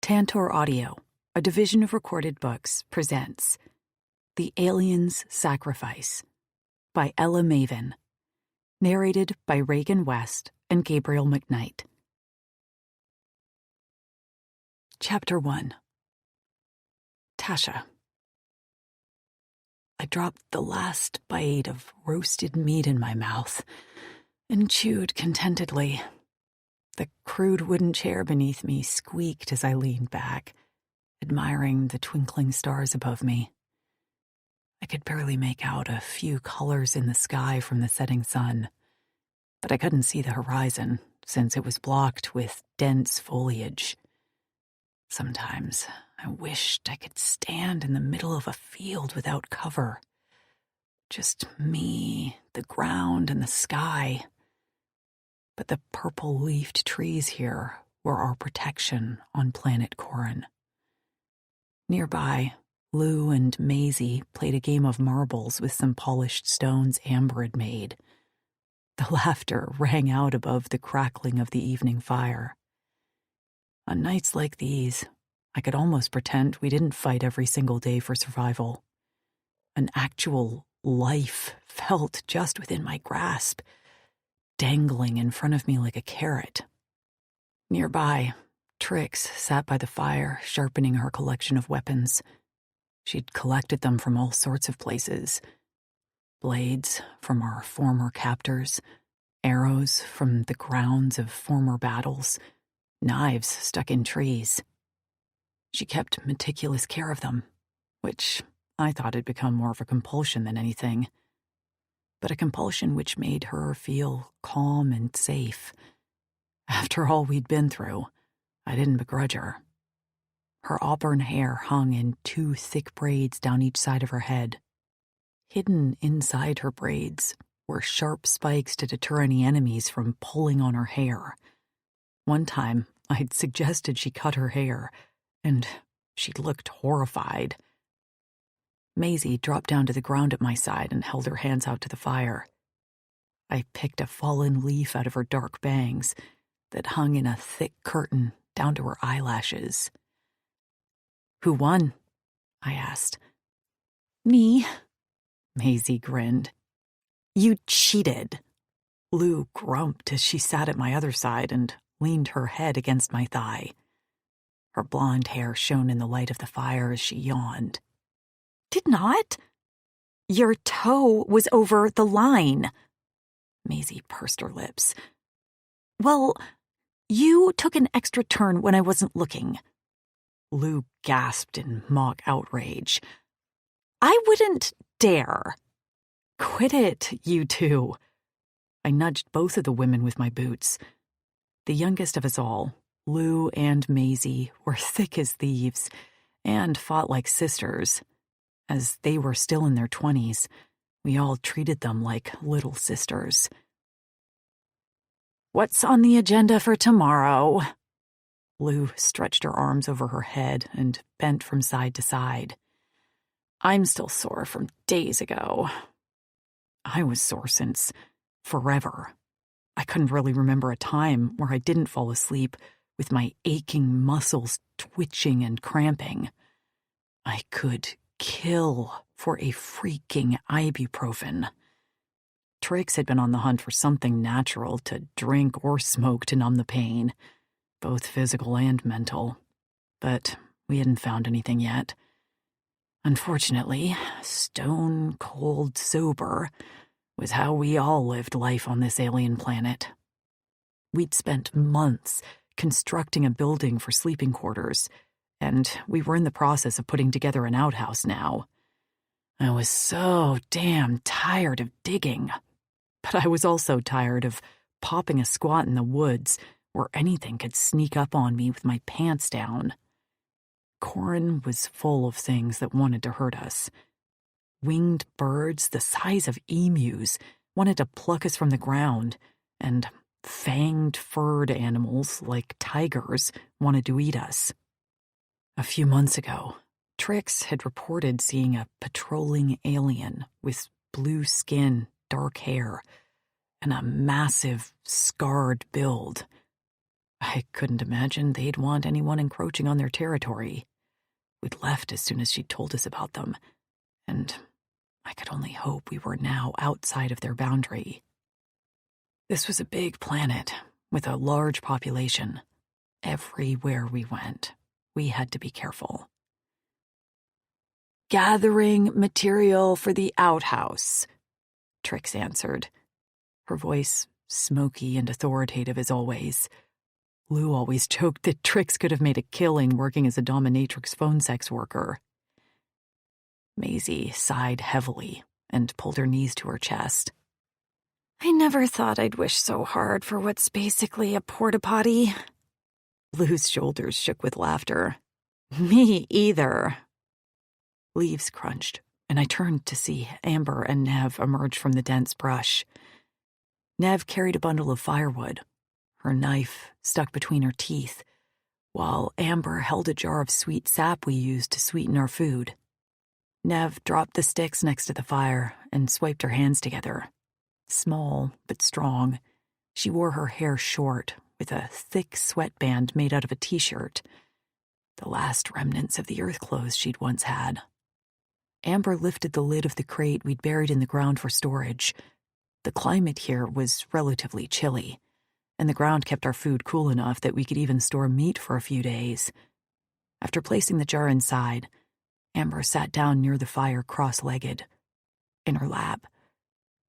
Tantor Audio, a division of Recorded Books, presents The Alien's Sacrifice by Ella Maven, narrated by Reagan West and Gabriel McKnight. Chapter 1. Tasha. I dropped the last bite of roasted meat in my mouth and chewed contentedly. The crude wooden chair beneath me squeaked as I leaned back, admiring the twinkling stars above me. I could barely make out a few colors in the sky from the setting sun, but I couldn't see the horizon since it was blocked with dense foliage. Sometimes I wished I could stand in the middle of a field without cover. Just me, the ground, and the sky. But the purple-leafed trees here were our protection on planet Corin. Nearby, Lou and Maisie played a game of marbles with some polished stones Amber had made. The laughter rang out above the crackling of the evening fire. On nights like these, I could almost pretend we didn't fight every single day for survival. An actual life felt just within my grasp, dangling in front of me like a carrot. Nearby, Trix sat by the fire, sharpening her collection of weapons. She'd collected them from all sorts of places. Blades from our former captors, arrows from the grounds of former battles, knives stuck in trees. She kept meticulous care of them, which I thought had become more of a compulsion than anything. But a compulsion which made her feel calm and safe. After all we'd been through, I didn't begrudge her. Her auburn hair hung in 2 thick braids down each side of her head. Hidden inside her braids were sharp spikes to deter any enemies from pulling on her hair. One time, I'd suggested she cut her hair, and she looked horrified. Maisie dropped down to the ground at my side and held her hands out to the fire. I picked a fallen leaf out of her dark bangs that hung in a thick curtain down to her eyelashes. "Who won?" I asked. "Me," Maisie grinned. "You cheated." Lou grumped as she sat at my other side and leaned her head against my thigh. Her blonde hair shone in the light of the fire as she yawned. "Did not? Your toe was over the line." Maisie pursed her lips. "Well, you took an extra turn when I wasn't looking." Lou gasped in mock outrage. "I wouldn't dare." "Quit it, you two." I nudged both of the women with my boots. The youngest of us all, Lou and Maisie, were thick as thieves and fought like sisters. As they were still in their 20s, we all treated them like little sisters. "What's on the agenda for tomorrow?" Lou stretched her arms over her head and bent from side to side. "I'm still sore from days ago." I was sore since forever. I couldn't really remember a time where I didn't fall asleep with my aching muscles twitching and cramping. I could kill for a freaking ibuprofen. Trix had been on the hunt for something natural to drink or smoke to numb the pain, both physical and mental, but we hadn't found anything yet. Unfortunately, stone cold sober was how we all lived life on this alien planet. We'd spent months constructing a building for sleeping quarters, and we were in the process of putting together an outhouse now. I was so damn tired of digging, but I was also tired of popping a squat in the woods where anything could sneak up on me with my pants down. Corin was full of things that wanted to hurt us. Winged birds the size of emus wanted to pluck us from the ground, and fanged, furred animals like tigers wanted to eat us. A few months ago, Trix had reported seeing a patrolling alien with blue skin, dark hair, and a massive, scarred build. I couldn't imagine they'd want anyone encroaching on their territory. We'd left as soon as she'd told us about them, and I could only hope we were now outside of their boundary. This was a big planet, with a large population. Everywhere we went, we had to be careful. "Gathering material for the outhouse," Trix answered, her voice smoky and authoritative as always. Lou always joked that Trix could have made a killing working as a dominatrix phone sex worker. Maisie sighed heavily and pulled her knees to her chest. "I never thought I'd wish so hard for what's basically a porta-potty." Lou's shoulders shook with laughter. "Me either." Leaves crunched, and I turned to see Amber and Nev emerge from the dense brush. Nev carried a bundle of firewood, her knife stuck between her teeth, while Amber held a jar of sweet sap we used to sweeten our food. Nev dropped the sticks next to the fire and swiped her hands together. Small but strong, she wore her hair short, with a thick sweatband made out of a t-shirt, the last remnants of the earth clothes she'd once had. Amber lifted the lid of the crate we'd buried in the ground for storage. The climate here was relatively chilly, and the ground kept our food cool enough that we could even store meat for a few days. After placing the jar inside, Amber sat down near the fire cross-legged. In her lap,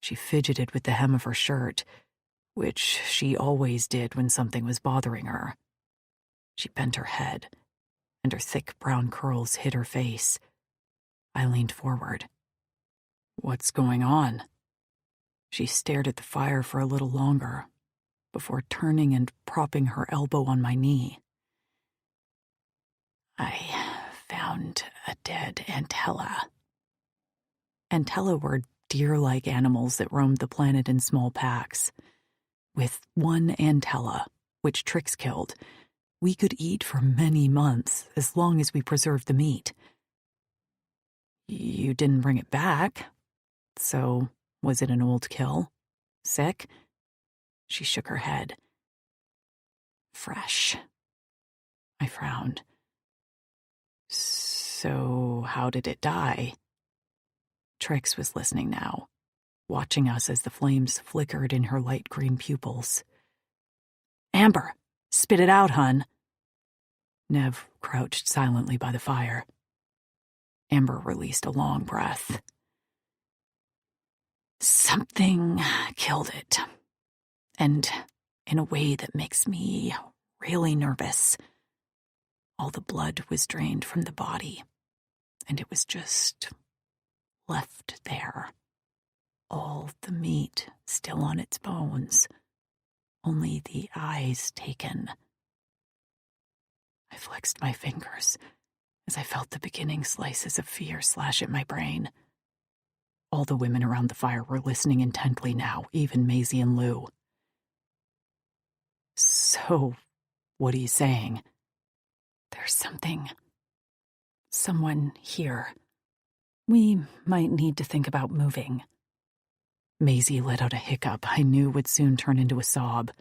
she fidgeted with the hem of her shirt, which she always did when something was bothering her. She bent her head, and her thick brown curls hid her face. I leaned forward. "What's going on?" She stared at the fire for a little longer, before turning and propping her elbow on my knee. "I found a dead antella." Antella were deer-like animals that roamed the planet in small packs. With one antella, which Trix killed, we could eat for many months as long as we preserved the meat. "You didn't bring it back, so was it an old kill? Sick?" She shook her head. "Fresh." I frowned. "So how did it die?" Trix was listening now, watching us as the flames flickered in her light green pupils. "Amber, spit it out, hun." Nev crouched silently by the fire. Amber released a long breath. "Something killed it, and in a way that makes me really nervous. All the blood was drained from the body, and it was just left there. All the meat still on its bones, only the eyes taken." I flexed my fingers as I felt the beginning slices of fear slash at my brain. All the women around the fire were listening intently now, even Maisie and Lou. "So, what are you saying?" "There's someone here. We might need to think about moving." Maisie let out a hiccup I knew would soon turn into a sob.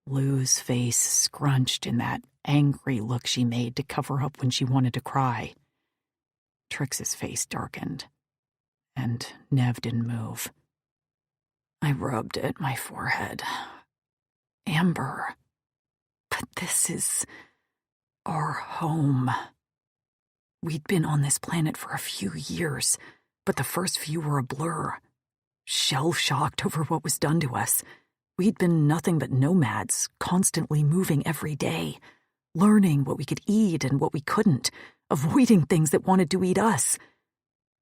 Lou's face scrunched in that angry look she made to cover up when she wanted to cry. Trix's face darkened, and Nev didn't move. I rubbed at my forehead. "Amber, but this is our home. We'd been on this planet for a few years, but the first few were a blur. Shell-shocked over what was done to us. We'd been nothing but nomads, constantly moving every day, learning what we could eat and what we couldn't, avoiding things that wanted to eat us.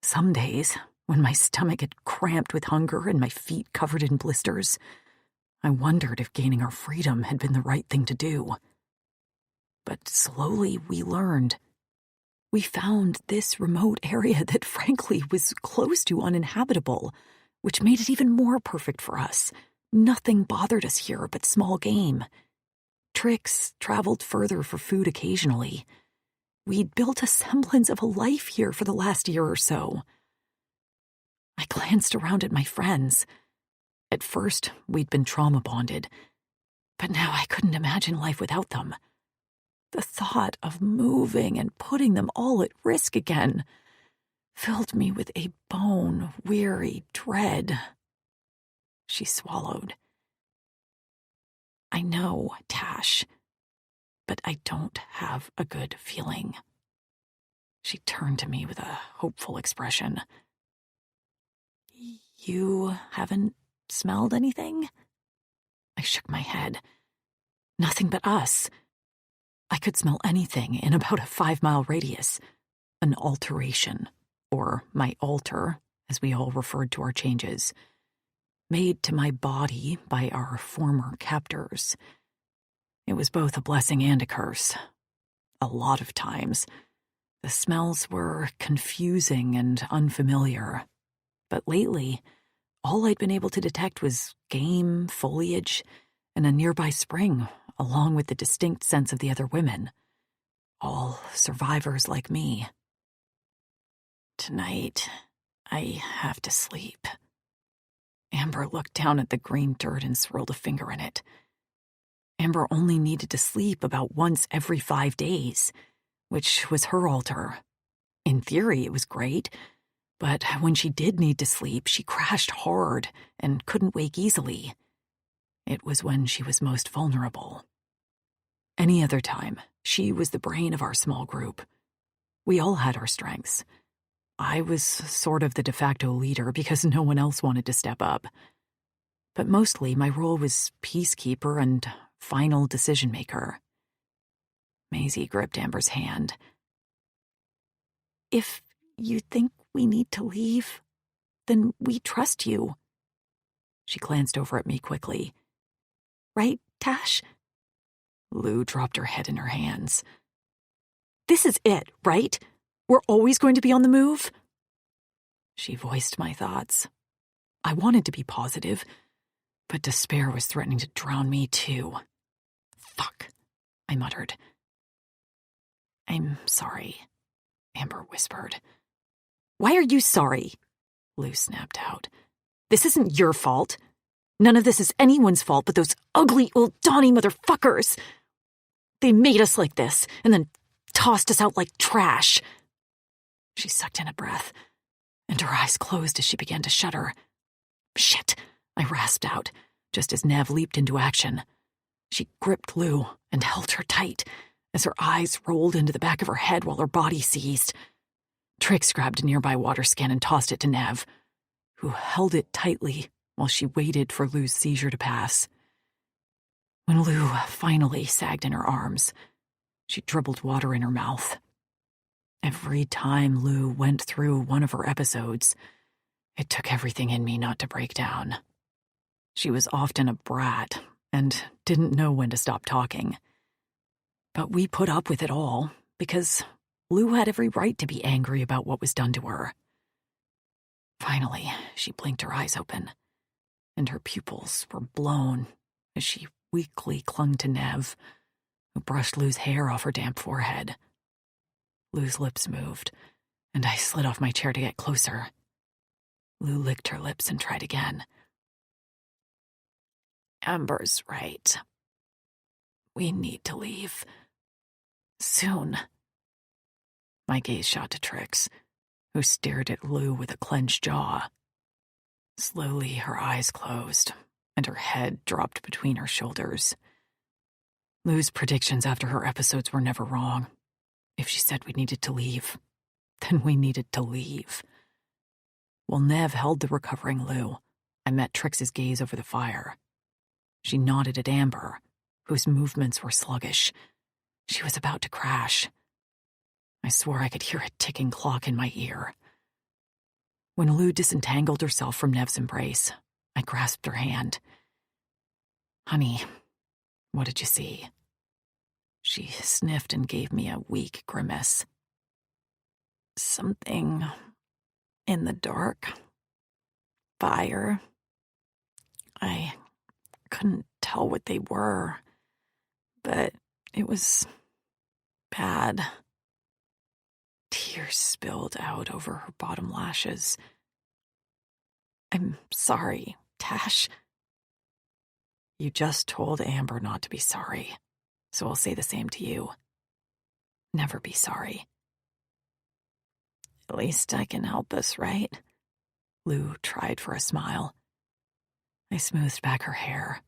Some days, when my stomach had cramped with hunger and my feet covered in blisters, I wondered if gaining our freedom had been the right thing to do. But slowly we learned. We found this remote area that frankly was close to uninhabitable, which made it even more perfect for us. Nothing bothered us here but small game. Trix traveled further for food occasionally. We'd built a semblance of a life here for the last year or so. I glanced around at my friends. At first, we'd been trauma bonded, But now I couldn't imagine life without them. The thought of moving and putting them all at risk again filled me with a bone-weary dread. She swallowed. I know, Tash, but I don't have a good feeling. She turned to me with a hopeful expression. You haven't smelled anything? I shook my head. Nothing but us. I could smell anything in about a 5-mile radius. An alteration, or my altar, as we all referred to our changes, made to my body by our former captors. It was both a blessing and a curse. A lot of times, the smells were confusing and unfamiliar, but lately, all I'd been able to detect was game, foliage, and a nearby spring, along with the distinct sense of the other women. All survivors like me. Tonight, I have to sleep. Amber looked down at the green dirt and swirled a finger in it. Amber only needed to sleep about once every 5 days, which was her altar. In theory, it was great, but when she did need to sleep, she crashed hard and couldn't wake easily. It was when she was most vulnerable. Any other time, she was the brain of our small group. We all had our strengths. I was sort of the de facto leader because no one else wanted to step up. But mostly my role was peacekeeper and final decision-maker. Maisie gripped Amber's hand. If you think we need to leave, then we trust you. She glanced over at me quickly. Right, Tash? Lou dropped her head in her hands. This is it, right? We're always going to be on the move? She voiced my thoughts. I wanted to be positive, but despair was threatening to drown me too. Fuck, I muttered. I'm sorry, Amber whispered. Why are you sorry? Lou snapped out. This isn't your fault. None of this is anyone's fault but those ugly old Donnie motherfuckers. They made us like this and then tossed us out like trash. She sucked in a breath, and her eyes closed as she began to shudder. Shit, I rasped out, just as Nev leaped into action. She gripped Lou and held her tight as her eyes rolled into the back of her head while her body seized. Trix grabbed a nearby water skin and tossed it to Nev, who held it tightly while she waited for Lou's seizure to pass. When Lou finally sagged in her arms, she dribbled water in her mouth. Every time Lou went through one of her episodes, it took everything in me not to break down. She was often a brat and didn't know when to stop talking. But we put up with it all because Lou had every right to be angry about what was done to her. Finally, she blinked her eyes open, and her pupils were blown as she weakly clung to Nev, who brushed Lou's hair off her damp forehead. Lou's lips moved, and I slid off my chair to get closer. Lou licked her lips and tried again. Amber's right. We need to leave. Soon. My gaze shot to Trix, who stared at Lou with a clenched jaw. Slowly, her eyes closed, and her head dropped between her shoulders. Lou's predictions after her episodes were never wrong. If she said we needed to leave, then we needed to leave. While Nev held the recovering Lou, I met Trix's gaze over the fire. She nodded at Amber, whose movements were sluggish. She was about to crash. I swore I could hear a ticking clock in my ear. When Lou disentangled herself from Nev's embrace, I grasped her hand. Honey, what did you see? She sniffed and gave me a weak grimace. Something in the dark. Fire. I couldn't tell what they were, but it was bad. Tears spilled out over her bottom lashes. I'm sorry, Tash. You just told Amber not to be sorry, so I'll say the same to you. Never be sorry. At least I can help us, right? Lou tried for a smile. I smoothed back her hair.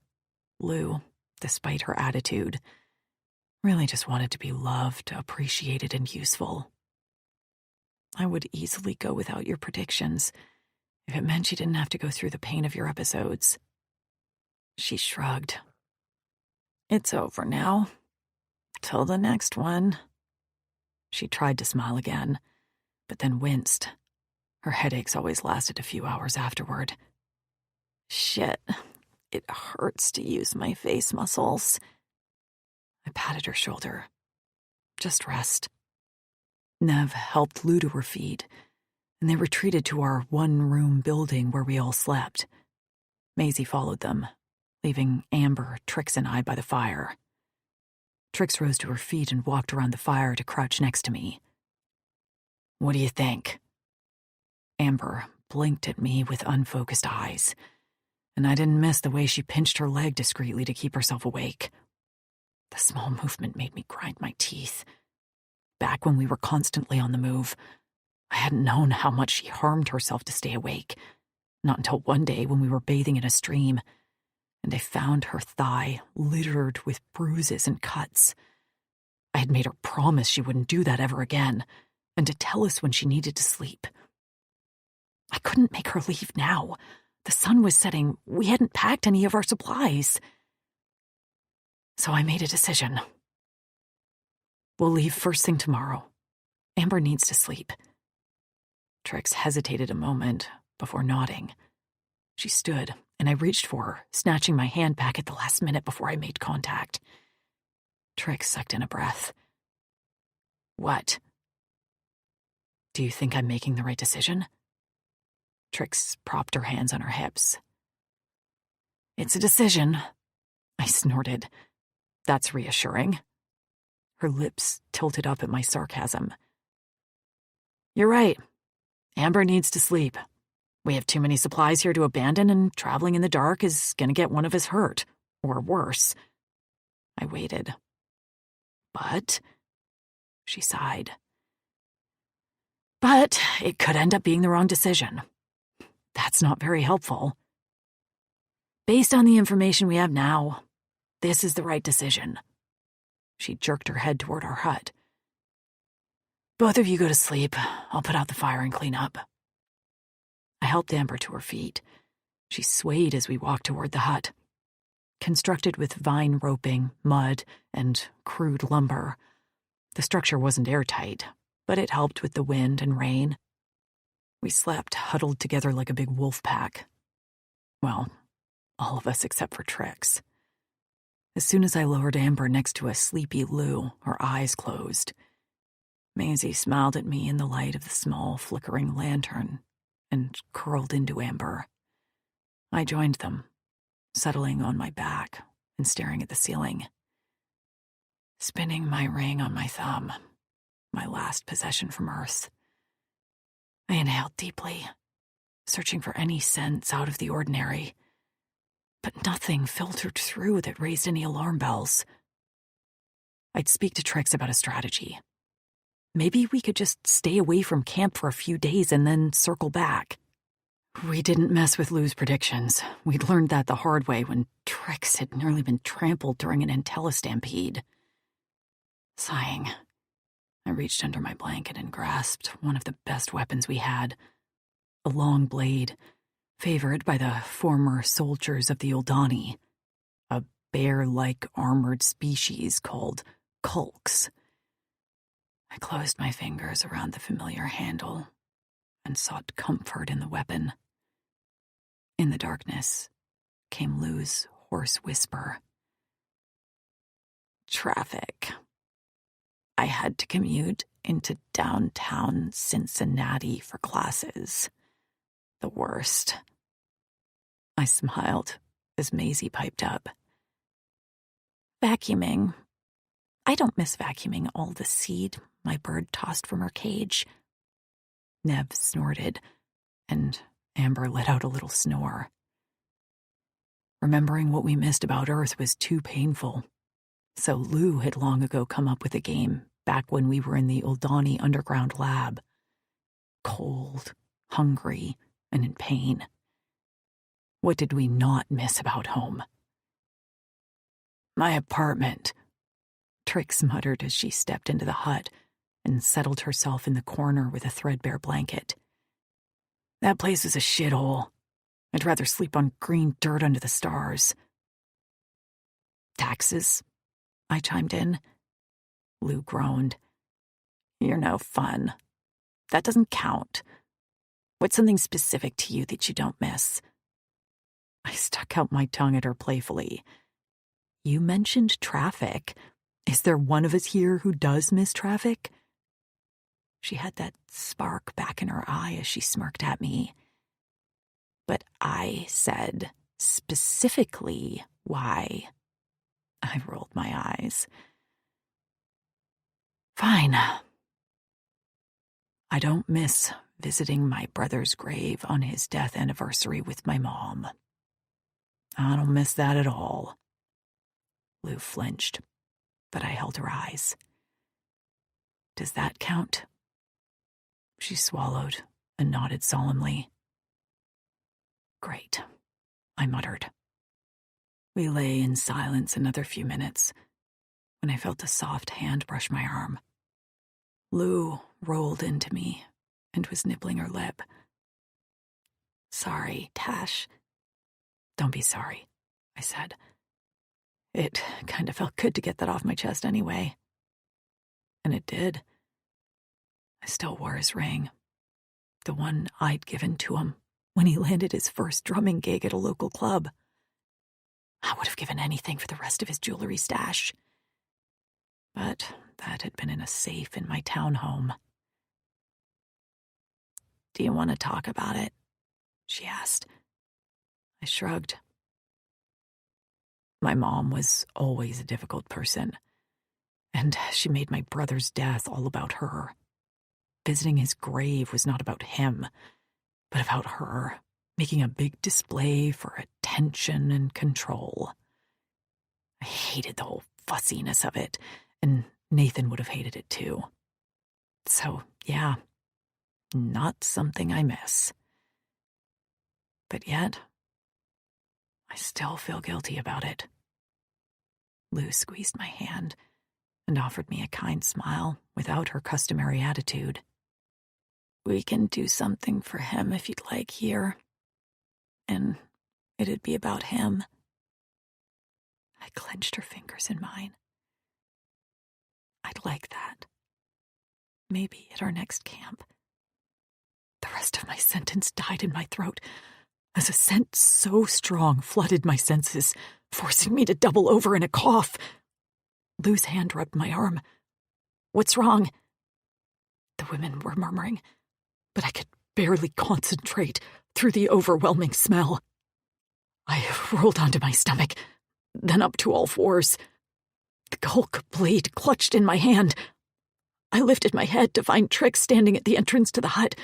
Lou, despite her attitude, really just wanted to be loved, appreciated, and useful. I would easily go without your predictions if it meant you didn't have to go through the pain of your episodes. She shrugged. It's over now. Till the next one. She tried to smile again, but then winced. Her headaches always lasted a few hours afterward. Shit, it hurts to use my face muscles. I patted her shoulder. Just rest. Nev helped Lou to her feet, and they retreated to our one-room building where we all slept. Maisie followed them, leaving Amber, Trix, and I by the fire. Trix rose to her feet and walked around the fire to crouch next to me. What do you think? Amber blinked at me with unfocused eyes, and I didn't miss the way she pinched her leg discreetly to keep herself awake. The small movement made me grind my teeth. Back when we were constantly on the move, I hadn't known how much she harmed herself to stay awake, not until one day when we were bathing in a stream, and I found her thigh littered with bruises and cuts. I had made her promise she wouldn't do that ever again, and to tell us when she needed to sleep. I couldn't make her leave now. The sun was setting. We hadn't packed any of our supplies. So I made a decision. We'll leave first thing tomorrow. Amber needs to sleep. Trix hesitated a moment before nodding. She stood, and I reached for her, snatching my hand back at the last minute before I made contact. Trix sucked in a breath. What? Do you think I'm making the right decision? Trix propped her hands on her hips. It's a decision, I snorted. That's reassuring. Her lips tilted up at my sarcasm. You're right. Amber needs to sleep. We have too many supplies here to abandon, and traveling in the dark is going to get one of us hurt, or worse. I waited. But, she sighed. But it could end up being the wrong decision. That's not very helpful. Based on the information we have now, this is the right decision. She jerked her head toward our hut. Both of you go to sleep. I'll put out the fire and clean up. I helped Amber to her feet. She swayed as we walked toward the hut. Constructed with vine roping, mud, and crude lumber, the structure wasn't airtight, but it helped with the wind and rain. We slept huddled together like a big wolf pack. Well, all of us except for Trix. As soon as I lowered Amber next to a sleepy Lou, her eyes closed. Maisie smiled at me in the light of the small, flickering lantern and curled into Amber. I joined them, settling on my back and staring at the ceiling. Spinning my ring on my thumb, my last possession from Earth. I inhaled deeply, searching for any sense out of the ordinary, but nothing filtered through that raised any alarm bells. I'd speak to Trix about a strategy. Maybe we could just stay away from camp for a few days and then circle back. We didn't mess with Lou's predictions. We'd learned that the hard way when Trix had nearly been trampled during an intellistampede. Sighing, I reached under my blanket and grasped one of the best weapons we had, a long blade, favored by the former soldiers of the Uldani, a bear-like armored species called kulks. I closed my fingers around the familiar handle and sought comfort in the weapon. In the darkness came Lou's hoarse whisper. Traffic. I had to commute into downtown Cincinnati for classes. The worst. I smiled as Maisie piped up. Vacuuming. I don't miss vacuuming all the seed my bird tossed from her cage. Neb snorted, and Amber let out a little snore. Remembering what we missed about Earth was too painful. So Lou had long ago come up with a game back when we were in the Uldani underground lab. Cold, hungry, and in pain. What did we not miss about home? My apartment, Trix muttered as she stepped into the hut and settled herself in the corner with a threadbare blanket. That place was a shithole. I'd rather sleep on green dirt under the stars. Taxes? I chimed in. Lou groaned. You're no fun. That doesn't count. What's something specific to you that you don't miss? I stuck out my tongue at her playfully. You mentioned traffic. Is there one of us here who does miss traffic? She had that spark back in her eye as she smirked at me. But I said specifically why. I rolled my eyes. Fine. I don't miss visiting my brother's grave on his death anniversary with my mom. I don't miss that at all. Lou flinched, but I held her eyes. Does that count? She swallowed and nodded solemnly. Great, I muttered. We lay in silence another few minutes when I felt a soft hand brush my arm. Lou rolled into me and was nibbling her lip. Sorry, Tash. Don't be sorry, I said. It kind of felt good to get that off my chest anyway. And it did. I still wore his ring, the one I'd given to him when he landed his first drumming gig at a local club. I would have given anything for the rest of his jewelry stash. But that had been in a safe in my townhome. Do you want to talk about it? She asked. I shrugged. My mom was always a difficult person, and she made my brother's death all about her. Visiting his grave was not about him, but about her, making a big display for attention and control. I hated the whole fussiness of it, and Nathan would have hated it too. So, yeah, not something I miss. But yet, I still feel guilty about it. Lou squeezed my hand and offered me a kind smile without her customary attitude. We can do something for him if you'd like here. And it'd be about him. I clenched her fingers in mine. I'd like that. Maybe at our next camp. The rest of my sentence died in my throat as a scent so strong flooded my senses, forcing me to double over in a cough. Lou's hand rubbed my arm. What's wrong? The women were murmuring, but I could barely concentrate through the overwhelming smell. I rolled onto my stomach, then up to all fours. The Hulk blade clutched in my hand. I lifted my head to find Trix standing at the entrance to the hut,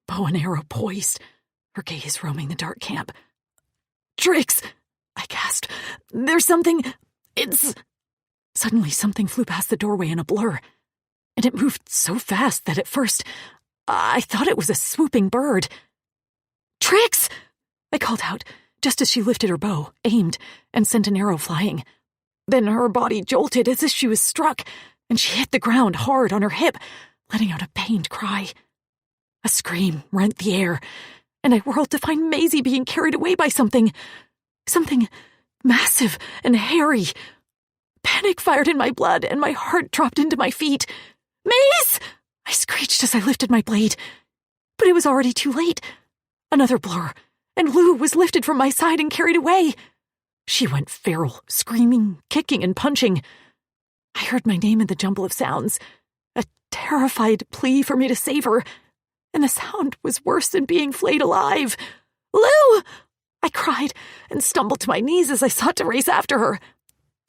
bow and arrow poised, her gaze roaming the dark camp. Trix! I gasped. There's something. Suddenly something flew past the doorway in a blur, and it moved so fast that at first I thought it was a swooping bird. Trix! I called out, just as she lifted her bow, aimed, and sent an arrow flying. Then her body jolted as if she was struck, and she hit the ground hard on her hip, letting out a pained cry. A scream rent the air, and I whirled to find Maisie being carried away by something massive and hairy. Panic fired in my blood, and my heart dropped into my feet. Maze! I screeched as I lifted my blade. But it was already too late. Another blur, and Lou was lifted from my side and carried away. She went feral, screaming, kicking, and punching. I heard my name in the jumble of sounds, a terrified plea for me to save her, and the sound was worse than being flayed alive. Lou! I cried and stumbled to my knees as I sought to race after her.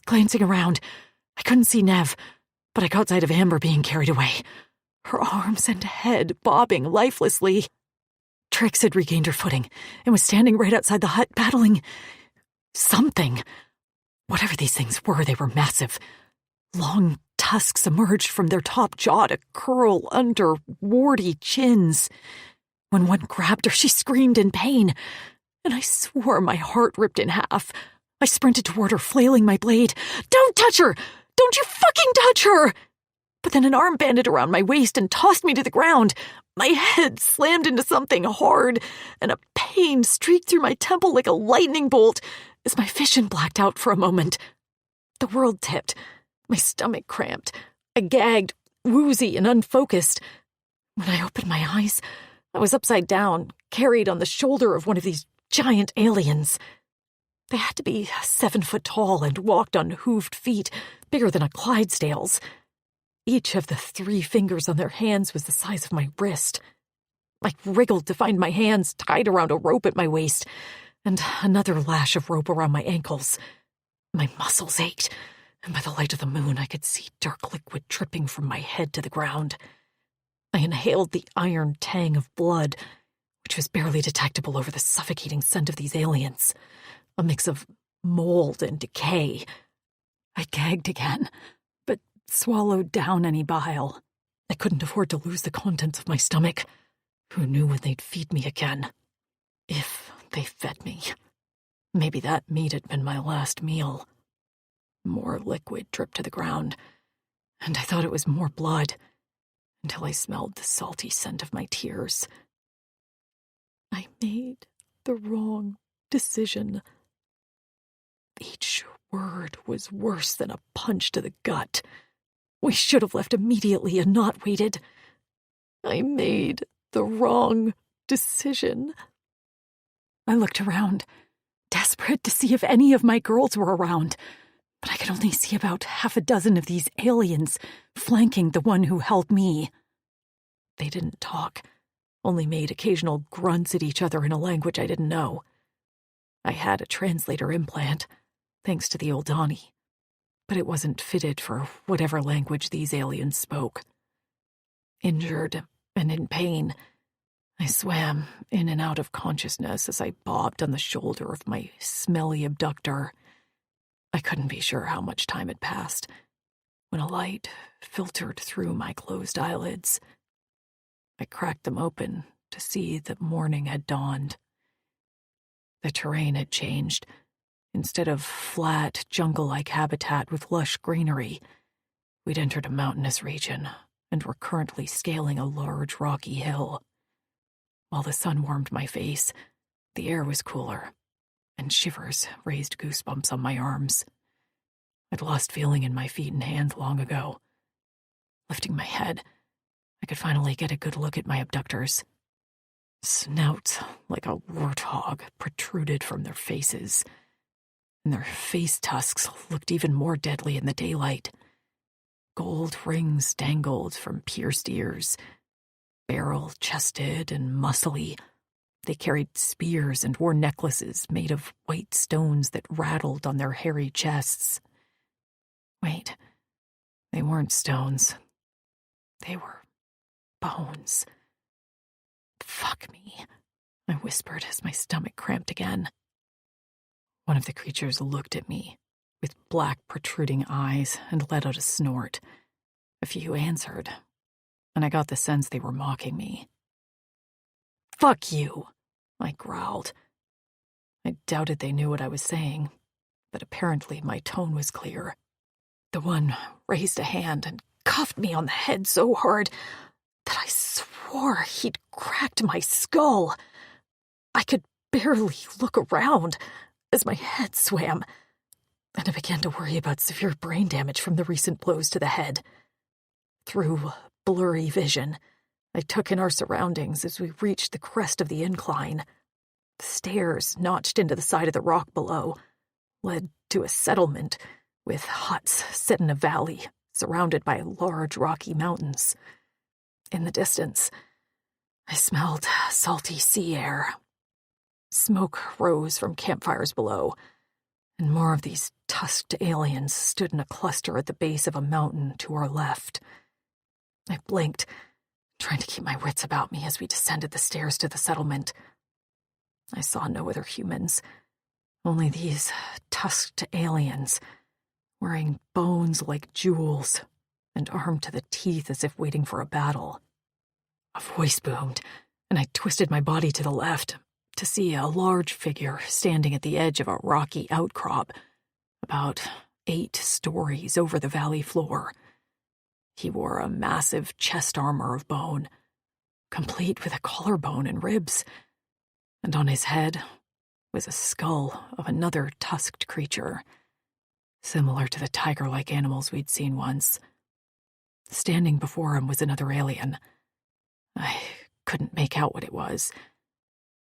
Glancing around, I couldn't see Nev, but I caught sight of Amber being carried away, her arms and head bobbing lifelessly. Trix had regained her footing and was standing right outside the hut, battling something. Whatever these things were, they were massive. Long tusks emerged from their top jaw to curl under warty chins. When one grabbed her, she screamed in pain, and I swore my heart ripped in half. I sprinted toward her, flailing my blade. "Don't touch her! Don't you fucking touch her!" But then an arm banded around my waist and tossed me to the ground. My head slammed into something hard, and a pain streaked through my temple like a lightning bolt as my vision blacked out for a moment. The world tipped. My stomach cramped. I gagged, woozy and unfocused. When I opened my eyes, I was upside down, carried on the shoulder of one of these giant aliens. They had to be 7 foot tall and walked on hooved feet, bigger than a Clydesdale's. Each of the 3 fingers on their hands was the size of my wrist. I wriggled to find my hands tied around a rope at my waist, and another lash of rope around my ankles. My muscles ached, and by the light of the moon I could see dark liquid dripping from my head to the ground. I inhaled the iron tang of blood, which was barely detectable over the suffocating scent of these aliens, a mix of mold and decay. I gagged again, but swallowed down any bile. I couldn't afford to lose the contents of my stomach. Who knew when they'd feed me again? If they fed me. Maybe that meat had been my last meal. More liquid dripped to the ground, and I thought it was more blood, until I smelled the salty scent of my tears. I made the wrong decision. Each word was worse than a punch to the gut. We should have left immediately and not waited. I made the wrong decision. I looked around, desperate to see if any of my girls were around, but I could only see about 6 of these aliens flanking the one who held me. They didn't talk, only made occasional grunts at each other in a language I didn't know. I had a translator implant, thanks to the Oldani, but it wasn't fitted for whatever language these aliens spoke. Injured and in pain, I swam in and out of consciousness as I bobbed on the shoulder of my smelly abductor. I couldn't be sure how much time had passed when a light filtered through my closed eyelids. I cracked them open to see that morning had dawned. The terrain had changed. Instead of flat, jungle-like habitat with lush greenery, we'd entered a mountainous region and were currently scaling a large rocky hill. While the sun warmed my face, the air was cooler, and shivers raised goosebumps on my arms. I'd lost feeling in my feet and hands long ago. Lifting my head, I could finally get a good look at my abductors. Snouts like a warthog protruded from their faces, and their face tusks looked even more deadly in the daylight. Gold rings dangled from pierced ears. Barrel-chested and muscly, they carried spears and wore necklaces made of white stones that rattled on their hairy chests. Wait, they weren't stones. They were bones. "Fuck me," I whispered as my stomach cramped again. One of the creatures looked at me with black protruding eyes and let out a snort. A few answered, and I got the sense they were mocking me. "Fuck you," I growled. I doubted they knew what I was saying, but apparently my tone was clear. The one raised a hand and cuffed me on the head so hard that I swore he'd cracked my skull. I could barely look around as my head swam, and I began to worry about severe brain damage from the recent blows to the head. Through blurry vision, I took in our surroundings as we reached the crest of the incline. The stairs, notched into the side of the rock below, led to a settlement with huts set in a valley surrounded by large rocky mountains. In the distance, I smelled salty sea air. Smoke rose from campfires below, and more of these tusked aliens stood in a cluster at the base of a mountain to our left. I blinked, trying to keep my wits about me as we descended the stairs to the settlement. I saw no other humans, Only these tusked aliens, wearing bones like jewels and armed to the teeth as if waiting for a battle. A voice boomed, and I twisted my body to the left to see a large figure standing at the edge of a rocky outcrop, about 8 stories over the valley floor. He wore a massive chest armor of bone, complete with a collarbone and ribs, and on his head was a skull of another tusked creature, similar to the tiger-like animals we'd seen once. Standing before him was another alien. I couldn't make out what it was,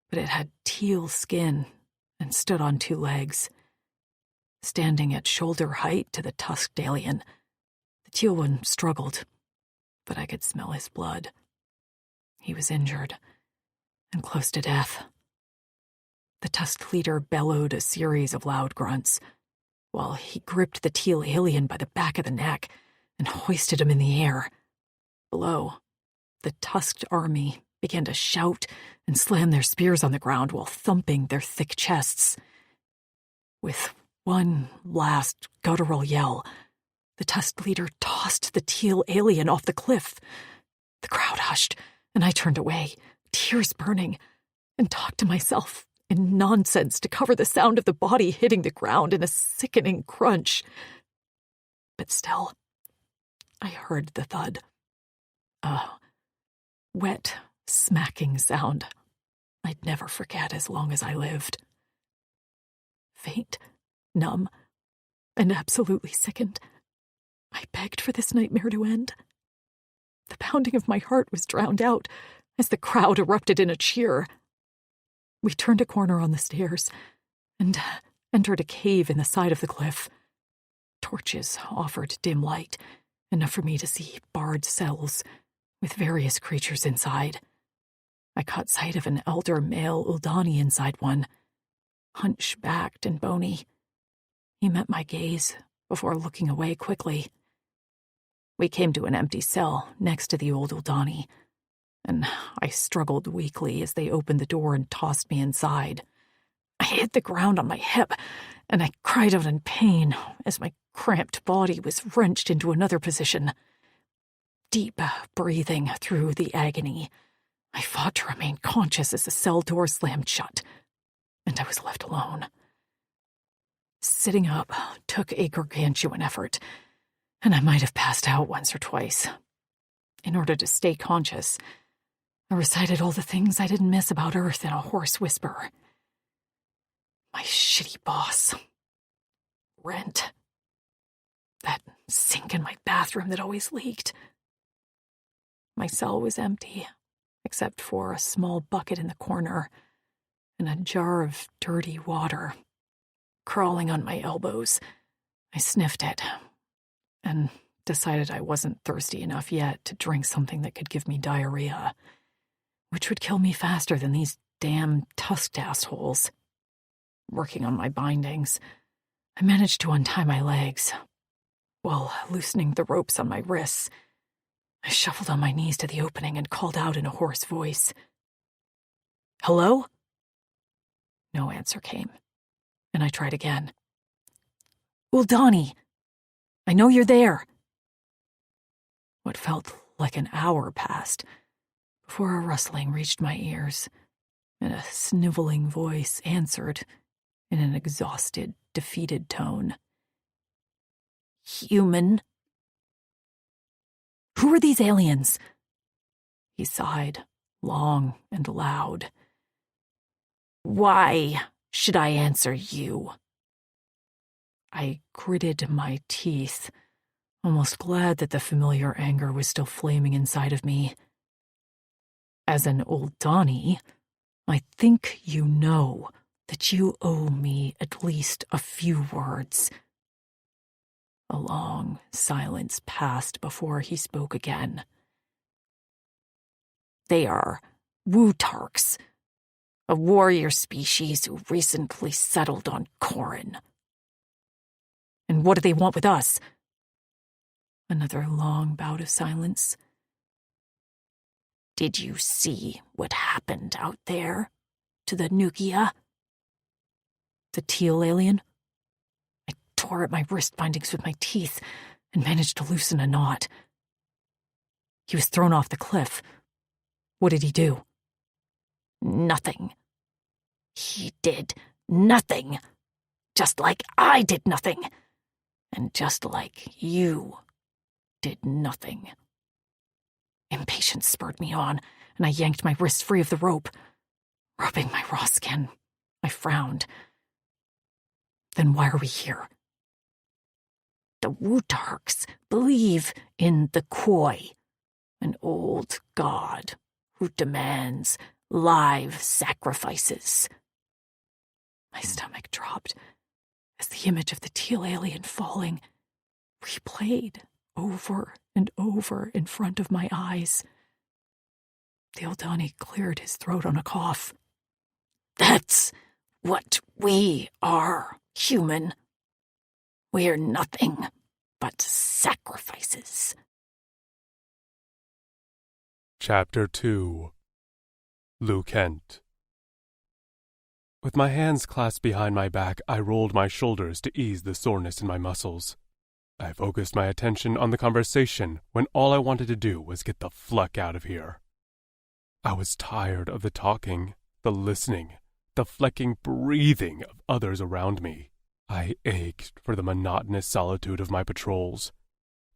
but it had teal skin and stood on 2 legs. Standing at shoulder height to the tusked alien, the teal one struggled, but I could smell his blood. He was injured and close to death. The tusked leader bellowed a series of loud grunts, while he gripped the teal alien by the back of the neck and hoisted him in the air. Below, the tusked army began to shout and slam their spears on the ground while thumping their thick chests. With one last guttural yell, the tusked leader tossed the teal alien off the cliff. The crowd hushed, and I turned away, tears burning, and talked to myself in nonsense to cover the sound of the body hitting the ground in a sickening crunch. But still, I heard the thud. A wet, smacking sound I'd never forget as long as I lived. Faint, numb, and absolutely sickened, I begged for this nightmare to end. The pounding of my heart was drowned out as the crowd erupted in a cheer. We turned a corner on the stairs and entered a cave in the side of the cliff. Torches offered dim light, enough for me to see barred cells with various creatures inside. I caught sight of an elder male Uldani inside one, hunchbacked and bony. He met my gaze before looking away quickly. We came to an empty cell next to the old Uldani, and I struggled weakly as they opened the door and tossed me inside. I hit the ground on my hip, and I cried out in pain as my cramped body was wrenched into another position. Deep breathing through the agony, I fought to remain conscious as the cell door slammed shut, and I was left alone. Sitting up took a gargantuan effort, and I might have passed out once or twice. In order to stay conscious, I recited all the things I didn't miss about Earth in a hoarse whisper. My shitty boss. Rent. That sink in my bathroom that always leaked. My cell was empty, except for a small bucket in the corner and a jar of dirty water. Crawling on my elbows, I sniffed it and decided I wasn't thirsty enough yet to drink something that could give me diarrhea, which would kill me faster than these damn tusked assholes. Working on my bindings, I managed to untie my legs. While loosening the ropes on my wrists, I shuffled on my knees to the opening and called out in a hoarse voice. "Hello?" No answer came, and I tried again. "Uldani, I know you're there." What felt like an hour passed before a rustling reached my ears, and a sniveling voice answered in an exhausted, defeated tone. "Human." "Who are these aliens?" He sighed, long and loud. "Why should I answer you?" I gritted my teeth, almost glad that the familiar anger was still flaming inside of me. "As an Uldani, I think you know that you owe me at least a few words." A long silence passed before he spoke again. "They are Wutarks, a warrior species who recently settled on Corin." "And what do they want with us?" Another long bout of silence. "Did you see what happened out there to the Nukia?" The teal alien? I tore at my wrist bindings with my teeth and managed to loosen a knot. He was thrown off the cliff. What did he do? Nothing. He did nothing. Just like I did nothing. And just like you did nothing. Impatience spurred me on, and I yanked my wrist free of the rope. Rubbing my raw skin, I frowned. Then why are we here? The Wutarks believe in the Koi, an old god who demands live sacrifices. My stomach dropped as the image of the teal alien falling replayed over and over in front of my eyes. The Eldani cleared his throat on a cough. That's what we are, human. We're nothing but sacrifices. Chapter 2. Lou Kent. With my hands clasped behind my back, I rolled my shoulders to ease the soreness in my muscles. I focused my attention on the conversation when all I wanted to do was get the fluck out of here. I was tired of the talking, the listening, the flecking breathing of others around me. I ached for the monotonous solitude of my patrols.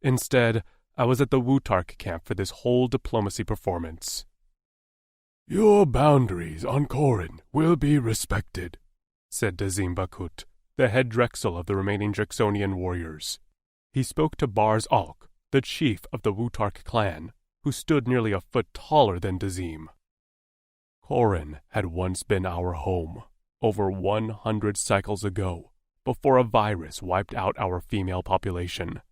Instead, I was at the Wutark camp for this whole diplomacy performance. "Your boundaries on Corin will be respected," said Dazim Bakut, the head Drexel of the remaining Drexonian warriors. He spoke to Bars Alk, the chief of the Wutark clan, who stood nearly a foot taller than Dazim. Corin had once been our home, over 100 cycles ago, before a virus wiped out our female population.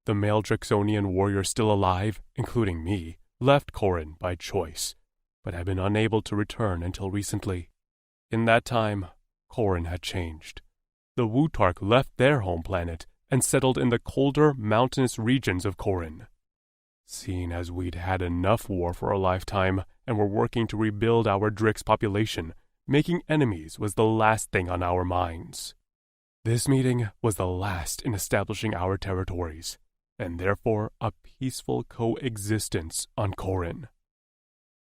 The male Drexonian warriors still alive, including me, left Corin by choice, but had been unable to return until recently. In that time, Corin had changed. The Wutark left their home planet and settled in the colder, mountainous regions of Corin. Seeing as we'd had enough war for a lifetime and were working to rebuild our Drix population, making enemies was the last thing on our minds. This meeting was the last in establishing our territories, and therefore a peaceful coexistence on Corin.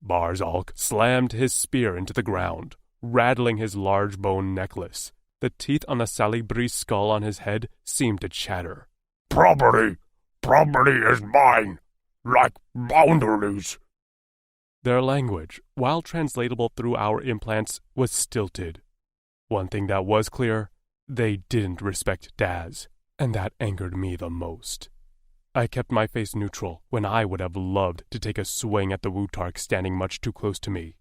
Barzalk slammed his spear into the ground, rattling his large bone necklace. The teeth on the Salibri skull on his head seemed to chatter. "Property! Property is mine! Like boundaries!" Their language, while translatable through our implants, was stilted. One thing that was clear, they didn't respect Daz, and that angered me the most. I kept my face neutral when I would have loved to take a swing at the Wutark standing much too close to me.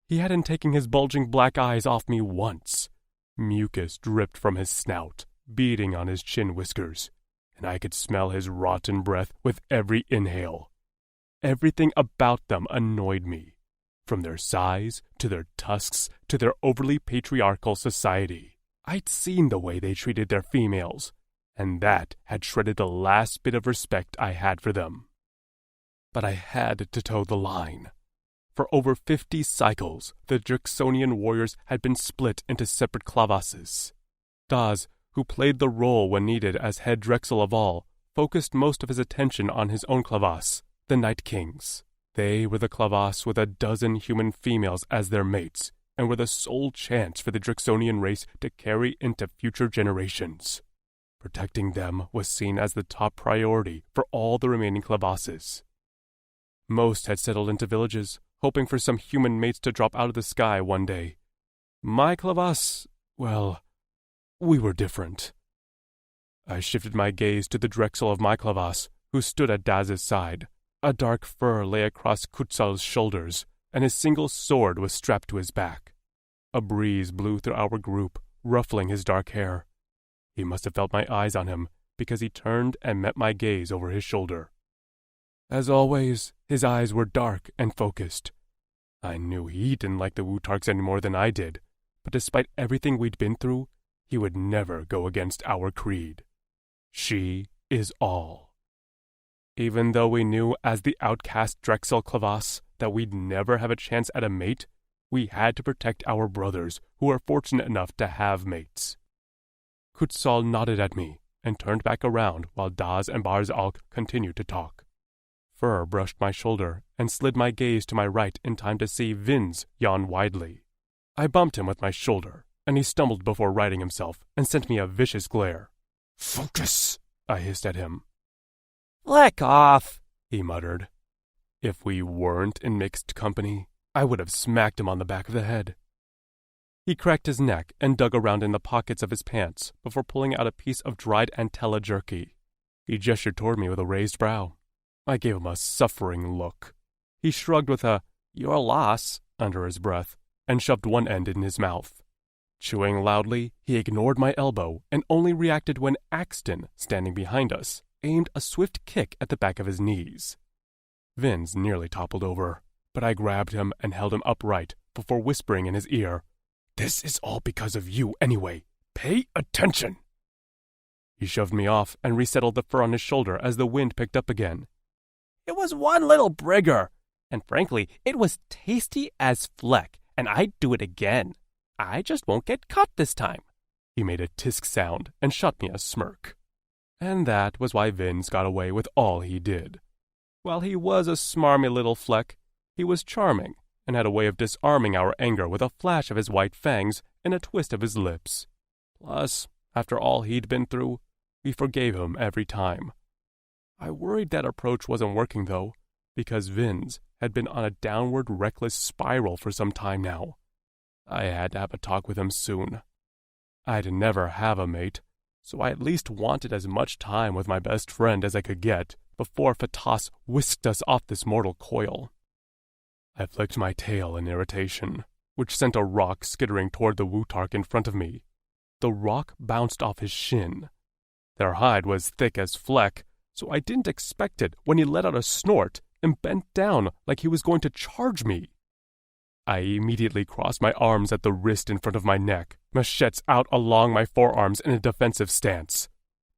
He hadn't taken his bulging black eyes off me once. Mucus dripped from his snout, beading on his chin whiskers, and I could smell his rotten breath with every inhale. Everything about them annoyed me, from their size to their tusks to their overly patriarchal society. I'd seen the way they treated their females, and that had shredded the last bit of respect I had for them. But I had to toe the line. For over 50 cycles, the Drexonian warriors had been split into separate clavasses. Daz, who played the role when needed as head Drexel of all, focused most of his attention on his own clavas, the Night Kings. They were the clavas with a dozen human females as their mates, and were the sole chance for the Drexonian race to carry into future generations. Protecting them was seen as the top priority for all the remaining clavasses. Most had settled into villages, hoping for some human mates to drop out of the sky one day. My clavas, well, we were different. I shifted my gaze to the Drexel of my clavas, who stood at Daz's side. A dark fur lay across Kutzal's shoulders, and his single sword was strapped to his back. A breeze blew through our group, ruffling his dark hair. He must have felt my eyes on him, because he turned and met my gaze over his shoulder. As always, his eyes were dark and focused. I knew he didn't like the Wutarks any more than I did, but despite everything we'd been through, he would never go against our creed. She is all. Even though we knew as the outcast Drexel Clavas that we'd never have a chance at a mate, We had to protect our brothers, who were fortunate enough to have mates. Kutzal nodded at me and turned back around while Daz and Barzalk continued to talk. Fur brushed my shoulder and slid my gaze to my right in time to see Vinz yawn widely. I bumped him with my shoulder, and he stumbled before righting himself and sent me a vicious glare. "Focus!" I hissed at him. "Fleck off!" he muttered. If we weren't in mixed company, I would have smacked him on the back of the head. He cracked his neck and dug around in the pockets of his pants before pulling out a piece of dried Antella jerky. He gestured toward me with a raised brow. I gave him a suffering look. He shrugged with a "your loss" under his breath and shoved one end in his mouth. Chewing loudly, he ignored my elbow and only reacted when Axton, standing behind us, aimed a swift kick at the back of his knees. Vinz nearly toppled over, but I grabbed him and held him upright before whispering in his ear, "This is all because of you anyway. Pay attention!" He shoved me off and resettled the fur on his shoulder as the wind picked up again. "It was one little brigger, and frankly, it was tasty as fleck, and I'd do it again. I just won't get caught this time." He made a tisk sound and shot me a smirk. And that was why Vinz got away with all he did. While he was a smarmy little fleck, he was charming and had a way of disarming our anger with a flash of his white fangs and a twist of his lips. Plus, after all he'd been through, we forgave him every time. I worried that approach wasn't working, though, because Vinz had been on a downward reckless spiral for some time now. I had to have a talk with him soon. I'd never have a mate, so I at least wanted as much time with my best friend as I could get before Fatas whisked us off this mortal coil. I flicked my tail in irritation, which sent a rock skittering toward the Wutark in front of me. The rock bounced off his shin. Their hide was thick as fleck, so I didn't expect it when he let out a snort and bent down like he was going to charge me. I immediately crossed my arms at the wrist in front of my neck, machetes out along my forearms in a defensive stance.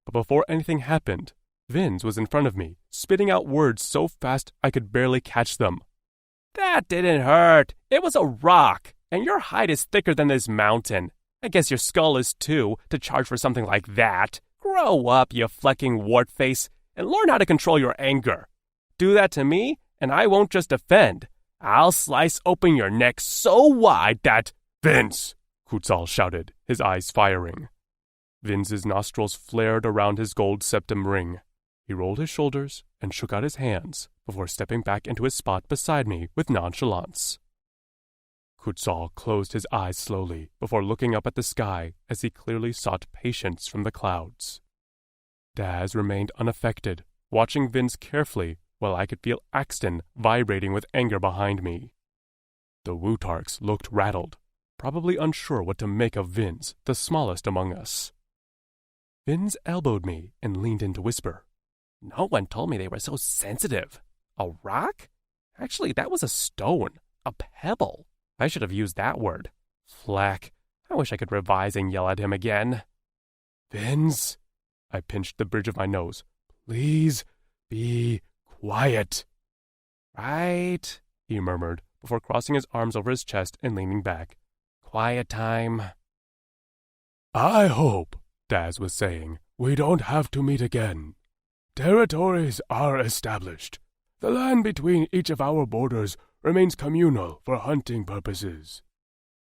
But before anything happened, Vinz was in front of me, spitting out words so fast I could barely catch them. "That didn't hurt. It was a rock, and your hide is thicker than this mountain. I guess your skull is too, to charge for something like that. Grow up, you flecking wart face, and learn how to control your anger. Do that to me, and I won't just defend. I'll slice open your neck so wide that—" "Vinz!" Kutzal shouted, his eyes firing. Vinz's nostrils flared around his gold septum ring. He rolled his shoulders and shook out his hands before stepping back into his spot beside me with nonchalance. Kutzal closed his eyes slowly before looking up at the sky as he clearly sought patience from the clouds. Daz remained unaffected, watching Vinz carefully while I could feel Axton vibrating with anger behind me. The Wutarks looked rattled, probably unsure what to make of Vinz, the smallest among us. Vinz elbowed me and leaned in to whisper. "No one told me they were so sensitive. A rock? Actually, that was a stone. A pebble. I should have used that word. Flack. I wish I could revise and yell at him again." "Vinz," I pinched the bridge of my nose. "Please be quiet." "Right," he murmured before crossing his arms over his chest and leaning back. "Quiet time." "I hope," Daz was saying, "we don't have to meet again. Territories are established. The land between each of our borders remains communal for hunting purposes.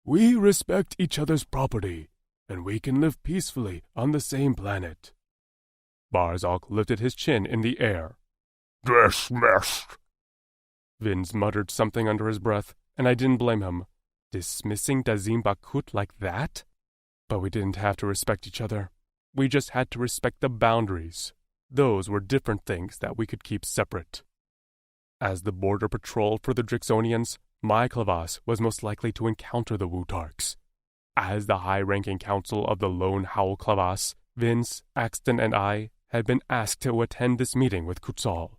We respect each other's property, and we can live peacefully on the same planet." Barzalk lifted his chin in the air. "Dismissed." Vinz muttered something under his breath, and I didn't blame him. Dismissing Dazim Bakut like that? But we didn't have to respect each other. We just had to respect the boundaries. Those were different things that we could keep separate. As the border patrol for the Drixonians, my Clavas was most likely to encounter the Wutarks. As the high-ranking council of the Lone Howl Clavas, Vince, Axton, and I had been asked to attend this meeting with Kutzal.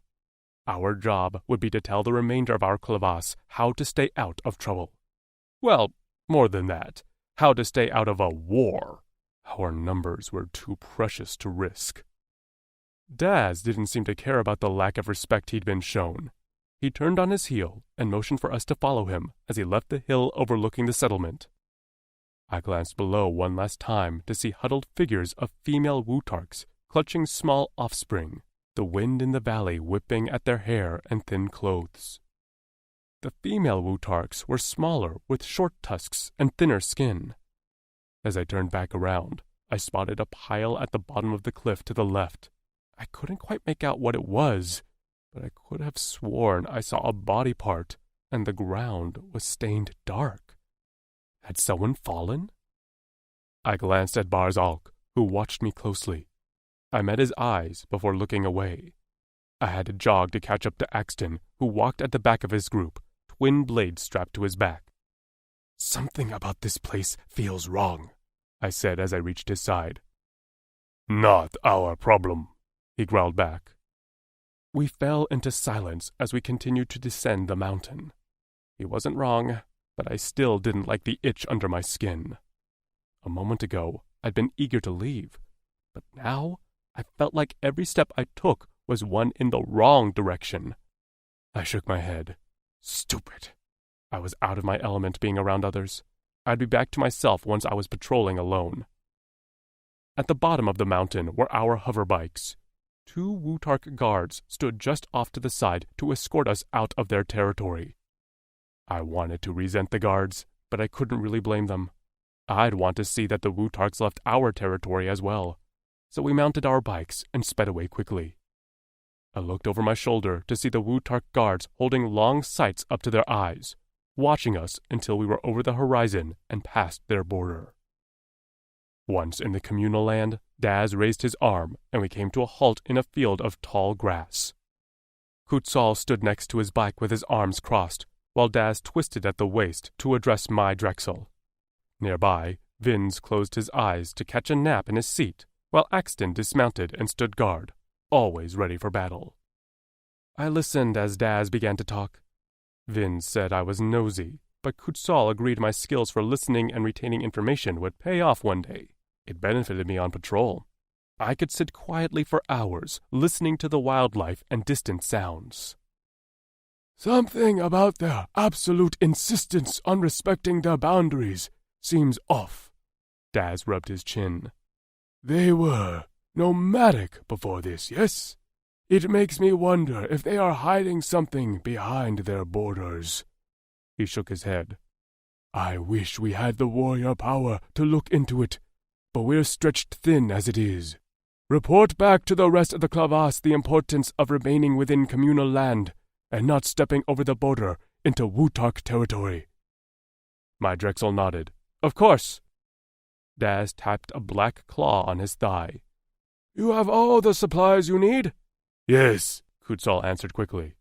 Our job would be to tell the remainder of our Clavas how to stay out of trouble. Well, more than that, how to stay out of a war. Our numbers were too precious to risk. Daz didn't seem to care about the lack of respect he'd been shown. He turned on his heel and motioned for us to follow him as he left the hill overlooking the settlement. I glanced below one last time to see huddled figures of female Wutarks clutching small offspring, the wind in the valley whipping at their hair and thin clothes. The female Wutarks were smaller with short tusks and thinner skin. As I turned back around, I spotted a pile at the bottom of the cliff to the left. I couldn't quite make out what it was, but I could have sworn I saw a body part, and the ground was stained dark. Had someone fallen? I glanced at Barzalk, who watched me closely. I met his eyes before looking away. I had to jog to catch up to Axton, who walked at the back of his group, twin blades strapped to his back. "Something about this place feels wrong," I said as I reached his side. "Not our problem," he growled back. We fell into silence as we continued to descend the mountain. He wasn't wrong, but I still didn't like the itch under my skin. A moment ago, I'd been eager to leave, but now I felt like every step I took was one in the wrong direction. I shook my head. Stupid. I was out of my element being around others. I'd be back to myself once I was patrolling alone. At the bottom of the mountain were our hover bikes. 2 Wutark guards stood just off to the side to escort us out of their territory. I wanted to resent the guards, but I couldn't really blame them. I'd want to see that the Wutarks left our territory as well. So we mounted our bikes and sped away quickly. I looked over my shoulder to see the Wutark guards holding long sights up to their eyes, watching us until we were over the horizon and past their border. Once in the communal land, Daz raised his arm, and we came to a halt in a field of tall grass. Kutzal stood next to his bike with his arms crossed, while Daz twisted at the waist to address my Drexel. Nearby, Vinz closed his eyes to catch a nap in his seat, while Axton dismounted and stood guard, always ready for battle. I listened as Daz began to talk. Vinz said I was nosy, but Kutzal agreed my skills for listening and retaining information would pay off one day. It benefited me on patrol. I could sit quietly for hours, listening to the wildlife and distant sounds. "Something about their absolute insistence on respecting their boundaries seems off," Daz rubbed his chin. "They were nomadic before this, yes? It makes me wonder if they are hiding something behind their borders." He shook his head. "I wish we had the warrior power to look into it, but we're stretched thin as it is. Report back to the rest of the Clavas the importance of remaining within communal land and not stepping over the border into Wutark territory." My Drexel nodded. "Of course." Daz tapped a black claw on his thigh. "You have all the supplies you need?" "Yes," Kutzal answered quickly.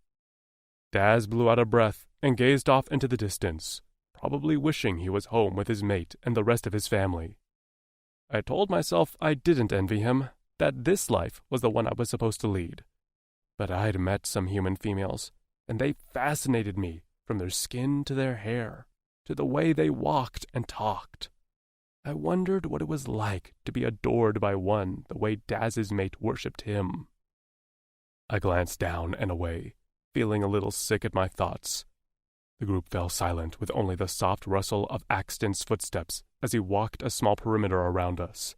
Daz blew out a breath and gazed off into the distance, probably wishing he was home with his mate and the rest of his family. I told myself I didn't envy him, that this life was the one I was supposed to lead. But I'd met some human females, and they fascinated me, from their skin to their hair, to the way they walked and talked. I wondered what it was like to be adored by one the way Daz's mate worshipped him. I glanced down and away, feeling a little sick at my thoughts. The group fell silent with only the soft rustle of Axton's footsteps as he walked a small perimeter around us.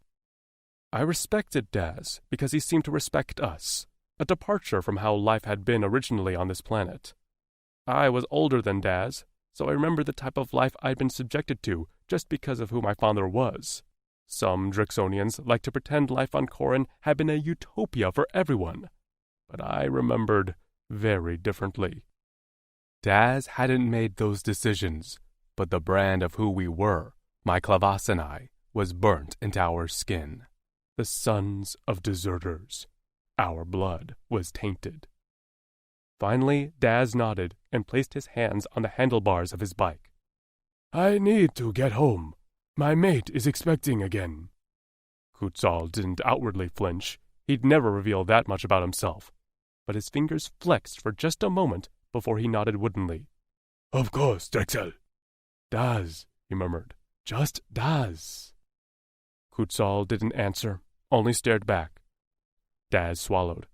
I respected Daz because he seemed to respect us, a departure from how life had been originally on this planet. I was older than Daz, so I remembered the type of life I'd been subjected to just because of who my father was. Some Drixonians like to pretend life on Corin had been a utopia for everyone, but I remembered very differently. Daz hadn't made those decisions, but the brand of who we were, my Clavas and I, was burnt into our skin. The sons of deserters. Our blood was tainted. Finally, Daz nodded and placed his hands on the handlebars of his bike. "I need to get home. My mate is expecting again." Kutzal didn't outwardly flinch. He'd never reveal that much about himself. But his fingers flexed for just a moment before he nodded woodenly. "Of course, Drexel." "Daz," he murmured. "Just Daz." Kutzal didn't answer, only stared back. Daz swallowed.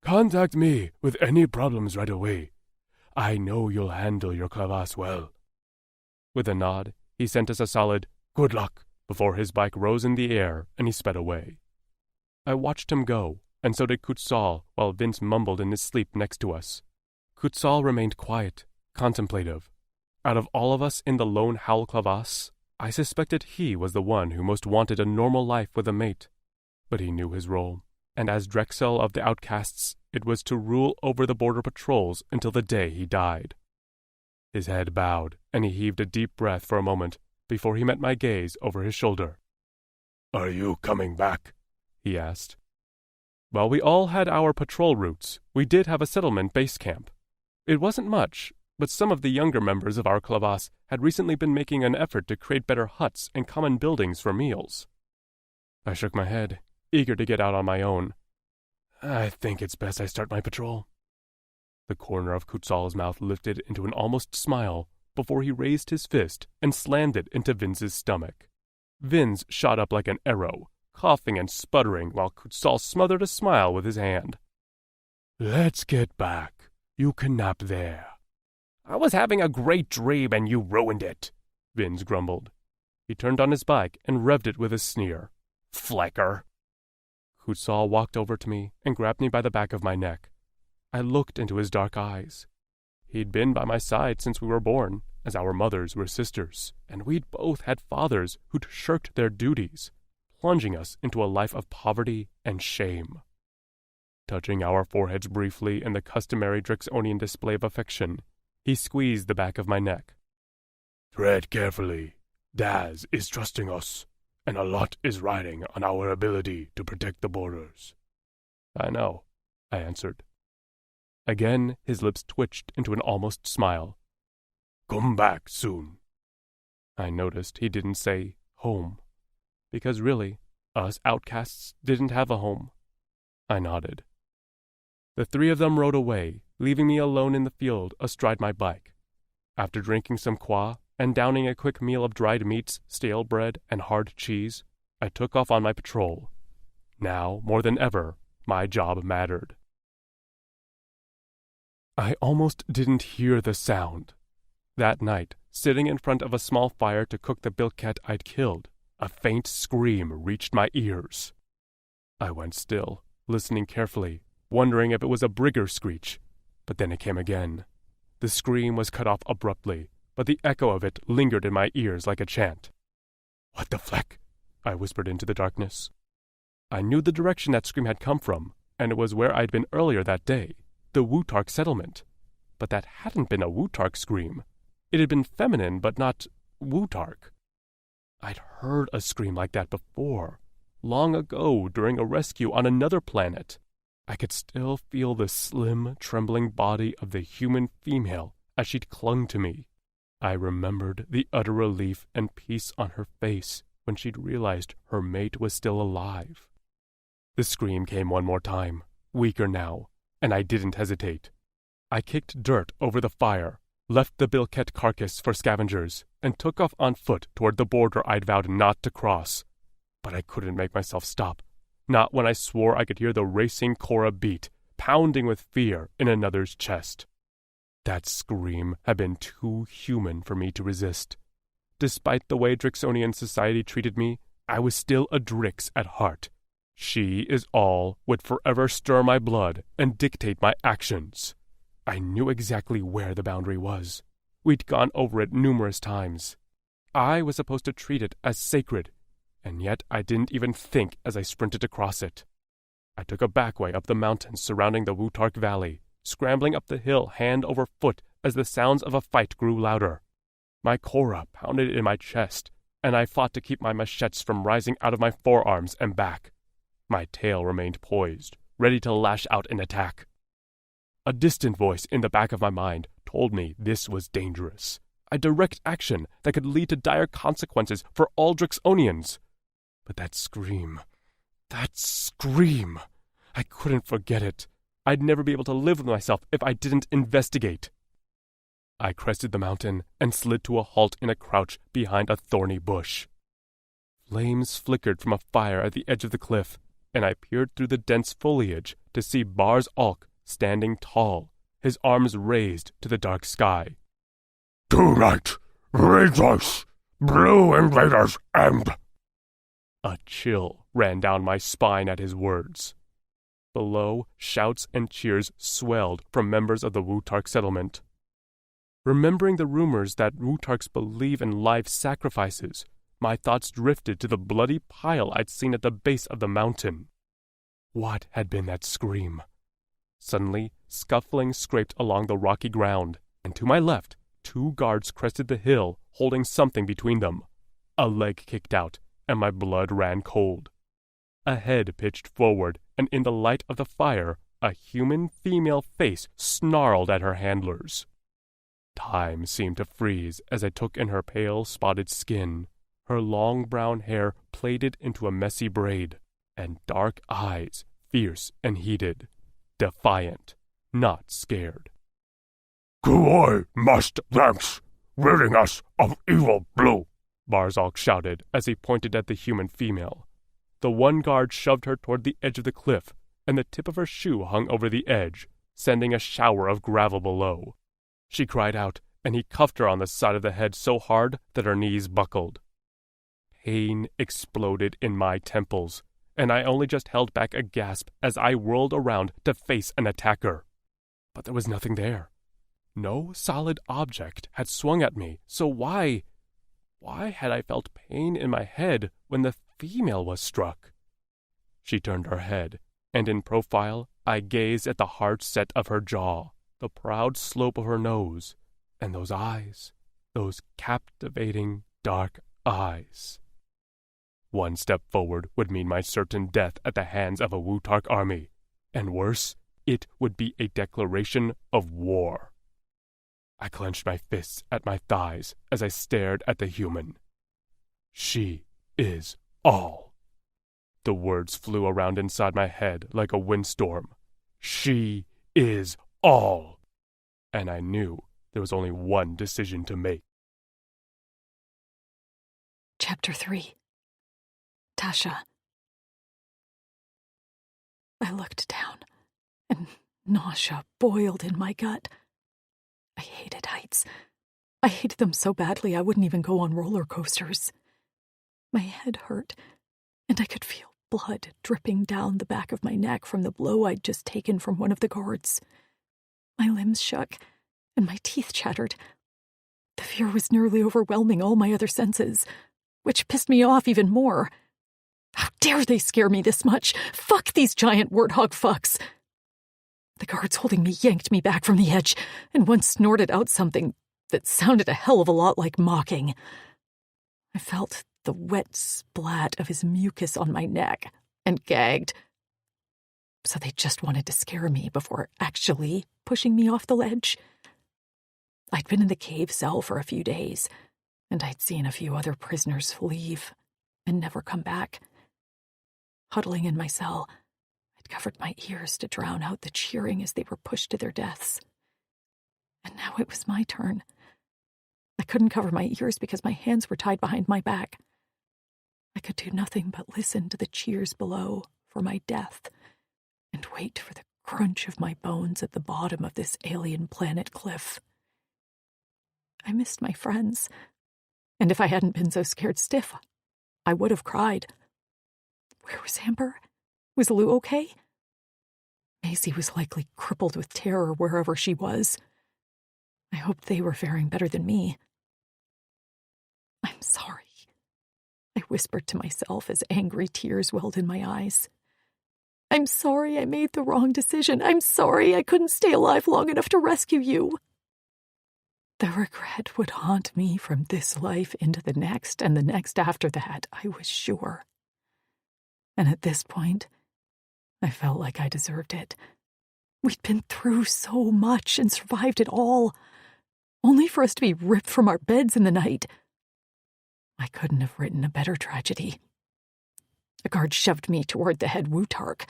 "Contact me with any problems right away. I know you'll handle your crevasse well." With a nod, he sent us a solid "good luck" before his bike rose in the air and he sped away. I watched him go, and so did Kutzal, while Vince mumbled in his sleep next to us. Kutzal remained quiet, contemplative. Out of all of us in the lone howl crevasse, I suspected he was the one who most wanted a normal life with a mate. But he knew his role, and as Drexel of the Outcasts, it was to rule over the border patrols until the day he died. His head bowed, and he heaved a deep breath for a moment before he met my gaze over his shoulder. "Are you coming back?" he asked. While we all had our patrol routes, we did have a settlement base camp. It wasn't much, but some of the younger members of our crevasse had recently been making an effort to create better huts and common buildings for meals. I shook my head, eager to get out on my own. "I think it's best I start my patrol." The corner of Kutzal's mouth lifted into an almost smile before he raised his fist and slammed it into Vince's stomach. Vince shot up like an arrow, coughing and sputtering while Kutzal smothered a smile with his hand. "Let's get back. You can nap there." "I was having a great dream and you ruined it," Vince grumbled. He turned on his bike and revved it with a sneer. "Flecker." Kutzal walked over to me and grabbed me by the back of my neck. I looked into his dark eyes. He'd been by my side since we were born, as our mothers were sisters, and we'd both had fathers who'd shirked their duties, plunging us into a life of poverty and shame. Touching our foreheads briefly in the customary Drexonian display of affection, he squeezed the back of my neck. "Tread carefully. Daz is trusting us, and a lot is riding on our ability to protect the borders." "I know," I answered. Again, his lips twitched into an almost smile. "Come back soon." I noticed he didn't say home, because really, us outcasts didn't have a home. I nodded. The three of them rode away, leaving me alone in the field astride my bike. After drinking some qua and downing a quick meal of dried meats, stale bread, and hard cheese, I took off on my patrol. Now, more than ever, my job mattered. I almost didn't hear the sound. That night, sitting in front of a small fire to cook the bilket I'd killed, a faint scream reached my ears. I went still, listening carefully, wondering if it was a brigger screech, but then it came again. The scream was cut off abruptly, but the echo of it lingered in my ears like a chant. "What the fleck?" I whispered into the darkness. I knew the direction that scream had come from, and it was where I'd been earlier that day, the Wutark settlement. But that hadn't been a Wutark scream. It had been feminine, but not Wutark. I'd heard a scream like that before, long ago during a rescue on another planet. I could still feel the slim, trembling body of the human female as she'd clung to me. I remembered the utter relief and peace on her face when she'd realized her mate was still alive. The scream came one more time, weaker now, and I didn't hesitate. I kicked dirt over the fire, left the bilket carcass for scavengers, and took off on foot toward the border I'd vowed not to cross. But I couldn't make myself stop, not when I swore I could hear the racing Cora beat, pounding with fear in another's chest. That scream had been too human for me to resist. Despite the way Drixonian society treated me, I was still a Drix at heart. She is all would forever stir my blood and dictate my actions. I knew exactly where the boundary was. We'd gone over it numerous times. I was supposed to treat it as sacred, and yet I didn't even think as I sprinted across it. I took a back way up the mountains surrounding the Wutark Valley, scrambling up the hill hand over foot as the sounds of a fight grew louder. My Cora pounded in my chest, and I fought to keep my machetes from rising out of my forearms and back. My tail remained poised, ready to lash out and attack. A distant voice in the back of my mind told me this was dangerous, a direct action that could lead to dire consequences for all Drixonians. But that scream, I couldn't forget it. I'd never be able to live with myself if I didn't investigate. I crested the mountain and slid to a halt in a crouch behind a thorny bush. Flames flickered from a fire at the edge of the cliff, and I peered through the dense foliage to see Bars Alk standing tall, his arms raised to the dark sky. Tonight, rejoice, blue invaders end. A chill ran down my spine at his words. Below, shouts and cheers swelled from members of the Wutark settlement. Remembering the rumors that Wutarks believe in life sacrifices, my thoughts drifted to the bloody pile I'd seen at the base of the mountain. What had been that scream? Suddenly, scuffling scraped along the rocky ground, and to my left, 2 guards crested the hill, holding something between them. A leg kicked out, and my blood ran cold. A head pitched forward, and in the light of the fire, a human female face snarled at her handlers. Time seemed to freeze as I took in her pale, spotted skin, her long brown hair plaited into a messy braid, and dark eyes, fierce and heated, defiant, not scared. Kuoi must thanks, ridding us of evil blue, Barzalk shouted as he pointed at the human female. The one guard shoved her toward the edge of the cliff, and the tip of her shoe hung over the edge, sending a shower of gravel below. She cried out, and he cuffed her on the side of the head so hard that her knees buckled. Pain exploded in my temples, and I only just held back a gasp as I whirled around to face an attacker. But there was nothing there. No solid object had swung at me, so why had I felt pain in my head when the female was struck? She turned her head, and in profile I gazed at the hard set of her jaw, the proud slope of her nose, and those eyes, those captivating dark eyes. One step forward would mean my certain death at the hands of a Wutark army, and worse, it would be a declaration of war. I clenched my fists at my thighs as I stared at the human. She is all. The words flew around inside my head like a windstorm. She is all. And I knew there was only one decision to make. Chapter 3. Tasha. I looked down, and nausea boiled in my gut. I hated heights. I hated them so badly I wouldn't even go on roller coasters. My head hurt, and I could feel blood dripping down the back of my neck from the blow I'd just taken from one of the guards. My limbs shook, and my teeth chattered. The fear was nearly overwhelming all my other senses, which pissed me off even more. How dare they scare me this much? Fuck these giant warthog fucks! The guards holding me yanked me back from the edge, and one snorted out something that sounded a hell of a lot like mocking. I felt the wet splat of his mucus on my neck, and gagged. So they just wanted to scare me before actually pushing me off the ledge. I'd been in the cave cell for a few days, and I'd seen a few other prisoners leave and never come back. Huddling in my cell, I'd covered my ears to drown out the cheering as they were pushed to their deaths. And now it was my turn. I couldn't cover my ears because my hands were tied behind my back. I could do nothing but listen to the cheers below for my death and wait for the crunch of my bones at the bottom of this alien planet cliff. I missed my friends, and if I hadn't been so scared stiff, I would have cried. Where was Amber? Was Lou okay? Maisie was likely crippled with terror wherever she was. I hoped they were faring better than me. I'm sorry, I whispered to myself as angry tears welled in my eyes. I'm sorry I made the wrong decision. I'm sorry I couldn't stay alive long enough to rescue you. The regret would haunt me from this life into the next and the next after that, I was sure. And at this point, I felt like I deserved it. We'd been through so much and survived it all, only for us to be ripped from our beds in the night. I couldn't have written a better tragedy. A guard shoved me toward the head Wutark.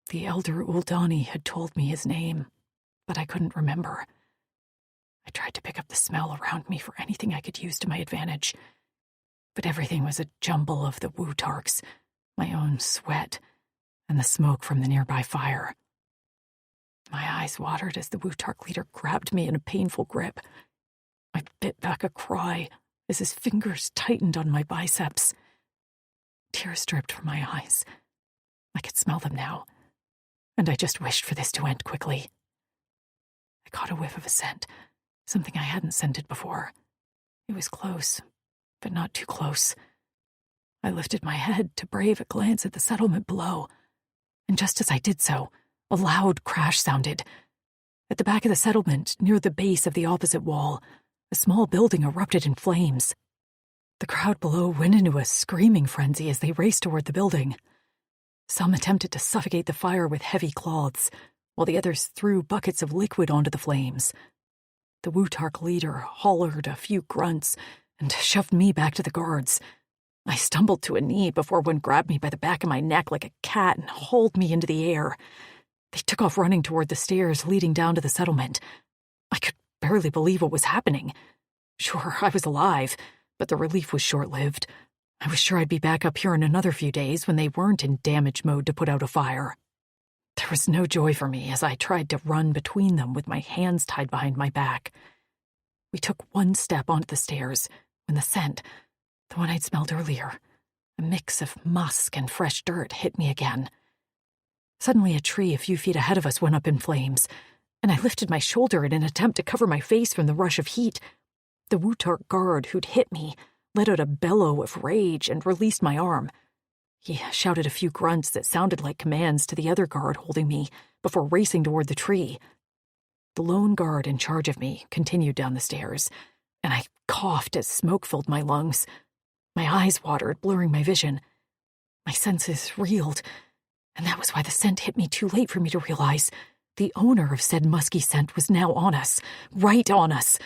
The elder Uldani had told me his name, but I couldn't remember. I tried to pick up the smell around me for anything I could use to my advantage, but everything was a jumble of the Wutarks, my own sweat, and the smoke from the nearby fire. My eyes watered as the Wutark leader grabbed me in a painful grip. I bit back a cry as his fingers tightened on my biceps. Tears dripped from my eyes. I could smell them now, and I just wished for this to end quickly. I caught a whiff of a scent, something I hadn't scented before. It was close, but not too close. I lifted my head to brave a glance at the settlement below, and just as I did so, a loud crash sounded. At the back of the settlement, near the base of the opposite wall, a small building erupted in flames. The crowd below went into a screaming frenzy as they raced toward the building. Some attempted to suffocate the fire with heavy cloths, while the others threw buckets of liquid onto the flames. The Wutark leader hollered a few grunts and shoved me back to the guards. I stumbled to a knee before one grabbed me by the back of my neck like a cat and hauled me into the air. They took off running toward the stairs leading down to the settlement. I could barely believe what was happening. Sure, I was alive, but the relief was short-lived. I was sure I'd be back up here in another few days when they weren't in damage mode to put out a fire. There was no joy for me as I tried to run between them with my hands tied behind my back. We took one step onto the stairs when the scent, the one I'd smelled earlier, a mix of musk and fresh dirt, hit me again. Suddenly a tree a few feet ahead of us went up in flames, and I lifted my shoulder in an attempt to cover my face from the rush of heat. The Wutark guard who'd hit me let out a bellow of rage and released my arm. He shouted a few grunts that sounded like commands to the other guard holding me before racing toward the tree. The lone guard in charge of me continued down the stairs, and I coughed as smoke filled my lungs. My eyes watered, blurring my vision. My senses reeled, and that was why the scent hit me too late for me to realize. The owner of said musky scent was now on us, right on us.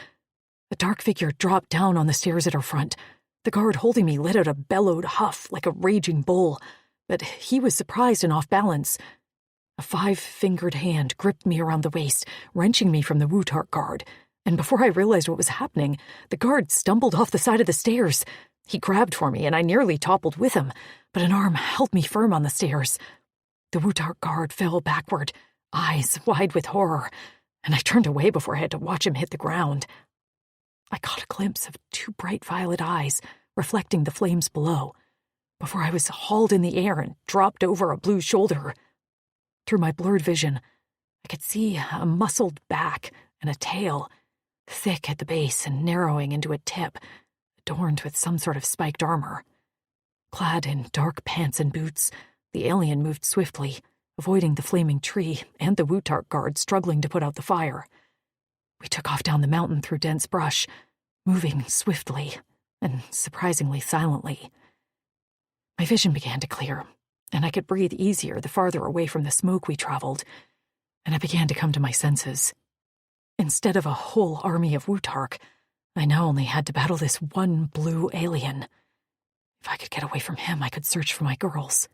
A dark figure dropped down on the stairs at our front. The guard holding me let out a bellowed huff like a raging bull, but he was surprised and off balance. A 5-fingered hand gripped me around the waist, wrenching me from the Wutark guard, and before I realized what was happening, the guard stumbled off the side of the stairs. He grabbed for me, and I nearly toppled with him, but an arm held me firm on the stairs. The Wutark guard fell backward, eyes wide with horror, and I turned away before I had to watch him hit the ground. I caught a glimpse of 2 bright violet eyes reflecting the flames below, before I was hauled in the air and dropped over a blue shoulder. Through my blurred vision, I could see a muscled back and a tail, thick at the base and narrowing into a tip, adorned with some sort of spiked armor. Clad in dark pants and boots, the alien moved swiftly, avoiding the flaming tree and the Wutark guard struggling to put out the fire. We took off down the mountain through dense brush, moving swiftly and surprisingly silently. My vision began to clear, and I could breathe easier the farther away from the smoke we traveled, and I began to come to my senses. Instead of a whole army of Wutark, I now only had to battle this one blue alien. If I could get away from him, I could search for my girls.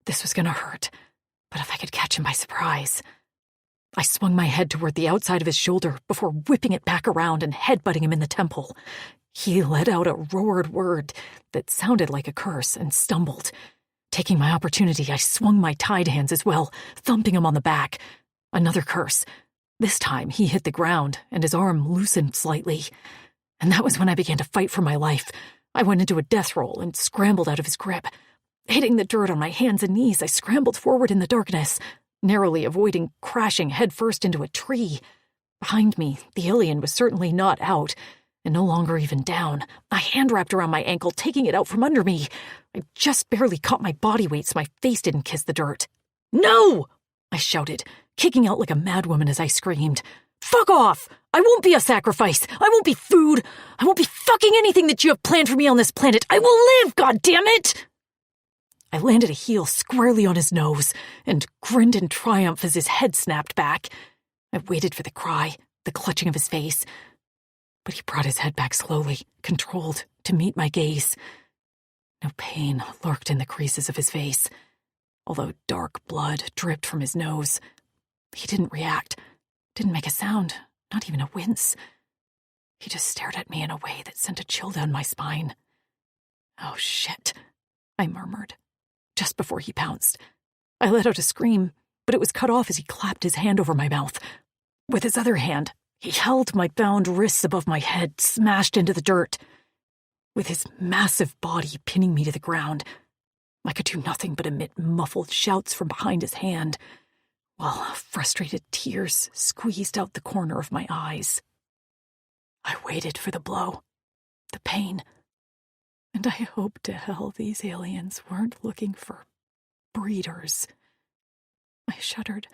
This was going to hurt, but if I could catch him by surprise... I swung my head toward the outside of his shoulder before whipping it back around and headbutting him in the temple. He let out a roared word that sounded like a curse and stumbled. Taking my opportunity, I swung my tied hands as well, thumping him on the back. Another curse. This time, he hit the ground, and his arm loosened slightly. And that was when I began to fight for my life. I went into a death roll and scrambled out of his grip. Hitting the dirt on my hands and knees, I scrambled forward in the darkness, narrowly avoiding crashing headfirst into a tree. Behind me, the alien was certainly not out, and no longer even down. A hand wrapped around my ankle, taking it out from under me. I just barely caught my body weight so my face didn't kiss the dirt. "No!" I shouted, kicking out like a madwoman as I screamed. "Fuck off! I won't be a sacrifice! I won't be food! I won't be fucking anything that you have planned for me on this planet! I will live, goddammit!" I landed a heel squarely on his nose and grinned in triumph as his head snapped back. I waited for the cry, the clutching of his face, but he brought his head back slowly, controlled, to meet my gaze. No pain lurked in the creases of his face, although dark blood dripped from his nose. He didn't react, didn't make a sound, not even a wince. He just stared at me in a way that sent a chill down my spine. "Oh, shit," I murmured. Just before he pounced, I let out a scream, but it was cut off as he clapped his hand over my mouth. With his other hand, he held my bound wrists above my head, smashed into the dirt. With his massive body pinning me to the ground, I could do nothing but emit muffled shouts from behind his hand, while frustrated tears squeezed out the corner of my eyes. I waited for the blow, the pain, and I hoped to hell these aliens weren't looking for breeders. I shuddered,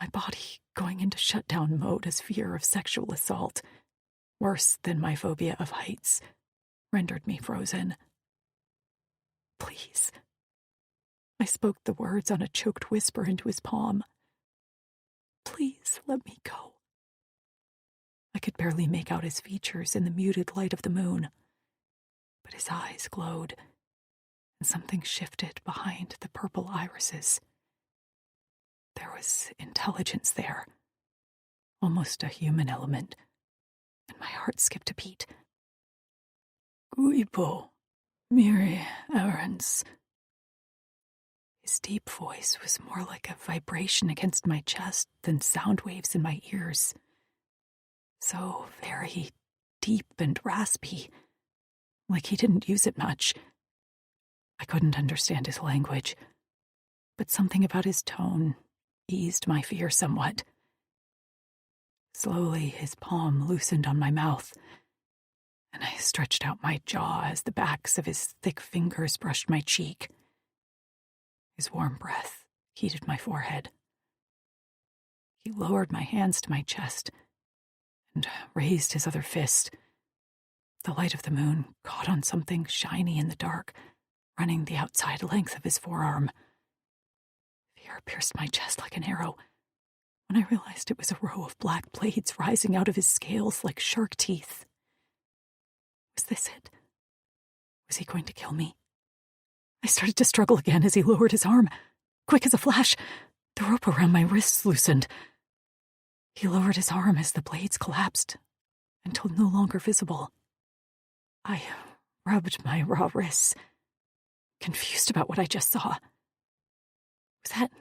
my body going into shutdown mode as fear of sexual assault, worse than my phobia of heights, rendered me frozen. Please. I spoke the words on a choked whisper into his palm. Please let me go. I could barely make out his features in the muted light of the moon, but his eyes glowed, and something shifted behind the purple irises. There was intelligence there, almost a human element, and my heart skipped a beat. Guipo, mire errands. His deep voice was more like a vibration against my chest than sound waves in my ears. So very deep and raspy, like he didn't use it much. I couldn't understand his language, but something about his tone eased my fear somewhat. Slowly, his palm loosened on my mouth, and I stretched out my jaw as the backs of his thick fingers brushed my cheek. His warm breath heated my forehead. He lowered my hands to my chest and raised his other fist. The light of the moon caught on something shiny in the dark, running the outside length of his forearm. Fear pierced my chest like an arrow when I realized it was a row of black blades rising out of his scales like shark teeth. Was this it? Was he going to kill me? I started to struggle again as he lowered his arm. Quick as a flash, the rope around my wrists loosened. He lowered his arm as the blades collapsed until no longer visible. I rubbed my raw wrists, confused about what I just saw. Was that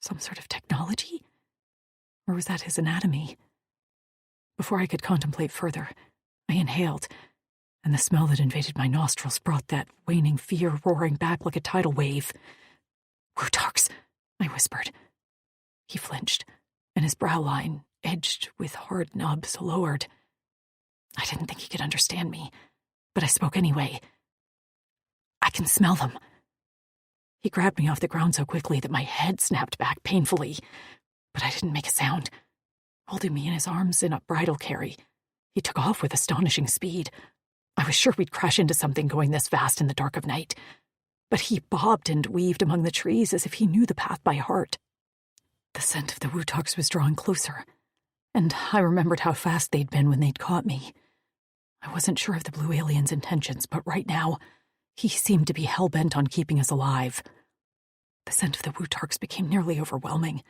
some sort of technology? Or was that his anatomy? Before I could contemplate further, I inhaled, and the smell that invaded my nostrils brought that waning fear roaring back like a tidal wave. "Rutarks," I whispered. He flinched, and his brow line, edged with hard nubs, lowered. I didn't think he could understand me, but I spoke anyway. "I can smell them." He grabbed me off the ground so quickly that my head snapped back painfully, but I didn't make a sound. Holding me in his arms in a bridle carry, he took off with astonishing speed. I was sure we'd crash into something going this fast in the dark of night, but he bobbed and weaved among the trees as if he knew the path by heart. The scent of the Wutoks was drawing closer, and I remembered how fast they'd been when they'd caught me. I wasn't sure of the blue alien's intentions, but right now, he seemed to be hell-bent on keeping us alive. The scent of the Wutarks became nearly overwhelming,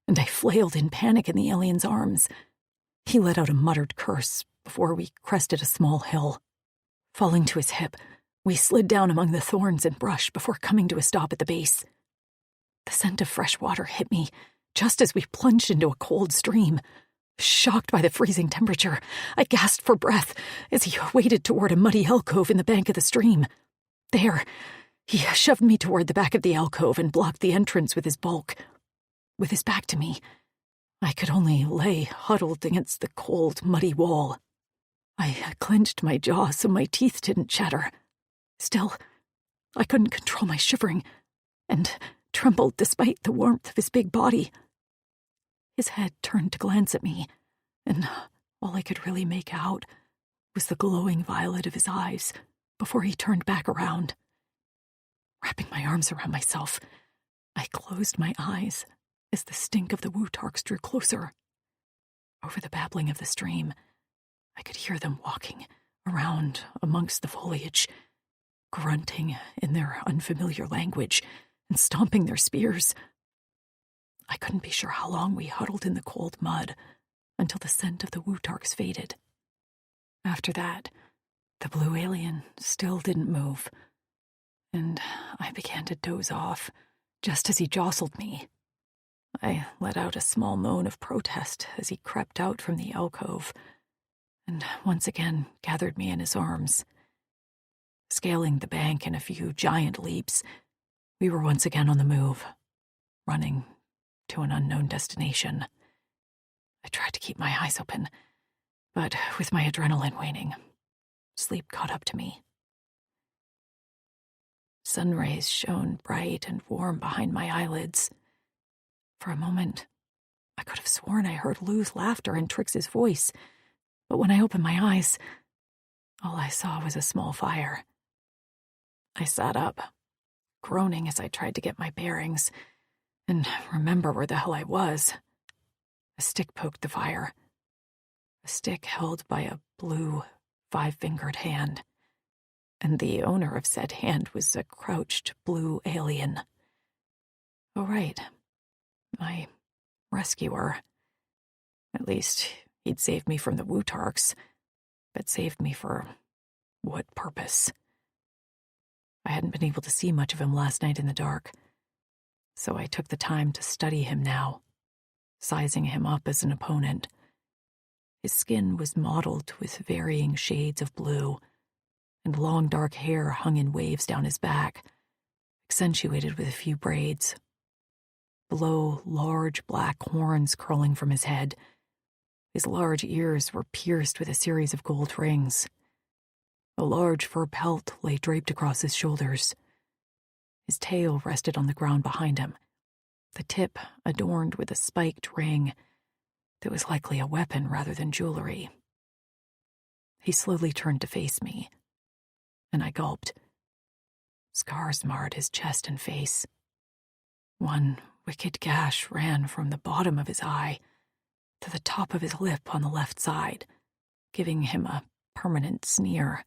and I flailed in panic in the alien's arms. He let out a muttered curse before we crested a small hill. Falling to his hip, we slid down among the thorns and brush before coming to a stop at the base. The scent of fresh water hit me just as we plunged into a cold stream. Shocked by the freezing temperature, I gasped for breath as he waded toward a muddy alcove in the bank of the stream. There, he shoved me toward the back of the alcove and blocked the entrance with his bulk. With his back to me, I could only lay huddled against the cold, muddy wall. I clenched my jaw so my teeth didn't chatter. Still, I couldn't control my shivering, and trembled despite the warmth of his big body. His head turned to glance at me, and all I could really make out was the glowing violet of his eyes before he turned back around. Wrapping my arms around myself, I closed my eyes as the stink of the Wutarks drew closer. Over the babbling of the stream, I could hear them walking around amongst the foliage, grunting in their unfamiliar language and stomping their spears. I couldn't be sure how long we huddled in the cold mud until the scent of the Wutarks faded. After that, the blue alien still didn't move, and I began to doze off just as he jostled me. I let out a small moan of protest as he crept out from the alcove and once again gathered me in his arms. Scaling the bank in a few giant leaps, we were once again on the move, running to an unknown destination. I tried to keep my eyes open, but with my adrenaline waning, sleep caught up to me. Sun rays shone bright and warm behind my eyelids. For a moment, I could have sworn I heard Lou's laughter and Trix's voice, but when I opened my eyes, all I saw was a small fire. I sat up, groaning as I tried to get my bearings and remember where the hell I was. A stick poked the fire, a stick held by a blue, 5-fingered hand, and the owner of said hand was a crouched blue alien. Oh, right. My rescuer. At least he'd saved me from the Wutarks, but saved me for what purpose? I hadn't been able to see much of him last night in the dark, so I took the time to study him now, sizing him up as an opponent. His skin was mottled with varying shades of blue, and long dark hair hung in waves down his back, accentuated with a few braids. Below, large black horns curling from his head. His large ears were pierced with a series of gold rings. A large fur pelt lay draped across his shoulders. His tail rested on the ground behind him, the tip adorned with a spiked ring that was likely a weapon rather than jewelry. He slowly turned to face me, and I gulped. Scars marred his chest and face. One wicked gash ran from the bottom of his eye to the top of his lip on the left side, giving him a permanent sneer.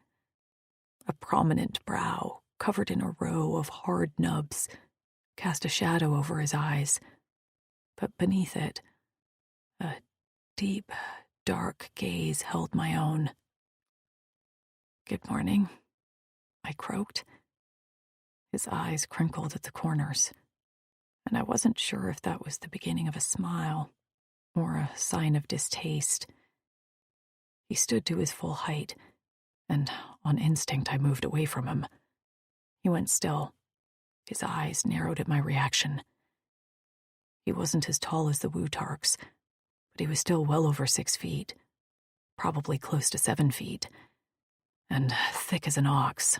A prominent brow, covered in a row of hard nubs, cast a shadow over his eyes, but beneath it, a deep, dark gaze held my own. "Good morning," I croaked. His eyes crinkled at the corners, and I wasn't sure if that was the beginning of a smile or a sign of distaste. He stood to his full height, and on instinct I moved away from him. He went still. His eyes narrowed at my reaction. He wasn't as tall as the Wutarks, but he was still well over 6 feet, probably close to 7 feet, and thick as an ox.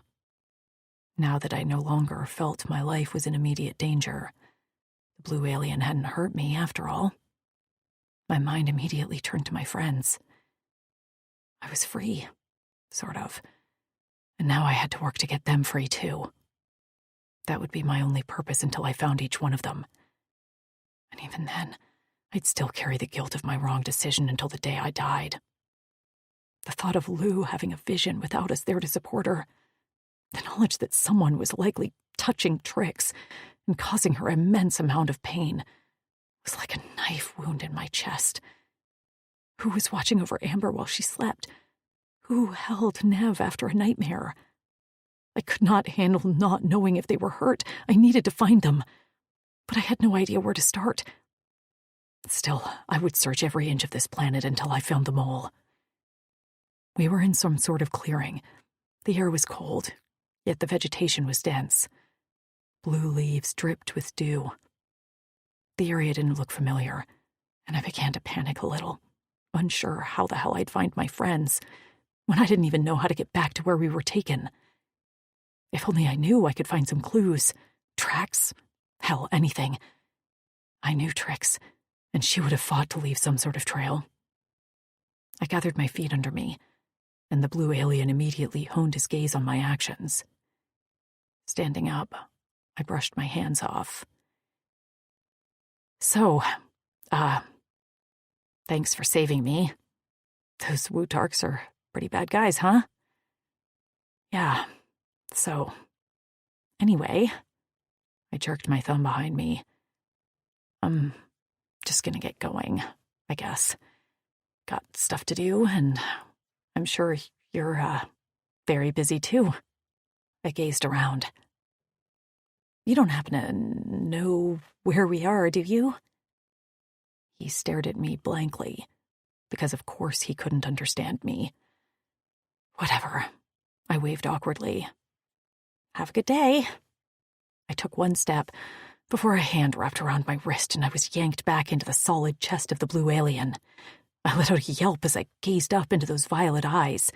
Now that I no longer felt my life was in immediate danger, the blue alien hadn't hurt me after all. My mind immediately turned to my friends. I was free, sort of, and now I had to work to get them free too. That would be my only purpose until I found each one of them. And even then, I'd still carry the guilt of my wrong decision until the day I died. The thought of Lou having a vision without us there to support her, the knowledge that someone was likely touching Trix and causing her immense amount of pain, was like a knife wound in my chest. Who was watching over Amber while she slept? Who held Nev after a nightmare? I could not handle not knowing if they were hurt. I needed to find them, but I had no idea where to start. Still, I would search every inch of this planet until I found them all. We were in some sort of clearing. The air was cold, yet the vegetation was dense. Blue leaves dripped with dew. The area didn't look familiar, and I began to panic a little, unsure how the hell I'd find my friends, when I didn't even know how to get back to where we were taken. If only I knew, I could find some clues, tracks, hell, anything. I knew Trix, and she would have fought to leave some sort of trail. I gathered my feet under me, and the blue alien immediately honed his gaze on my actions. Standing up, I brushed my hands off. So, thanks for saving me. Those Wutarks are pretty bad guys, huh? Yeah, so, anyway, I jerked my thumb behind me. I'm just gonna get going, I guess. Got stuff to do, and I'm sure you're, very busy too. I gazed around. You don't happen to know where we are, do you? He stared at me blankly, because of course he couldn't understand me. Whatever, I waved awkwardly. Have a good day. I took one step before a hand wrapped around my wrist and I was yanked back into the solid chest of the blue alien. I let out a yelp as I gazed up into those violet eyes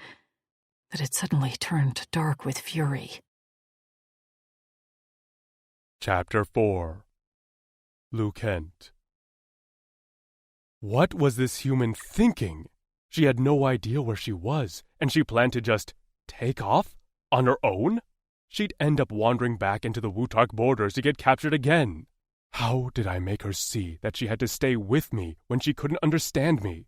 that had suddenly turned dark with fury. Chapter 4. Lucent. What was this human thinking? She had no idea where she was, and she planned to just take off? On her own? She'd end up wandering back into the Wutark borders to get captured again. How did I make her see that she had to stay with me when she couldn't understand me?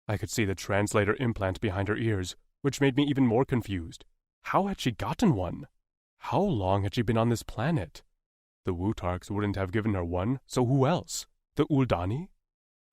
I could see the translator implant behind her ears, which made me even more confused. How had she gotten one? How long had she been on this planet? The Wutarks wouldn't have given her one, so who else? The Uldani?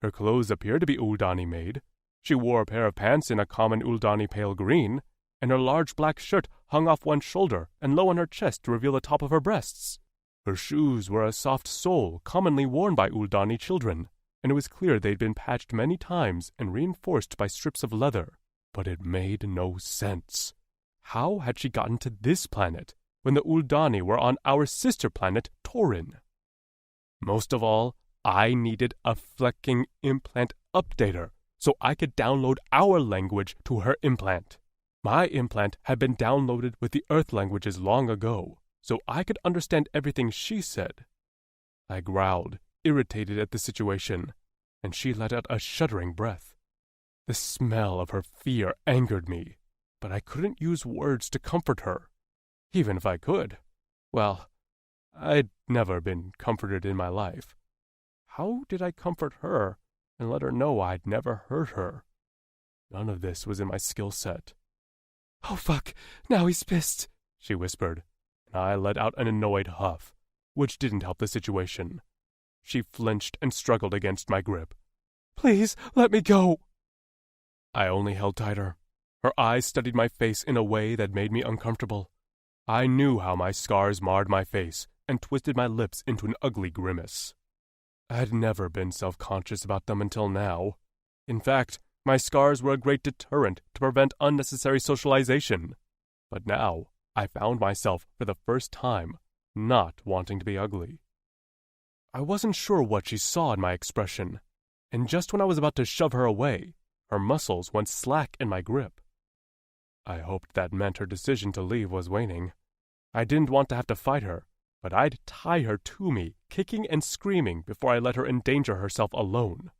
Her clothes appeared to be Uldani made. She wore a pair of pants in a common Uldani pale green, and her large black shirt hung off one shoulder and low on her chest to reveal the top of her breasts. Her shoes were a soft sole commonly worn by Uldani children, and it was clear they'd been patched many times and reinforced by strips of leather. But it made no sense. How had she gotten to this planet when the Uldani were on our sister planet, Torin? Most of all, I needed a flecking implant updater so I could download our language to her implant. My implant had been downloaded with the Earth languages long ago, so I could understand everything she said. I growled, irritated at the situation, and she let out a shuddering breath. The smell of her fear angered me, but I couldn't use words to comfort her. Even if I could, well, I'd never been comforted in my life. How did I comfort her and let her know I'd never hurt her? None of this was in my skill set. "Oh fuck, now he's pissed," she whispered, and I let out an annoyed huff, which didn't help the situation. She flinched and struggled against my grip. "Please, let me go." I only held tighter. Her eyes studied my face in a way that made me uncomfortable. I knew how my scars marred my face and twisted my lips into an ugly grimace. I'd never been self-conscious about them until now. In fact, my scars were a great deterrent to prevent unnecessary socialization. But now, I found myself, for the first time, not wanting to be ugly. I wasn't sure what she saw in my expression, and just when I was about to shove her away, her muscles went slack in my grip. I hoped that meant her decision to leave was waning. I didn't want to have to fight her, but I'd tie her to me, kicking and screaming before I let her endanger herself alone.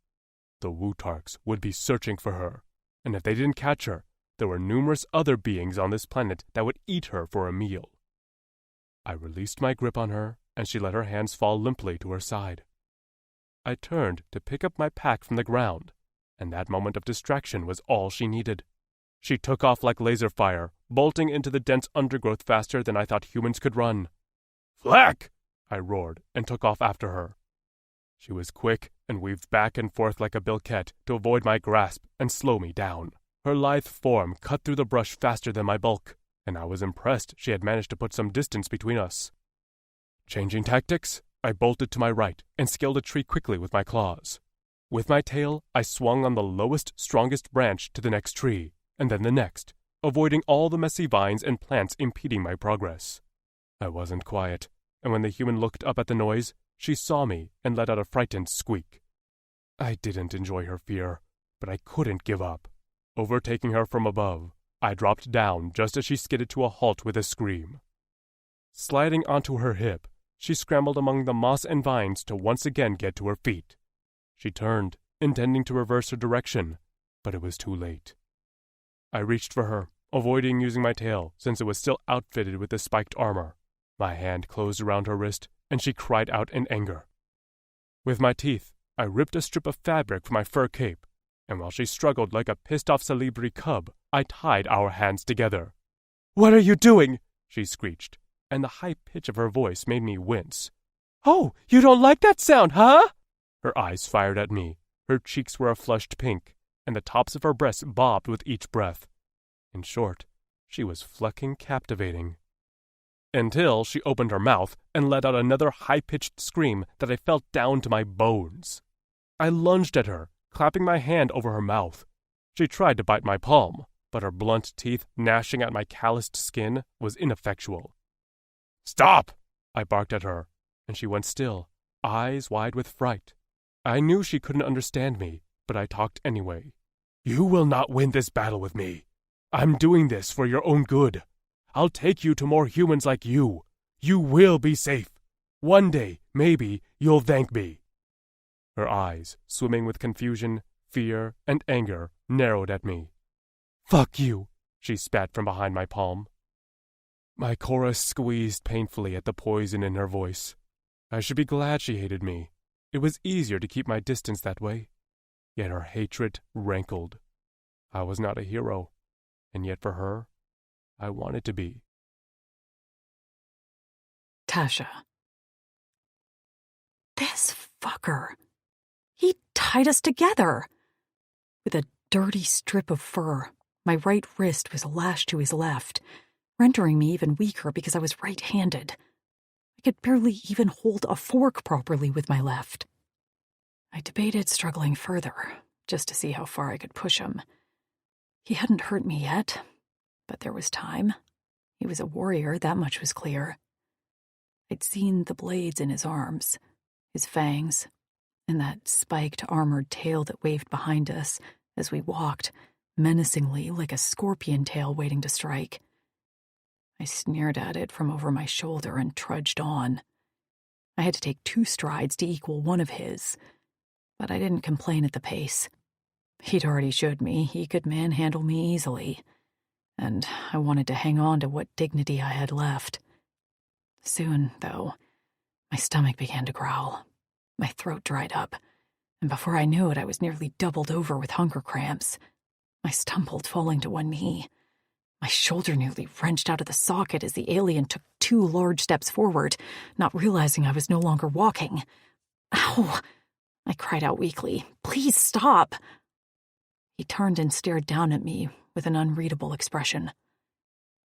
The Wutarks would be searching for her, and if they didn't catch her, there were numerous other beings on this planet that would eat her for a meal. I released my grip on her, and she let her hands fall limply to her side. I turned to pick up my pack from the ground, and that moment of distraction was all she needed. She took off like laser fire, bolting into the dense undergrowth faster than I thought humans could run. "Fleck!" I roared, and took off after her. She was quick and weaved back and forth like a bilquette to avoid my grasp and slow me down. Her lithe form cut through the brush faster than my bulk, and I was impressed she had managed to put some distance between us. Changing tactics, I bolted to my right and scaled a tree quickly with my claws. With my tail, I swung on the lowest, strongest branch to the next tree, and then the next, avoiding all the messy vines and plants impeding my progress. I wasn't quiet, and when the human looked up at the noise, she saw me and let out a frightened squeak. I didn't enjoy her fear, but I couldn't give up. Overtaking her from above, I dropped down just as she skidded to a halt with a scream. Sliding onto her hip, she scrambled among the moss and vines to once again get to her feet. She turned, intending to reverse her direction, but it was too late. I reached for her, avoiding using my tail since it was still outfitted with the spiked armor. My hand closed around her wrist, and she cried out in anger. With my teeth, I ripped a strip of fabric from my fur cape, and while she struggled like a pissed-off Salibri cub, I tied our hands together. "What are you doing?" she screeched, and the high pitch of her voice made me wince. "Oh, you don't like that sound, huh?" Her eyes fired at me, her cheeks were a flushed pink, and the tops of her breasts bobbed with each breath. In short, she was flecking captivating. Until she opened her mouth and let out another high-pitched scream that I felt down to my bones. I lunged at her, clapping my hand over her mouth. She tried to bite my palm, but her blunt teeth gnashing at my calloused skin was ineffectual. "Stop!" I barked at her, and she went still, eyes wide with fright. I knew she couldn't understand me, but I talked anyway. "You will not win this battle with me. I'm doing this for your own good. I'll take you to more humans like you. You will be safe. One day, maybe, you'll thank me." Her eyes, swimming with confusion, fear, and anger, narrowed at me. "Fuck you," she spat from behind my palm. My chorus squeezed painfully at the poison in her voice. I should be glad she hated me. It was easier to keep my distance that way. Yet her hatred rankled. I was not a hero, and yet for her, I wanted to be. Tasha. This fucker. He tied us together. With a dirty strip of fur, my right wrist was lashed to his left, rendering me even weaker because I was right-handed. I could barely even hold a fork properly with my left. I debated struggling further, just to see how far I could push him. He hadn't hurt me yet, but there was time. He was a warrior, that much was clear. I'd seen the blades in his arms, his fangs, and that spiked armored tail that waved behind us as we walked, menacingly like a scorpion tail waiting to strike. I sneered at it from over my shoulder and trudged on. I had to take 2 strides to equal one of his, but I didn't complain at the pace. He'd already showed me he could manhandle me easily, and I wanted to hang on to what dignity I had left. Soon, though, my stomach began to growl. My throat dried up, and before I knew it, I was nearly doubled over with hunger cramps. I stumbled, falling to one knee. My shoulder nearly wrenched out of the socket as the alien took 2 large steps forward, not realizing I was no longer walking. "Ow!" I cried out weakly. "Please stop!" He turned and stared down at me with an unreadable expression.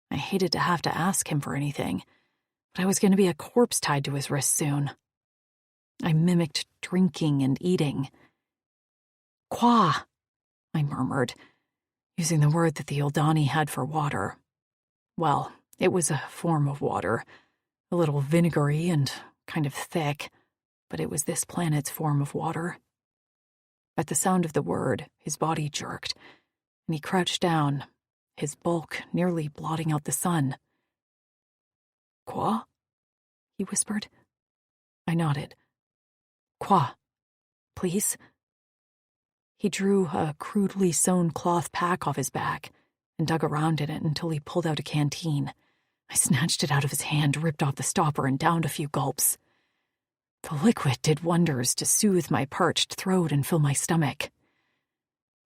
I hated to have to ask him for anything, but I was going to be a corpse tied to his wrist soon. I mimicked drinking and eating. "Qua," I murmured, using the word that the Uldani had for water. Well, it was a form of water, a little vinegary and kind of thick, but it was this planet's form of water. At the sound of the word, his body jerked, and he crouched down, his bulk nearly blotting out the sun. "Qua?" he whispered. I nodded. "Qua, please?" He drew a crudely sewn cloth pack off his back and dug around in it until he pulled out a canteen. I snatched it out of his hand, ripped off the stopper, and downed a few gulps. The liquid did wonders to soothe my parched throat and fill my stomach.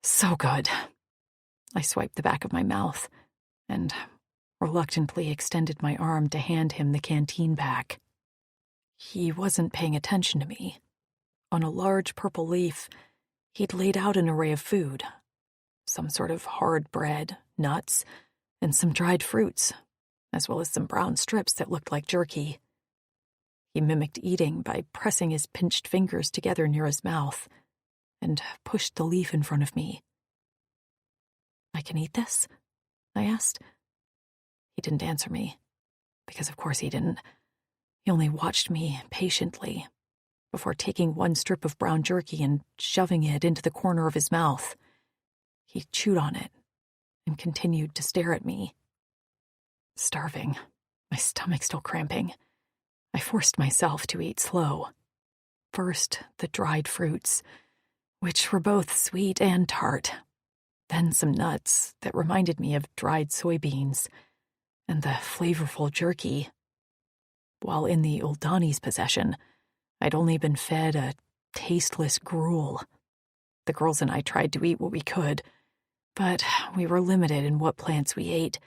So good. I swiped the back of my mouth and reluctantly extended my arm to hand him the canteen pack. He wasn't paying attention to me. On a large purple leaf, he'd laid out an array of food. Some sort of hard bread, nuts, and some dried fruits, as well as some brown strips that looked like jerky. He mimicked eating by pressing his pinched fingers together near his mouth and pushed the leaf in front of me. "I can eat this?" I asked. He didn't answer me, because of course he didn't. He only watched me patiently before taking one strip of brown jerky and shoving it into the corner of his mouth. He chewed on it and continued to stare at me. Starving, my stomach still cramping, I forced myself to eat slow. First, the dried fruits, which were both sweet and tart. Then some nuts that reminded me of dried soybeans, and the flavorful jerky. While in the Uldani's possession, I'd only been fed a tasteless gruel. The girls and I tried to eat what we could, but we were limited in what plants we ate,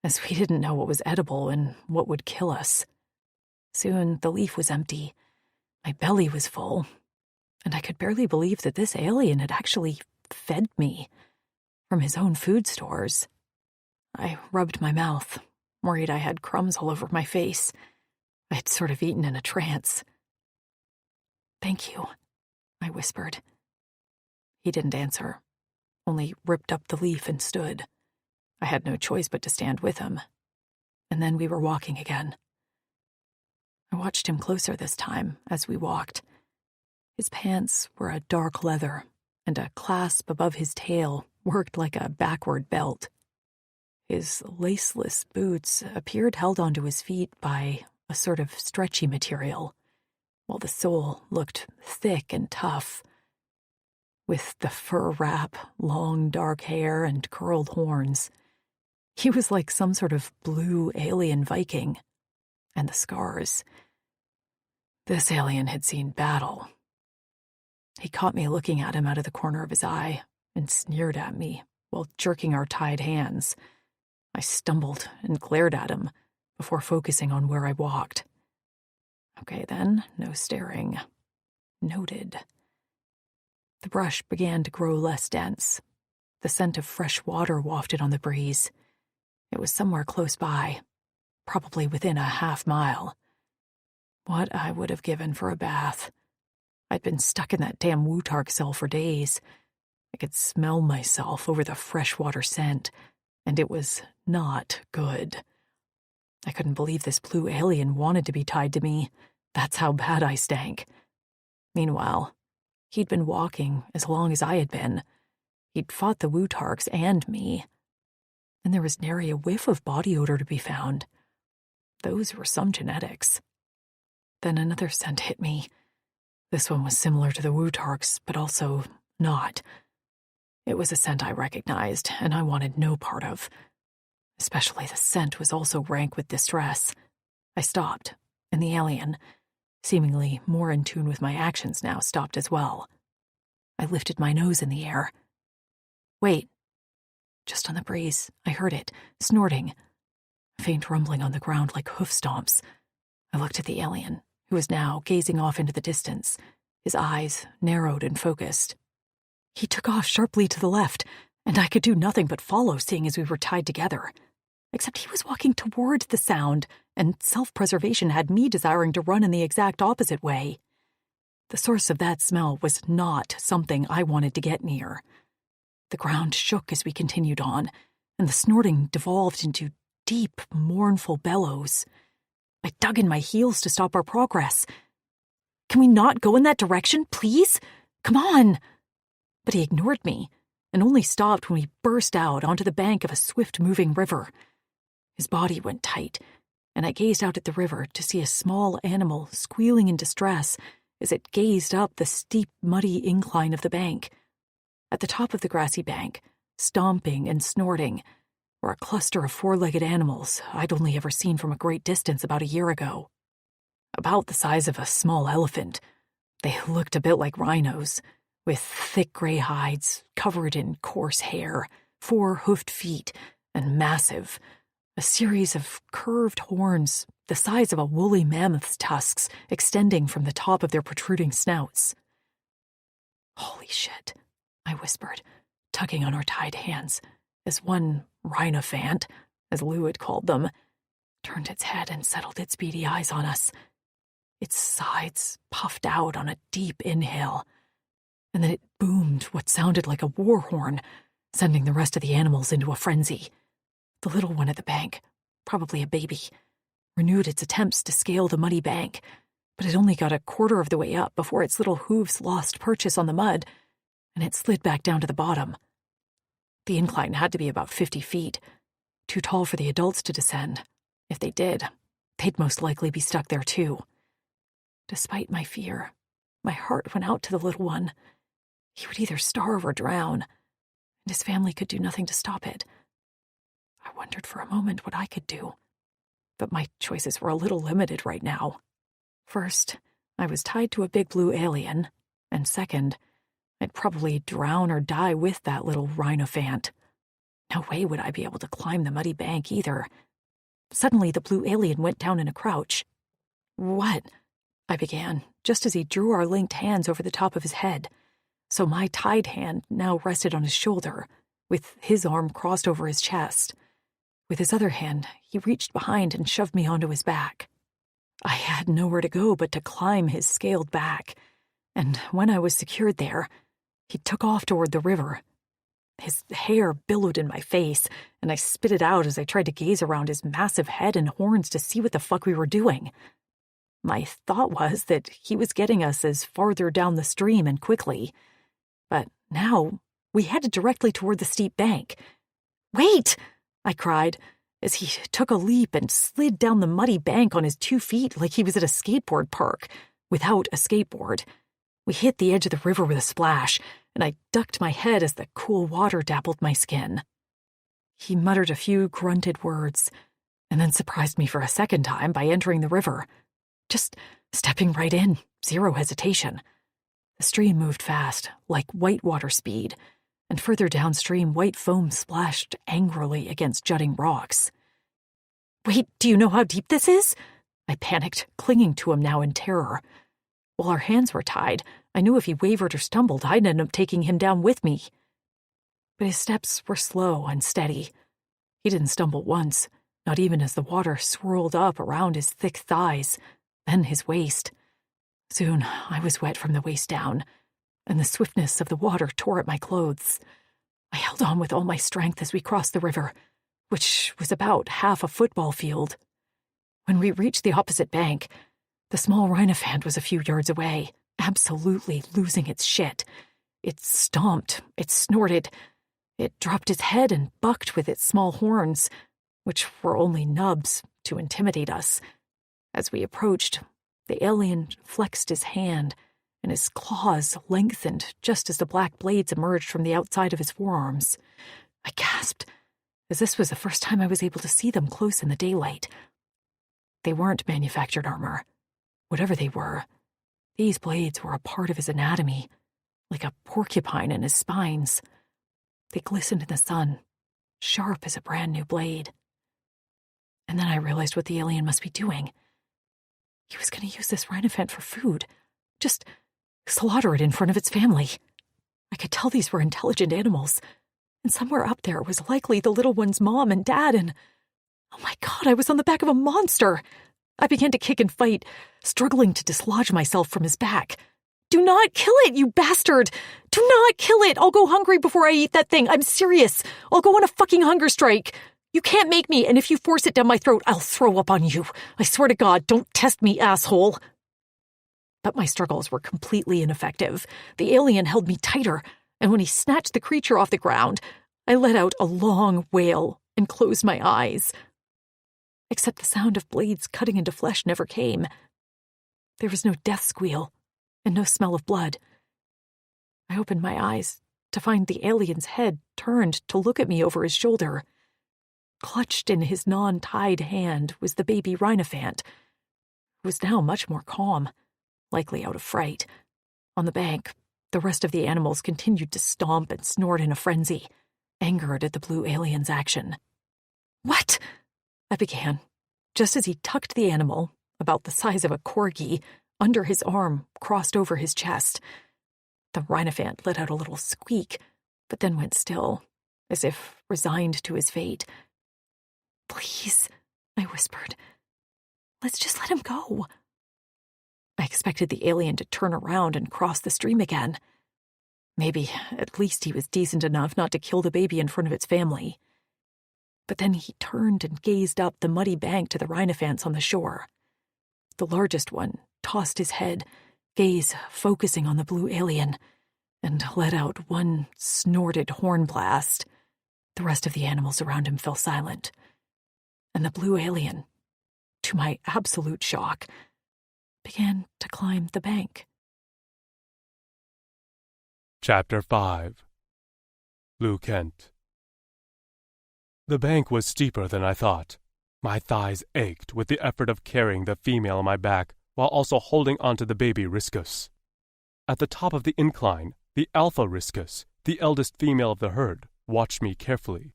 as we didn't know what was edible and what would kill us. Soon the leaf was empty, my belly was full, and I could barely believe that this alien had actually fed me from his own food stores. I rubbed my mouth, worried I had crumbs all over my face. I'd sort of eaten in a trance. "Thank you," I whispered, He didn't answer, only ripped up the leaf and stood. I had no choice but to stand with him. And then we were walking again. I watched him closer this time as we walked. His pants were a dark leather, and a clasp above his tail worked like a backward belt. His laceless boots appeared held onto his feet by a sort of stretchy material, while the sole looked thick and tough. With the fur wrap, long dark hair, and curled horns, he was like some sort of blue alien Viking. And the scars. This alien had seen battle. He caught me looking at him out of the corner of his eye and sneered at me while jerking our tied hands. I stumbled and glared at him before focusing on where I walked. Okay then, no staring. Noted. The brush began to grow less dense. The scent of fresh water wafted on the breeze. It was somewhere close by, probably within a half-mile. What I would have given for a bath. I'd been stuck in that damn Wutark cell for days. I could smell myself over the freshwater scent, and it was not good. I couldn't believe this blue alien wanted to be tied to me. That's how bad I stank. Meanwhile, he'd been walking as long as I had been. He'd fought the Wutarks and me. And there was nary a whiff of body odor to be found. Those were some genetics. Then another scent hit me. This one was similar to the Wutarks, but also not. It was a scent I recognized, and I wanted no part of. Especially the scent was also rank with distress. I stopped, and the alien, seemingly more in tune with my actions now, stopped as well. I lifted my nose in the air. Wait. Just on the breeze, I heard it, snorting. A faint rumbling on the ground like hoof stomps. I looked at the alien, who was now gazing off into the distance, his eyes narrowed and focused. He took off sharply to the left, and I could do nothing but follow, seeing as we were tied together. Except he was walking toward the sound, and self-preservation had me desiring to run in the exact opposite way. The source of that smell was not something I wanted to get near. The ground shook as we continued on, and the snorting devolved into deep, mournful bellows. I dug in my heels to stop our progress. Can we not go in that direction, please? Come on! But he ignored me, and only stopped when we burst out onto the bank of a swift-moving river. His body went tight, and I gazed out at the river to see a small animal squealing in distress as it gazed up the steep, muddy incline of the bank. At the top of the grassy bank, stomping and snorting, were a cluster of four-legged animals I'd only ever seen from a great distance about a year ago. About the size of a small elephant, they looked a bit like rhinos, with thick gray hides covered in coarse hair, 4 hoofed feet, and massive, a series of curved horns the size of a woolly mammoth's tusks extending from the top of their protruding snouts. Holy shit, I whispered, tugging on our tied hands, as one rhinophant, as Lou had called them, turned its head and settled its beady eyes on us. Its sides puffed out on a deep inhale, and then it boomed what sounded like a war horn, sending the rest of the animals into a frenzy. The little one at the bank, probably a baby, renewed its attempts to scale the muddy bank, but it only got a quarter of the way up before its little hooves lost purchase on the mud, and it slid back down to the bottom. The incline had to be about 50 feet, too tall for the adults to descend. If they did, they'd most likely be stuck there too. Despite my fear, my heart went out to the little one. He would either starve or drown, and his family could do nothing to stop it. I wondered for a moment what I could do, but my choices were a little limited right now. First, I was tied to a big blue alien, and second, I'd probably drown or die with that little rhinophant. No way would I be able to climb the muddy bank either. Suddenly, the blue alien went down in a crouch. What? I began, just as he drew our linked hands over the top of his head, so my tied hand now rested on his shoulder, with his arm crossed over his chest. With his other hand, he reached behind and shoved me onto his back. I had nowhere to go but to climb his scaled back, and when I was secured there, He took off toward the river. His hair billowed in my face, and I spit it out as I tried to gaze around his massive head and horns to see what the fuck we were doing. My thought was that he was getting us as farther down the stream and quickly. But now we headed directly toward the steep bank. "Wait!" I cried, as he took a leap and slid down the muddy bank on his 2 feet like he was at a skateboard park, without a skateboard. We hit the edge of the river with a splash, and I ducked my head as the cool water dappled my skin. He muttered a few grunted words, and then surprised me for a second time by entering the river. Just stepping right in, zero hesitation. The stream moved fast, like whitewater speed, and further downstream white foam splashed angrily against jutting rocks. "Wait, do you know how deep this is?" I panicked, clinging to him now in terror. While our hands were tied, I knew if he wavered or stumbled, I'd end up taking him down with me. But his steps were slow and steady. He didn't stumble once, not even as the water swirled up around his thick thighs, then his waist. Soon I was wet from the waist down, and the swiftness of the water tore at my clothes. I held on with all my strength as we crossed the river, which was about half a football field. When we reached the opposite bank, the small rhinophant was a few yards away, absolutely losing its shit. It stomped, it snorted, it dropped its head and bucked with its small horns, which were only nubs to intimidate us. As we approached, the alien flexed his hand, and his claws lengthened just as the black blades emerged from the outside of his forearms. I gasped, as this was the first time I was able to see them close in the daylight. They weren't manufactured armor. Whatever they were, these blades were a part of his anatomy, like a porcupine in his spines. They glistened in the sun, sharp as a brand new blade. And then I realized what the alien must be doing. He was going to use this rhinophant for food. Just slaughter it in front of its family. I could tell these were intelligent animals, and somewhere up there was likely the little one's mom and dad, and oh my God, I was on the back of a monster. I began to kick and fight, struggling to dislodge myself from his back. "Do not kill it, you bastard! Do not kill it! I'll go hungry before I eat that thing. I'm serious. I'll go on a fucking hunger strike. You can't make me, and if you force it down my throat, I'll throw up on you. I swear to God, don't test me, asshole." But my struggles were completely ineffective. The alien held me tighter, and when he snatched the creature off the ground, I let out a long wail and closed my eyes. Except the sound of blades cutting into flesh never came. There was no death squeal, and no smell of blood. I opened my eyes to find the alien's head turned to look at me over his shoulder. Clutched in his non-tied hand was the baby rhinophant, who was now much more calm, likely out of fright. On the bank, the rest of the animals continued to stomp and snort in a frenzy, angered at the blue alien's action. "What?" I began, just as he tucked the animal, about the size of a corgi, under his arm, crossed over his chest. The rhinophant let out a little squeak, but then went still, as if resigned to his fate. "Please," I whispered. "Let's just let him go." I expected the alien to turn around and cross the stream again. Maybe, at least he was decent enough not to kill the baby in front of its family. But then he turned and gazed up the muddy bank to the rhinophants on the shore. The largest one tossed his head, gaze focusing on the blue alien, and let out one snorted horn blast. The rest of the animals around him fell silent. And the blue alien, to my absolute shock, began to climb the bank. Chapter 5. Lou Kent. The bank was steeper than I thought. My thighs ached with the effort of carrying the female on my back while also holding onto the baby rhiscus. At the top of the incline, the alpha rhiscus, the eldest female of the herd, watched me carefully.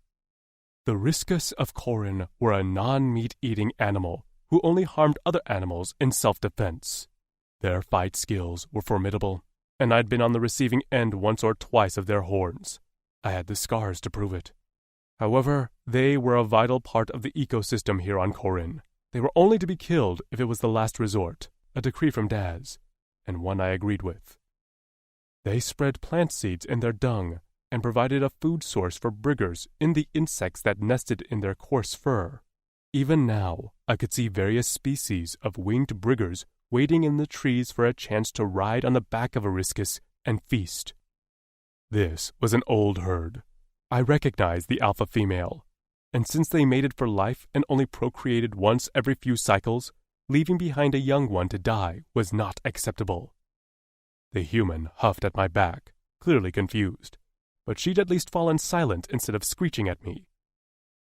The Outcasts of Corin were a non-meat-eating animal who only harmed other animals in self-defense. Their fight skills were formidable, and I'd been on the receiving end once or twice of their horns. I had the scars to prove it. However, they were a vital part of the ecosystem here on Corin. They were only to be killed if it was the last resort, a decree from Daz, and one I agreed with. They spread plant seeds in their dung and provided a food source for briggers in the insects that nested in their coarse fur. Even now, I could see various species of winged briggers waiting in the trees for a chance to ride on the back of a rhiscus and feast. This was an old herd. I recognized the alpha female, and since they mated for life and only procreated once every few cycles, leaving behind a young one to die was not acceptable. The human huffed at my back, clearly confused, but she'd at least fallen silent instead of screeching at me.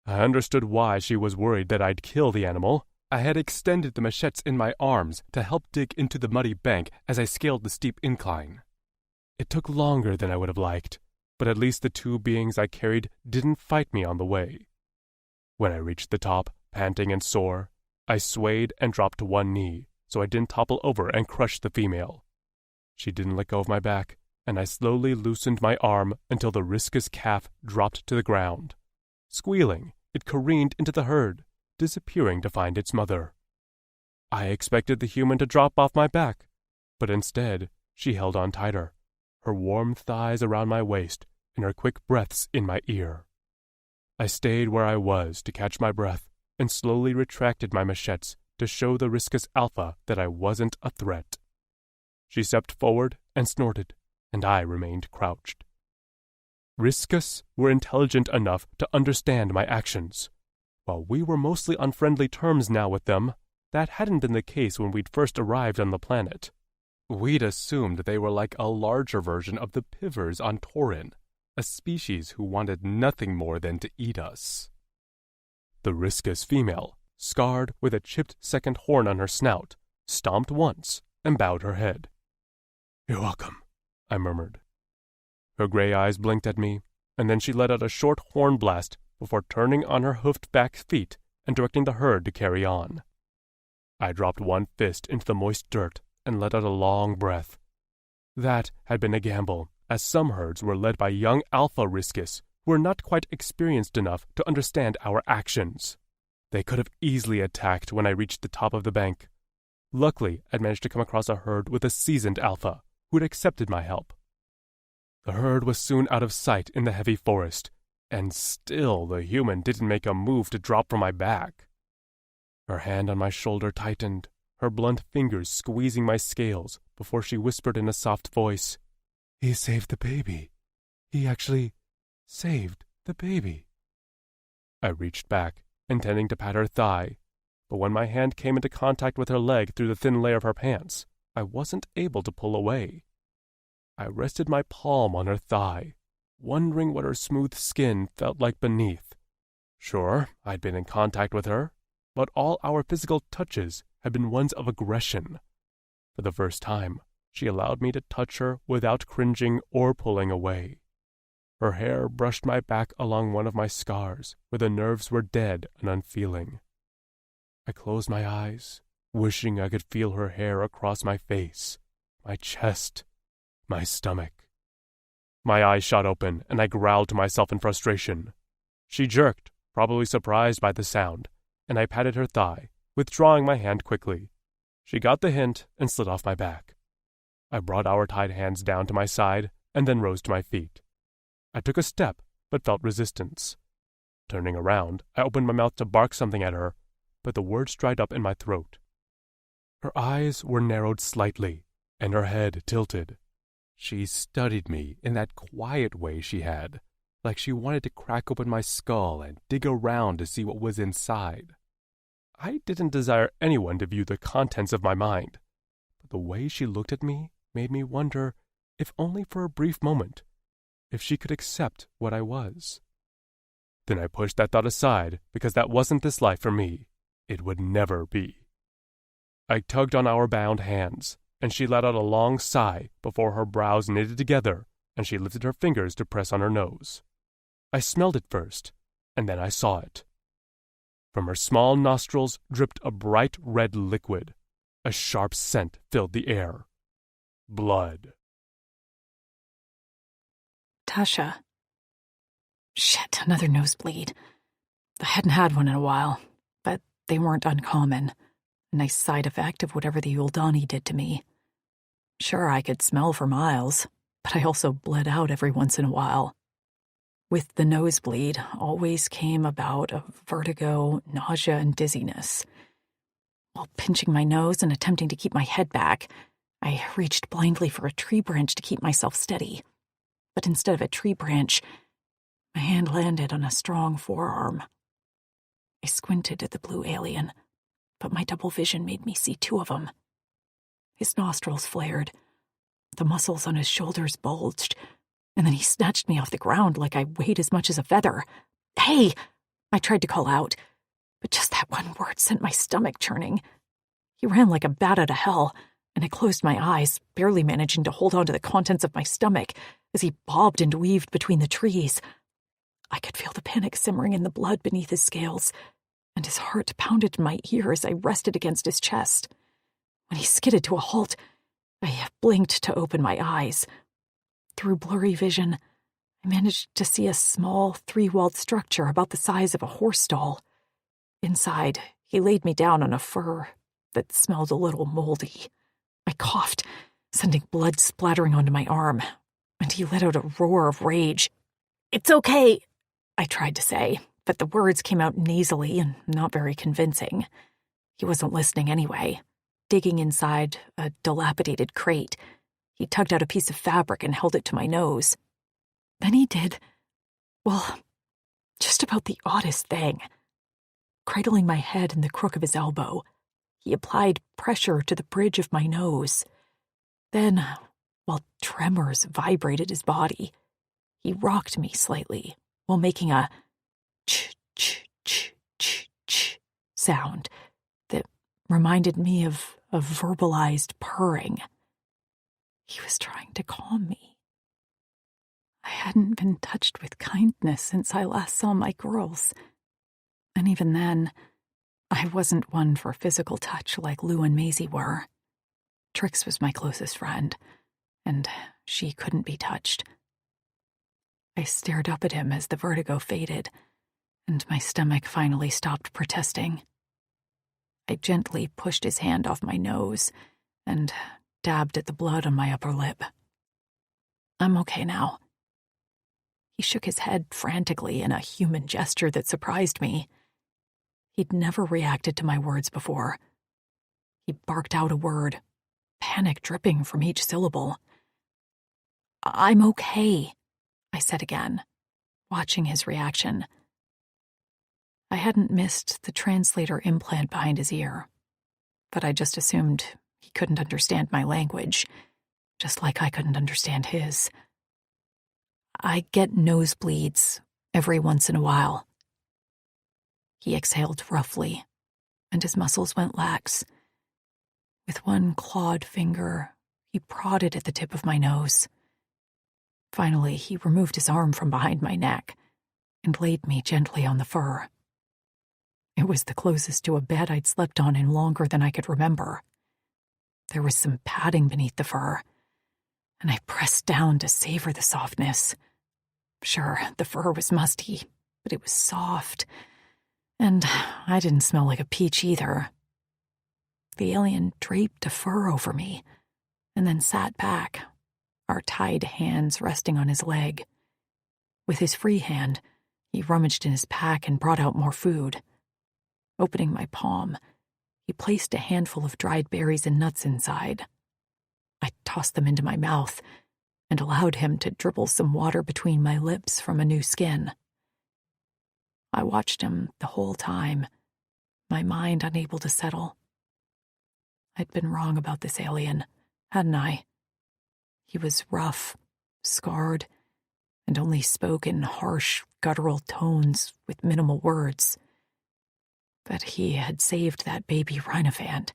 I understood why she was worried that I'd kill the animal. I had extended the machetes in my arms to help dig into the muddy bank as I scaled the steep incline. It took longer than I would have liked, but at least the two beings I carried didn't fight me on the way. When I reached the top, panting and sore, I swayed and dropped to one knee so I didn't topple over and crush the female. She didn't let go of my back, and I slowly loosened my arm until the rhiscus calf dropped to the ground. Squealing, it careened into the herd, disappearing to find its mother. I expected the human to drop off my back, but instead she held on tighter, her warm thighs around my waist and her quick breaths in my ear. I stayed where I was to catch my breath and slowly retracted my machetes to show the rhiscus alpha that I wasn't a threat. She stepped forward and snorted, and I remained crouched. Rhiscus were intelligent enough to understand my actions. While we were mostly on friendly terms now with them, that hadn't been the case when we'd first arrived on the planet. We'd assumed they were like a larger version of the pivers on Corin, a species who wanted nothing more than to eat us. The rhiscus female, scarred with a chipped second horn on her snout, stomped once and bowed her head. "You're welcome," I murmured. Her gray eyes blinked at me, and then she let out a short horn blast before turning on her hoofed back feet and directing the herd to carry on. I dropped one fist into the moist dirt and let out a long breath. That had been a gamble, as some herds were led by young alpha rhiscus who were not quite experienced enough to understand our actions. They could have easily attacked when I reached the top of the bank. Luckily, I'd managed to come across a herd with a seasoned alpha who had accepted my help. The herd was soon out of sight in the heavy forest, and still the human didn't make a move to drop from my back. Her hand on my shoulder tightened, her blunt fingers squeezing my scales before she whispered in a soft voice, "He saved the baby. He actually saved the baby." I reached back, intending to pat her thigh, but when my hand came into contact with her leg through the thin layer of her pants, I wasn't able to pull away. I rested my palm on her thigh, wondering what her smooth skin felt like beneath. Sure, I'd been in contact with her, but all our physical touches had been ones of aggression. For the first time, she allowed me to touch her without cringing or pulling away. Her hair brushed my back along one of my scars, where the nerves were dead and unfeeling. I closed my eyes, wishing I could feel her hair across my face, my chest, my stomach. My eyes shot open, and I growled to myself in frustration. She jerked, probably surprised by the sound, and I patted her thigh, withdrawing my hand quickly. She got the hint and slid off my back. I brought our tied hands down to my side, and then rose to my feet. I took a step, but felt resistance. Turning around, I opened my mouth to bark something at her, but the words dried up in my throat. Her eyes were narrowed slightly, and her head tilted. She studied me in that quiet way she had, like she wanted to crack open my skull and dig around to see what was inside. I didn't desire anyone to view the contents of my mind, but the way she looked at me made me wonder, if only for a brief moment, if she could accept what I was. Then I pushed that thought aside because that wasn't this life for me. It would never be. I tugged on our bound hands, and she let out a long sigh before her brows knitted together and she lifted her fingers to press on her nose. I smelled it first, and then I saw it. From her small nostrils dripped a bright red liquid. A sharp scent filled the air. Blood. Tasha. Shit, another nosebleed. I hadn't had one in a while, but they weren't uncommon. A nice side effect of whatever the Uldani did to me. Sure, I could smell for miles, but I also bled out every once in a while. With the nosebleed always came a bout of vertigo, nausea, and dizziness. While pinching my nose and attempting to keep my head back, I reached blindly for a tree branch to keep myself steady. But instead of a tree branch, my hand landed on a strong forearm. I squinted at the blue alien, but my double vision made me see two of them. His nostrils flared, the muscles on his shoulders bulged, and then he snatched me off the ground like I weighed as much as a feather. "Hey!" I tried to call out, but just that one word sent my stomach churning. He ran like a bat out of hell, and I closed my eyes, barely managing to hold on to the contents of my stomach as he bobbed and weaved between the trees. I could feel the panic simmering in the blood beneath his scales, and his heart pounded in my ear as I rested against his chest. When he skidded to a halt, I blinked to open my eyes. Through blurry vision, I managed to see a small, three-walled structure about the size of a horse stall. Inside, he laid me down on a fur that smelled a little moldy. I coughed, sending blood splattering onto my arm, and he let out a roar of rage. "It's okay," I tried to say, but the words came out nasally and not very convincing. He wasn't listening anyway. Digging inside a dilapidated crate, he tugged out a piece of fabric and held it to my nose. Then he did, well, just about the oddest thing. Cradling my head in the crook of his elbow, he applied pressure to the bridge of my nose. Then, while tremors vibrated his body, he rocked me slightly while making a ch-ch-ch-ch-ch sound that reminded me of a verbalized purring. He was trying to calm me. I hadn't been touched with kindness since I last saw my girls. And even then, I wasn't one for physical touch like Lou and Maisie were. Trix was my closest friend, and she couldn't be touched. I stared up at him as the vertigo faded, and my stomach finally stopped protesting. I gently pushed his hand off my nose and dabbed at the blood on my upper lip. "I'm okay now." He shook his head frantically in a human gesture that surprised me. He'd never reacted to my words before. He barked out a word, panic dripping from each syllable. "I'm okay," I said again, watching his reaction. I hadn't missed the translator implant behind his ear, but I just assumed he couldn't understand my language, just like I couldn't understand his. "I get nosebleeds every once in a while." He exhaled roughly, and his muscles went lax. With one clawed finger, he prodded at the tip of my nose. Finally, he removed his arm from behind my neck and laid me gently on the fur. It was the closest to a bed I'd slept on in longer than I could remember. There was some padding beneath the fur, and I pressed down to savor the softness. Sure, the fur was musty, but it was soft, and I didn't smell like a peach either. The alien draped a fur over me, and then sat back, our tied hands resting on his leg. With his free hand, he rummaged in his pack and brought out more food. Opening my palm, he placed a handful of dried berries and nuts inside. I tossed them into my mouth and allowed him to dribble some water between my lips from a new skin. I watched him the whole time, my mind unable to settle. I'd been wrong about this alien, hadn't I? He was rough, scarred, and only spoke in harsh, guttural tones with minimal words. But he had saved that baby rhinophant,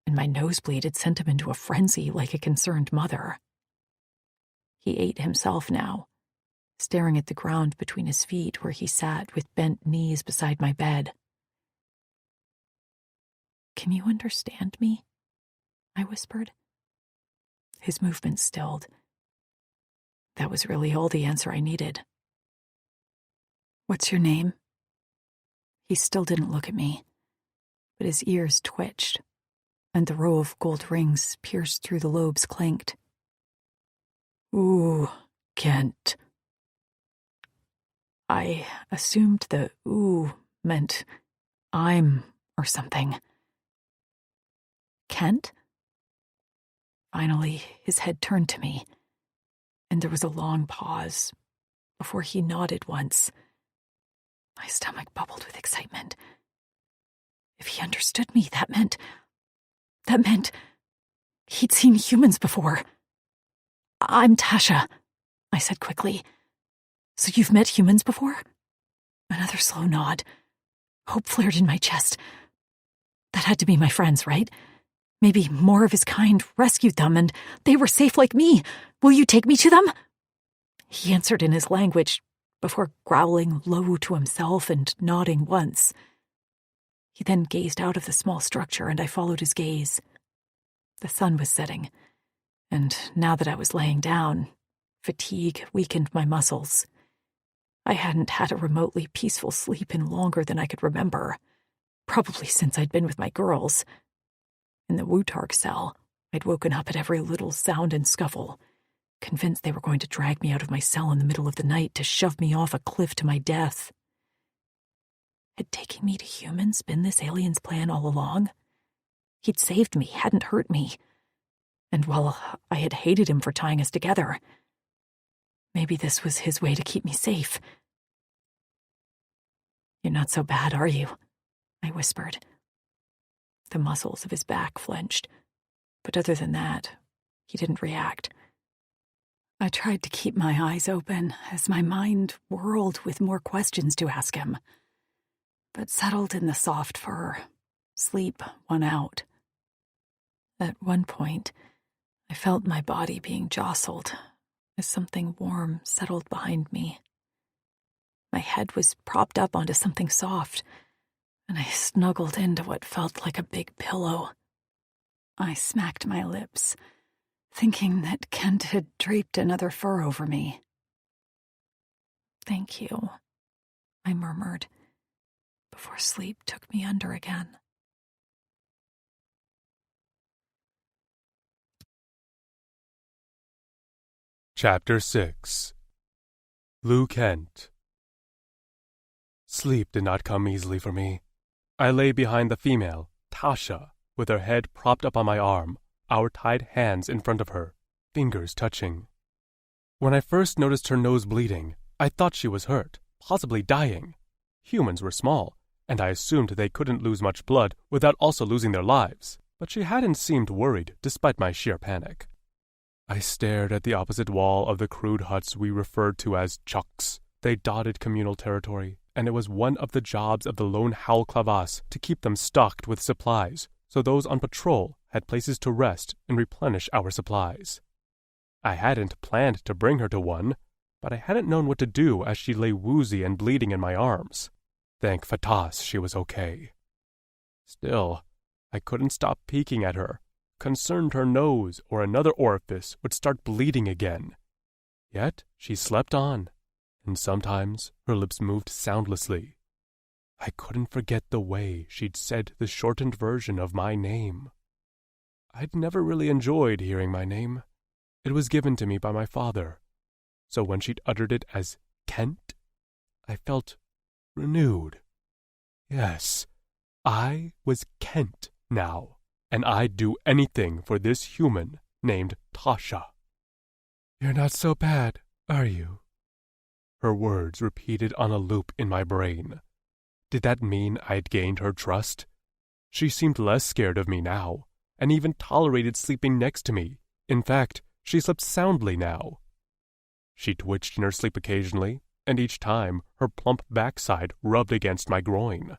and my nosebleed had sent him into a frenzy like a concerned mother. He ate himself now, staring at the ground between his feet where he sat with bent knees beside my bed. "Can you understand me?" I whispered. His movements stilled. That was really all the answer I needed. "What's your name?" He still didn't look at me, but his ears twitched, and the row of gold rings pierced through the lobes clinked. Ooh, Kent. I assumed the ooh meant I'm or something. Kent? Finally, his head turned to me, and there was a long pause before he nodded once. My stomach bubbled with excitement. If he understood me, that meant he'd seen humans before. I'm Tasha, I said quickly. So you've met humans before? Another slow nod. Hope flared in my chest. That had to be my friends, right? Maybe more of his kind rescued them and they were safe like me. Will you take me to them? He answered in his language before growling low to himself and nodding once. He then gazed out of the small structure and I followed his gaze. The sun was setting, and now that I was laying down, fatigue weakened my muscles. I hadn't had a remotely peaceful sleep in longer than I could remember, probably since I'd been with my girls. In the Wutark cell, I'd woken up at every little sound and scuffle, convinced they were going to drag me out of my cell in the middle of the night to shove me off a cliff to my death. Had taking me to humans been this alien's plan all along? He'd saved me, hadn't hurt me. And while I had hated him for tying us together, maybe this was his way to keep me safe. You're not so bad, are you? I whispered. The muscles of his back clenched, but other than that, he didn't react. I tried to keep my eyes open as my mind whirled with more questions to ask him, but settled in the soft fur. Sleep won out. At one point, I felt my body being jostled as something warm settled behind me. My head was propped up onto something soft, and I snuggled into what felt like a big pillow. I smacked my lips, thinking that Kent had draped another fur over me. "Thank you," I murmured, before sleep took me under again. Chapter 6. Lou Kent. Sleep did not come easily for me. I lay behind the female, Tasha, with her head propped up on my arm, our tied hands in front of her, fingers touching. When I first noticed her nose bleeding, I thought she was hurt, possibly dying. Humans were small, and I assumed they couldn't lose much blood without also losing their lives, but she hadn't seemed worried despite my sheer panic. I stared at the opposite wall of the crude huts we referred to as chucks. They dotted communal territory, and it was one of the jobs of the lone Howl Clavas to keep them stocked with supplies, so those on patrol had places to rest and replenish our supplies. I hadn't planned to bring her to one, but I hadn't known what to do as she lay woozy and bleeding in my arms. Thank Fatas she was okay. Still, I couldn't stop peeking at her, concerned her nose or another orifice would start bleeding again. Yet she slept on, and sometimes her lips moved soundlessly. I couldn't forget the way she'd said the shortened version of my name. I'd never really enjoyed hearing my name. It was given to me by my father, so when she'd uttered it as Kent, I felt renewed. Yes, I was Kent now. And I'd do anything for this human named Tasha. You're not so bad, are you? Her words repeated on a loop in my brain. Did that mean I'd gained her trust? She seemed less scared of me now, and even tolerated sleeping next to me. In fact, she slept soundly now. She twitched in her sleep occasionally, and each time her plump backside rubbed against my groin.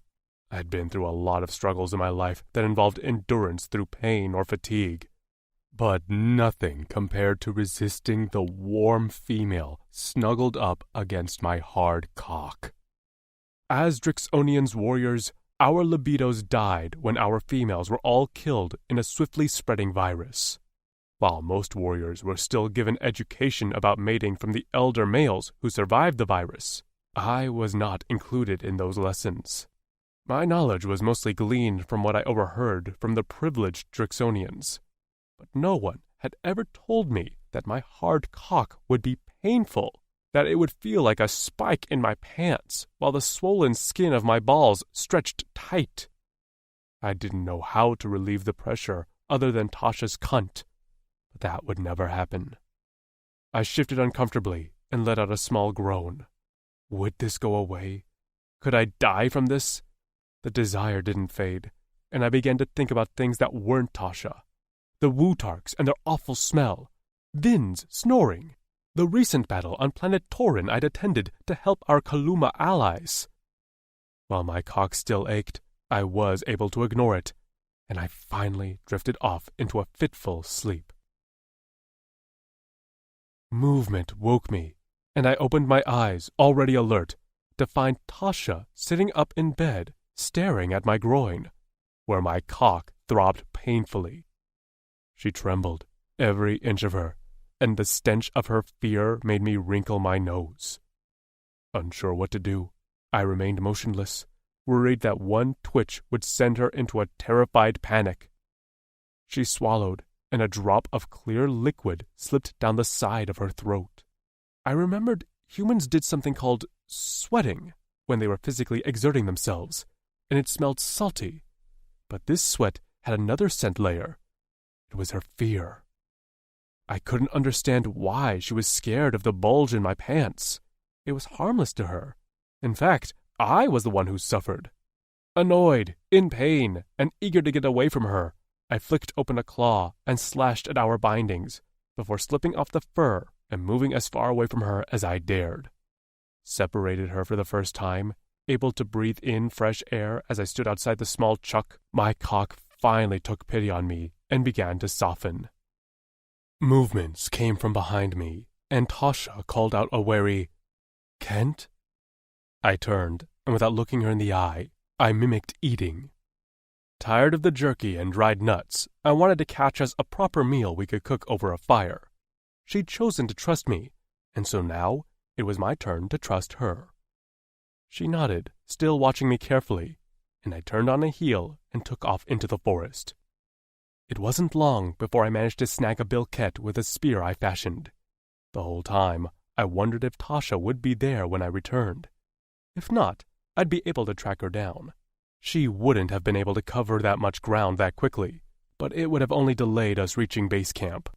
I'd been through a lot of struggles in my life that involved endurance through pain or fatigue, but nothing compared to resisting the warm female snuggled up against my hard cock. As Drixonian's warriors, our libidos died when our females were all killed in a swiftly spreading virus. While most warriors were still given education about mating from the elder males who survived the virus, I was not included in those lessons. My knowledge was mostly gleaned from what I overheard from the privileged Drixonians, but no one had ever told me that my hard cock would be painful, that it would feel like a spike in my pants while the swollen skin of my balls stretched tight. I didn't know how to relieve the pressure other than Tasha's cunt, but that would never happen. I shifted uncomfortably and let out a small groan. Would this go away? Could I die from this? The desire didn't fade, and I began to think about things that weren't Tasha. The Wutarks and their awful smell, Vin's snoring, the recent battle on planet Torin I'd attended to help our Kaluma allies. While my cock still ached, I was able to ignore it, and I finally drifted off into a fitful sleep. Movement woke me, and I opened my eyes, already alert, to find Tasha sitting up in bed, staring at my groin, where my cock throbbed painfully. She trembled, every inch of her, and the stench of her fear made me wrinkle my nose. Unsure what to do, I remained motionless, worried that one twitch would send her into a terrified panic. She swallowed, and a drop of clear liquid slipped down the side of her throat. I remembered humans did something called sweating when they were physically exerting themselves, and it smelled salty. But this sweat had another scent layer. It was her fear. I couldn't understand why she was scared of the bulge in my pants. It was harmless to her. In fact, I was the one who suffered. Annoyed, in pain, and eager to get away from her, I flicked open a claw and slashed at our bindings before slipping off the fur and moving as far away from her as I dared. Separated her for the first time, able to breathe in fresh air as I stood outside the small chuck, my cock finally took pity on me and began to soften. Movements came from behind me, and Tasha called out a wary, "Kent?" I turned, and without looking her in the eye, I mimicked eating. Tired of the jerky and dried nuts, I wanted to catch us a proper meal we could cook over a fire. She'd chosen to trust me, and so now it was my turn to trust her. She nodded, still watching me carefully, and I turned on a heel and took off into the forest. It wasn't long before I managed to snag a bilquet with a spear I fashioned. The whole time, I wondered if Tasha would be there when I returned. If not, I'd be able to track her down. She wouldn't have been able to cover that much ground that quickly, but it would have only delayed us reaching base camp.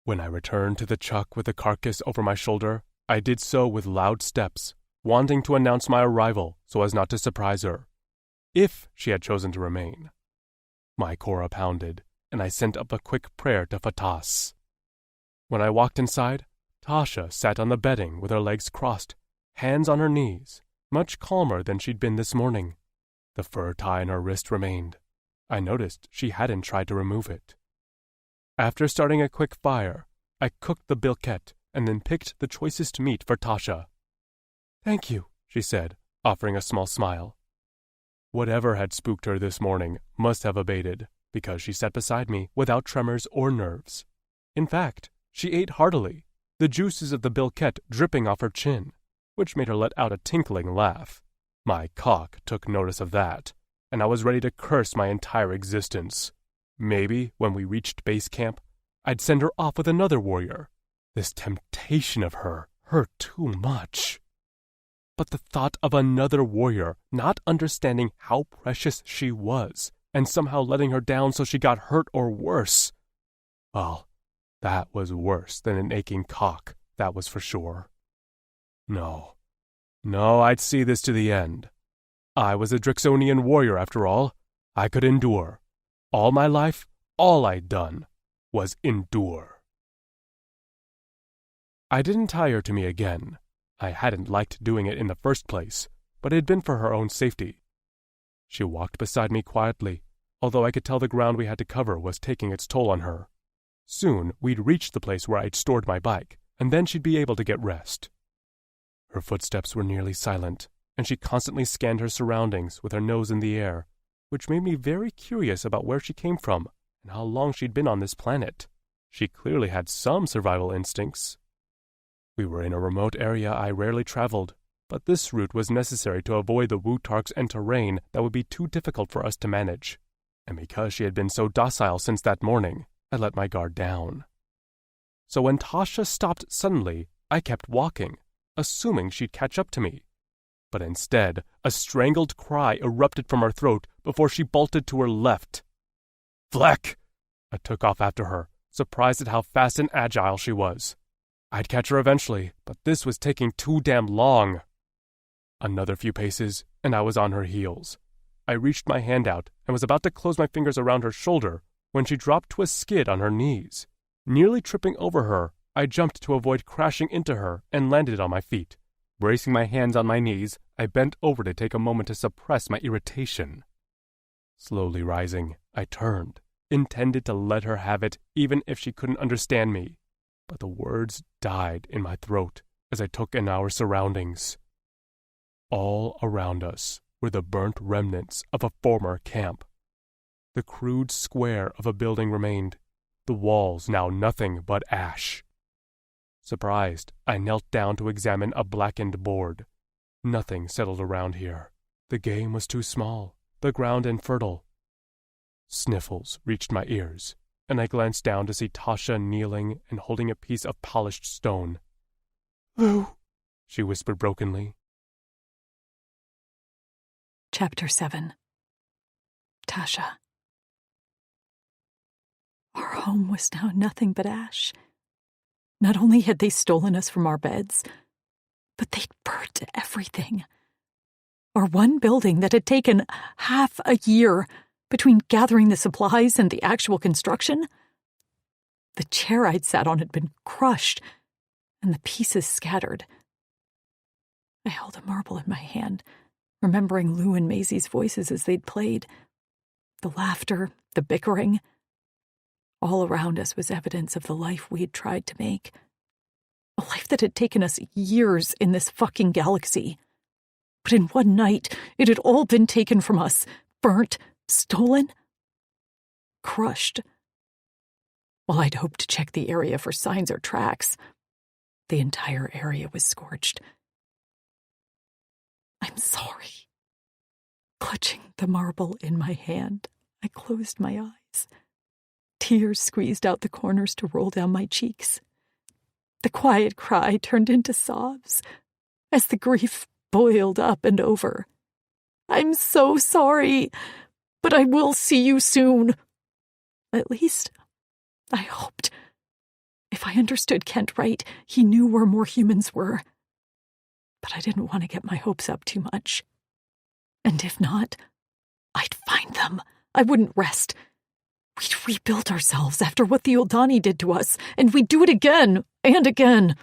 When I returned to the chuck with the carcass over my shoulder, I did so with loud steps, wanting to announce my arrival so as not to surprise her, if she had chosen to remain. My Cora pounded, and I sent up a quick prayer to Fatas. When I walked inside, Tasha sat on the bedding with her legs crossed, hands on her knees, much calmer than she'd been this morning. The fur tie on her wrist remained. I noticed she hadn't tried to remove it. After starting a quick fire, I cooked the bilquet and then picked the choicest meat for Tasha. "Thank you," she said, offering a small smile. Whatever had spooked her this morning must have abated, because she sat beside me without tremors or nerves. In fact, she ate heartily, the juices of the bilquet dripping off her chin, which made her let out a tinkling laugh. My cock took notice of that, and I was ready to curse my entire existence. Maybe, when we reached base camp, I'd send her off with another warrior. This temptation of her hurt too much. But the thought of another warrior not understanding how precious she was, and somehow letting her down so she got hurt or worse, well, that was worse than an aching cock, that was for sure. No, I'd see this to the end. I was a Drixonian warrior after all. I could endure. All my life, all I'd done was endure. I didn't tie her to me again. I hadn't liked doing it in the first place, but it had been for her own safety. She walked beside me quietly, although I could tell the ground we had to cover was taking its toll on her. Soon we'd reach the place where I'd stored my bike, and then she'd be able to get rest. Her footsteps were nearly silent, and she constantly scanned her surroundings with her nose in the air, which made me very curious about where she came from and how long she'd been on this planet. She clearly had some survival instincts. We were in a remote area I rarely traveled, but this route was necessary to avoid the Wutarks and terrain that would be too difficult for us to manage. And because she had been so docile since that morning, I let my guard down. So when Tasha stopped suddenly, I kept walking, assuming she'd catch up to me. But instead, a strangled cry erupted from her throat before she bolted to her left. "Fleck!" I took off after her, surprised at how fast and agile she was. I'd catch her eventually, but this was taking too damn long. Another few paces, and I was on her heels. I reached my hand out and was about to close my fingers around her shoulder when she dropped to a skid on her knees. Nearly tripping over her, I jumped to avoid crashing into her and landed on my feet. Bracing my hands on my knees, I bent over to take a moment to suppress my irritation. Slowly rising, I turned, intended to let her have it even if she couldn't understand me. But the words died in my throat as I took in our surroundings. All around us were the burnt remnants of a former camp. The crude square of a building remained, the walls now nothing but ash. Surprised, I knelt down to examine a blackened board. Nothing settled around here. The game was too small, the ground infertile. Sniffles reached my ears, and I glanced down to see Tasha kneeling and holding a piece of polished stone. "Lou," she whispered brokenly. Chapter 7. Tasha. Our home was now nothing but ash. Not only had they stolen us from our beds, but they'd burnt everything. Our one building that had taken half a year between gathering the supplies and the actual construction. The chair I'd sat on had been crushed, and the pieces scattered. I held a marble in my hand, remembering Lou and Maisie's voices as they'd played. The laughter, the bickering. All around us was evidence of the life we'd tried to make. A life that had taken us years in this fucking galaxy. But in one night, it had all been taken from us, burnt, stolen, crushed. While I'd hoped to check the area for signs or tracks, the entire area was scorched. I'm sorry. Clutching the marble in my hand, I closed my eyes. Tears squeezed out the corners to roll down my cheeks. The quiet cry turned into sobs as the grief boiled up and over. I'm so sorry, but I will see you soon. At least, I hoped. If I understood Kent right, he knew where more humans were. But I didn't want to get my hopes up too much. And if not, I'd find them. I wouldn't rest. We'd rebuild ourselves after what the Oldani did to us, and we'd do it again and again.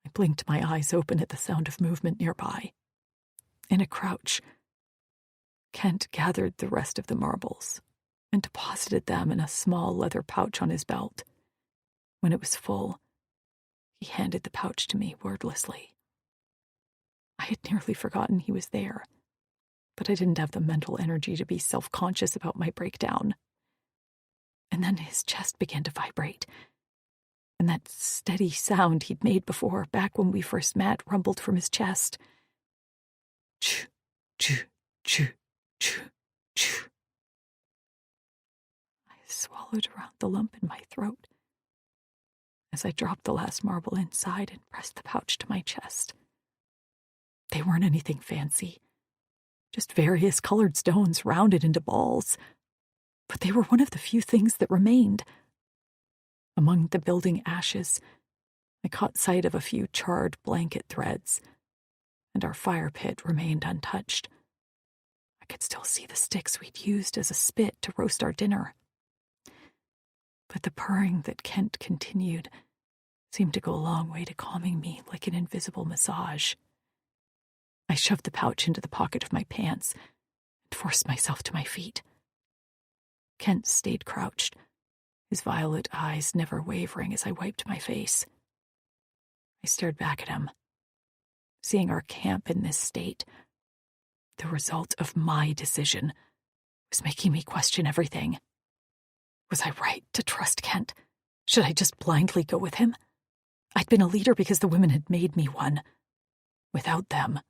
I blinked my eyes open at the sound of movement nearby. In a crouch, Kent gathered the rest of the marbles and deposited them in a small leather pouch on his belt. When it was full, he handed the pouch to me wordlessly. I had nearly forgotten he was there, but I didn't have the mental energy to be self-conscious about my breakdown. And then his chest began to vibrate, and that steady sound he'd made before, back when we first met, rumbled from his chest. Choo, choo, choo, choo, choo. I swallowed around the lump in my throat as I dropped the last marble inside and pressed the pouch to my chest. They weren't anything fancy. Just various colored stones rounded into balls. But they were one of the few things that remained. Among the building ashes, I caught sight of a few charred blanket threads, and our fire pit remained untouched. I could still see the sticks we'd used as a spit to roast our dinner. But the purring that Kent continued seemed to go a long way to calming me like an invisible massage. I shoved the pouch into the pocket of my pants and forced myself to my feet. Kent stayed crouched, his violet eyes never wavering as I wiped my face. I stared back at him, seeing our camp in this state. The result of my decision was making me question everything. Was I right to trust Kent? Should I just blindly go with him? I'd been a leader because the women had made me one. Without them,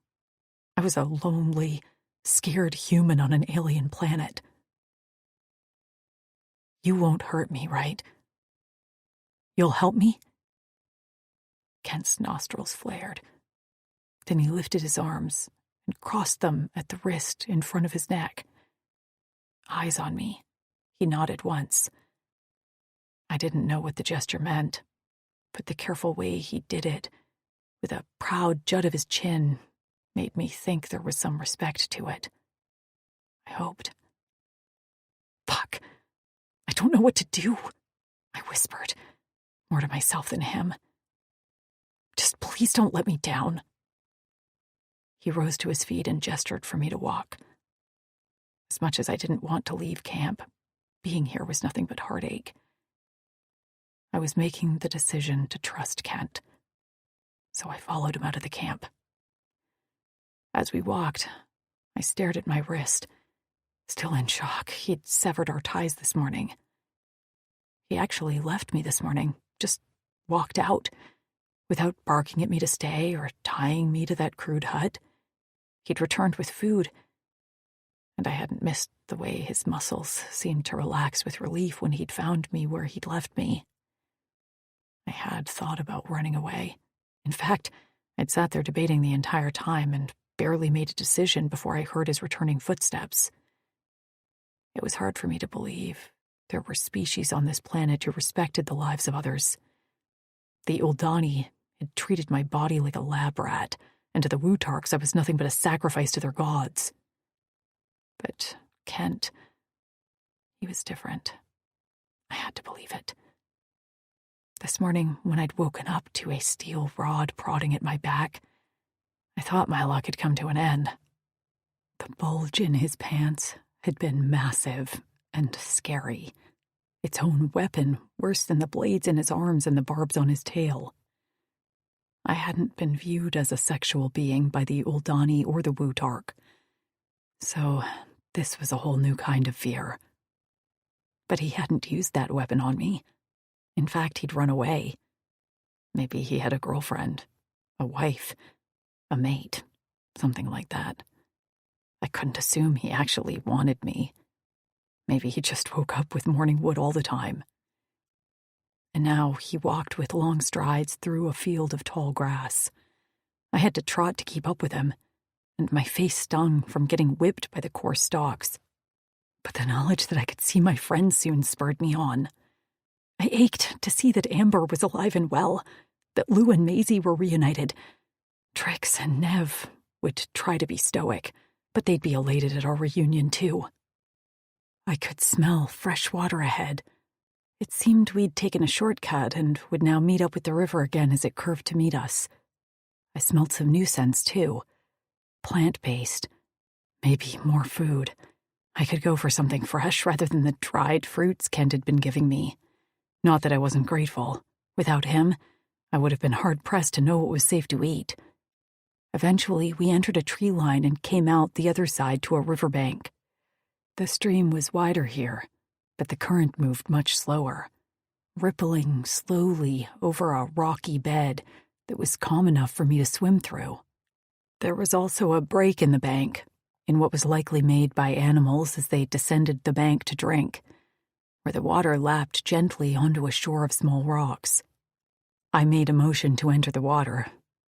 I was a lonely, scared human on an alien planet. You won't hurt me, right? You'll help me?" Kent's nostrils flared. Then he lifted his arms and crossed them at the wrist in front of his neck. Eyes on me, he nodded once. I didn't know what the gesture meant, but the careful way he did it, with a proud jut of his chin, made me think there was some respect to it. I hoped. "Fuck. I don't know what to do," I whispered, more to myself than him. "Just please don't let me down." He rose to his feet and gestured for me to walk. As much as I didn't want to leave camp, being here was nothing but heartache. I was making the decision to trust Kent, so I followed him out of the camp. As we walked, I stared at my wrist. Still in shock, he'd severed our ties this morning. He actually left me this morning, just walked out, without barking at me to stay or tying me to that crude hut. He'd returned with food, and I hadn't missed the way his muscles seemed to relax with relief when he'd found me where he'd left me. I had thought about running away. In fact, I'd sat there debating the entire time and barely made a decision before I heard his returning footsteps. It was hard for me to believe there were species on this planet who respected the lives of others. The Uldani had treated my body like a lab rat, and to the Wutarks I was nothing but a sacrifice to their gods. But Kent, he was different. I had to believe it. This morning, when I'd woken up to a steel rod prodding at my back, I thought my luck had come to an end. The bulge in his pants had been massive and scary. Its own weapon, worse than the blades in his arms and the barbs on his tail. I hadn't been viewed as a sexual being by the Uldani or the Wutark, so this was a whole new kind of fear. But he hadn't used that weapon on me. In fact, he'd run away. Maybe he had a girlfriend, a wife, a mate, something like that. I couldn't assume he actually wanted me. Maybe he just woke up with morning wood all the time. And now he walked with long strides through a field of tall grass. I had to trot to keep up with him, and my face stung from getting whipped by the coarse stalks. But the knowledge that I could see my friends soon spurred me on. I ached to see that Amber was alive and well, that Lou and Maisie were reunited. Trix and Nev would try to be stoic, but they'd be elated at our reunion too. I could smell fresh water ahead. It seemed we'd taken a shortcut and would now meet up with the river again as it curved to meet us. I smelled some new scents too. Plant-based. Maybe more food. I could go for something fresh rather than the dried fruits Kent had been giving me. Not that I wasn't grateful. Without him, I would have been hard-pressed to know what was safe to eat. Eventually, we entered a tree line and came out the other side to a riverbank. The stream was wider here, but the current moved much slower, rippling slowly over a rocky bed that was calm enough for me to swim through. There was also a break in the bank, in what was likely made by animals as they descended the bank to drink, where the water lapped gently onto a shore of small rocks. I made a motion to enter the water,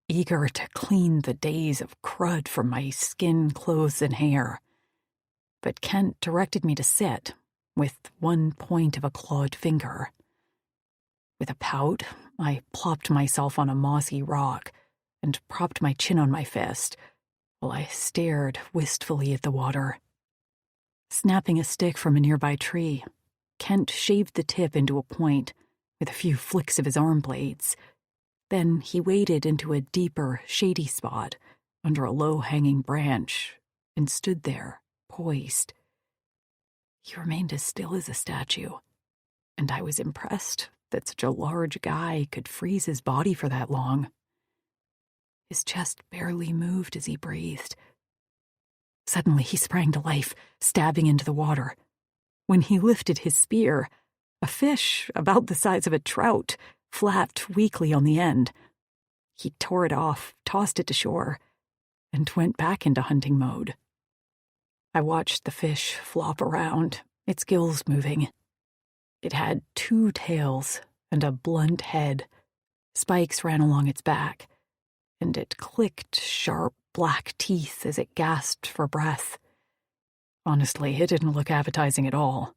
eager to clean the days of crud from my skin, clothes, and hair. But Kent directed me to sit, with one point of a clawed finger. With a pout, I plopped myself on a mossy rock and propped my chin on my fist, while I stared wistfully at the water. Snapping a stick from a nearby tree, Kent shaved the tip into a point, with a few flicks of his arm blades. Then he waded into a deeper, shady spot under a low-hanging branch and stood there, poised. He remained as still as a statue, and I was impressed that such a large guy could freeze his body for that long. His chest barely moved as he breathed. Suddenly he sprang to life, stabbing into the water. When he lifted his spear, a fish about the size of a trout flapped weakly on the end. He tore it off, tossed it to shore, and went back into hunting mode. I watched the fish flop around, its gills moving. It had 2 tails and a blunt head. Spikes ran along its back, and it clicked sharp black teeth as it gasped for breath. Honestly, it didn't look appetizing at all.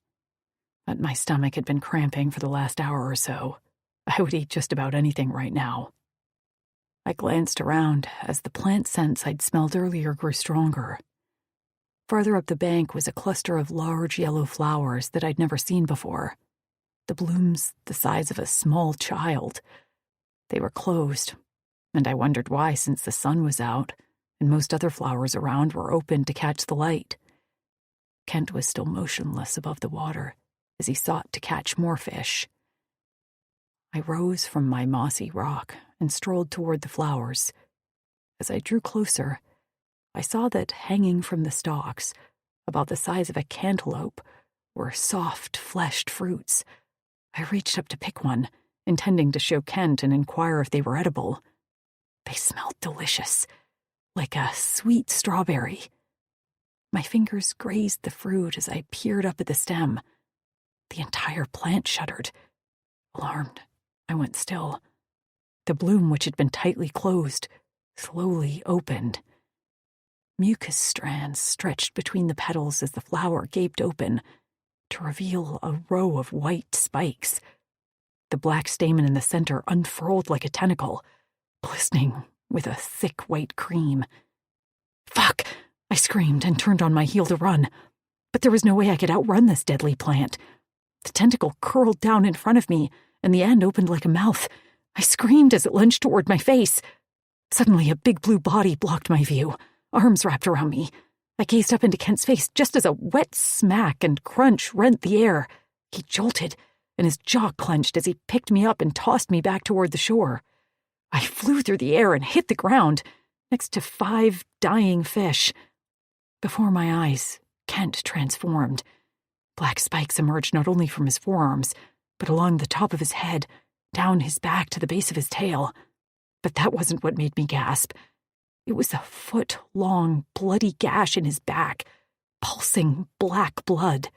But my stomach had been cramping for the last hour or so. I would eat just about anything right now. I glanced around as the plant scents I'd smelled earlier grew stronger. Farther up the bank was a cluster of large yellow flowers that I'd never seen before. The blooms the size of a small child. They were closed, and I wondered why, since the sun was out and most other flowers around were open to catch the light. Kent was still motionless above the water as he sought to catch more fish. I rose from my mossy rock and strolled toward the flowers. As I drew closer, I saw that hanging from the stalks, about the size of a cantaloupe, were soft, fleshed fruits. I reached up to pick one, intending to show Kent and inquire if they were edible. They smelled delicious, like a sweet strawberry. My fingers grazed the fruit as I peered up at the stem. The entire plant shuddered. Alarmed, I went still. The bloom, which had been tightly closed, slowly opened. Mucus strands stretched between the petals as the flower gaped open to reveal a row of white spikes. The black stamen in the center unfurled like a tentacle, glistening with a thick white cream. "Fuck!" I screamed and turned on my heel to run. But there was no way I could outrun this deadly plant. The tentacle curled down in front of me, and the end opened like a mouth. I screamed as it lunged toward my face. Suddenly, a big blue body blocked my view, arms wrapped around me. I gazed up into Kent's face just as a wet smack and crunch rent the air. He jolted, and his jaw clenched as he picked me up and tossed me back toward the shore. I flew through the air and hit the ground, next to 5 dying fish. Before my eyes, Kent transformed. Black spikes emerged not only from his forearms, but along the top of his head, down his back to the base of his tail. But that wasn't what made me gasp. It was a foot-long, bloody gash in his back, pulsing black blood.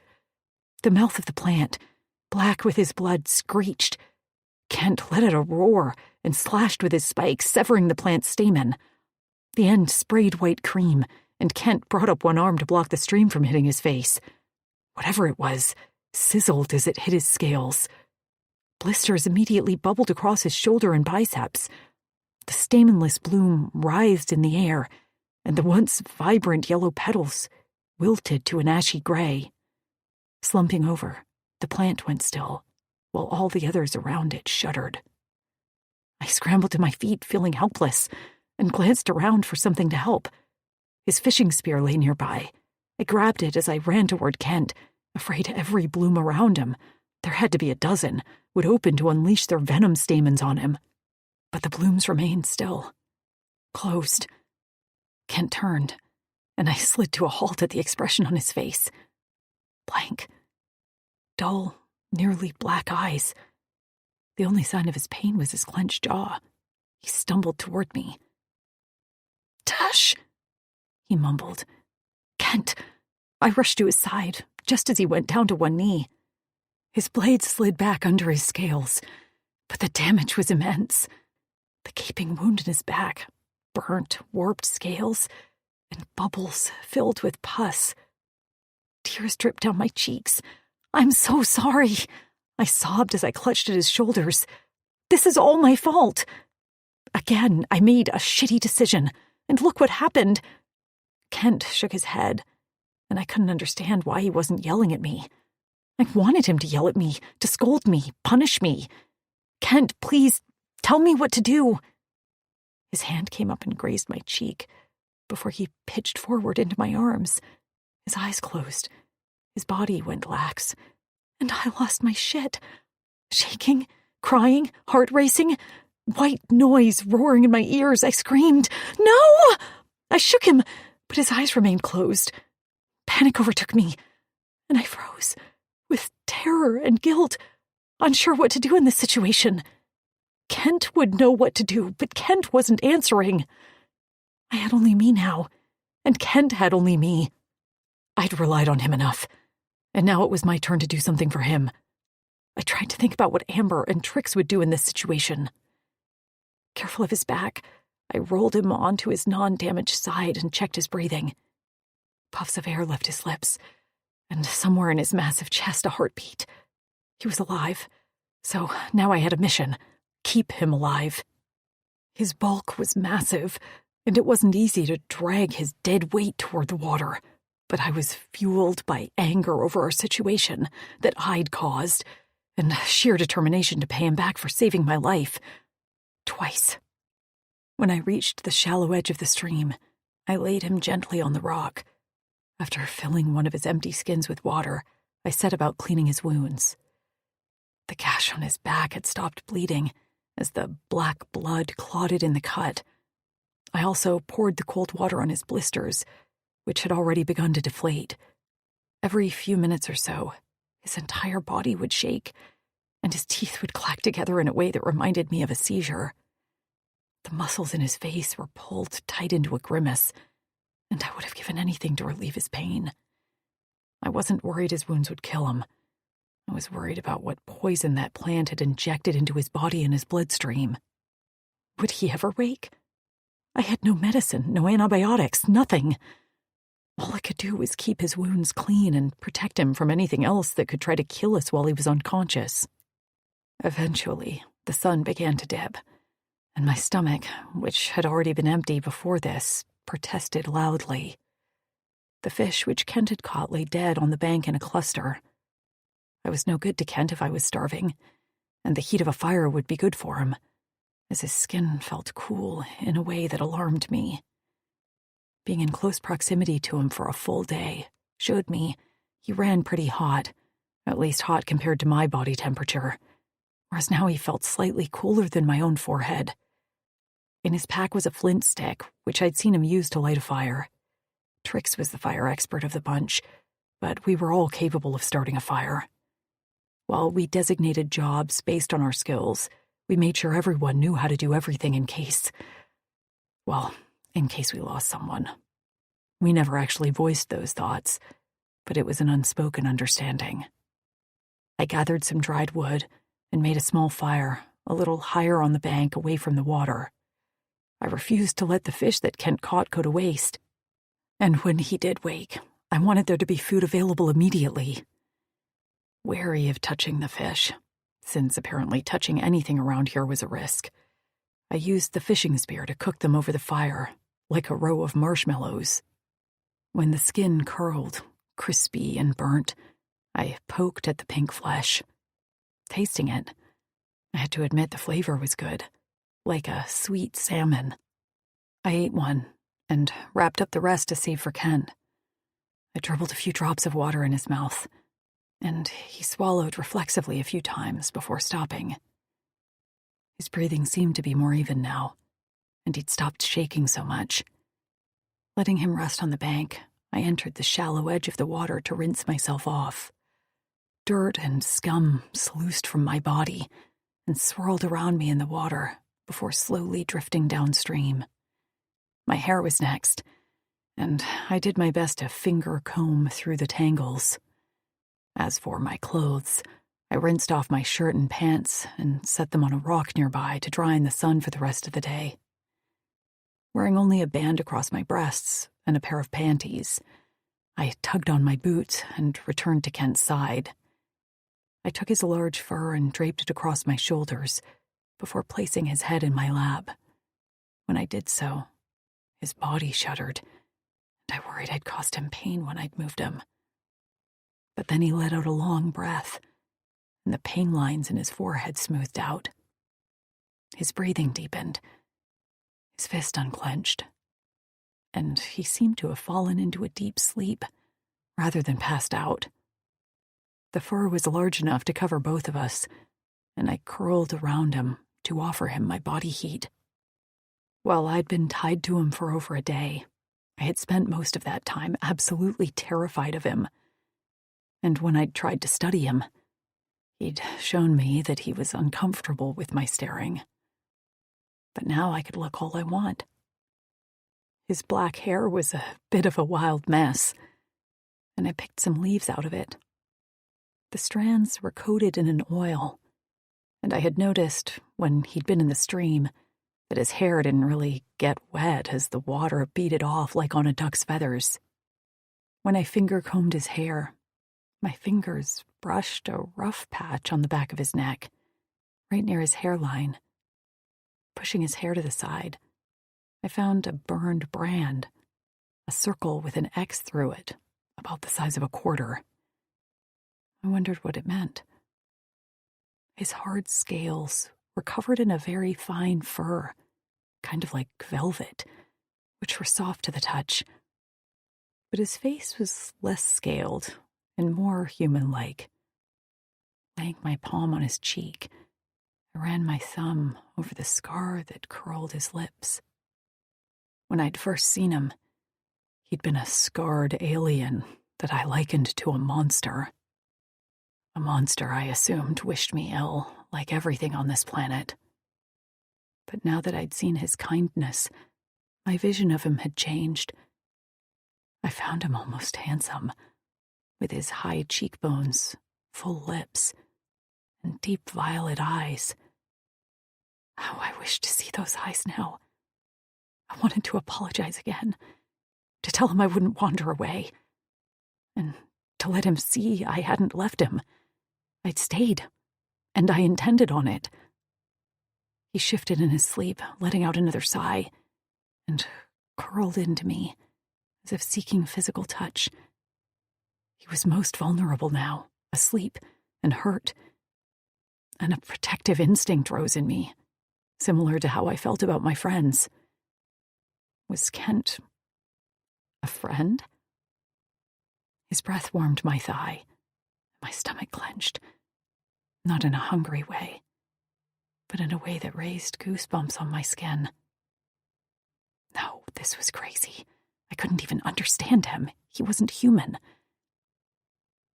The mouth of the plant, black with his blood, screeched. Kent let out a roar and slashed with his spikes, severing the plant's stamen. The end sprayed white cream, and Kent brought up one arm to block the stream from hitting his face. Whatever it was, sizzled as it hit his scales. Blisters immediately bubbled across his shoulder and biceps. The stamenless bloom writhed in the air, and the once vibrant yellow petals wilted to an ashy gray. Slumping over, the plant went still, while all the others around it shuddered. I scrambled to my feet, feeling helpless, and glanced around for something to help. His fishing spear lay nearby. I grabbed it as I ran toward Kent, afraid every bloom around him, there had to be a dozen, would open to unleash their venom stamens on him. But the blooms remained still, closed. Kent turned, and I slid to a halt at the expression on his face. Blank. Dull, nearly black eyes. The only sign of his pain was his clenched jaw. He stumbled toward me. "Tush!" he mumbled. "Kent!" I rushed to his side, just as he went down to one knee. His blade slid back under his scales, but the damage was immense. The gaping wound in his back, burnt, warped scales, and bubbles filled with pus. Tears dripped down my cheeks. "I'm so sorry," I sobbed as I clutched at his shoulders. "This is all my fault." Again, I made a shitty decision, and look what happened. Kent shook his head, and I couldn't understand why he wasn't yelling at me. I wanted him to yell at me, to scold me, punish me. "Kent, please, tell me what to do." His hand came up and grazed my cheek before he pitched forward into my arms. His eyes closed. His body went lax, and I lost my shit. Shaking, crying, heart racing, white noise roaring in my ears, I screamed, "No!" I shook him, but his eyes remained closed. Panic overtook me, and I froze, with terror and guilt, unsure what to do in this situation. Kent would know what to do, but Kent wasn't answering. I had only me now, and Kent had only me. I'd relied on him enough, and now it was my turn to do something for him. I tried to think about what Amber and Trix would do in this situation. Careful of his back, I rolled him onto his non-damaged side and checked his breathing. Puffs of air left his lips, and somewhere in his massive chest a heartbeat. He was alive, so now I had a mission: keep him alive. His bulk was massive, and it wasn't easy to drag his dead weight toward the water, but I was fueled by anger over our situation that I'd caused, and sheer determination to pay him back for saving my life. Twice. When I reached the shallow edge of the stream, I laid him gently on the rock. After filling one of his empty skins with water, I set about cleaning his wounds. The gash on his back had stopped bleeding as the black blood clotted in the cut. I also poured the cold water on his blisters, which had already begun to deflate. Every few minutes or so, his entire body would shake, and his teeth would clack together in a way that reminded me of a seizure. The muscles in his face were pulled tight into a grimace, and I would have given anything to relieve his pain. I wasn't worried his wounds would kill him. I was worried about what poison that plant had injected into his body and his bloodstream. Would he ever wake? I had no medicine, no antibiotics, nothing. All I could do was keep his wounds clean and protect him from anything else that could try to kill us while he was unconscious. Eventually, the sun began to dip, and my stomach, which had already been empty before this, protested loudly. The fish which Kent had caught lay dead on the bank in a cluster. I was no good to Kent if I was starving, and the heat of a fire would be good for him, as his skin felt cool in a way that alarmed me. Being in close proximity to him for a full day showed me he ran pretty hot, at least hot compared to my body temperature, whereas now he felt slightly cooler than my own forehead. In his pack was a flint stick, which I'd seen him use to light a fire. Trix was the fire expert of the bunch, but we were all capable of starting a fire. While we designated jobs based on our skills, we made sure everyone knew how to do everything in case we lost someone. We never actually voiced those thoughts, but it was an unspoken understanding. I gathered some dried wood and made a small fire, a little higher on the bank away from the water. I refused to let the fish that Kent caught go to waste. And when he did wake, I wanted there to be food available immediately. Wary of touching the fish, since apparently touching anything around here was a risk, I used the fishing spear to cook them over the fire, like a row of marshmallows. When the skin curled, crispy and burnt, I poked at the pink flesh. Tasting it, I had to admit the flavor was good, like a sweet salmon. I ate one and wrapped up the rest to save for Ken. I dribbled a few drops of water in his mouth, and he swallowed reflexively a few times before stopping. His breathing seemed to be more even now, and he'd stopped shaking so much. Letting him rest on the bank, I entered the shallow edge of the water to rinse myself off. Dirt and scum sluiced from my body and swirled around me in the water before slowly drifting downstream. My hair was next, and I did my best to finger comb through the tangles. As for my clothes, I rinsed off my shirt and pants and set them on a rock nearby to dry in the sun for the rest of the day. Wearing only a band across my breasts and a pair of panties, I tugged on my boots and returned to Kent's side. I took his large fur and draped it across my shoulders before placing his head in my lap. When I did so, his body shuddered, and I worried I'd caused him pain when I'd moved him. But then he let out a long breath, and the pain lines in his forehead smoothed out. His breathing deepened, his fist unclenched, and he seemed to have fallen into a deep sleep rather than passed out. The fur was large enough to cover both of us, and I curled around him to offer him my body heat. While I'd been tied to him for over a day, I had spent most of that time absolutely terrified of him. And when I'd tried to study him, he'd shown me that he was uncomfortable with my staring. But now I could look all I want. His black hair was a bit of a wild mess, and I picked some leaves out of it. The strands were coated in an oil, and I had noticed, when he'd been in the stream, that his hair didn't really get wet as the water beat it off like on a duck's feathers. When I finger-combed his hair, my fingers brushed a rough patch on the back of his neck, right near his hairline. Pushing his hair to the side, I found a burned brand, a circle with an X through it, about the size of a quarter. I wondered what it meant. His hard scales were covered in a very fine fur, kind of like velvet, which were soft to the touch. But his face was less scaled and more human-like. Laying my palm on his cheek, I ran my thumb over the scar that curled his lips. When I'd first seen him, he'd been a scarred alien that I likened to a monster. A monster I assumed wished me ill, like everything on this planet. But now that I'd seen his kindness, my vision of him had changed. I found him almost handsome, with his high cheekbones, full lips, and deep violet eyes. How I wished to see those eyes now. I wanted to apologize again, to tell him I wouldn't wander away, and to let him see I hadn't left him. I'd stayed, and I intended on it. He shifted in his sleep, letting out another sigh, and curled into me, as if seeking physical touch. He was most vulnerable now, asleep and hurt, and a protective instinct rose in me, similar to how I felt about my friends. Was Kent a friend? His breath warmed my thigh. My stomach clenched, not in a hungry way, but in a way that raised goosebumps on my skin. No, this was crazy. I couldn't even understand him. He wasn't human.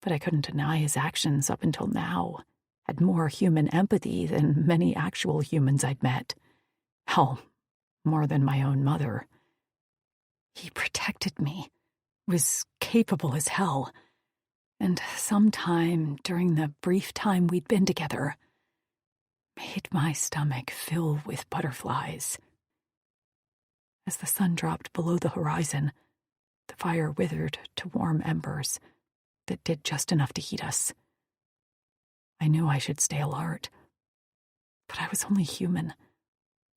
But I couldn't deny his actions up until now had more human empathy than many actual humans I'd met. Hell, more than my own mother. He protected me, was capable as hell, and sometime during the brief time we'd been together, made my stomach fill with butterflies. As the sun dropped below the horizon, the fire withered to warm embers that did just enough to heat us. I knew I should stay alert, but I was only human,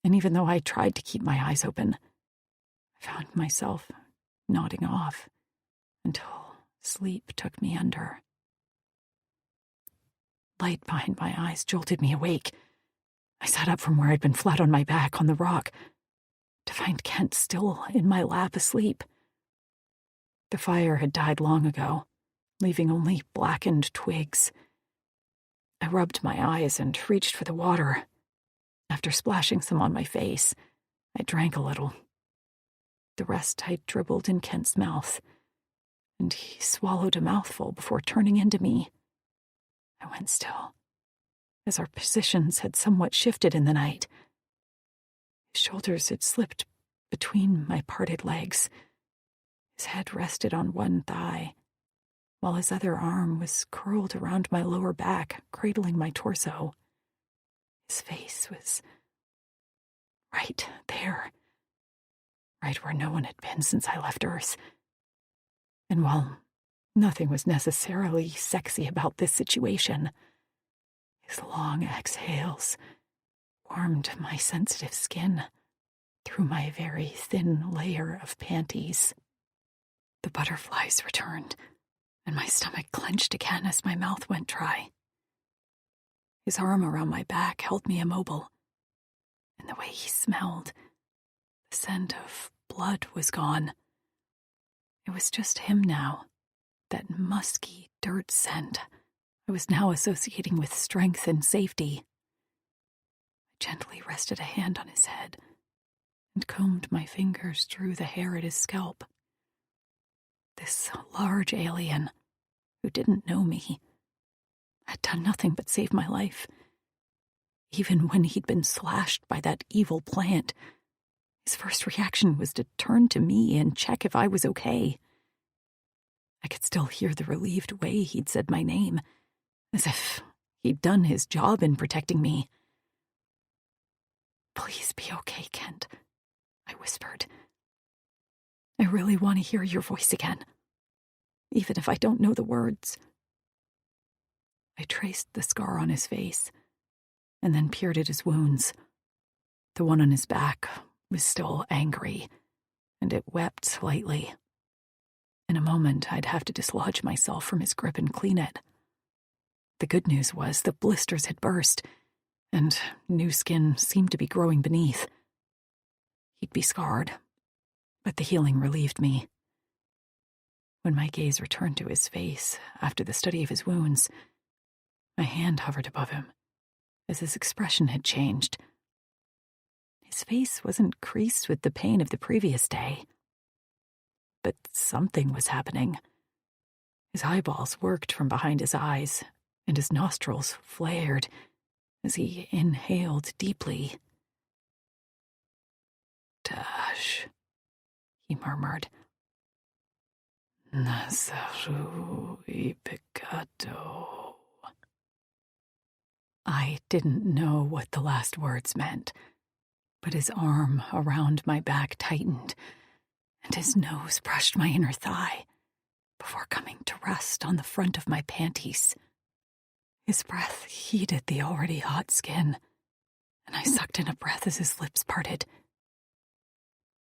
and even though I tried to keep my eyes open, I found myself nodding off until sleep took me under. Light behind my eyes jolted me awake. I sat up from where I'd been flat on my back on the rock, to find Kent still in my lap asleep. The fire had died long ago, leaving only blackened twigs. I rubbed my eyes and reached for the water. After splashing some on my face, I drank a little. The rest I dribbled in Kent's mouth, and he swallowed a mouthful before turning into me. I went still, as our positions had somewhat shifted in the night. His shoulders had slipped between my parted legs. His head rested on one thigh, while his other arm was curled around my lower back, cradling my torso. His face was right there, right where no one had been since I left Earth. And while nothing was necessarily sexy about this situation, his long exhales warmed my sensitive skin through my very thin layer of panties. The butterflies returned, and my stomach clenched again as my mouth went dry. His arm around my back held me immobile, and the way he smelled, the scent of blood was gone. It was just him now, that musky dirt scent I was now associating with strength and safety. I gently rested a hand on his head and combed my fingers through the hair at his scalp. This large alien, who didn't know me, had done nothing but save my life. Even when he'd been slashed by that evil plant, his first reaction was to turn to me and check if I was okay. I could still hear the relieved way he'd said my name, as if he'd done his job in protecting me. "Please be okay, Kent," I whispered. "I really want to hear your voice again, even if I don't know the words." I traced the scar on his face, and then peered at his wounds. The one on his back was still angry, and it wept slightly. In a moment, I'd have to dislodge myself from his grip and clean it. The good news was the blisters had burst, and new skin seemed to be growing beneath. He'd be scarred, but the healing relieved me. When my gaze returned to his face after the study of his wounds, my hand hovered above him, as his expression had changed. His face wasn't creased with the pain of the previous day, but something was happening. His eyeballs worked from behind his eyes, and his nostrils flared as he inhaled deeply. "Dash," he murmured. "Nazaru y pecado." I didn't know what the last words meant, but his arm around my back tightened, and his nose brushed my inner thigh before coming to rest on the front of my panties. His breath heated the already hot skin, and I sucked in a breath as his lips parted.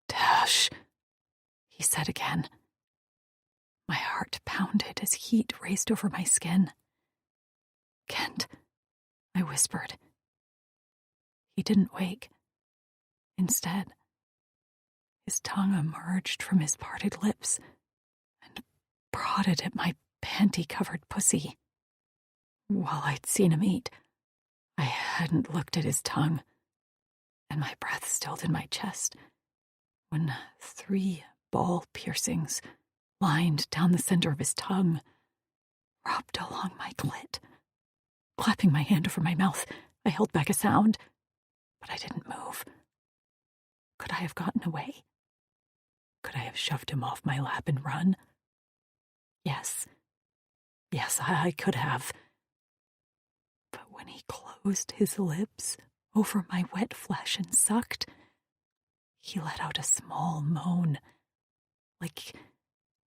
"Dash," he said again. My heart pounded as heat raced over my skin. "Kent," I whispered. He didn't wake. Instead, his tongue emerged from his parted lips and prodded at my panty-covered pussy. While I'd seen him eat, I hadn't looked at his tongue, and my breath stilled in my chest when 3 ball piercings lined down the center of his tongue, rubbed along my clit. Clapping my hand over my mouth, I held back a sound, but I didn't move. Could I have gotten away? Could I have shoved him off my lap and run? Yes, I could have. But when he closed his lips over my wet flesh and sucked, he let out a small moan, like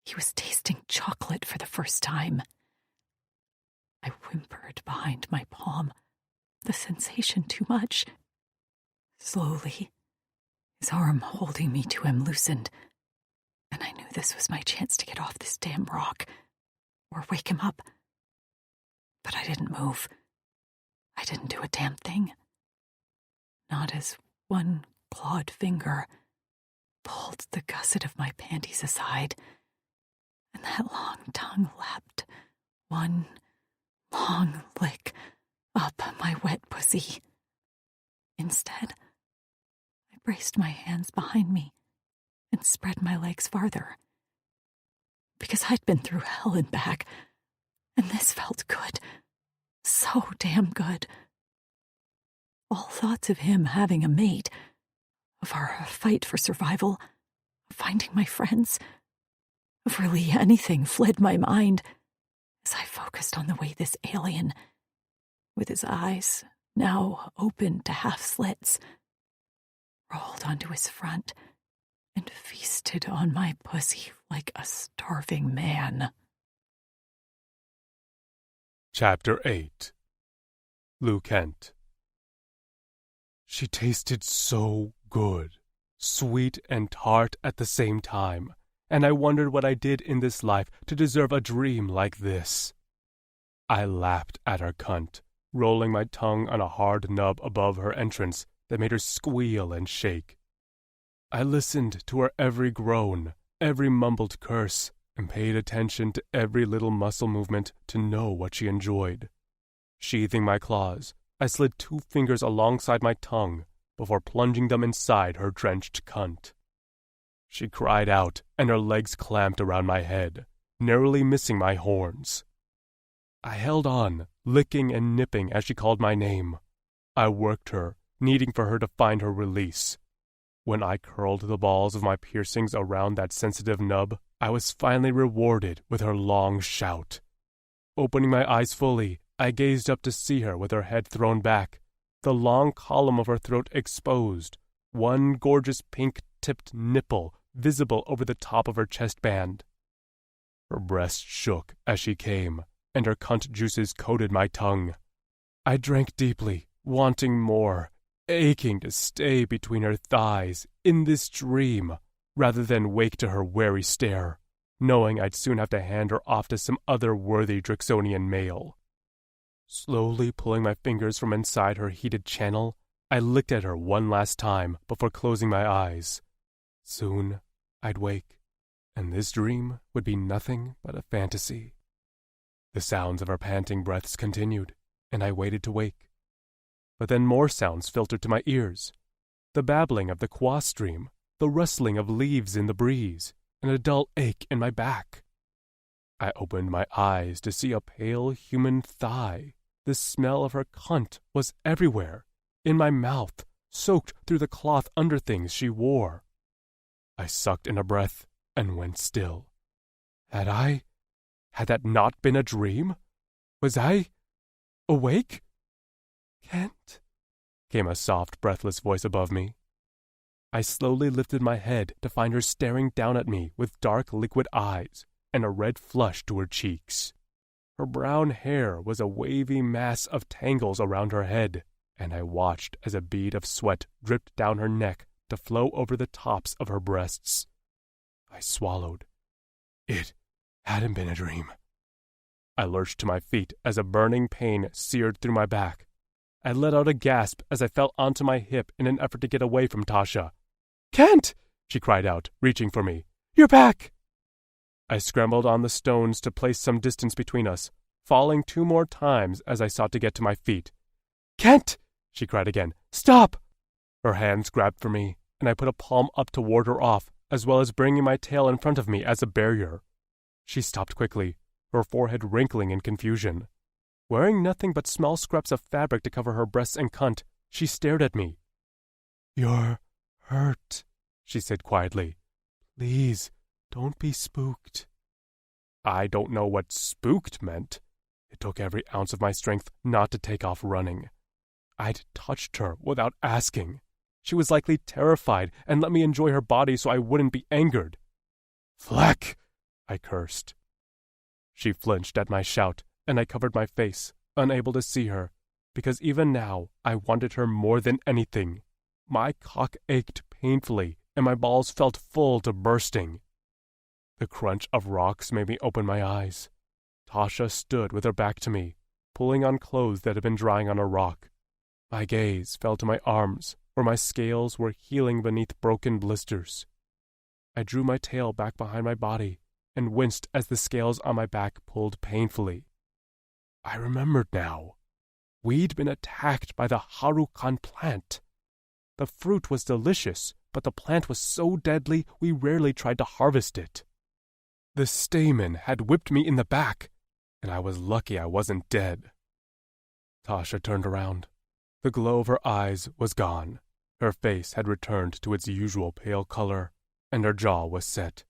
he was tasting chocolate for the first time. I whimpered behind my palm, the sensation too much. Slowly, his arm holding me to him loosened, and I knew this was my chance to get off this damn rock, or wake him up. But I didn't move. I didn't do a damn thing. Not as one clawed finger pulled the gusset of my panties aside, and that long tongue lapped one long lick up my wet pussy. Instead, I braced my hands behind me and spread my legs farther, because I'd been through hell and back, and this felt good, so damn good. All thoughts of him having a mate, of our fight for survival, of finding my friends, of really anything fled my mind as I focused on the way this alien, with his eyes now open to half slits, rolled onto his front and feasted on my pussy like a starving man. Chapter 8. Lou Kent. She tasted so good, sweet and tart at the same time, and I wondered what I did in this life to deserve a dream like this. I lapped at her cunt, rolling my tongue on a hard nub above her entrance that made her squeal and shake. I listened to her every groan, every mumbled curse, and paid attention to every little muscle movement to know what she enjoyed. Sheathing my claws, I slid 2 fingers alongside my tongue before plunging them inside her drenched cunt. She cried out, and her legs clamped around my head, narrowly missing my horns. I held on, licking and nipping as she called my name. I worked her, needing for her to find her release. When I curled the balls of my piercings around that sensitive nub, I was finally rewarded with her long shout. Opening my eyes fully, I gazed up to see her with her head thrown back, the long column of her throat exposed, one gorgeous pink-tipped nipple visible over the top of her chest band. Her breast shook as she came, and her cunt juices coated my tongue. I drank deeply, wanting more, aching to stay between her thighs in this dream, rather than wake to her wary stare, knowing I'd soon have to hand her off to some other worthy Drixonian male. Slowly pulling my fingers from inside her heated channel, I looked at her one last time before closing my eyes. Soon I'd wake, and this dream would be nothing but a fantasy. The sounds of her panting breaths continued, and I waited to wake. But then more sounds filtered to my ears. The babbling of the Kwa stream, the rustling of leaves in the breeze, and a dull ache in my back. I opened my eyes to see a pale human thigh. The smell of her cunt was everywhere, in my mouth, soaked through the cloth underthings she wore. I sucked in a breath and went still. Had that not been a dream? Was I awake? Kent? Came a soft, breathless voice above me. I slowly lifted my head to find her staring down at me with dark, liquid eyes and a red flush to her cheeks. Her brown hair was a wavy mass of tangles around her head, and I watched as a bead of sweat dripped down her neck to flow over the tops of her breasts. I swallowed. It hadn't been a dream. I lurched to my feet as a burning pain seared through my back. I let out a gasp as I fell onto my hip in an effort to get away from Tasha. "Kent!" she cried out, reaching for me. "You're back!" I scrambled on the stones to place some distance between us, falling 2 more times as I sought to get to my feet. "Kent!" she cried again. "Stop!" Her hands grabbed for me, and I put a palm up to ward her off, as well as bringing my tail in front of me as a barrier. She stopped quickly, her forehead wrinkling in confusion. Wearing nothing but small scraps of fabric to cover her breasts and cunt, she stared at me. "You're hurt," she said quietly. "Please, don't be spooked." I don't know what spooked meant. It took every ounce of my strength not to take off running. I'd touched her without asking. She was likely terrified and let me enjoy her body so I wouldn't be angered. "Fleck!" I cursed. She flinched at my shout, and I covered my face, unable to see her, because even now I wanted her more than anything. My cock ached painfully, and my balls felt full to bursting. The crunch of rocks made me open my eyes. Tasha stood with her back to me, pulling on clothes that had been drying on a rock. My gaze fell to my arms, where my scales were healing beneath broken blisters. I drew my tail back behind my body and winced as the scales on my back pulled painfully. I remembered now. We'd been attacked by the Harukan plant. The fruit was delicious, but the plant was so deadly we rarely tried to harvest it. The stamen had whipped me in the back, and I was lucky I wasn't dead. Tasha turned around. The glow of her eyes was gone. Her face had returned to its usual pale color, and her jaw was set.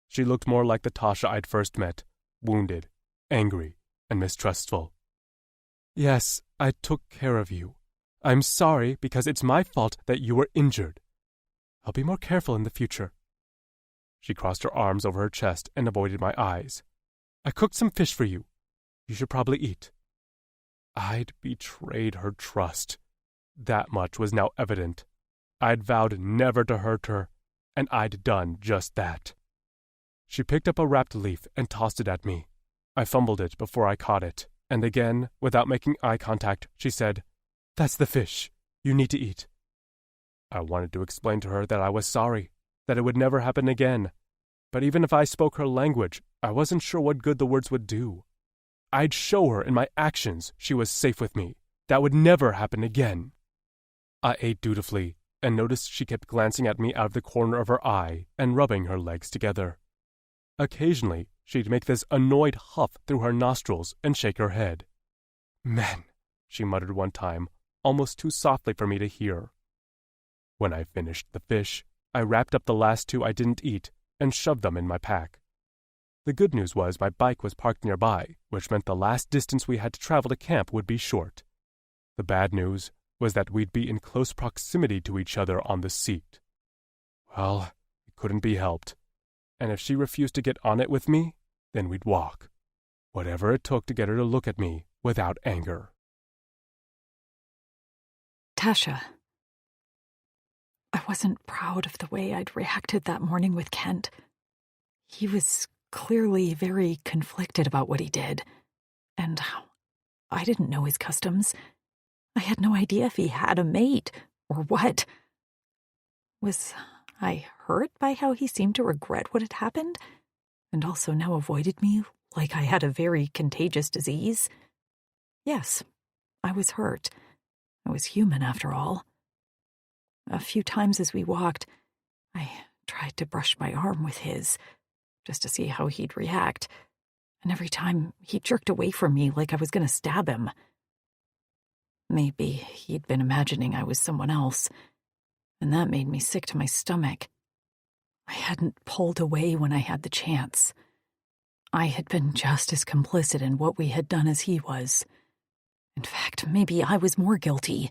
She looked more like the Tasha I'd first met, wounded, angry, and mistrustful. "Yes, I took care of you. I'm sorry because it's my fault that you were injured. I'll be more careful in the future." She crossed her arms over her chest and avoided my eyes. "I cooked some fish for you. You should probably eat." I'd betrayed her trust. That much was now evident. I'd vowed never to hurt her, and I'd done just that. She picked up a wrapped leaf and tossed it at me. I fumbled it before I caught it, and again, without making eye contact, she said, "That's the fish. You need to eat." I wanted to explain to her that I was sorry, that it would never happen again. But even if I spoke her language, I wasn't sure what good the words would do. I'd show her in my actions she was safe with me. That would never happen again. I ate dutifully, and noticed she kept glancing at me out of the corner of her eye and rubbing her legs together. Occasionally, she'd make this annoyed huff through her nostrils and shake her head. "Man," she muttered one time, almost too softly for me to hear. When I finished the fish, I wrapped up the last 2 I didn't eat and shoved them in my pack. The good news was my bike was parked nearby, which meant the last distance we had to travel to camp would be short. The bad news was that we'd be in close proximity to each other on the seat. Well, it couldn't be helped. And if she refused to get on it with me, then we'd walk. Whatever it took to get her to look at me without anger. Tasha. I wasn't proud of the way I'd reacted that morning with Kent. He was clearly very conflicted about what he did, and I didn't know his customs. I had no idea if he had a mate, or what. Was I hurt by how he seemed to regret what had happened, and also now avoided me like I had a very contagious disease? Yes, I was hurt. I was human, after all. A few times as we walked, I tried to brush my arm with his, just to see how he'd react, and every time he jerked away from me like I was going to stab him. Maybe he'd been imagining I was someone else, and that made me sick to my stomach. I hadn't pulled away when I had the chance. I had been just as complicit in what we had done as he was. In fact, maybe I was more guilty.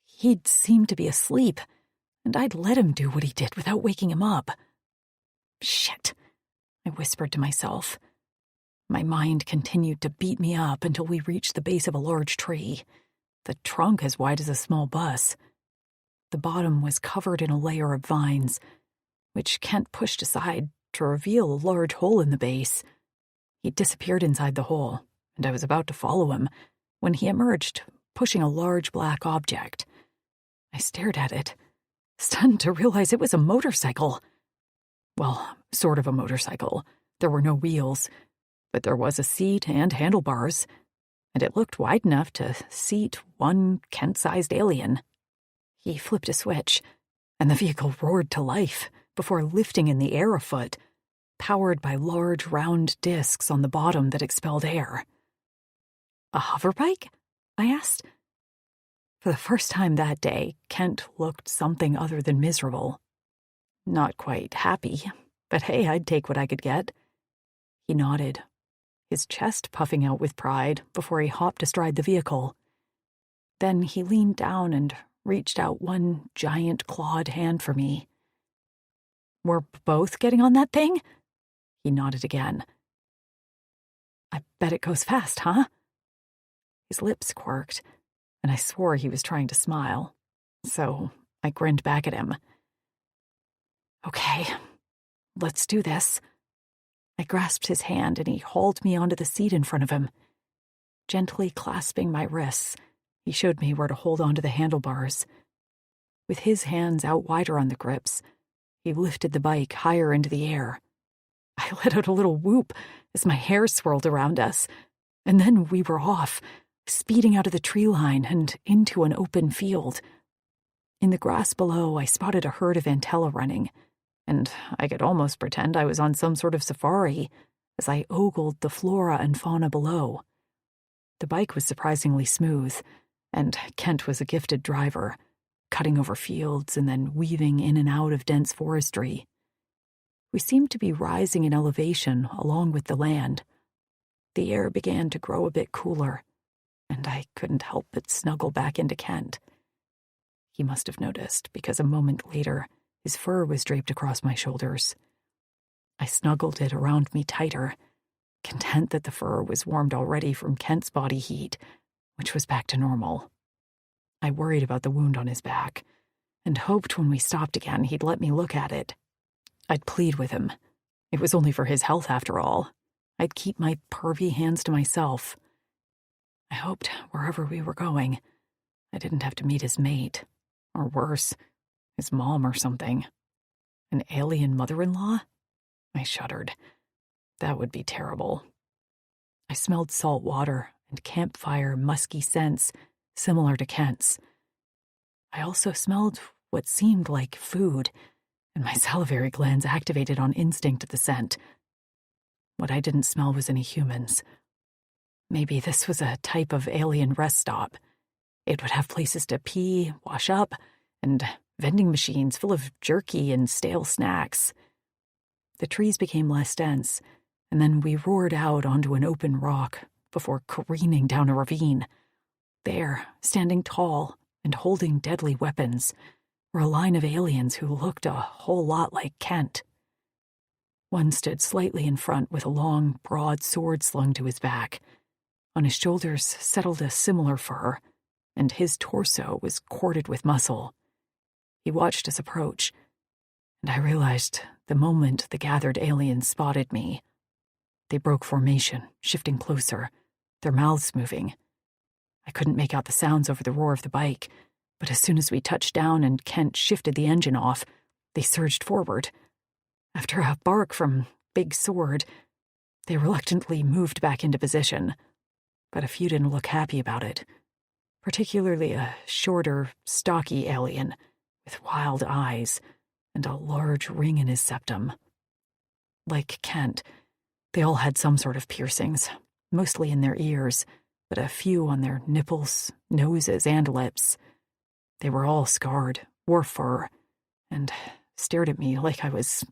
He'd seemed to be asleep, and I'd let him do what he did without waking him up. Shit, I whispered to myself. My mind continued to beat me up until we reached the base of a large tree, the trunk as wide as a small bus. The bottom was covered in a layer of vines, which Kent pushed aside to reveal a large hole in the base. He disappeared inside the hole, and I was about to follow him when he emerged, pushing a large black object. I stared at it, stunned to realize it was a motorcycle. Well, sort of a motorcycle. There were no wheels, but there was a seat and handlebars, and it looked wide enough to seat one Kent-sized alien. He flipped a switch, and the vehicle roared to life before lifting in the air a foot, powered by large round discs on the bottom that expelled air. A hoverbike? I asked. For the first time that day, Kent looked something other than miserable. Not quite happy, but hey, I'd take what I could get. He nodded, his chest puffing out with pride before he hopped astride the vehicle. Then he leaned down and reached out one giant clawed hand for me. We're both getting on that thing? He nodded again. I bet it goes fast, huh? His lips quirked, and I swore he was trying to smile, so I grinned back at him. Okay, let's do this. I grasped his hand and he hauled me onto the seat in front of him. Gently clasping my wrists, he showed me where to hold onto the handlebars. With his hands out wider on the grips, he lifted the bike higher into the air. I let out a little whoop as my hair swirled around us, and then we were off, speeding out of the tree line and into an open field. In the grass below, I spotted a herd of antella running, and I could almost pretend I was on some sort of safari as I ogled the flora and fauna below. The bike was surprisingly smooth, and Kent was a gifted driver, cutting over fields and then weaving in and out of dense forestry. We seemed to be rising in elevation along with the land. The air began to grow a bit cooler, and I couldn't help but snuggle back into Kent. He must have noticed, because a moment later, his fur was draped across my shoulders. I snuggled it around me tighter, content that the fur was warmed already from Kent's body heat, which was back to normal. I worried about the wound on his back, and hoped when we stopped again he'd let me look at it. I'd plead with him. It was only for his health, after all. I'd keep my pervy hands to myself. I hoped, wherever we were going, I didn't have to meet his mate, or worse, his mom or something. An alien mother-in-law? I shuddered. That would be terrible. I smelled salt water and campfire musky scents similar to Kent's. I also smelled what seemed like food, and my salivary glands activated on instinct at the scent. What I didn't smell was any humans. Maybe this was a type of alien rest stop. It would have places to pee, wash up, and vending machines full of jerky and stale snacks. The trees became less dense, and then we roared out onto an open rock before careening down a ravine. There, standing tall and holding deadly weapons, were a line of aliens who looked a whole lot like Kent. One stood slightly in front with a long, broad sword slung to his back. On his shoulders settled a similar fur, and his torso was corded with muscle. He watched us approach, and I realized the moment the gathered aliens spotted me. They broke formation, shifting closer, their mouths moving. I couldn't make out the sounds over the roar of the bike, but as soon as we touched down and Kent shifted the engine off, they surged forward. After a bark from Big Sword, they reluctantly moved back into position, but a few didn't look happy about it, particularly a shorter, stocky alien with wild eyes and a large ring in his septum. Like Kent, they all had some sort of piercings, mostly in their ears, but a few on their nipples, noses, and lips. They were all scarred, wore fur, and stared at me like I was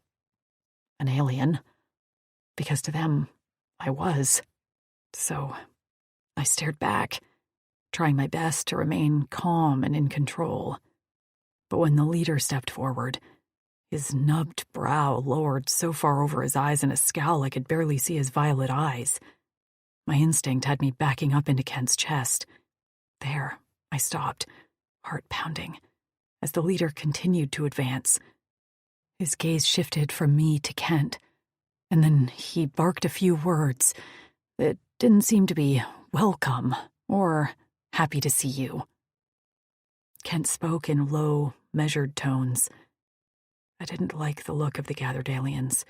an alien, because to them, I was. So I stared back, trying my best to remain calm and in control. But when the leader stepped forward, his nubbed brow lowered so far over his eyes in a scowl I could barely see his violet eyes. My instinct had me backing up into Kent's chest. There, I stopped, heart pounding, as the leader continued to advance. His gaze shifted from me to Kent, and then he barked a few words that didn't seem to be welcome or happy to see you. Kent spoke in low, measured tones. I didn't like the look of the gathered aliens.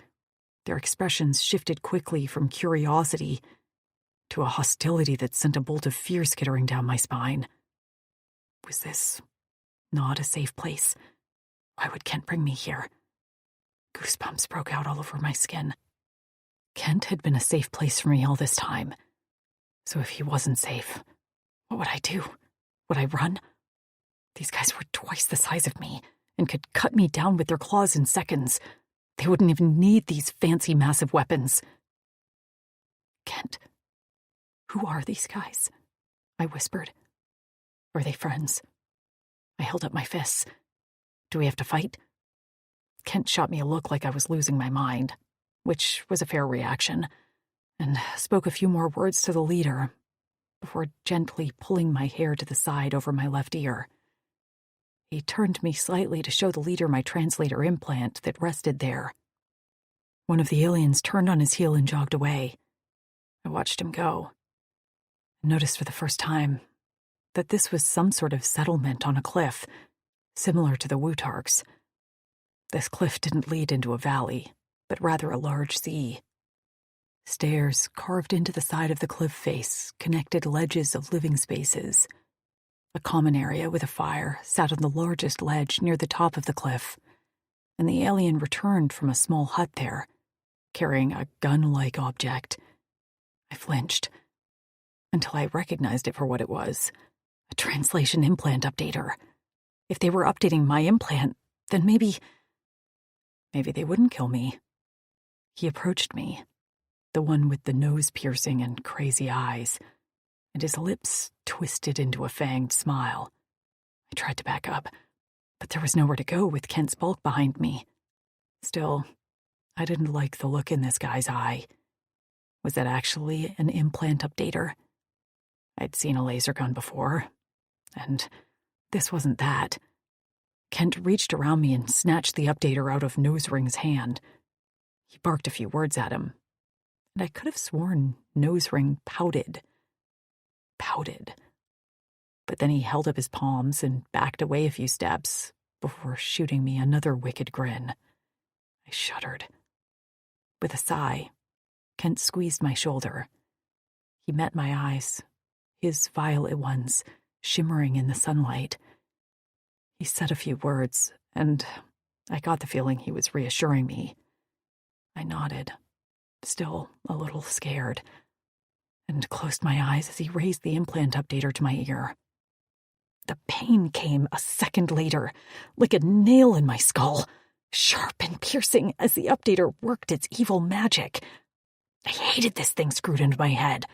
Their expressions shifted quickly from curiosity to a hostility that sent a bolt of fear skittering down my spine. Was this not a safe place? Why would Kent bring me here? Goosebumps broke out all over my skin. Kent had been a safe place for me all this time. So if he wasn't safe, what would I do? Would I run? These guys were twice the size of me and could cut me down with their claws in seconds. They wouldn't even need these fancy, massive weapons. Kent, who are these guys? I whispered. Are they friends? I held up my fists. Do we have to fight? Kent shot me a look like I was losing my mind, which was a fair reaction, and spoke a few more words to the leader before gently pulling my hair to the side over my left ear. He turned me slightly to show the leader my translator implant that rested there. One of the aliens turned on his heel and jogged away. I watched him go, and noticed for the first time that this was some sort of settlement on a cliff, similar to the Wutarks. This cliff didn't lead into a valley, but rather a large sea. Stairs carved into the side of the cliff face connected ledges of living spaces. A common area with a fire sat on the largest ledge near the top of the cliff, and the alien returned from a small hut there, carrying a gun-like object. I flinched, until I recognized it for what it was, a translation implant updater. If they were updating my implant, then maybe they wouldn't kill me. He approached me, the one with the nose piercing and crazy eyes, and his lips twisted into a fanged smile. I tried to back up, but there was nowhere to go with Kent's bulk behind me. Still, I didn't like the look in this guy's eye. Was that actually an implant updater? I'd seen a laser gun before, and this wasn't that. Kent reached around me and snatched the updater out of Nosering's hand. He barked a few words at him, and I could have sworn Nosering pouted. But then he held up his palms and backed away a few steps before shooting me another wicked grin. I shuddered. With a sigh, Kent squeezed my shoulder. He met my eyes, his violet ones shimmering in the sunlight. He said a few words, and I got the feeling he was reassuring me. I nodded, still a little scared, and closed my eyes as he raised the implant updater to my ear. The pain came a second later, like a nail in my skull, sharp and piercing as the updater worked its evil magic. I hated this thing screwed into my head,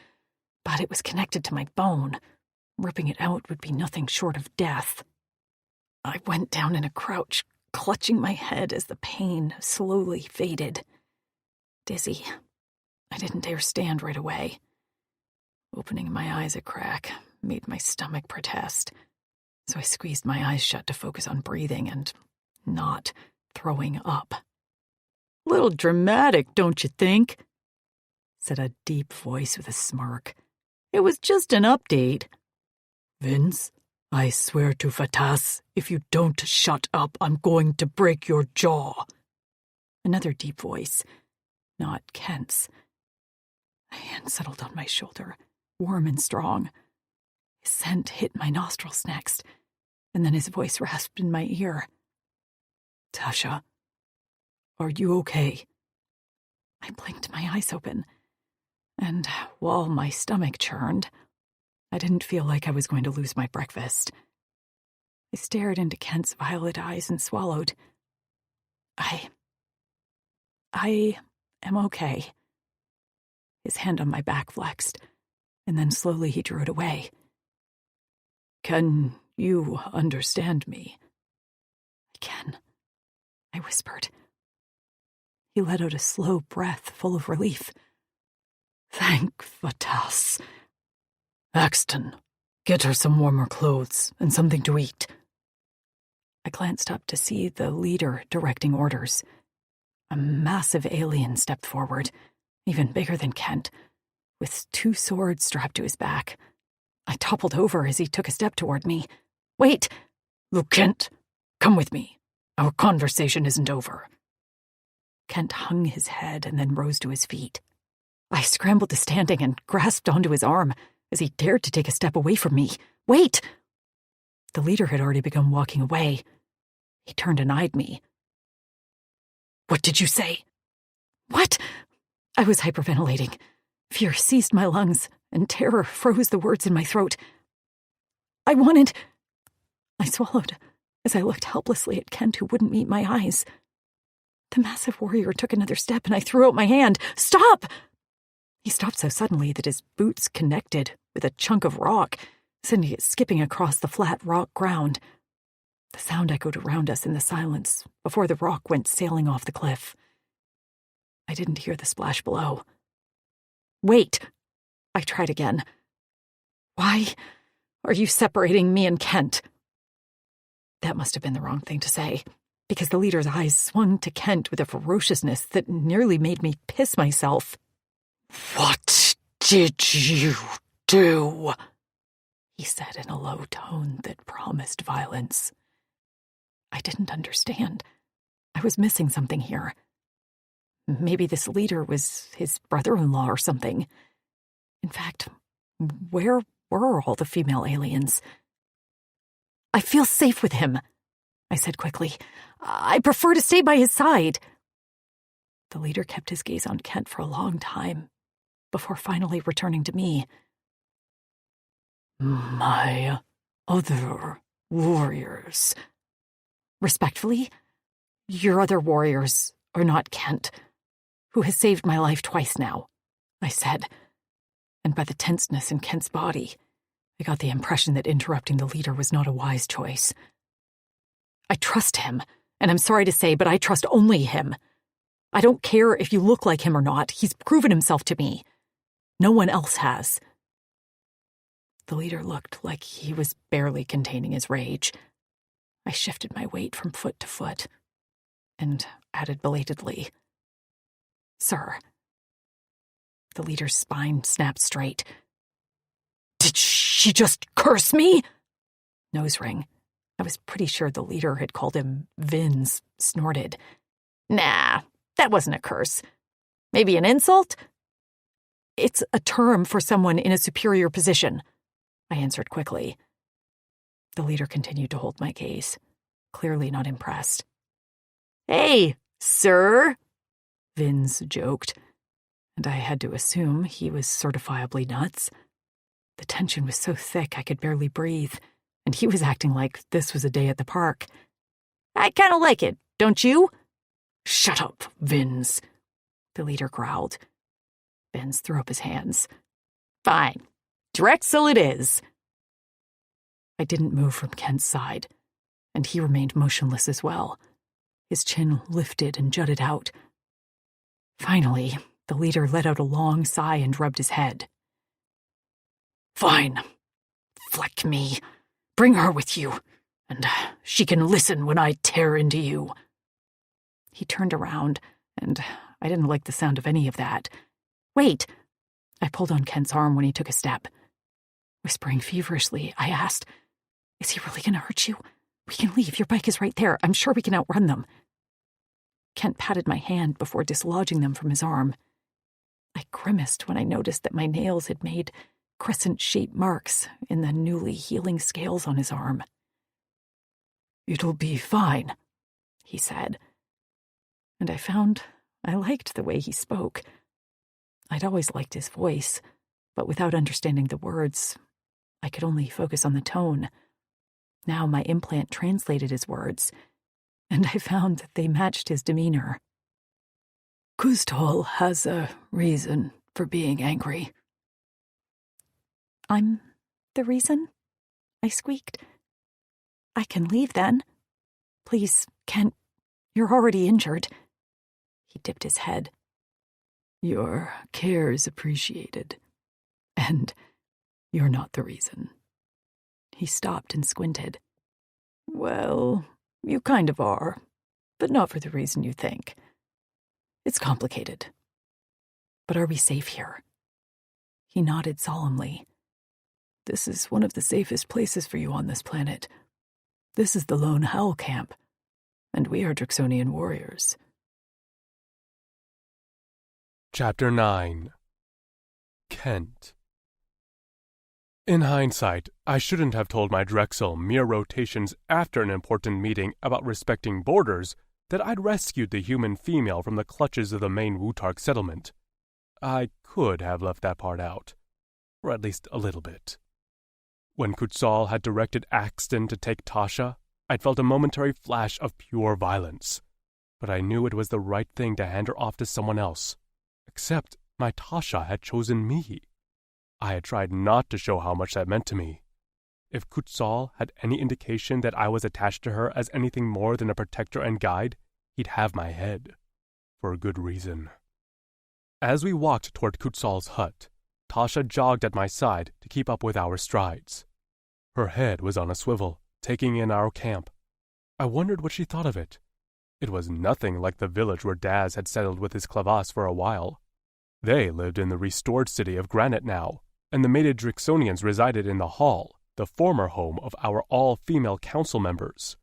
but it was connected to my bone. Ripping it out would be nothing short of death. I went down in a crouch, clutching my head as the pain slowly faded. Dizzy, I didn't dare stand right away. Opening my eyes a crack made my stomach protest, so I squeezed my eyes shut to focus on breathing and not throwing up. "Little dramatic, don't you think?" said a deep voice with a smirk. "It was just an update." "Vince, I swear to Fatas, if you don't shut up, I'm going to break your jaw." Another deep voice, not Kent's. A hand settled on my shoulder, warm and strong. His scent hit my nostrils next, and then his voice rasped in my ear. "Tasha, are you okay?" I blinked my eyes open, and while my stomach churned, I didn't feel like I was going to lose my breakfast. I stared into Kent's violet eyes and swallowed. I am okay." His hand on my back flexed, and then slowly he drew it away. "Can you understand me?" "I can," I whispered. He let out a slow breath full of relief. "Thank Fatas. Axton, get her some warmer clothes and something to eat." I glanced up to see the leader directing orders. A massive alien stepped forward, even bigger than Kent, with 2 swords strapped to his back. I toppled over as he took a step toward me. "Wait!" "Luke Kent, come with me. Our conversation isn't over." Kent hung his head and then rose to his feet. I scrambled to standing and grasped onto his arm as he dared to take a step away from me. "Wait!" The leader had already begun walking away. He turned and eyed me. "What did you say?" "What?" I was hyperventilating. Fear seized my lungs, and terror froze the words in my throat. I swallowed as I looked helplessly at Kent, who wouldn't meet my eyes. The massive warrior took another step, and I threw out my hand. "Stop!" He stopped so suddenly that his boots connected with a chunk of rock, sending it skipping across the flat rock ground. The sound echoed around us in the silence before the rock went sailing off the cliff. I didn't hear the splash below. "Wait!" I tried again. "Why are you separating me and Kent?" That must have been the wrong thing to say, because the leader's eyes swung to Kent with a ferociousness that nearly made me piss myself. "What did you do?" he said in a low tone that promised violence. I didn't understand. I was missing something here. Maybe this leader was his brother-in-law or something. In fact, where were all the female aliens? "I feel safe with him," I said quickly. "I prefer to stay by his side." The leader kept his gaze on Kent for a long time, before finally returning to me. "My other warriors." "Respectfully, your other warriors are not Kent, who has saved my life twice now," I said, and by the tenseness in Kent's body, I got the impression that interrupting the leader was not a wise choice. "I trust him, and I'm sorry to say, but I trust only him. I don't care if you look like him or not. He's proven himself to me. No one else has." The leader looked like he was barely containing his rage. I shifted my weight from foot to foot and added belatedly, "Sir." The leader's spine snapped straight. "Did she just curse me?" Nose ring. I was pretty sure the leader had called him Vince, snorted. "Nah, that wasn't a curse. Maybe an insult?" "It's a term for someone in a superior position," I answered quickly. The leader continued to hold my gaze, clearly not impressed. "Hey, sir," Vince joked, and I had to assume he was certifiably nuts. The tension was so thick I could barely breathe, and he was acting like this was a day at the park. "I kind of like it, don't you?" "Shut up, Vince," the leader growled. Benz threw up his hands. Fine. Drexel it is. I didn't move from Kent's side, and he remained motionless as well. His chin lifted and jutted out. Finally, the leader let out a long sigh and rubbed his head. Fine. Fleck me. Bring her with you, and she can listen when I tear into you. He turned around, and I didn't like the sound of any of that. Wait! I pulled on Kent's arm when he took a step. Whispering feverishly, I asked, Is he really going to hurt you? We can leave. Your bike is right there. I'm sure we can outrun them. Kent patted my hand before dislodging them from his arm. I grimaced when I noticed that my nails had made crescent-shaped marks in the newly healing scales on his arm. It'll be fine, he said. And I found I liked the way he spoke. I'd always liked his voice, but without understanding the words, I could only focus on the tone. Now my implant translated his words, and I found that they matched his demeanor. Kuztal has a reason for being angry. I'm the reason? I squeaked. I can leave then. Please, Kent, you're already injured. He dipped his head. Your care is appreciated, and you're not the reason. He stopped and squinted. Well, you kind of are, but not for the reason you think. It's complicated. But are we safe here? He nodded solemnly. This is one of the safest places for you on this planet. This is the Lone Howl Camp, and we are Drixonian warriors. Chapter 9. Kent. In hindsight, I shouldn't have told my Drexel mere rotations after an important meeting about respecting borders that I'd rescued the human female from the clutches of the main Wutark settlement. I could have left that part out, or at least a little bit. When Kutzal had directed Axton to take Tasha, I'd felt a momentary flash of pure violence, but I knew it was the right thing to hand her off to someone else. Except my Tasha had chosen me. I had tried not to show how much that meant to me. If Kutzal had any indication that I was attached to her as anything more than a protector and guide, he'd have my head. For a good reason. As we walked toward Kutzal's hut, Tasha jogged at my side to keep up with our strides. Her head was on a swivel, taking in our camp. I wondered what she thought of it. It was nothing like the village where Daz had settled with his Clavas for a while. They lived in the restored city of Granite now, and the mated Drixonians resided in the Hall, the former home of our all-female council members.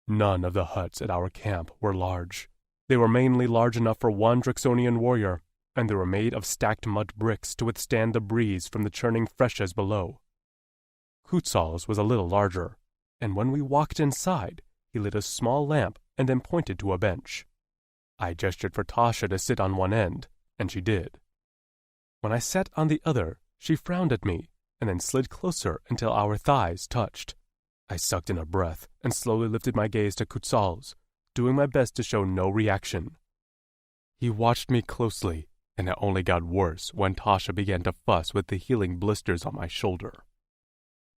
None of the huts at our camp were large. They were mainly large enough for one Drixonian warrior, and they were made of stacked mud bricks to withstand the breeze from the churning freshas below. Kutzal's was a little larger, and when we walked inside, he lit a small lamp and then pointed to a bench. I gestured for Tasha to sit on one end, and she did. When I sat on the other, she frowned at me, and then slid closer until our thighs touched. I sucked in a breath and slowly lifted my gaze to Kutzal's, doing my best to show no reaction. He watched me closely, and it only got worse when Tasha began to fuss with the healing blisters on my shoulder.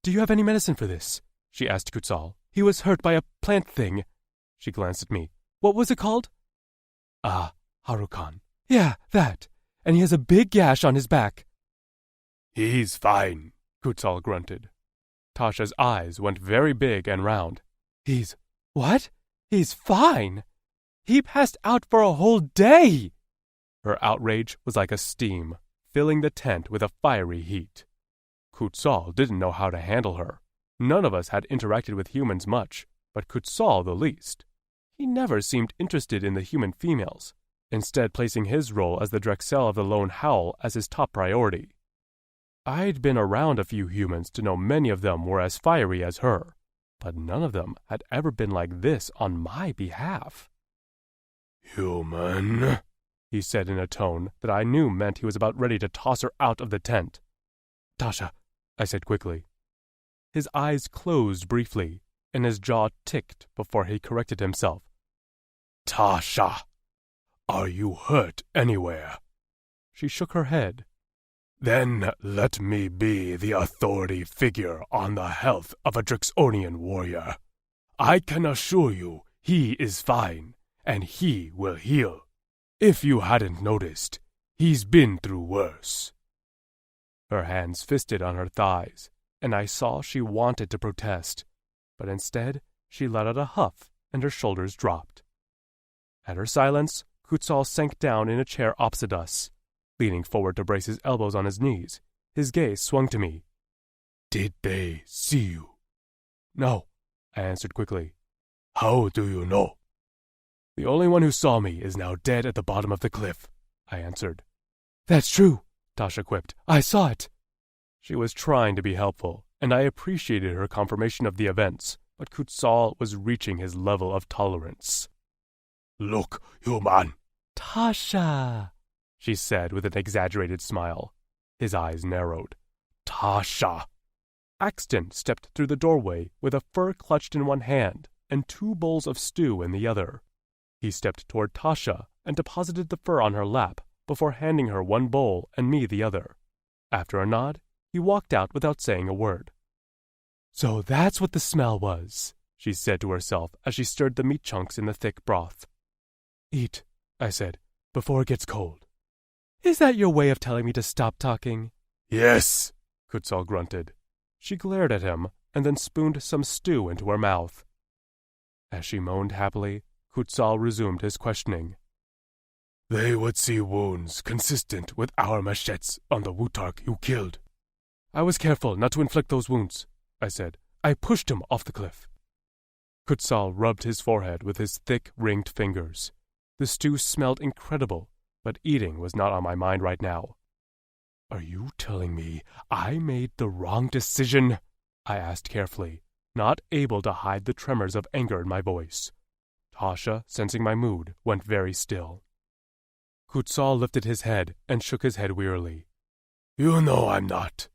"Do you have any medicine for this?" she asked Kutzal. "He was hurt by a plant thing." She glanced at me. "What was it called?" Harukan. "Yeah, that. And he has a big gash on his back." He's fine, Kutzal grunted. Tasha's eyes went very big and round. What? He's fine? He passed out for a whole day!" Her outrage was like a steam, filling the tent with a fiery heat. Kutzal didn't know how to handle her. None of us had interacted with humans much, but Kutzal the least. He never seemed interested in the human females, instead placing his role as the Drexel of the Lone Howl as his top priority. I'd been around a few humans to know many of them were as fiery as her, but none of them had ever been like this on my behalf. "Human," he said in a tone that I knew meant he was about ready to toss her out of the tent. "Tasha," I said quickly. His eyes closed briefly, and his jaw ticked before he corrected himself. "Tasha, are you hurt anywhere?" She shook her head. Then let me be the authority figure on the health of a Drixonian warrior. I can assure you he is fine, and he will heal. If you hadn't noticed, he's been through worse. Her hands fisted on her thighs, and I saw she wanted to protest, but instead she let out a huff and her shoulders dropped. At her silence, Kutzal sank down in a chair opposite us. Leaning forward to brace his elbows on his knees, his gaze swung to me. Did they see you? No, I answered quickly. How do you know? The only one who saw me is now dead at the bottom of the cliff, I answered. That's true, Tasha quipped. I saw it. She was trying to be helpful, and I appreciated her confirmation of the events, but Kutzal was reaching his level of tolerance. Look, human. Tasha, she said with an exaggerated smile. His eyes narrowed. Tasha. Axton stepped through the doorway with a fur clutched in one hand and 2 bowls of stew in the other. He stepped toward Tasha and deposited the fur on her lap before handing her 1 bowl and me the other. After a nod, he walked out without saying a word. So that's what the smell was, she said to herself as she stirred the meat chunks in the thick broth. Eat, I said, before it gets cold. Is that your way of telling me to stop talking? Yes, Kutzal grunted. She glared at him and then spooned some stew into her mouth. As she moaned happily, Kutzal resumed his questioning. They would see wounds consistent with our machetes on the Wutark you killed. I was careful not to inflict those wounds, I said. I pushed him off the cliff. Kutzal rubbed his forehead with his thick, ringed fingers. The stew smelled incredible, but eating was not on my mind right now. Are you telling me I made the wrong decision? I asked carefully, not able to hide the tremors of anger in my voice. Tasha, sensing my mood, went very still. Kutzal lifted his head and shook his head wearily. You know I'm not,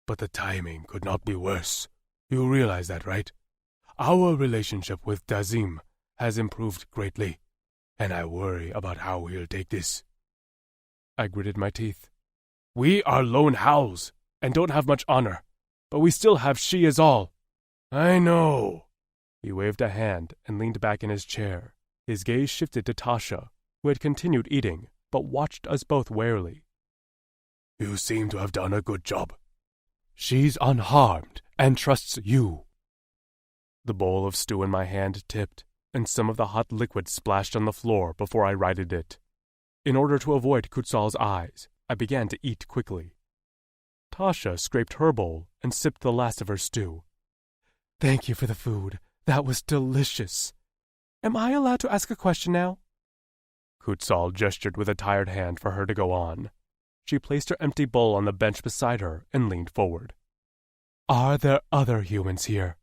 but the timing could not be worse. You realize that, right? Our relationship with Dazim has improved greatly, and I worry about how he'll take this. I gritted my teeth. We are lone howls and don't have much honor, but we still have she is all. I know. He waved a hand and leaned back in his chair. His gaze shifted to Tasha, who had continued eating, but watched us both warily. You seem to have done a good job. She's unharmed and trusts you. The bowl of stew in my hand tipped, and some of the hot liquid splashed on the floor before I righted it. In order to avoid Kutzal's eyes, I began to eat quickly. Tasha scraped her bowl and sipped the last of her stew. Thank you for the food. That was delicious. Am I allowed to ask a question now? Kutzal gestured with a tired hand for her to go on. She placed her empty bowl on the bench beside her and leaned forward. Are there other humans here?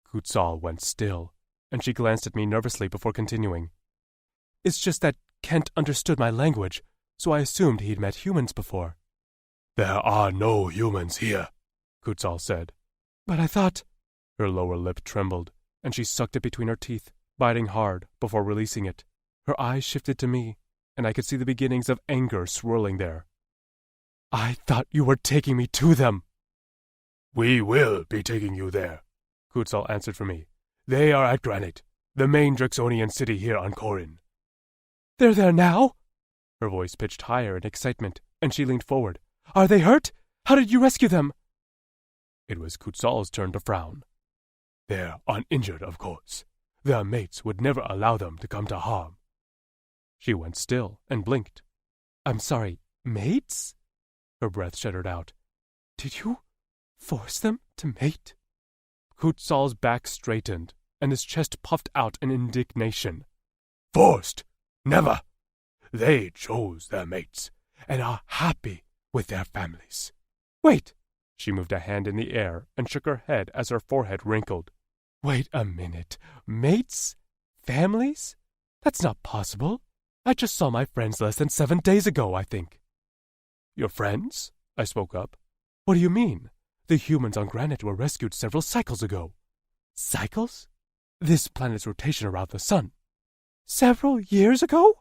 Kutzal went still, and she glanced at me nervously before continuing. It's just that Kent understood my language, so I assumed he'd met humans before. There are no humans here, Kutzal said. But I thought... Her lower lip trembled, and she sucked it between her teeth, biting hard before releasing it. Her eyes shifted to me, and I could see the beginnings of anger swirling there. I thought you were taking me to them. We will be taking you there, Kutzal answered for me. They are at Granite, the main Drixonian city here on Corin. They're there now? Her voice pitched higher in excitement, and she leaned forward. Are they hurt? How did you rescue them? It was Kutzal's turn to frown. They're uninjured, of course. Their mates would never allow them to come to harm. She went still and blinked. I'm sorry, mates? Her breath shuddered out. Did you force them to mate? Kutzal's back straightened, and his chest puffed out in indignation. Forced? Never! They chose their mates, and are happy with their families. Wait! She moved a hand in the air and shook her head as her forehead wrinkled. Wait a minute. Mates? Families? That's not possible. I just saw my friends less than 7 days ago, I think. Your friends? I spoke up. What do you mean? The humans on Granite were rescued several cycles ago. Cycles? This planet's rotation around the sun. Several years ago?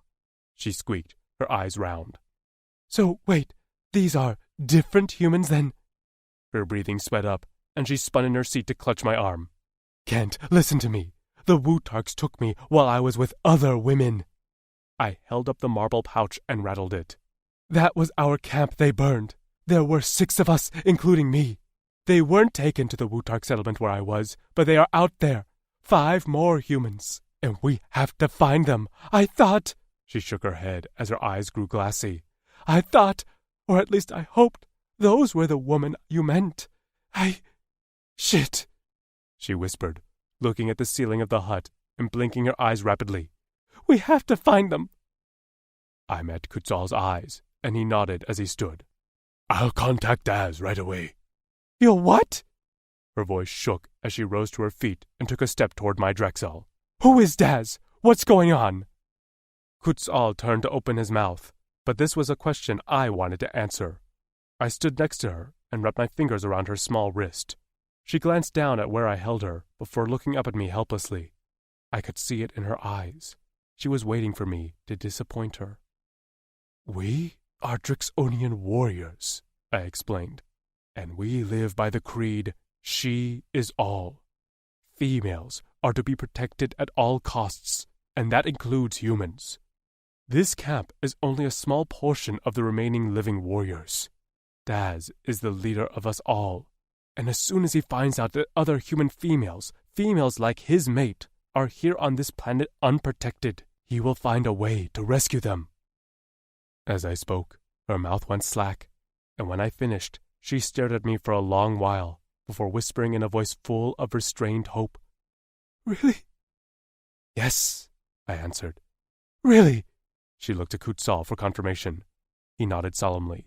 She squeaked, her eyes round. So, wait, these are different humans then? Her breathing sped up, and she spun in her seat to clutch my arm. Kent, listen to me. The Wutarks took me while I was with other women. I held up the marble pouch and rattled it. That was our camp they burned. There were 6 of us, including me. They weren't taken to the Wutark settlement where I was, but they are out there. 5 more humans, and we have to find them. I thought... She shook her head as her eyes grew glassy. I thought, or at least I hoped, those were the women you meant. Shit, she whispered, looking at the ceiling of the hut and blinking her eyes rapidly. We have to find them. I met Kutzal's eyes, and he nodded as he stood. I'll contact Daz right away. You'll what? Her voice shook as she rose to her feet and took a step toward my Drexel. Who is Daz? What's going on? Kutzal turned to open his mouth, but this was a question I wanted to answer. I stood next to her and wrapped my fingers around her small wrist. She glanced down at where I held her before looking up at me helplessly. I could see it in her eyes. She was waiting for me to disappoint her. We are Drixonian warriors, I explained, and we live by the creed, she is all. Females are to be protected at all costs, and that includes humans. This camp is only a small portion of the remaining living warriors. Daz is the leader of us all, and as soon as he finds out that other human females like his mate, are here on this planet unprotected, he will find a way to rescue them. As I spoke, her mouth went slack, and when I finished, she stared at me for a long while, before whispering in a voice full of restrained hope. Really? Yes, I answered. Really? She looked to Kutzal for confirmation. He nodded solemnly.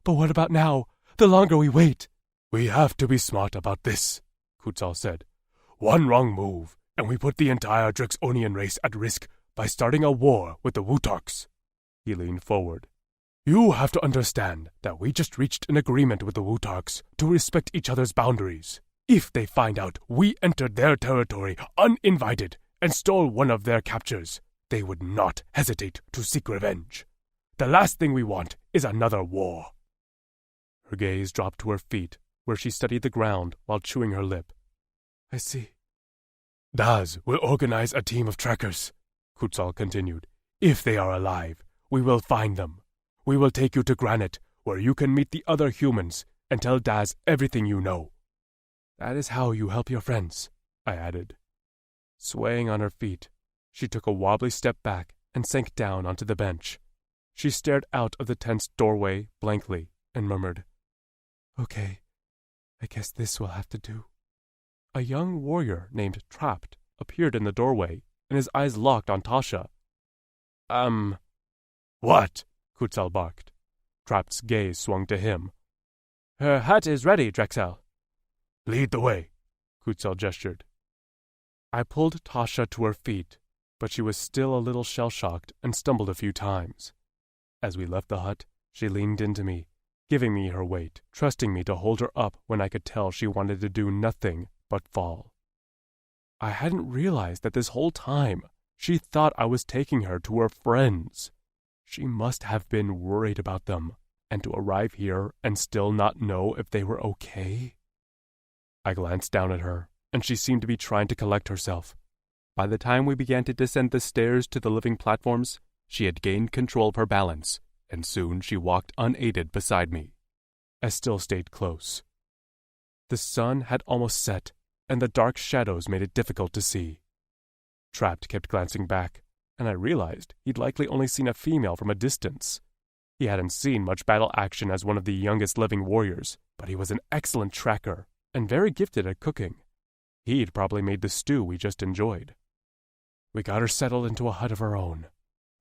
But what about now? The longer we wait. We have to be smart about this, Kutzal said. One wrong move, and we put the entire Drixonian race at risk by starting a war with the Wutarks. He leaned forward. You have to understand that we just reached an agreement with the Wutarks to respect each other's boundaries. If they find out we entered their territory uninvited and stole one of their captures, they would not hesitate to seek revenge. The last thing we want is another war. Her gaze dropped to her feet, where she studied the ground while chewing her lip. I see. Daz will organize a team of trackers, Kutzal continued. If they are alive, we will find them. We will take you to Granite, where you can meet the other humans and tell Daz everything you know. That is how you help your friends, I added. Swaying on her feet, she took a wobbly step back and sank down onto the bench. She stared out of the tent's doorway blankly and murmured, Okay, I guess this will have to do. A young warrior named Trapped appeared in the doorway, and his eyes locked on Tasha. What? Kutzal barked. Trapped's gaze swung to him. Her hut is ready, Drexel. Lead the way, Kutzal gestured. I pulled Tasha to her feet, but she was still a little shell-shocked and stumbled a few times. As we left the hut, she leaned into me, giving me her weight, trusting me to hold her up when I could tell she wanted to do nothing but fall. I hadn't realized that this whole time she thought I was taking her to her friends. She must have been worried about them, and to arrive here and still not know if they were okay. I glanced down at her, and she seemed to be trying to collect herself. By the time we began to descend the stairs to the living platforms, she had gained control of her balance, and soon she walked unaided beside me. I still stayed close. The sun had almost set, and the dark shadows made it difficult to see. Trapped kept glancing back, and I realized he'd likely only seen a female from a distance. He hadn't seen much battle action as one of the youngest living warriors, but he was an excellent tracker and very gifted at cooking. He'd probably made the stew we just enjoyed. We got her settled into a hut of her own.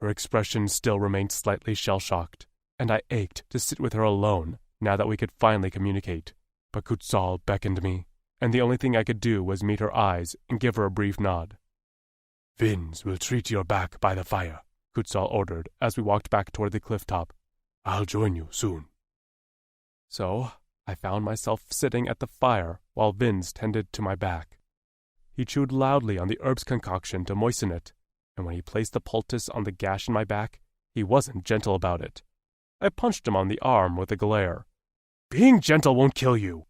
Her expression still remained slightly shell-shocked, and I ached to sit with her alone now that we could finally communicate. But Kutzal beckoned me, and the only thing I could do was meet her eyes and give her a brief nod. Vins will treat your back by the fire, Kutzal ordered as we walked back toward the cliff top. I'll join you soon. So, I found myself sitting at the fire while Vins tended to my back. He chewed loudly on the herbs concoction to moisten it, and when he placed the poultice on the gash in my back, he wasn't gentle about it. I punched him on the arm with a glare. Being gentle won't kill you.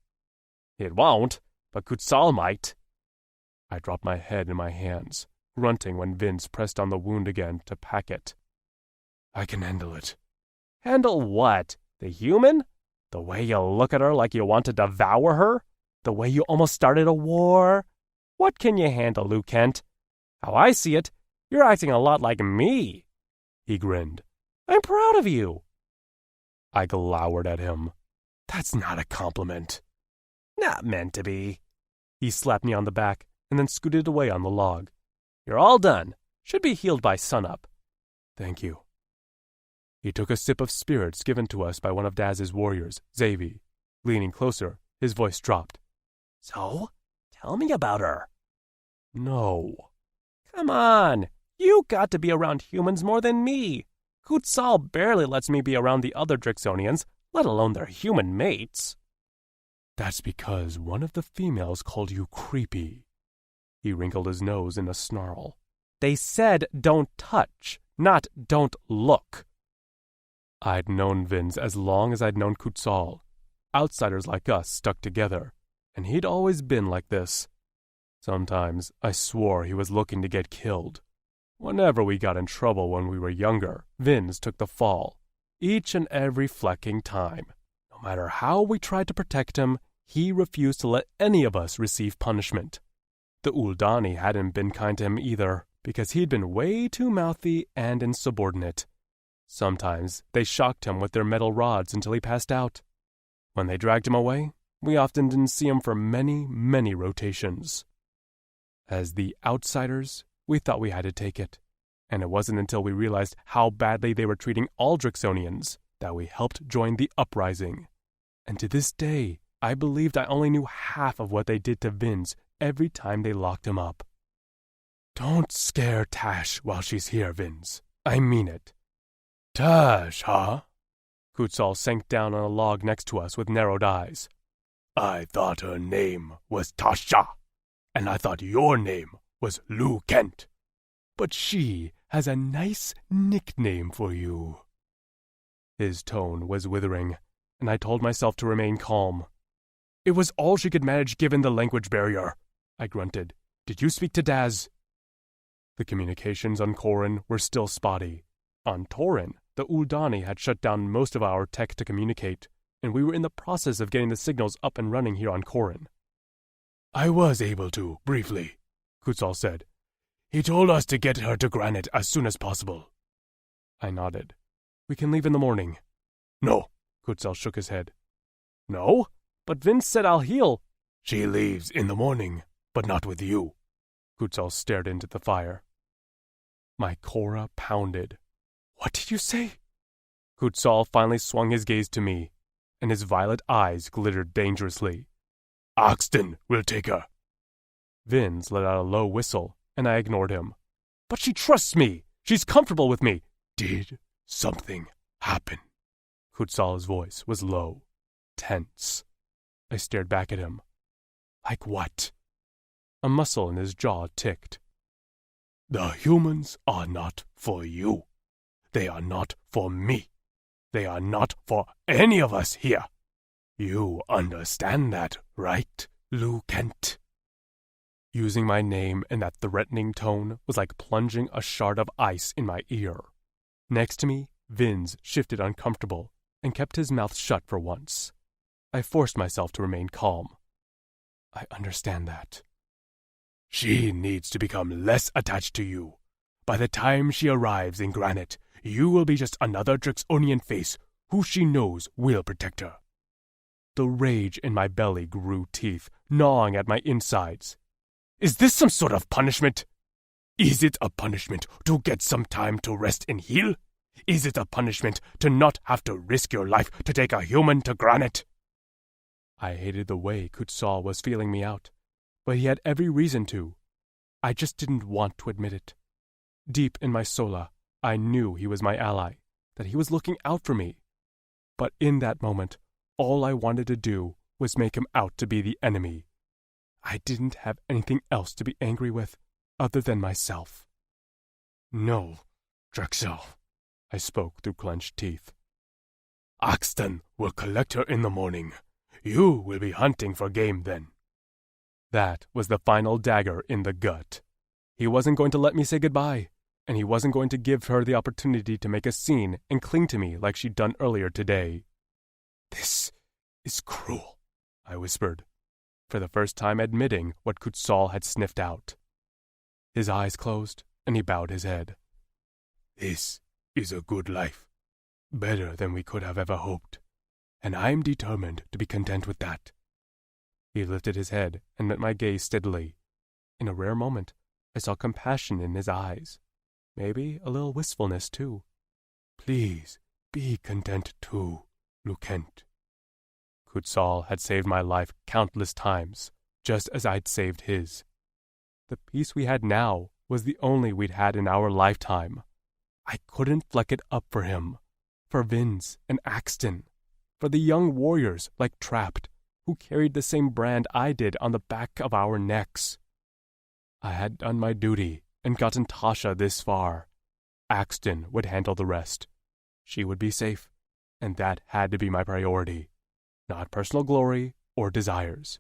It won't, but Kutzal might. I dropped my head in my hands, grunting when Vince pressed on the wound again to pack it. I can handle it. Handle what? The human? The way you look at her like you want to devour her? The way you almost started a war? What can you handle, Lou Kent? How I see it, you're acting a lot like me. He grinned. I'm proud of you. I glowered at him. That's not a compliment. Not meant to be. He slapped me on the back and then scooted away on the log. You're all done. Should be healed by sunup. Thank you. He took a sip of spirits given to us by one of Daz's warriors, Xavi. Leaning closer, his voice dropped. So? Tell me about her. No. Come on. You got to be around humans more than me. Kutzal barely lets me be around the other Drixonians, let alone their human mates. That's because one of the females called you creepy. He wrinkled his nose in a snarl. They said don't touch, not don't look. I'd known Vince as long as I'd known Kutzal. Outsiders like us stuck together, and he'd always been like this. Sometimes I swore he was looking to get killed. Whenever we got in trouble when we were younger, Vince took the fall, each and every flecking time. No matter how we tried to protect him, he refused to let any of us receive punishment. The Uldani hadn't been kind to him either, because he'd been way too mouthy and insubordinate. Sometimes they shocked him with their metal rods until he passed out. When they dragged him away, we often didn't see him for many, many rotations. As the outsiders, we thought we had to take it, and it wasn't until we realized how badly they were treating all Drixonians that we helped join the uprising. And to this day, I believed I only knew half of what they did to Vince every time they locked him up. Don't scare Tash while she's here, Vince. I mean it. Tash, huh? Kutzal sank down on a log next to us with narrowed eyes. I thought her name was Tasha, and I thought your name was Lou Kent. But she has a nice nickname for you. His tone was withering, and I told myself to remain calm. It was all she could manage given the language barrier, I grunted. Did you speak to Daz? The communications on Corin were still spotty. On Torin, the Uldani had shut down most of our tech to communicate, and we were in the process of getting the signals up and running here on Corin. I was able to, briefly, Kutzal said. He told us to get her to Granite as soon as possible. I nodded. We can leave in the morning. No, Kutzal shook his head. No? But Vince said I'll heal. She leaves in the morning, but not with you. Kutzal stared into the fire. My Cora pounded. What did you say? Kutzal finally swung his gaze to me, and his violet eyes glittered dangerously. Oxton will take her. Vince let out a low whistle, and I ignored him. But she trusts me. She's comfortable with me. Did something happen? Kutzal's voice was low, tense. I stared back at him. Like what? A muscle in his jaw ticked. The humans are not for you. They are not for me. They are not for any of us here. You understand that, right, Lou Kent? Using my name in that threatening tone was like plunging a shard of ice in my ear. Next to me, Vince shifted uncomfortable and kept his mouth shut for once. I forced myself to remain calm. I understand that. She needs to become less attached to you. By the time she arrives in Granite, you will be just another Drixonian face who she knows will protect her. The rage in my belly grew teeth, gnawing at my insides. Is this some sort of punishment? Is it a punishment to get some time to rest and heal? Is it a punishment to not have to risk your life to take a human to Granite? I hated the way Kutzal was feeling me out, but he had every reason to. I just didn't want to admit it. Deep in my sola, I knew he was my ally, that he was looking out for me. But in that moment, all I wanted to do was make him out to be the enemy. I didn't have anything else to be angry with other than myself. No, Drexel, I spoke through clenched teeth. Axton will collect her in the morning. You will be hunting for game then. That was the final dagger in the gut. He wasn't going to let me say goodbye, and he wasn't going to give her the opportunity to make a scene and cling to me like she'd done earlier today. This is cruel, I whispered, for the first time admitting what Kutzal had sniffed out. His eyes closed, and he bowed his head. This is a good life, better than we could have ever hoped, and I'm determined to be content with that. He lifted his head and met my gaze steadily. In a rare moment, I saw compassion in his eyes. Maybe a little wistfulness, too. Please be content too, Lukent. Kutzal had saved my life countless times, just as I'd saved his. The peace we had now was the only we'd had in our lifetime. I couldn't fleck it up for him, for Vince and Axton, for the young warriors like Trapped, who carried the same brand I did on the back of our necks. I had done my duty and gotten Tasha this far. Axton would handle the rest. She would be safe, and that had to be my priority, not personal glory or desires.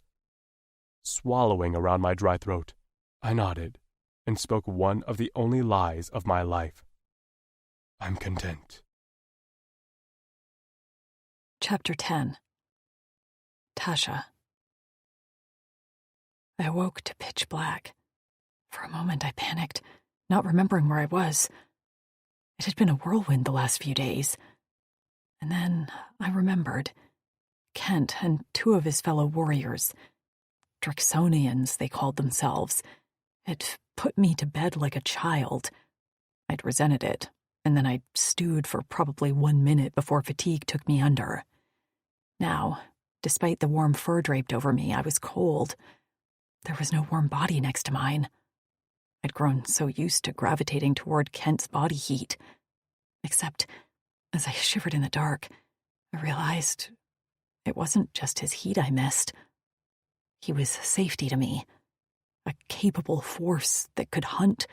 Swallowing around my dry throat, I nodded and spoke one of the only lies of my life. I'm content. Chapter 10. Tasha. I awoke to pitch black. For a moment I panicked, not remembering where I was. It had been a whirlwind the last few days. And then I remembered. Kent and two of his fellow warriors, Drixonians they called themselves, had put me to bed like a child. I'd resented it, and then I stewed for probably 1 minute before fatigue took me under. Now, despite the warm fur draped over me, I was cold. There was no warm body next to mine. I'd grown so used to gravitating toward Kent's body heat. Except, as I shivered in the dark, I realized it wasn't just his heat I missed. He was safety to me, a capable force that could hunt,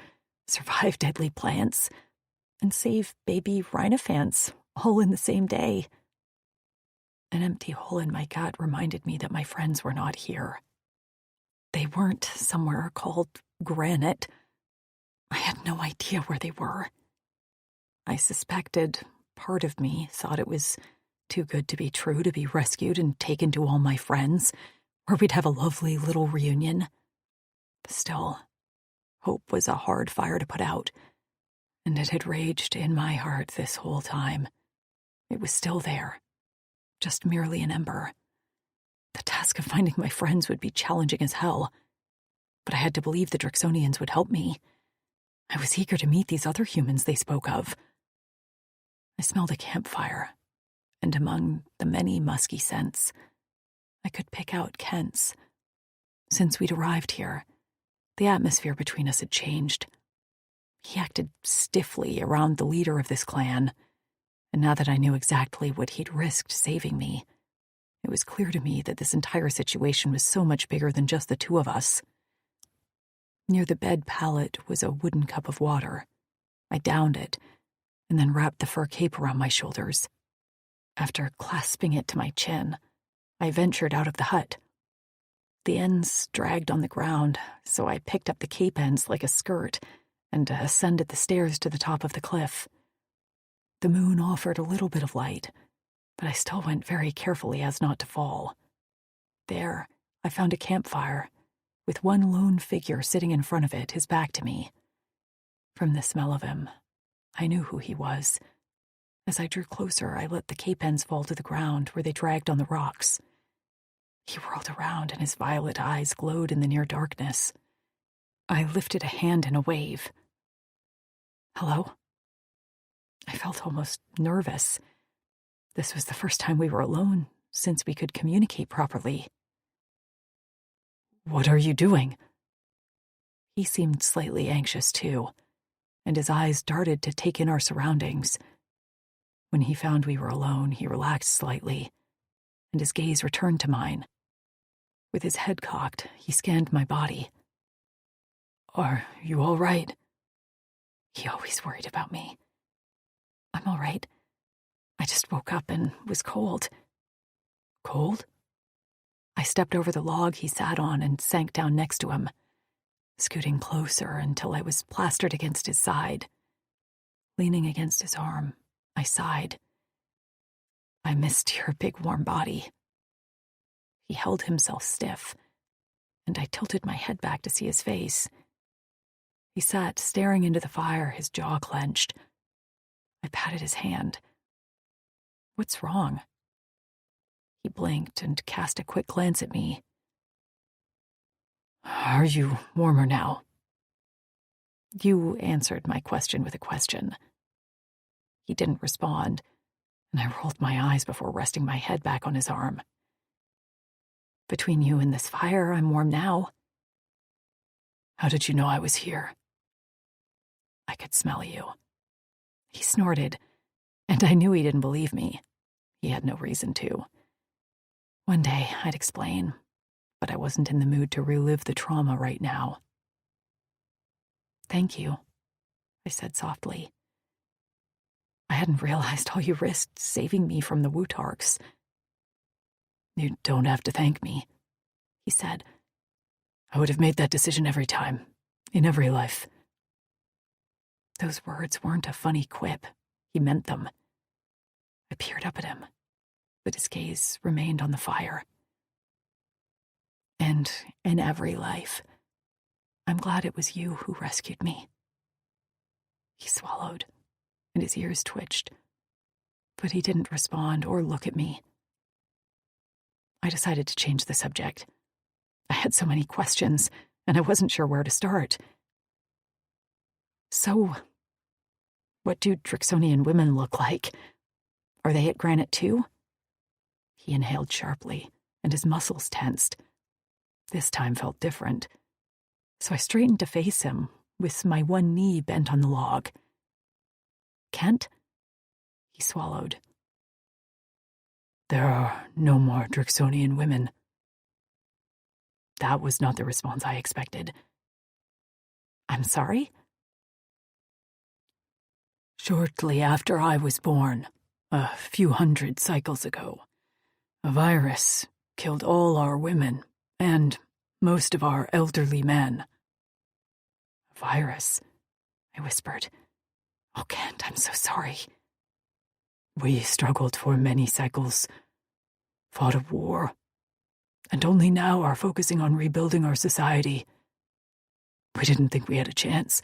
survive deadly plants, and save baby rhinophants all in the same day. An empty hole in my gut reminded me that my friends were not here. They weren't somewhere called Granite. I had no idea where they were. I suspected part of me thought it was too good to be true to be rescued and taken to all my friends, where we'd have a lovely little reunion. Still, hope was a hard fire to put out, and it had raged in my heart this whole time. It was still there, just merely an ember. The task of finding my friends would be challenging as hell, but I had to believe the Drixonians would help me. I was eager to meet these other humans they spoke of. I smelled a campfire, and among the many musky scents, I could pick out Kent's. Since we'd arrived here, the atmosphere between us had changed. He acted stiffly around the leader of this clan, and now that I knew exactly what he'd risked saving me, it was clear to me that this entire situation was so much bigger than just the two of us. Near the bed pallet was a wooden cup of water. I downed it, and then wrapped the fur cape around my shoulders. After clasping it to my chin, I ventured out of the hut. The ends dragged on the ground, so I picked up the cape ends like a skirt and ascended the stairs to the top of the cliff. The moon offered a little bit of light, but I still went very carefully as not to fall. There, I found a campfire, with one lone figure sitting in front of it, his back to me. From the smell of him, I knew who he was. As I drew closer, I let the cape ends fall to the ground where they dragged on the rocks. He whirled around and his violet eyes glowed in the near darkness. I lifted a hand in a wave. Hello? I felt almost nervous. This was the first time we were alone since we could communicate properly. What are you doing? He seemed slightly anxious too, and his eyes darted to take in our surroundings. When he found we were alone, he relaxed slightly, and his gaze returned to mine. With his head cocked, he scanned my body. Are you all right? He always worried about me. I'm all right. I just woke up and was cold. Cold? I stepped over the log he sat on and sank down next to him, scooting closer until I was plastered against his side. Leaning against his arm, I sighed. I missed your big warm body. He held himself stiff, and I tilted my head back to see his face. He sat staring into the fire, his jaw clenched. I patted his hand. What's wrong? He blinked and cast a quick glance at me. Are you warmer now? You answered my question with a question. He didn't respond, and I rolled my eyes before resting my head back on his arm. Between you and this fire, I'm warm now. How did you know I was here? I could smell you. He snorted, and I knew he didn't believe me. He had no reason to. One day, I'd explain, but I wasn't in the mood to relive the trauma right now. Thank you, I said softly. I hadn't realized all you risked saving me from the Wutarks. You don't have to thank me, he said. I would have made that decision every time, in every life. Those words weren't a funny quip. He meant them. I peered up at him, but his gaze remained on the fire. And in every life, I'm glad it was you who rescued me. He swallowed, and his ears twitched, but he didn't respond or look at me. I decided to change the subject. I had so many questions, and I wasn't sure where to start. So, what do Drixonian women look like? Are they at Granite too? He inhaled sharply, and his muscles tensed. This time felt different, so I straightened to face him, with my one knee bent on the log. Kent? He swallowed. There are no more Drixonian women. That was not the response I expected. I'm sorry? Shortly after I was born, a few hundred cycles ago, a virus killed all our women and most of our elderly men. A virus? I whispered. Oh, Kent, I'm so sorry. We struggled for many cycles, fought a war, and only now are focusing on rebuilding our society. We didn't think we had a chance,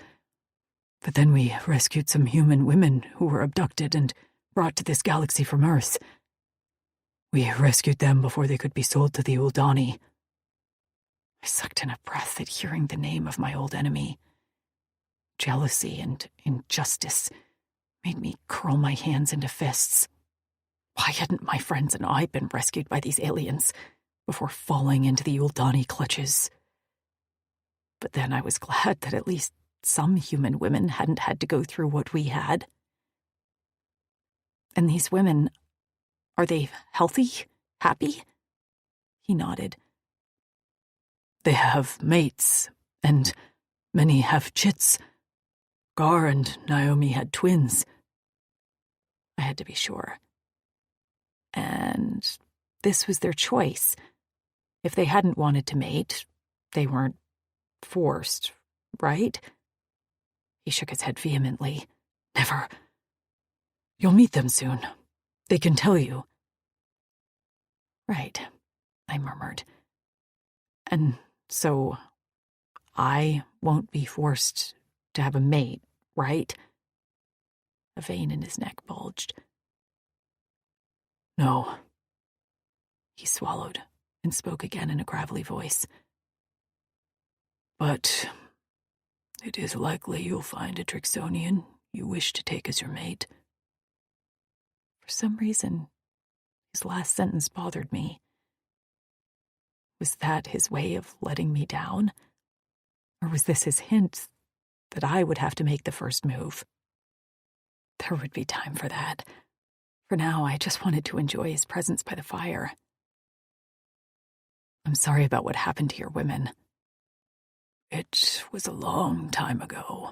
but then we rescued some human women who were abducted and brought to this galaxy from Earth. We rescued them before they could be sold to the Uldani. I sucked in a breath at hearing the name of my old enemy. Jealousy and injustice made me curl my hands into fists. Why hadn't my friends and I been rescued by these aliens before falling into the Uldani clutches? But then I was glad that at least some human women hadn't had to go through what we had. And these women, are they healthy? Happy? He nodded. They have mates, and many have chits. Gar and Naomi had twins. I had to be sure. And this was their choice. If they hadn't wanted to mate, they weren't forced, right? He shook his head vehemently. Never. You'll meet them soon. They can tell you. Right, I murmured. And so I won't be forced to have a mate, right? A vein in his neck bulged. No. He swallowed and spoke again in a gravelly voice. But it is likely you'll find a Drixonian you wish to take as your mate. For some reason, his last sentence bothered me. Was that his way of letting me down? Or was this his hint that I would have to make the first move? There would be time for that. For now, I just wanted to enjoy his presence by the fire. I'm sorry about what happened to your women. It was a long time ago.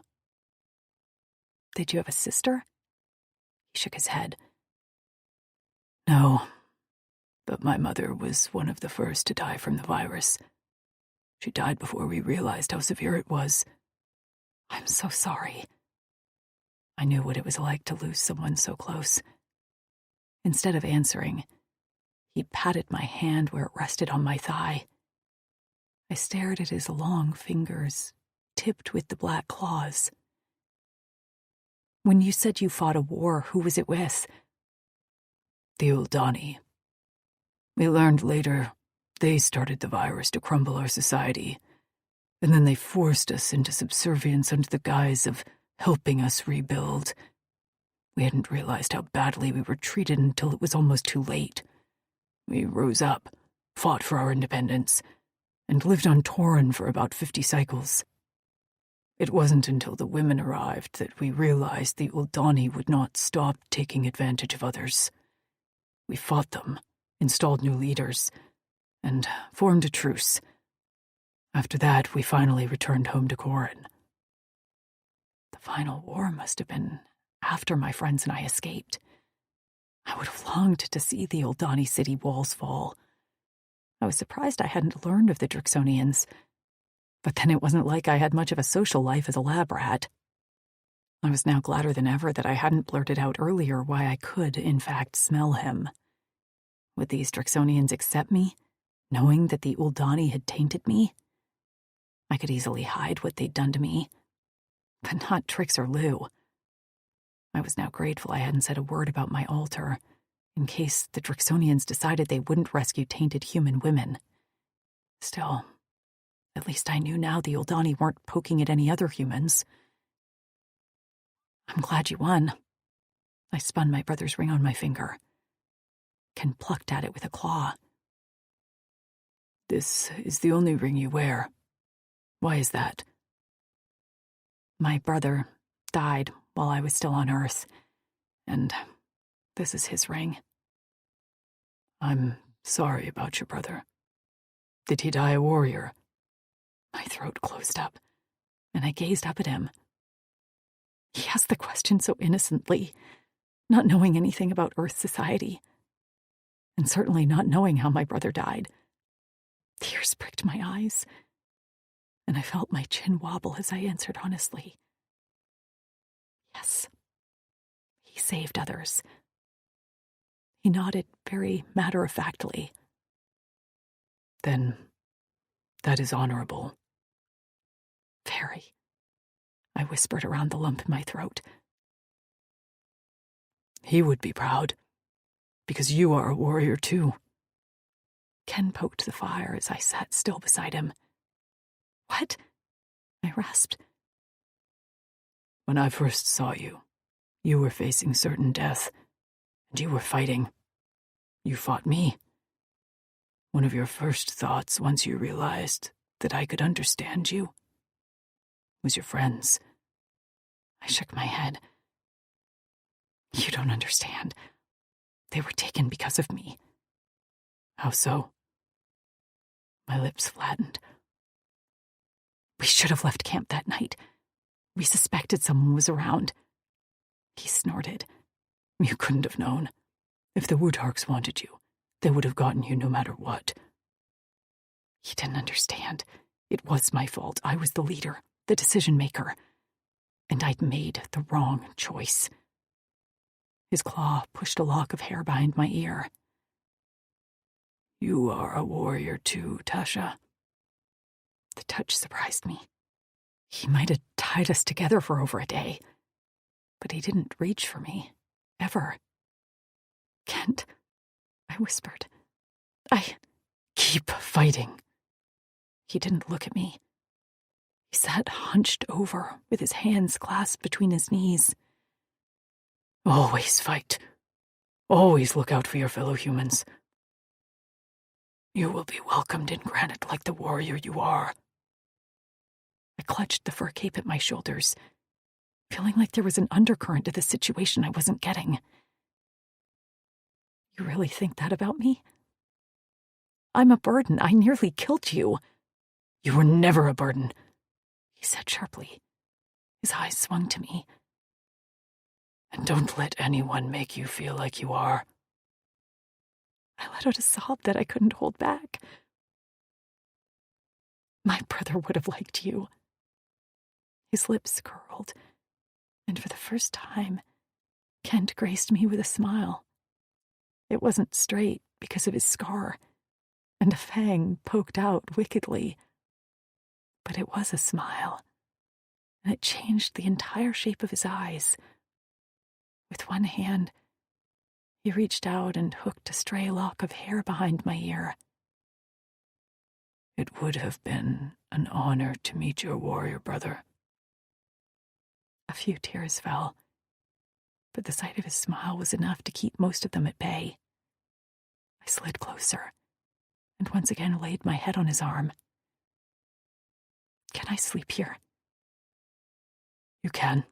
Did you have a sister? He shook his head. No, but my mother was one of the first to die from the virus. She died before we realized how severe it was. I'm so sorry. I knew what it was like to lose someone so close. Instead of answering, he patted my hand where it rested on my thigh. I stared at his long fingers, tipped with the black claws. When you said you fought a war, who was it with? The Uldani. We learned later they started the virus to crumble our society, and then they forced us into subservience under the guise of helping us rebuild. We hadn't realized how badly we were treated until it was almost too late. We rose up, fought for our independence, and lived on Corin for about 50 cycles. It wasn't until the women arrived that we realized the Uldani would not stop taking advantage of others. We fought them, installed new leaders, and formed a truce. After that, we finally returned home to Corin. The final war must have been after my friends and I escaped. I would have longed to see the Uldani city walls fall. I was surprised I hadn't learned of the Drixonians, but then it wasn't like I had much of a social life as a lab rat. I was now gladder than ever that I hadn't blurted out earlier why I could, in fact, smell him. Would these Drixonians accept me, knowing that the Uldani had tainted me? I could easily hide what they'd done to me, but not Trix or Lou. I was now grateful I hadn't said a word about my altar, in case the Drixonians decided they wouldn't rescue tainted human women. Still, at least I knew now the Uldani weren't poking at any other humans. I'm glad you won. I spun my brother's ring on my finger. Ken plucked at it with a claw. This is the only ring you wear. Why is that? My brother died while I was still on Earth, and this is his ring. I'm sorry about your brother. Did he die a warrior? My throat closed up, and I gazed up at him. He asked the question so innocently, not knowing anything about Earth society, and certainly not knowing how my brother died. Tears pricked my eyes, and I felt my chin wobble as I answered honestly. Yes, he saved others. He nodded very matter-of-factly. Then that is honorable. Very, I whispered around the lump in my throat. He would be proud, because you are a warrior too. Ken poked the fire as I sat still beside him. What? I rasped. When I first saw you, you were facing certain death, and you were fighting. You fought me. One of your first thoughts once you realized that I could understand you was your friends. I shook my head. You don't understand. They were taken because of me. How so? My lips flattened. We should have left camp that night. We suspected someone was around. He snorted. You couldn't have known. If the Woodharks wanted you, they would have gotten you no matter what. He didn't understand. It was my fault. I was the leader, the decision-maker. And I'd made the wrong choice. His claw pushed a lock of hair behind my ear. You are a warrior too, Tasha. The touch surprised me. He might have tied us together for over a day, but he didn't reach for me, ever. Kent, I whispered. Keep fighting. He didn't look at me. He sat hunched over with his hands clasped between his knees. Always fight. Always look out for your fellow humans. You will be welcomed in granite like the warrior you are. I clutched the fur cape at my shoulders, feeling like there was an undercurrent to the situation I wasn't getting. You really think that about me? I'm a burden. I nearly killed you. You were never a burden, he said sharply. His eyes swung to me. And don't let anyone make you feel like you are. let out a sob that I couldn't hold back. My brother would have liked you. His lips curled, and for the first time, Kent graced me with a smile. It wasn't straight because of his scar, and a fang poked out wickedly. But it was a smile, and it changed the entire shape of his eyes. With one hand, he reached out and hooked a stray lock of hair behind my ear. It would have been an honor to meet your warrior brother. A few tears fell, but the sight of his smile was enough to keep most of them at bay. I slid closer, and once again laid my head on his arm. Can I sleep here? You can.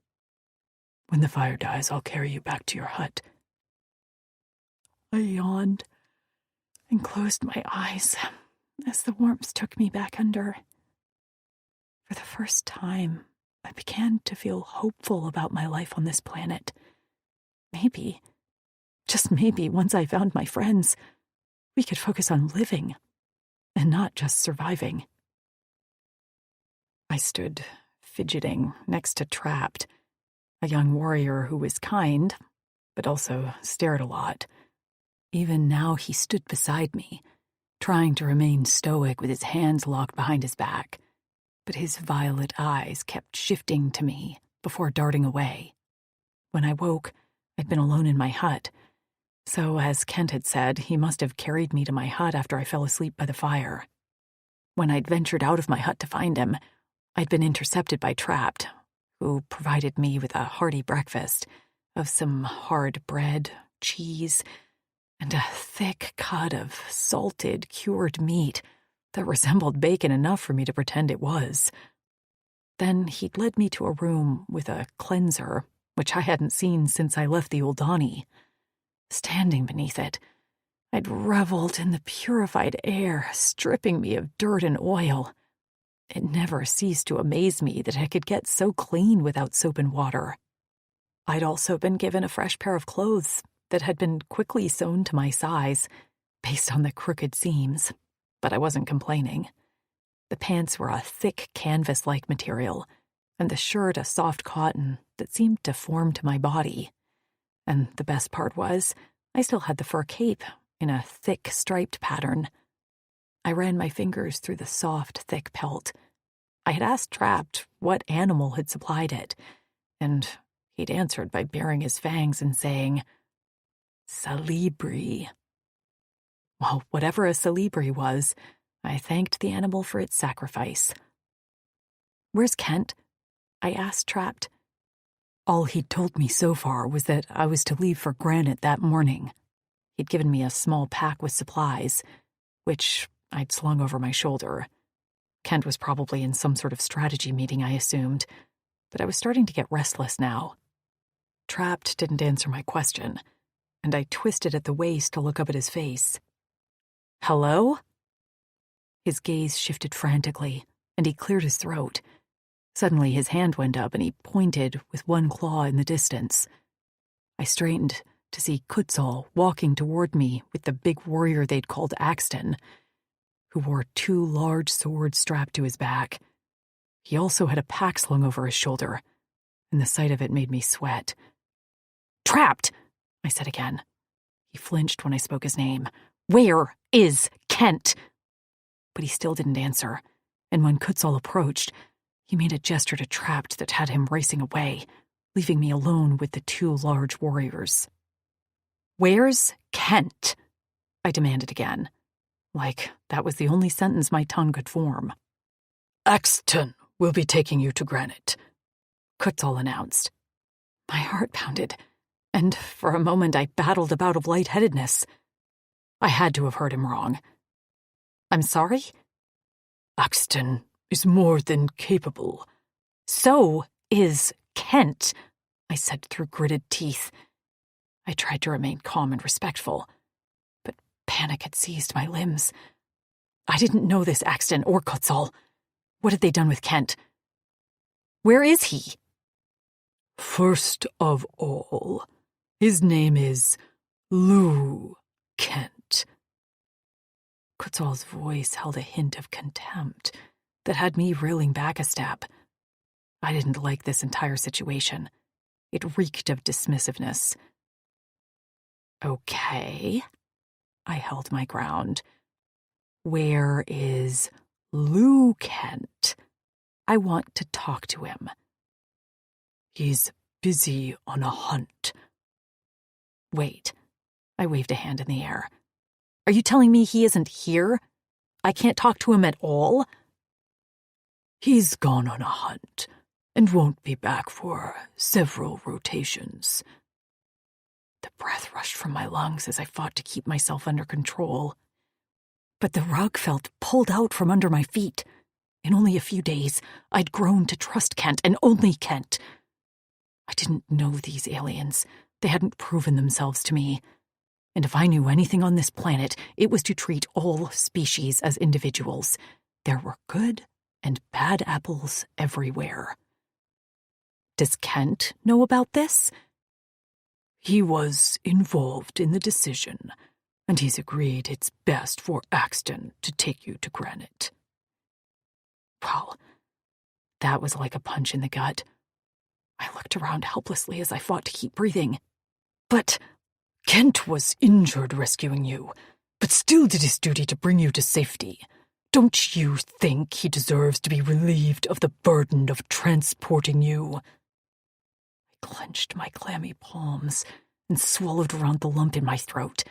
When the fire dies, I'll carry you back to your hut. I yawned and closed my eyes as the warmth took me back under. For the first time, I began to feel hopeful about my life on this planet. Maybe, just maybe, once I found my friends, we could focus on living and not just surviving. I stood fidgeting next to Trapped, a young warrior who was kind, but also stared a lot. Even now he stood beside me, trying to remain stoic with his hands locked behind his back, but his violet eyes kept shifting to me before darting away. When I woke, I'd been alone in my hut, so as Kent had said, he must have carried me to my hut after I fell asleep by the fire. When I'd ventured out of my hut to find him, I'd been intercepted by Trapped, who provided me with a hearty breakfast of some hard bread, cheese, and a thick cut of salted, cured meat that resembled bacon enough for me to pretend it was. Then he'd led me to a room with a cleanser, which I hadn't seen since I left the Uldani. Standing beneath it, I'd reveled in the purified air, stripping me of dirt and oil. It never ceased to amaze me that I could get so clean without soap and water. I'd also been given a fresh pair of clothes that had been quickly sewn to my size, based on the crooked seams, but I wasn't complaining. The pants were a thick canvas-like material, and the shirt a soft cotton that seemed to form to my body. And the best part was, I still had the fur cape in a thick striped pattern. I ran my fingers through the soft, thick pelt. I had asked Trapped what animal had supplied it, and he'd answered by baring his fangs and saying, Salibri. Well, whatever a salibri was, I thanked the animal for its sacrifice. Where's Kent? I asked Trapped. All he'd told me so far was that I was to leave for Granite that morning. He'd given me a small pack with supplies, which I'd slung over my shoulder. Kent was probably in some sort of strategy meeting, I assumed, but I was starting to get restless now. Trapped didn't answer my question, and I twisted at the waist to look up at his face. Hello? His gaze shifted frantically, and he cleared his throat. Suddenly his hand went up and he pointed with one claw in the distance. I straightened to see Kutzal walking toward me with the big warrior they'd called Axton, who wore 2 large swords strapped to his back. He also had a pack slung over his shoulder, and the sight of it made me sweat. Trapped, I said again. He flinched when I spoke his name. Where is Kent? But he still didn't answer, and when Kutzal approached, he made a gesture to Trapped that had him racing away, leaving me alone with the 2 large warriors. Where's Kent? I demanded again, like that was the only sentence my tongue could form. Axton will be taking you to Granite, Kutzal announced. My heart pounded, and for a moment I battled a bout of lightheadedness. I had to have heard him wrong. I'm sorry? Axton is more than capable. So is Kent, I said through gritted teeth. I tried to remain calm and respectful, but panic had seized my limbs. I didn't know this Axton or Kutzal. What had they done with Kent? Where is he? First of all, his name is Lou Kent, Kutzal's voice held a hint of contempt that had me reeling back a step. I didn't like this entire situation. It reeked of dismissiveness. Okay. I held my ground. Where is Kent? I want to talk to him. He's busy on a hunt. Wait. I waved a hand in the air. Are you telling me he isn't here? I can't talk to him at all? He's gone on a hunt and won't be back for several rotations. The breath rushed from my lungs as I fought to keep myself under control. But the rug felt pulled out from under my feet. In only a few days, I'd grown to trust Kent, and only Kent. I didn't know these aliens. They hadn't proven themselves to me. And if I knew anything on this planet, it was to treat all species as individuals. There were good and bad apples everywhere. Does Kent know about this? He was involved in the decision, and he's agreed it's best for Axton to take you to Granite. Well, that was like a punch in the gut. I looked around helplessly as I fought to keep breathing. But Kent was injured rescuing you, but still did his duty to bring you to safety. Don't you think he deserves to be relieved of the burden of transporting you? I clenched my clammy palms and swallowed around the lump in my throat.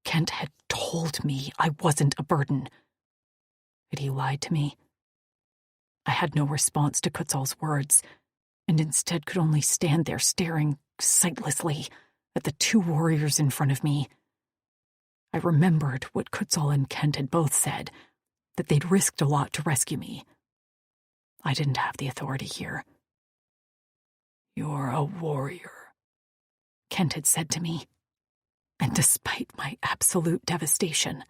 Kent had told me I wasn't a burden. Had he lied to me? I had no response to Kutzal's words, and instead could only stand there staring sightlessly at the two warriors in front of me. I remembered what Kutzal and Kent had both said, that they'd risked a lot to rescue me. I didn't have the authority here. You're a warrior, Kent had said to me. And despite my absolute devastation,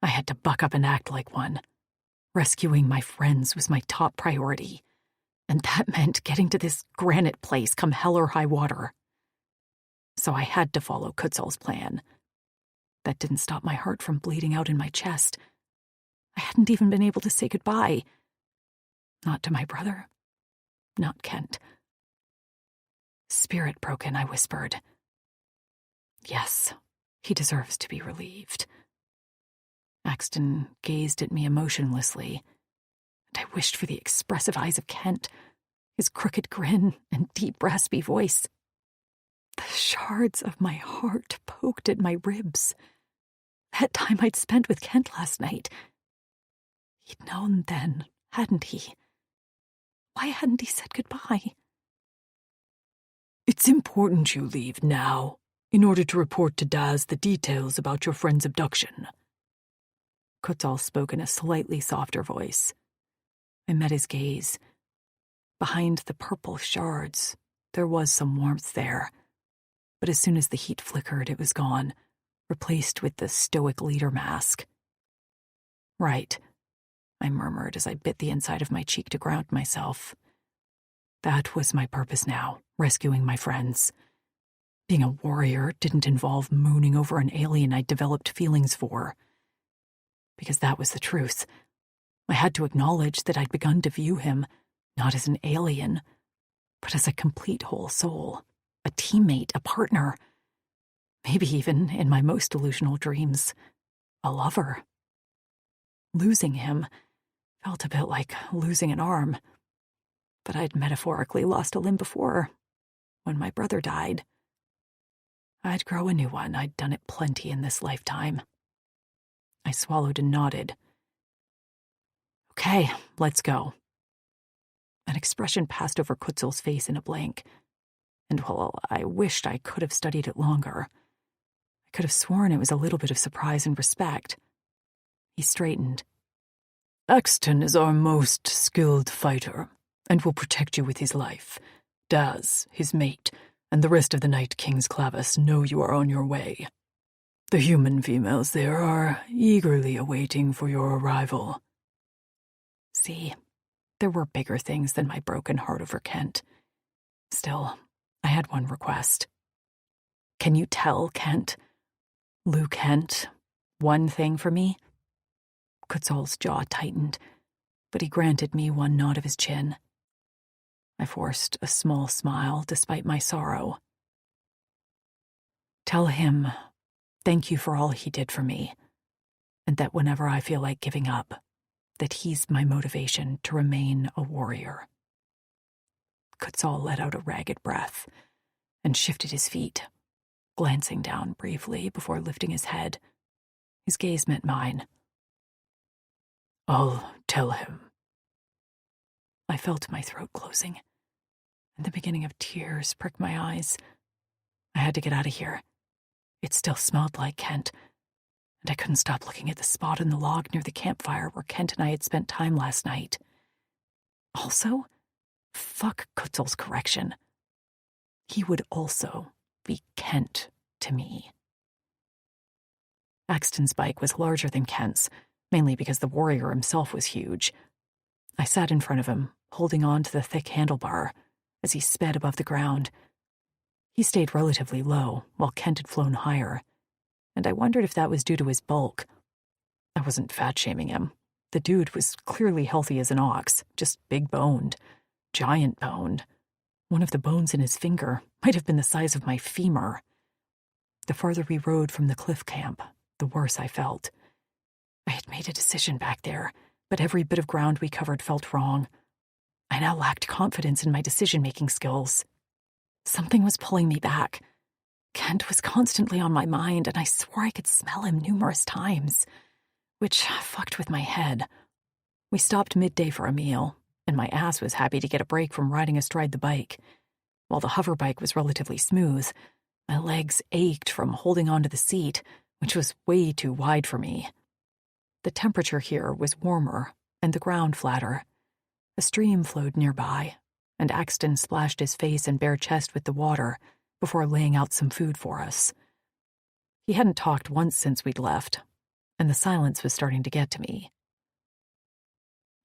I had to buck up and act like one. Rescuing my friends was my top priority, and that meant getting to this Granite place come hell or high water. So I had to follow Kutzal's plan. That didn't stop my heart from bleeding out in my chest. I hadn't even been able to say goodbye. Not to my brother. Not Kent. Spirit broken, I whispered. Yes, he deserves to be relieved. Axton gazed at me emotionlessly, and I wished for the expressive eyes of Kent, his crooked grin and deep, raspy voice. The shards of my heart poked at my ribs. That time I'd spent with Kent last night. He'd known then, hadn't he? Why hadn't he said goodbye? It's important you leave now, in order to report to Daz the details about your friend's abduction. Kutzal spoke in a slightly softer voice. I met his gaze. Behind the purple shards, there was some warmth there. But as soon as the heat flickered, it was gone, replaced with the stoic leader mask. Right, I murmured as I bit the inside of my cheek to ground myself. That was my purpose now, rescuing my friends. Being a warrior didn't involve mooning over an alien I'd developed feelings for. Because that was the truth. I had to acknowledge that I'd begun to view him not as an alien, but as a complete whole soul, a teammate, a partner, maybe even, in my most delusional dreams, a lover. Losing him felt a bit like losing an arm, but I'd metaphorically lost a limb before, when my brother died. I'd grow a new one. I'd done it plenty in this lifetime. I swallowed and nodded. Okay, let's go. An expression passed over Kutzal's face in a blank, and while I wished I could have studied it longer, I could have sworn it was a little bit of surprise and respect. He straightened. Axton is our most skilled fighter, and will protect you with his life. Daz, his mate, and the rest of the Night King's Clavis know you are on your way. The human females there are eagerly awaiting for your arrival. See, there were bigger things than my broken heart over Kent. Still, I had one request. Can you tell Kent, Kent, one thing for me?" Quetzal's jaw tightened, but he granted me one nod of his chin. I forced a small smile despite my sorrow. "Tell him thank you for all he did for me, and that whenever I feel like giving up, that he's my motivation to remain a warrior." Quetzal let out a ragged breath and shifted his feet, glancing down briefly before lifting his head. His gaze met mine. "I'll tell him." I felt my throat closing, and the beginning of tears pricked my eyes. I had to get out of here. It still smelled like Kent, and I couldn't stop looking at the spot in the log near the campfire where Kent and I had spent time last night. Also, fuck Quetzal's correction. He would also be Kent to me. Axton's bike was larger than Kent's, mainly because the warrior himself was huge. I sat in front of him, holding on to the thick handlebar as he sped above the ground. He stayed relatively low, while Kent had flown higher, and I wondered if that was due to his bulk. I wasn't fat-shaming him. The dude was clearly healthy as an ox, just big-boned, giant-boned. One of the bones in his finger might have been the size of my femur. The farther we rode from the cliff camp, the worse I felt. I had made a decision back there, but every bit of ground we covered felt wrong. I now lacked confidence in my decision-making skills. Something was pulling me back. Kent was constantly on my mind, and I swore I could smell him numerous times, which fucked with my head. We stopped midday for a meal, and my ass was happy to get a break from riding astride the bike. While the hover bike was relatively smooth, my legs ached from holding onto the seat, which was way too wide for me. The temperature here was warmer, and the ground flatter. A stream flowed nearby, and Axton splashed his face and bare chest with the water before laying out some food for us. He hadn't talked once since we'd left, and the silence was starting to get to me.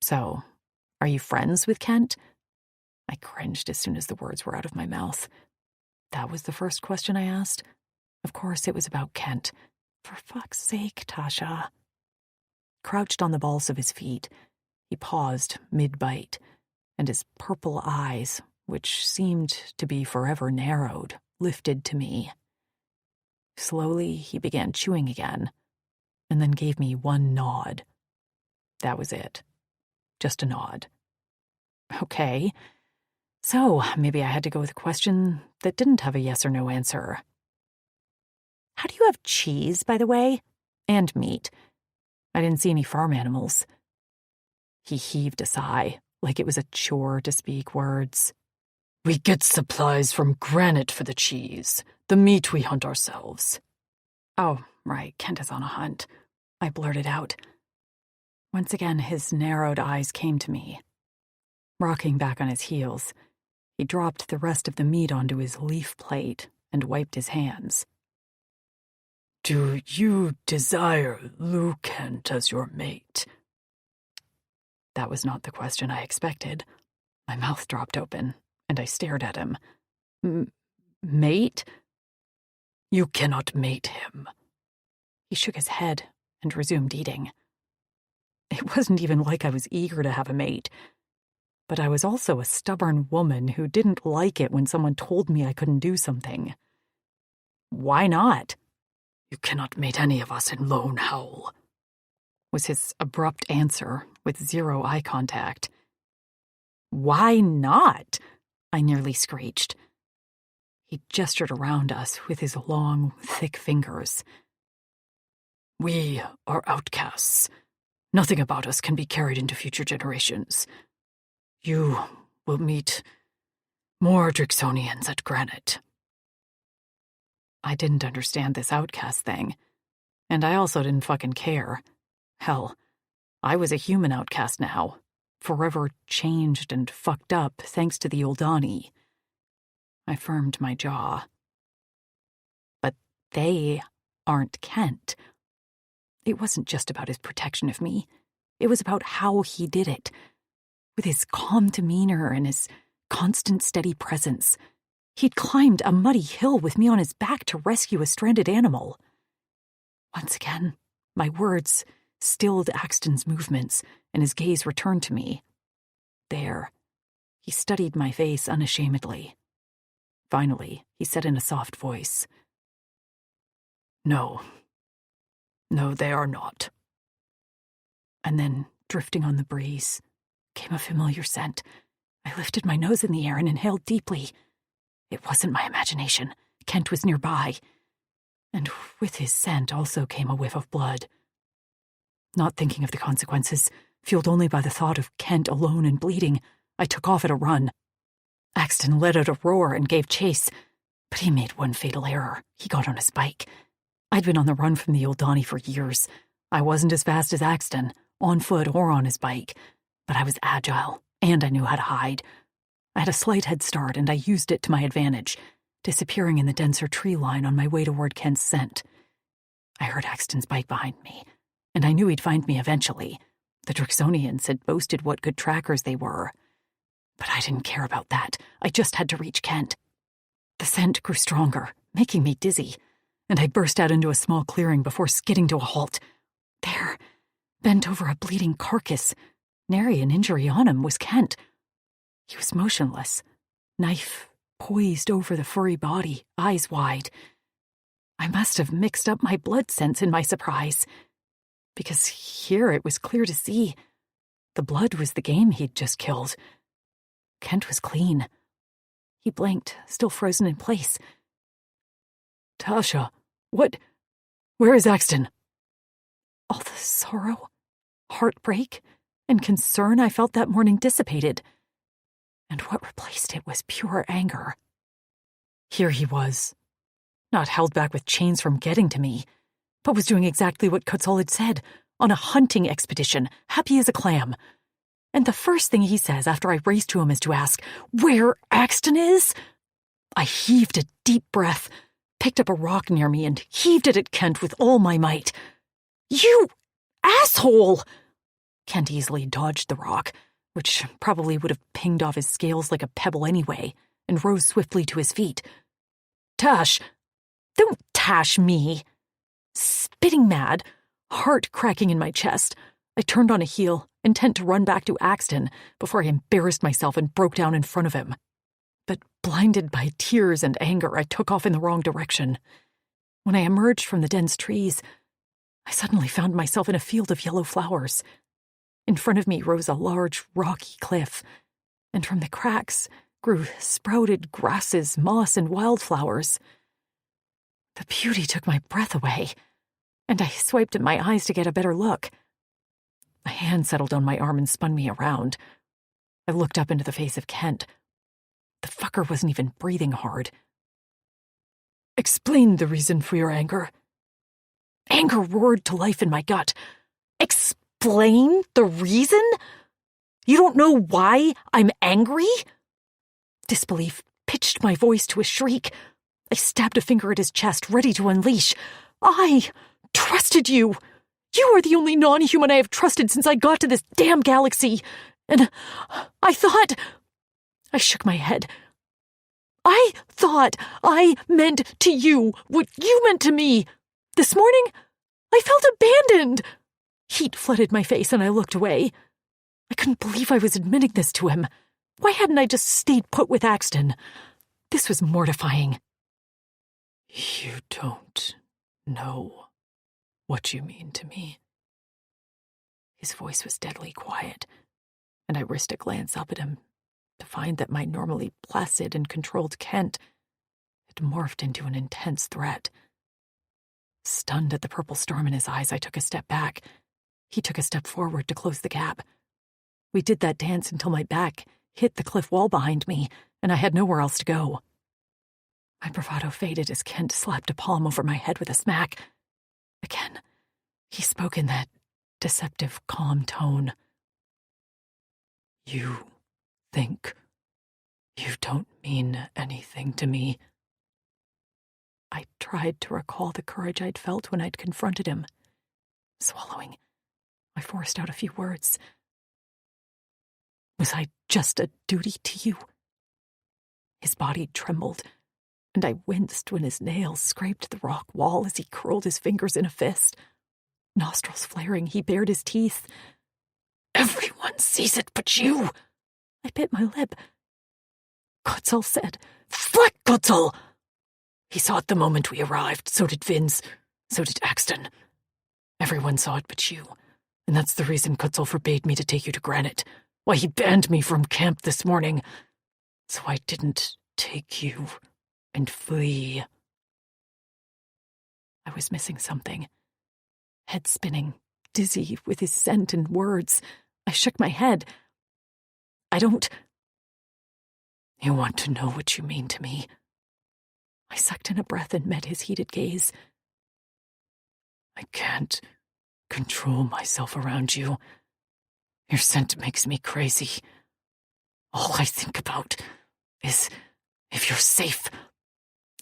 "So, are you friends with Kent?" I cringed as soon as the words were out of my mouth. That was the first question I asked. Of course it was about Kent. For fuck's sake, Tasha. Crouched on the balls of his feet, he paused mid-bite, and his purple eyes, which seemed to be forever narrowed, lifted to me. Slowly, he began chewing again, and then gave me one nod. That was it. Just a nod. Okay. So, maybe I had to go with a question that didn't have a yes or no answer. "How do you have cheese, by the way? And meat? I didn't see any farm animals." He heaved a sigh, like it was a chore to speak words. "We get supplies from Granite for the cheese. The meat we hunt ourselves." "Oh, right, Kent is on a hunt," I blurted out. Once again, his narrowed eyes came to me. Rocking back on his heels, he dropped the rest of the meat onto his leaf plate and wiped his hands. "Do you desire Lou Kent as your mate?" That was not the question I expected. My mouth dropped open, and I stared at him. Mate? "You cannot mate him." He shook his head and resumed eating. It wasn't even like I was eager to have a mate, but I was also a stubborn woman who didn't like it when someone told me I couldn't do something. "Why not?" "You cannot mate any of us in Lone Howl," was his abrupt answer with zero eye contact. "Why not?" I nearly screeched. He gestured around us with his long, thick fingers. "We are outcasts. Nothing about us can be carried into future generations. You will meet more Drixonians at Granite." I didn't understand this outcast thing, and I also didn't fucking care. Hell, I was a human outcast now, forever changed and fucked up thanks to the Uldani. I firmed my jaw. But they aren't Kent. It wasn't just about his protection of me. It was about how he did it. With his calm demeanor and his constant steady presence, he'd climbed a muddy hill with me on his back to rescue a stranded animal. Once again, My words stilled Axton's movements, and his gaze returned to me. There, he studied my face unashamedly. Finally, he said in a soft voice, No, they are not. And then, drifting on the breeze, came a familiar scent. I lifted my nose in the air and inhaled deeply. It wasn't my imagination. Kent was nearby. And with his scent also came a whiff of blood. Not thinking of the consequences, fueled only by the thought of Kent alone and bleeding, I took off at a run. Axton let out a roar and gave chase, but he made one fatal error. He got on his bike. I'd been on the run from the Uldani for years. I wasn't as fast as Axton, on foot or on his bike, but I was agile, and I knew how to hide. I had a slight head start, and I used it to my advantage, disappearing in the denser tree line on my way toward Kent's scent. I heard Axton's bike behind me, and I knew he'd find me eventually. The Drixonians had boasted what good trackers they were. But I didn't care about that. I just had to reach Kent. The scent grew stronger, making me dizzy, and I burst out into a small clearing before skidding to a halt. There, bent over a bleeding carcass, nary an injury on him, was Kent. He was motionless, knife poised over the furry body, eyes wide. I must have mixed up my blood scents in my surprise, because here it was clear to see. The blood was the game he'd just killed. Kent was clean. He blinked, still frozen in place. Tasha, where is Axton? All the sorrow, heartbreak, and concern I felt that morning dissipated, and what replaced it was pure anger. Here he was, not held back with chains from getting to me, but was doing exactly what Kutzal had said, on a hunting expedition, happy as a clam. And the first thing he says after I race to him is to ask, where Axton is? I heaved a deep breath, picked up a rock near me, and heaved it at Kent with all my might. You asshole! Kent easily dodged the rock, which probably would have pinged off his scales like a pebble anyway, and rose swiftly to his feet. Tash! Don't tash me! Spitting mad, heart cracking in my chest, I turned on a heel, intent to run back to Axton before I embarrassed myself and broke down in front of him. But blinded by tears and anger, I took off in the wrong direction. When I emerged from the dense trees, I suddenly found myself in a field of yellow flowers. In front of me rose a large, rocky cliff, and from the cracks grew sprouted grasses, moss, and wildflowers. The beauty took my breath away, and I swiped at my eyes to get a better look. A hand settled on my arm and spun me around. I looked up into the face of Kent. The fucker wasn't even breathing hard. Explain the reason for your anger. Anger roared to life in my gut. Explain the reason? You don't know why I'm angry? Disbelief pitched my voice to a shriek. I stabbed a finger at his chest, ready to unleash. I trusted you. You are the only non-human I have trusted since I got to this damn galaxy. And I thought... I shook my head. I thought I meant to you what you meant to me. This morning, I felt abandoned. Heat flooded my face and I looked away. I couldn't believe I was admitting this to him. Why hadn't I just stayed put with Axton? This was mortifying. You don't know what you mean to me. His voice was deadly quiet, and I risked a glance up at him to find that my normally placid and controlled Kent had morphed into an intense threat. Stunned at the purple storm in his eyes, I took a step back. He took a step forward to close the gap. We did that dance until my back hit the cliff wall behind me, and I had nowhere else to go. My bravado faded as Kent slapped a palm over my head with a smack. Again, he spoke in that deceptive, calm tone. You think you don't mean anything to me. I tried to recall the courage I'd felt when I'd confronted him. Swallowing, I forced out a few words. Was I just a duty to you? His body trembled, and I winced when his nails scraped the rock wall as he curled his fingers in a fist. Nostrils flaring, he bared his teeth. "Everyone sees it but you!" I bit my lip. Kutzel said, "Flick, Kutzel!" He saw it the moment we arrived. So did Vince. So did Axton. Everyone saw it but you. And that's the reason Kutzel forbade me to take you to Granite. Why he banned me from camp this morning. So I didn't take you and flee. I was missing something. Head spinning, dizzy with his scent and words. I shook my head. I don't... You want to know what you mean to me? I sucked in a breath and met his heated gaze. I can't control myself around you. Your scent makes me crazy. All I think about is if you're safe.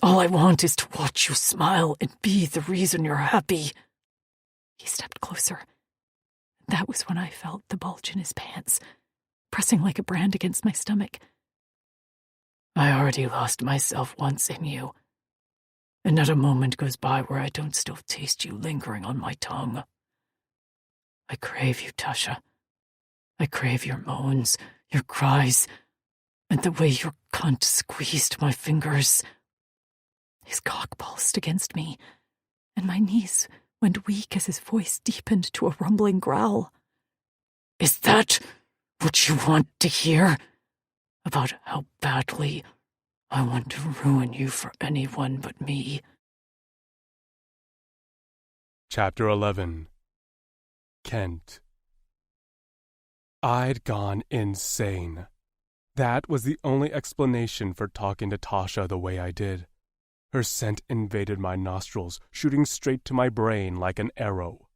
All I want is to watch you smile and be the reason you're happy. He stepped closer. That was when I felt the bulge in his pants, pressing like a brand against my stomach. I already lost myself once in you, and not a moment goes by where I don't still taste you lingering on my tongue. I crave you, Tasha. I crave your moans, your cries, and the way your cunt squeezed my fingers. His cock pulsed against me, and my knees went weak as his voice deepened to a rumbling growl. Is that what you want to hear? About how badly I want to ruin you for anyone but me. Chapter 11. Kent. I'd gone insane. That was the only explanation for talking to Tasha the way I did. Her scent invaded my nostrils, shooting straight to my brain like an arrow.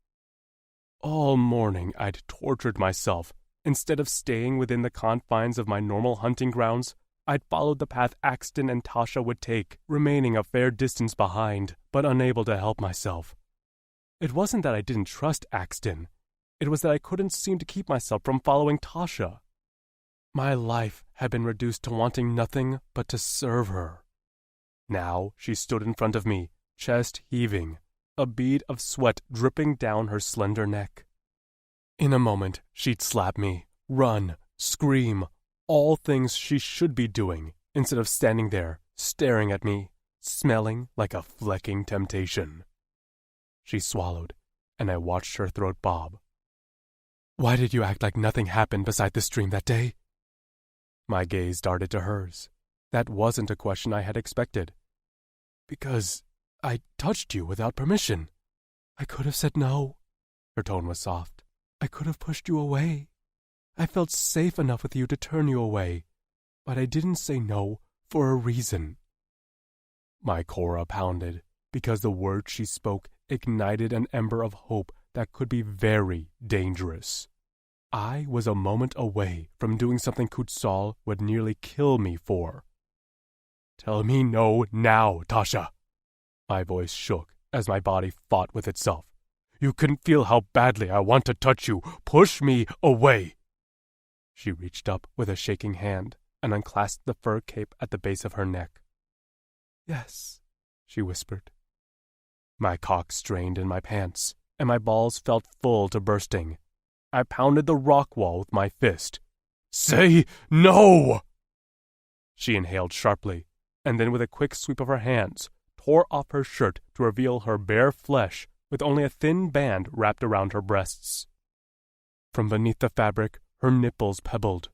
All morning I'd tortured myself. Instead of staying within the confines of my normal hunting grounds, I'd followed the path Axton and Tasha would take, remaining a fair distance behind, but unable to help myself. It wasn't that I didn't trust Axton. It was that I couldn't seem to keep myself from following Tasha. My life had been reduced to wanting nothing but to serve her. Now she stood in front of me, chest heaving, a bead of sweat dripping down her slender neck. In a moment, she'd slap me, run, scream, all things she should be doing, instead of standing there, staring at me, smelling like a flecking temptation. She swallowed, and I watched her throat bob. Why did you act like nothing happened beside the stream that day? My gaze darted to hers. That wasn't a question I had expected. Because I touched you without permission. I could have said no. Her tone was soft. I could have pushed you away. I felt safe enough with you to turn you away, but I didn't say no for a reason. My Cora pounded, because the words she spoke ignited an ember of hope that could be very dangerous. I was a moment away from doing something Kutzal would nearly kill me for. Tell me no now, Tasha. My voice shook as my body fought with itself. You can feel how badly I want to touch you. Push me away. She reached up with a shaking hand and unclasped the fur cape at the base of her neck. Yes, she whispered. My cock strained in my pants, and my balls felt full to bursting. I pounded the rock wall with my fist. Say no! She inhaled sharply, and then with a quick sweep of her hands, tore off her shirt to reveal her bare flesh with only a thin band wrapped around her breasts. From beneath the fabric, her nipples pebbled.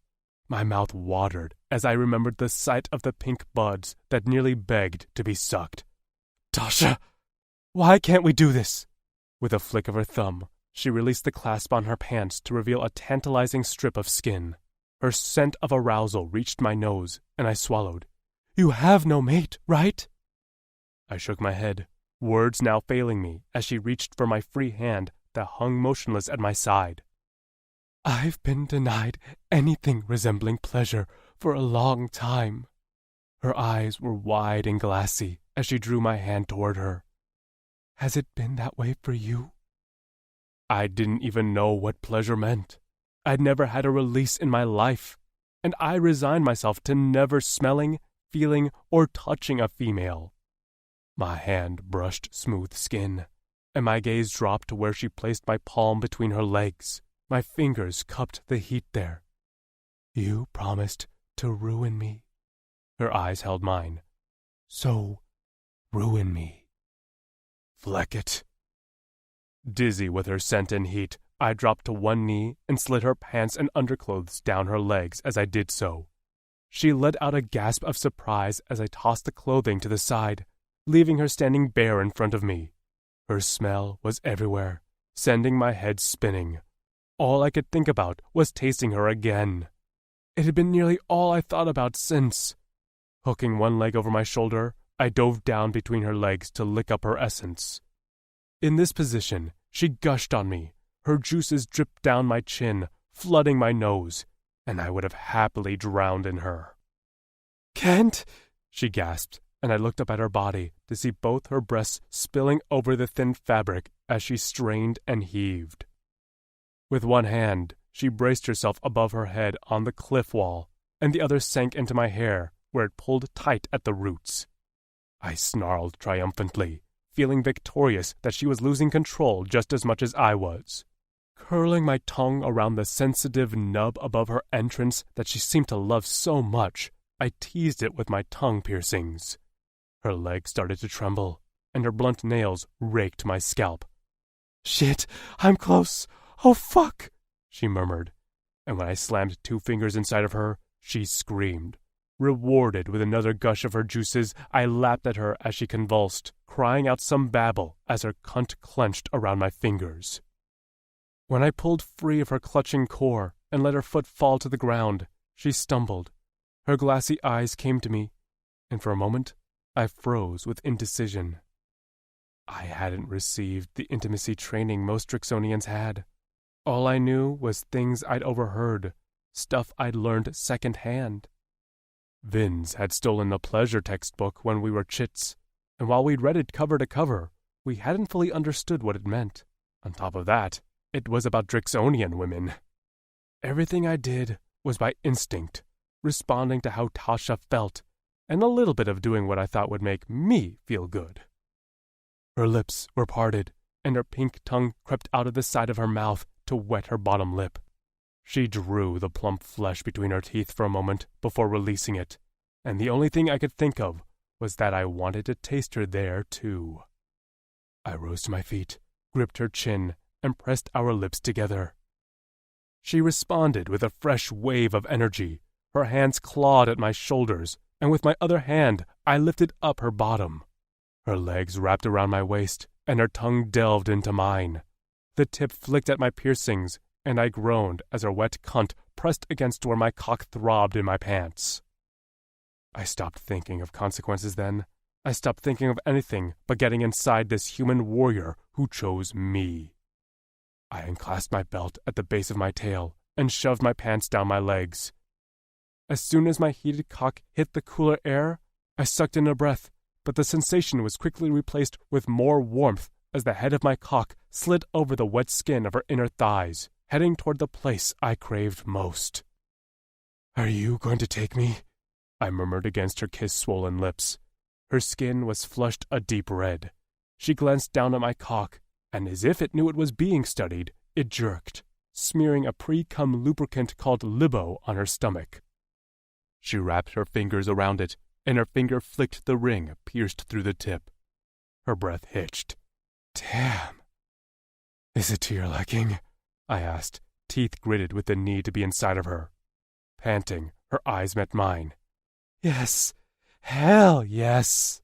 My mouth watered as I remembered the sight of the pink buds that nearly begged to be sucked. Tasha, why can't we do this? With a flick of her thumb, she released the clasp on her pants to reveal a tantalizing strip of skin. Her scent of arousal reached my nose, and I swallowed. You have no mate, right? I shook my head, words now failing me as she reached for my free hand that hung motionless at my side. I've been denied anything resembling pleasure for a long time. Her eyes were wide and glassy as she drew my hand toward her. Has it been that way for you? I didn't even know what pleasure meant. I'd never had a release in my life, and I resigned myself to never smelling, feeling, or touching a female. My hand brushed smooth skin, and my gaze dropped to where she placed my palm between her legs. My fingers cupped the heat there. "You promised to ruin me." Her eyes held mine. "So, ruin me. Fleck it." Dizzy with her scent and heat, I dropped to one knee and slid her pants and underclothes down her legs as I did so. She let out a gasp of surprise as I tossed the clothing to the side, leaving her standing bare in front of me. Her smell was everywhere, sending my head spinning. All I could think about was tasting her again. It had been nearly all I thought about since. Hooking one leg over my shoulder, I dove down between her legs to lick up her essence. In this position, she gushed on me. Her juices dripped down my chin, flooding my nose, and I would have happily drowned in her. "Kent!" she gasped, and I looked up at her body to see both her breasts spilling over the thin fabric as she strained and heaved. With one hand, she braced herself above her head on the cliff wall, and the other sank into my hair, where it pulled tight at the roots. I snarled triumphantly, feeling victorious that she was losing control just as much as I was. Curling my tongue around the sensitive nub above her entrance that she seemed to love so much, I teased it with my tongue piercings. Her legs started to tremble, and her blunt nails raked my scalp. "Shit, I'm close. Oh, fuck," she murmured, and when I slammed 2 fingers inside of her, she screamed. Rewarded with another gush of her juices, I lapped at her as she convulsed, crying out some babble as her cunt clenched around my fingers. When I pulled free of her clutching core and let her foot fall to the ground, she stumbled. Her glassy eyes came to me, and for a moment I froze with indecision. I hadn't received the intimacy training most Drixonians had. All I knew was things I'd overheard, stuff I'd learned secondhand. Vince had stolen the pleasure textbook when we were chits, and while we'd read it cover to cover, we hadn't fully understood what it meant. On top of that, it was about Drixonian women. Everything I did was by instinct, responding to how Tasha felt, and a little bit of doing what I thought would make me feel good. Her lips were parted, and her pink tongue crept out of the side of her mouth to wet her bottom lip. She drew the plump flesh between her teeth for a moment before releasing it, and the only thing I could think of was that I wanted to taste her there, too. I rose to my feet, gripped her chin, and pressed our lips together. She responded with a fresh wave of energy. Her hands clawed at my shoulders, and with my other hand, I lifted up her bottom. Her legs wrapped around my waist, and her tongue delved into mine. The tip flicked at my piercings, and I groaned as her wet cunt pressed against where my cock throbbed in my pants. I stopped thinking of consequences then. I stopped thinking of anything but getting inside this human warrior who chose me. I unclasped my belt at the base of my tail and shoved my pants down my legs. As soon as my heated cock hit the cooler air, I sucked in a breath, but the sensation was quickly replaced with more warmth as the head of my cock slid over the wet skin of her inner thighs, heading toward the place I craved most. "Are you going to take me?" I murmured against her kiss-swollen lips. Her skin was flushed a deep red. She glanced down at my cock, and as if it knew it was being studied, it jerked, smearing a pre-cum lubricant called Libo on her stomach. She wrapped her fingers around it, and her finger flicked the ring pierced through the tip. Her breath hitched. "Damn. Is it to your liking?" I asked, teeth gritted with the need to be inside of her. Panting, her eyes met mine. "Yes. Hell yes."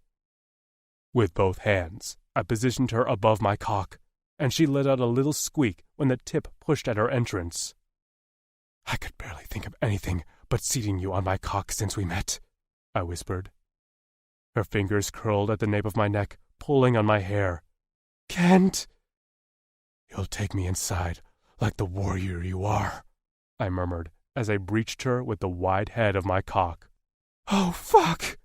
With both hands, I positioned her above my cock, and she let out a little squeak when the tip pushed at her entrance. "I could barely think of anything but seating you on my cock since we met," I whispered. Her fingers curled at the nape of my neck, pulling on my hair. "Kent!" "You'll take me inside, like the warrior you are," I murmured as I breached her with the wide head of my cock. "Oh, fuck!"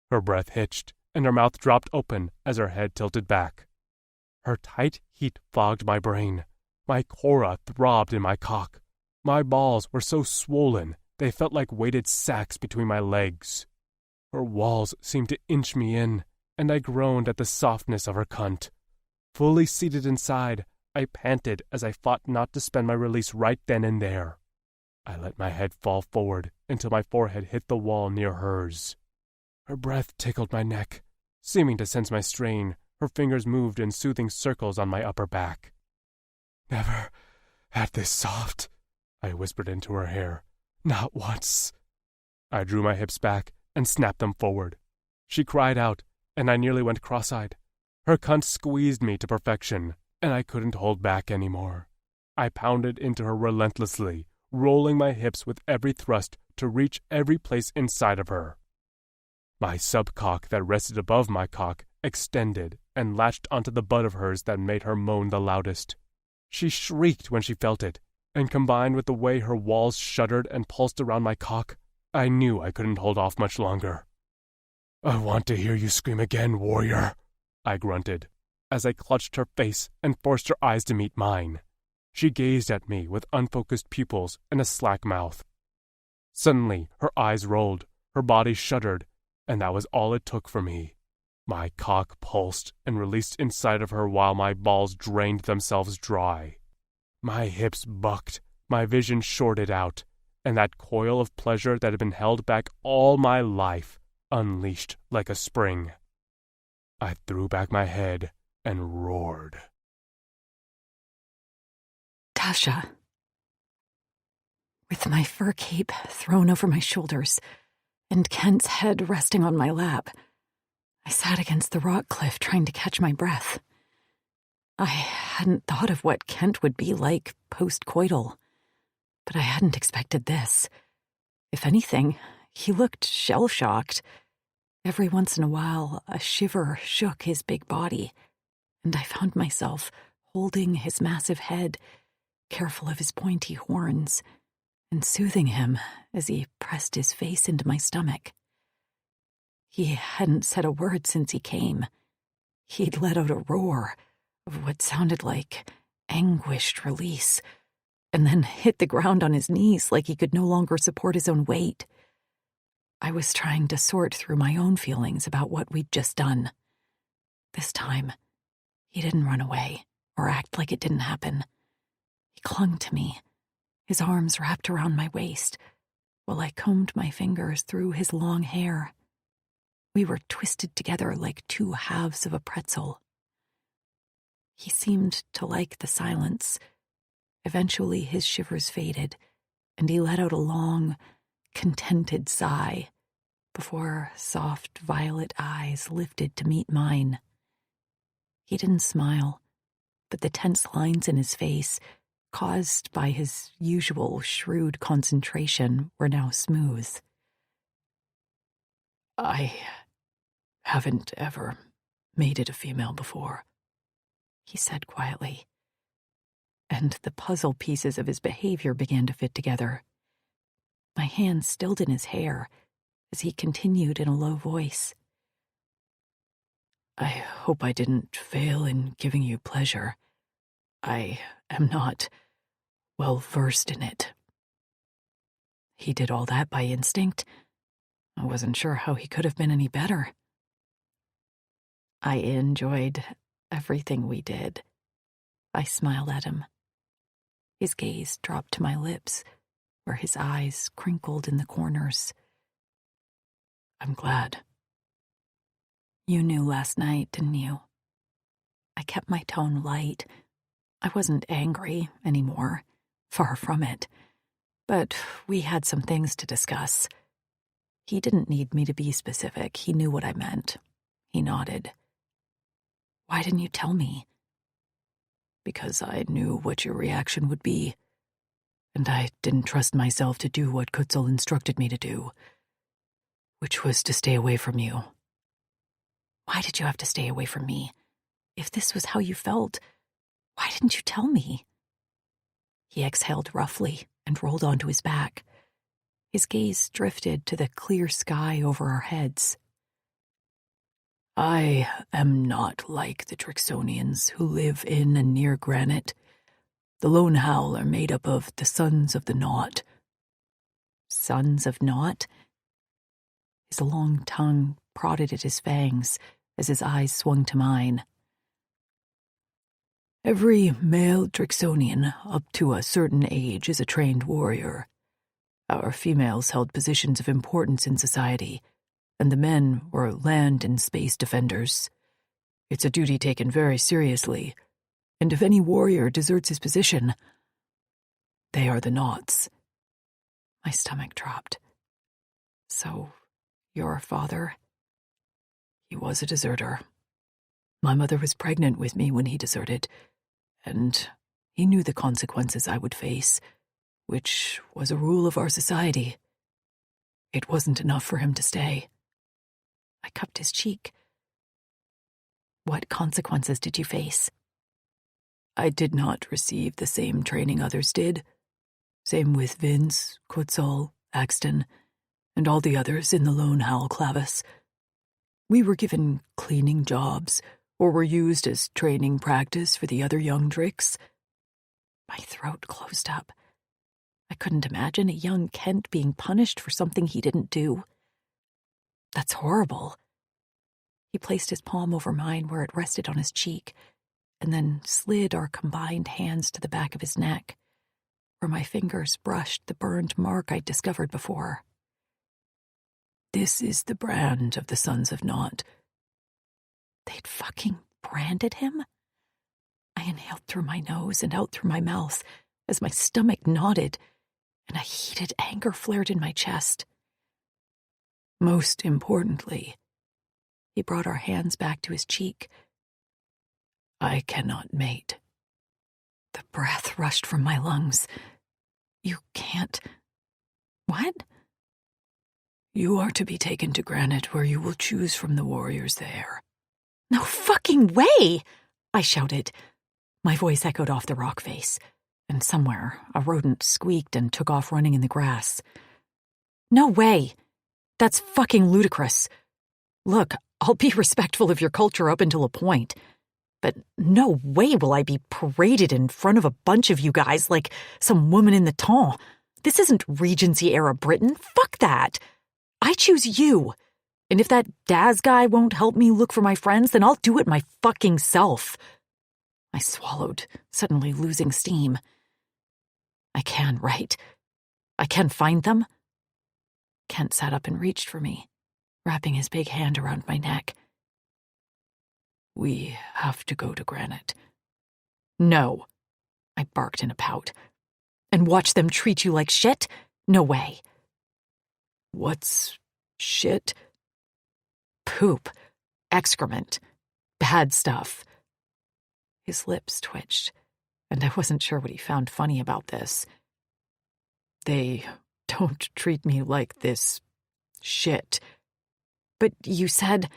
Her breath hitched, and her mouth dropped open as her head tilted back. Her tight heat fogged my brain. My cora throbbed in my cock. My balls were so swollen they felt like weighted sacks between my legs. Her walls seemed to inch me in, and I groaned at the softness of her cunt. Fully seated inside, I panted as I fought not to spend my release right then and there. I let my head fall forward until my forehead hit the wall near hers. Her breath tickled my neck. Seeming to sense my strain, her fingers moved in soothing circles on my upper back. "Never had this soft," I whispered into her hair. "Not once." I drew my hips back and snapped them forward. She cried out, and I nearly went cross-eyed. Her cunt squeezed me to perfection, and I couldn't hold back anymore. I pounded into her relentlessly, rolling my hips with every thrust to reach every place inside of her. My subcock that rested above my cock extended and latched onto the butt of hers that made her moan the loudest. She shrieked when she felt it, and combined with the way her walls shuddered and pulsed around my cock, I knew I couldn't hold off much longer. "I want to hear you scream again, warrior," I grunted, as I clutched her face and forced her eyes to meet mine. She gazed at me with unfocused pupils and a slack mouth. Suddenly, her eyes rolled, her body shuddered, and that was all it took for me. My cock pulsed and released inside of her while my balls drained themselves dry. My hips bucked, my vision shorted out, and that coil of pleasure that had been held back all my life unleashed like a spring. I threw back my head and roared. Tasha. With my fur cape thrown over my shoulders and Kent's head resting on my lap, I sat against the rock cliff trying to catch my breath. I hadn't thought of what Kent would be like post-coital, but I hadn't expected this. If anything, he looked shell-shocked. Every once in a while, a shiver shook his big body, and I found myself holding his massive head, careful of his pointy horns, and soothing him as he pressed his face into my stomach. He hadn't said a word since he came. He'd let out a roar of what sounded like anguished release, and then hit the ground on his knees like he could no longer support his own weight. I was trying to sort through my own feelings about what we'd just done. This time, he didn't run away or act like it didn't happen. He clung to me, his arms wrapped around my waist, while I combed my fingers through his long hair. We were twisted together like two halves of a pretzel. He seemed to like the silence. Eventually his shivers faded, and he let out a long, contented sigh before soft violet eyes lifted to meet mine. He didn't smile, but the tense lines in his face, caused by his usual shrewd concentration, were now smooth. "I haven't ever mated a female before," he said quietly, and the puzzle pieces of his behavior began to fit together. My hand stilled in his hair as he continued in a low voice. "I hope I didn't fail in giving you pleasure. I am not well versed in it." He did all that by instinct. I wasn't sure how he could have been any better. I enjoyed everything we did. I smiled at him. His gaze dropped to my lips, where his eyes crinkled in the corners. "I'm glad." "You knew last night, didn't you?" I kept my tone light. I wasn't angry anymore, far from it. But we had some things to discuss. He didn't need me to be specific. He knew what I meant. He nodded. "Why didn't you tell me?" "Because I knew what your reaction would be, and I didn't trust myself to do what Kutzel instructed me to do, which was to stay away from you." "Why did you have to stay away from me? If this was how you felt, why didn't you tell me?" He exhaled roughly and rolled onto his back. His gaze drifted to the clear sky over our heads. "I am not like the Drixonians who live in and near granite. The Lone Howl are made up of the Sons of the Naught." "Sons of Naught?" His long tongue prodded at his fangs as his eyes swung to mine. Every male Drixonian up to a certain age is a trained warrior. Our females held positions of importance in society, and the men were land and space defenders. It's a duty taken very seriously, and if any warrior deserts his position, they are the Naughts. My stomach dropped. So, your father? He was a deserter. My mother was pregnant with me when he deserted, and he knew the consequences I would face, which was a rule of our society. It wasn't enough for him to stay. I cupped his cheek. What consequences did you face? I did not receive the same training others did. Same with Vince, Quetzal, Axton, and all the others in the Lone Howl Clavis. We were given cleaning jobs, or were used as training practice for the other young Drix. My throat closed up. I couldn't imagine a young Kent being punished for something he didn't do. That's horrible. He placed his palm over mine where it rested on his cheek, and then slid our combined hands to the back of his neck, where my fingers brushed the burned mark I'd discovered before. This is the brand of the Sons of Naught. They'd fucking branded him? I inhaled through my nose and out through my mouth as my stomach knotted, and a heated anger flared in my chest. Most importantly, he brought our hands back to his cheek. I cannot mate. The breath rushed from my lungs. You can't... What? You are to be taken to Granite, where you will choose from the warriors there. No fucking way! I shouted. My voice echoed off the rock face, and somewhere a rodent squeaked and took off running in the grass. No way! That's fucking ludicrous. Look, I'll be respectful of your culture up until a point, but no way will I be paraded in front of a bunch of you guys like some woman in the temps. This isn't Regency-era Britain. Fuck that! I choose you. And if that Daz guy won't help me look for my friends, then I'll do it my fucking self. I swallowed, suddenly losing steam. I can, right? I can find them? Kent sat up and reached for me, wrapping his big hand around my neck. We have to go to Granite. No, I barked in a pout. And watch them treat you like shit? No way. What's shit? Poop. Excrement. Bad stuff. His lips twitched, and I wasn't sure what he found funny about this. They don't treat me like this shit. But you said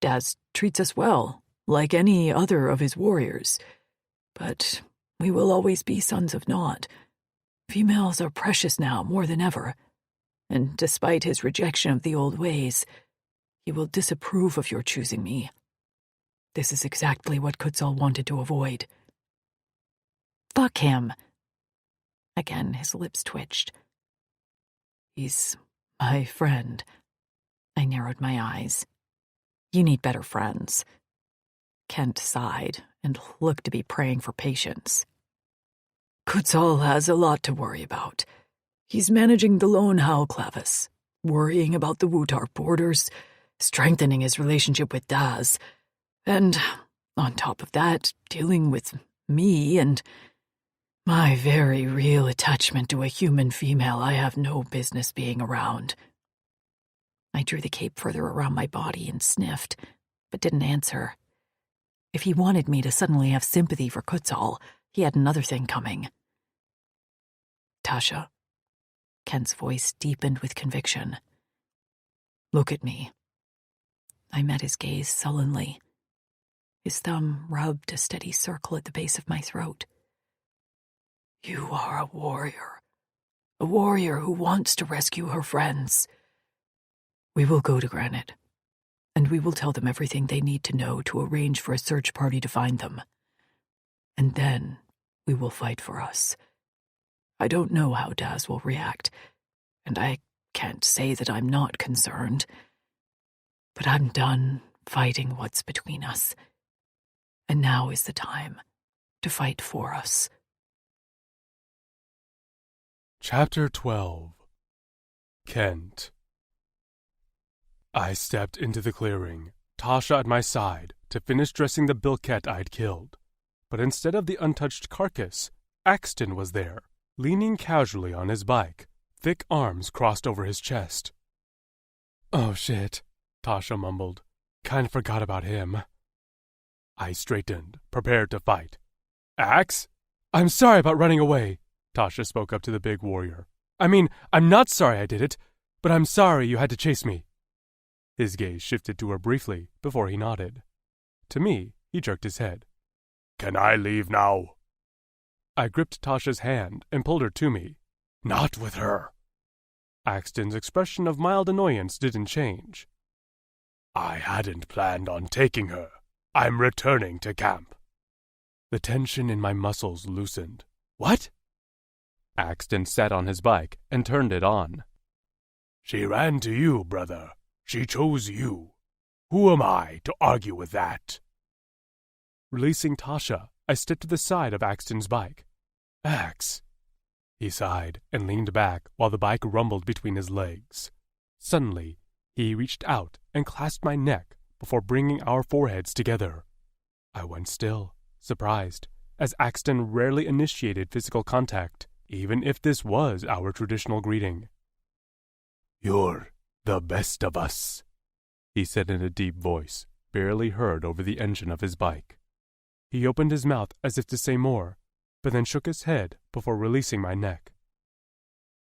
Daz treats us well, like any other of his warriors. But we will always be Sons of Naught. Females are precious now more than ever. And despite his rejection of the old ways, he will disapprove of your choosing me. This is exactly what Quetzal wanted to avoid. Fuck him. Again, his lips twitched. He's my friend. I narrowed my eyes. You need better friends. Kent sighed and looked to be praying for patience. Quetzal has a lot to worry about. He's managing the Lone Howl Clavis, worrying about the Wutarp borders, strengthening his relationship with Daz, and, on top of that, dealing with me and my very real attachment to a human female I have no business being around. I drew the cape further around my body and sniffed, but didn't answer. If he wanted me to suddenly have sympathy for Quetzal, he had another thing coming. Tasha. Kent's voice deepened with conviction. Look at me. I met his gaze sullenly. His thumb rubbed a steady circle at the base of my throat. You are a warrior who wants to rescue her friends. We will go to Granite, and we will tell them everything they need to know to arrange for a search party to find them. And then we will fight for us. I don't know how Daz will react, and I can't say that I'm not concerned. But I'm done fighting what's between us. And now is the time to fight for us. Chapter 12. Kent. I stepped into the clearing, Tasha at my side, to finish dressing the bilket I'd killed. But instead of the untouched carcass, Axton was there, leaning casually on his bike, thick arms crossed over his chest. "Oh shit," Tasha mumbled. "Kinda forgot about him." I straightened, prepared to fight. "Axe?" "I'm sorry about running away," Tasha spoke up to the big warrior. "I mean, I'm not sorry I did it, but I'm sorry you had to chase me." His gaze shifted to her briefly before he nodded. To me, he jerked his head. "Can I leave now?" I gripped Tasha's hand and pulled her to me. "Not with her." Axton's expression of mild annoyance didn't change. "I hadn't planned on taking her. I'm returning to camp." The tension in my muscles loosened. "What?" Axton sat on his bike and turned it on. "She ran to you, brother. She chose you. Who am I to argue with that?" Releasing Tasha, I stepped to the side of Axton's bike. "Ax." He sighed and leaned back while the bike rumbled between his legs. Suddenly, he reached out and clasped my neck before bringing our foreheads together. I went still, surprised, as Axton rarely initiated physical contact, even if this was our traditional greeting. "You're the best of us," he said in a deep voice, barely heard over the engine of his bike. He opened his mouth as if to say more, but then shook his head before releasing my neck.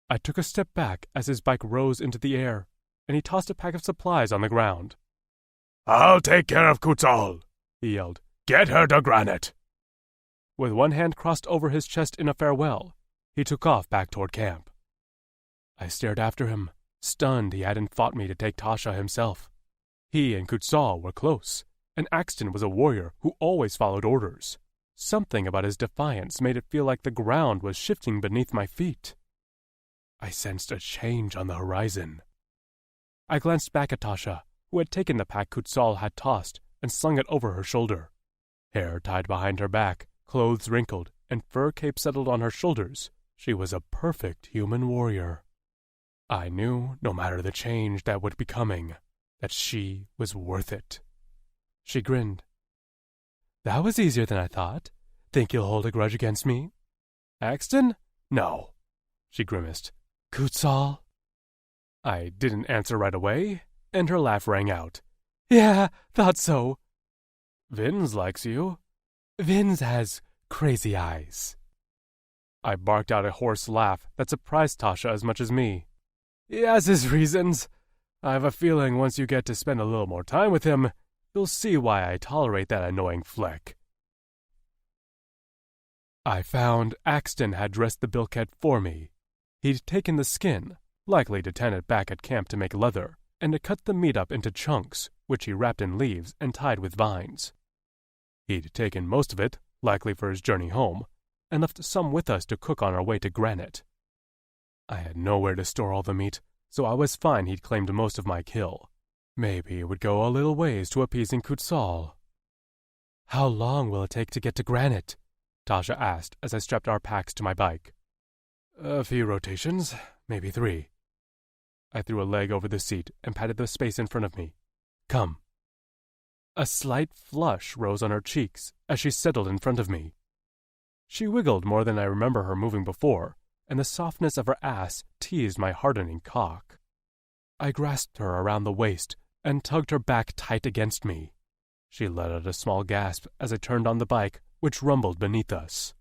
I took a step back as his bike rose into the air, and he tossed a pack of supplies on the ground. "I'll take care of Kutzal," he yelled. "Get her to Granite." With one hand crossed over his chest in a farewell, he took off back toward camp. I stared after him, stunned he hadn't fought me to take Tasha himself. He and Kutzal were close, and Axton was a warrior who always followed orders. Something about his defiance made it feel like the ground was shifting beneath my feet. I sensed a change on the horizon. I glanced back at Tasha, who had taken the pack Kutzal had tossed and slung it over her shoulder. Hair tied behind her back, clothes wrinkled, and fur cape settled on her shoulders, she was a perfect human warrior. I knew, no matter the change that would be coming, that she was worth it. She grinned. "That was easier than I thought. Think you'll hold a grudge against me?" "Axton? No," she grimaced. "Kutzal?" I didn't answer right away, and her laugh rang out. "Yeah, thought so." "Vince likes you." "Vince has crazy eyes." I barked out a hoarse laugh that surprised Tasha as much as me. "He has his reasons. I have a feeling once you get to spend a little more time with him, you'll see why I tolerate that annoying fleck." I found Axton had dressed the bilket for me. He'd taken the skin, likely to tan it back at camp to make leather, and to cut the meat up into chunks, which he wrapped in leaves and tied with vines. He'd taken most of it, likely for his journey home, and left some with us to cook on our way to Granite. I had nowhere to store all the meat, so I was fine he'd claimed most of my kill. Maybe it would go a little ways to appeasing Kutzal. "How long will it take to get to Granite?" Tasha asked as I strapped our packs to my bike. "A few rotations, maybe 3. I threw a leg over the seat and patted the space in front of me. "Come." A slight flush rose on her cheeks as she settled in front of me. She wiggled more than I remember her moving before, and the softness of her ass teased my hardening cock. I grasped her around the waist and tugged her back tight against me. She let out a small gasp as I turned on the bike, which rumbled beneath us.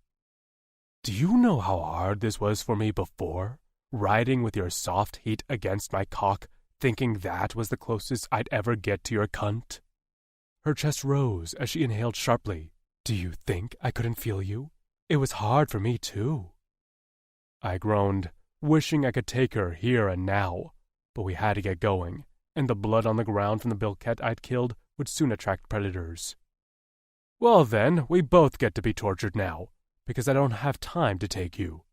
"Do you know how hard this was for me before? Riding with your soft heat against my cock, thinking that was the closest I'd ever get to your cunt?" Her chest rose as she inhaled sharply. "Do you think I couldn't feel you? It was hard for me, too." I groaned, wishing I could take her here and now, but we had to get going, and the blood on the ground from the bilket I'd killed would soon attract predators. "Well then, we both get to be tortured now, because I don't have time to take you."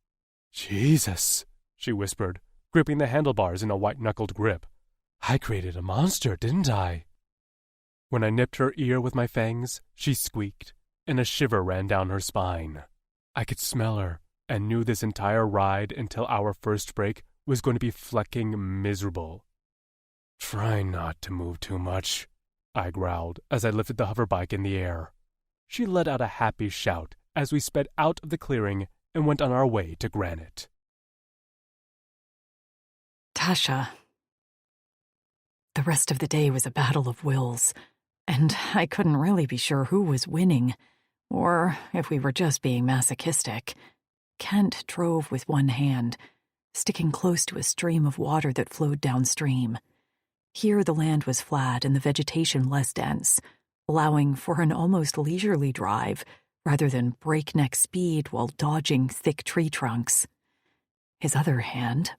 "Jesus," she whispered, gripping the handlebars in a white-knuckled grip. "I created a monster, didn't I?" When I nipped her ear with my fangs, she squeaked, and a shiver ran down her spine. I could smell her, and knew this entire ride until our first break was going to be flecking miserable. "Try not to move too much," I growled as I lifted the hoverbike in the air. She let out a happy shout as we sped out of the clearing and went on our way to Granite. Tasha. The rest of the day was a battle of wills, and I couldn't really be sure who was winning, or if we were just being masochistic. Kent drove with one hand, sticking close to a stream of water that flowed downstream. Here the land was flat and the vegetation less dense, allowing for an almost leisurely drive rather than breakneck speed while dodging thick tree trunks. His other hand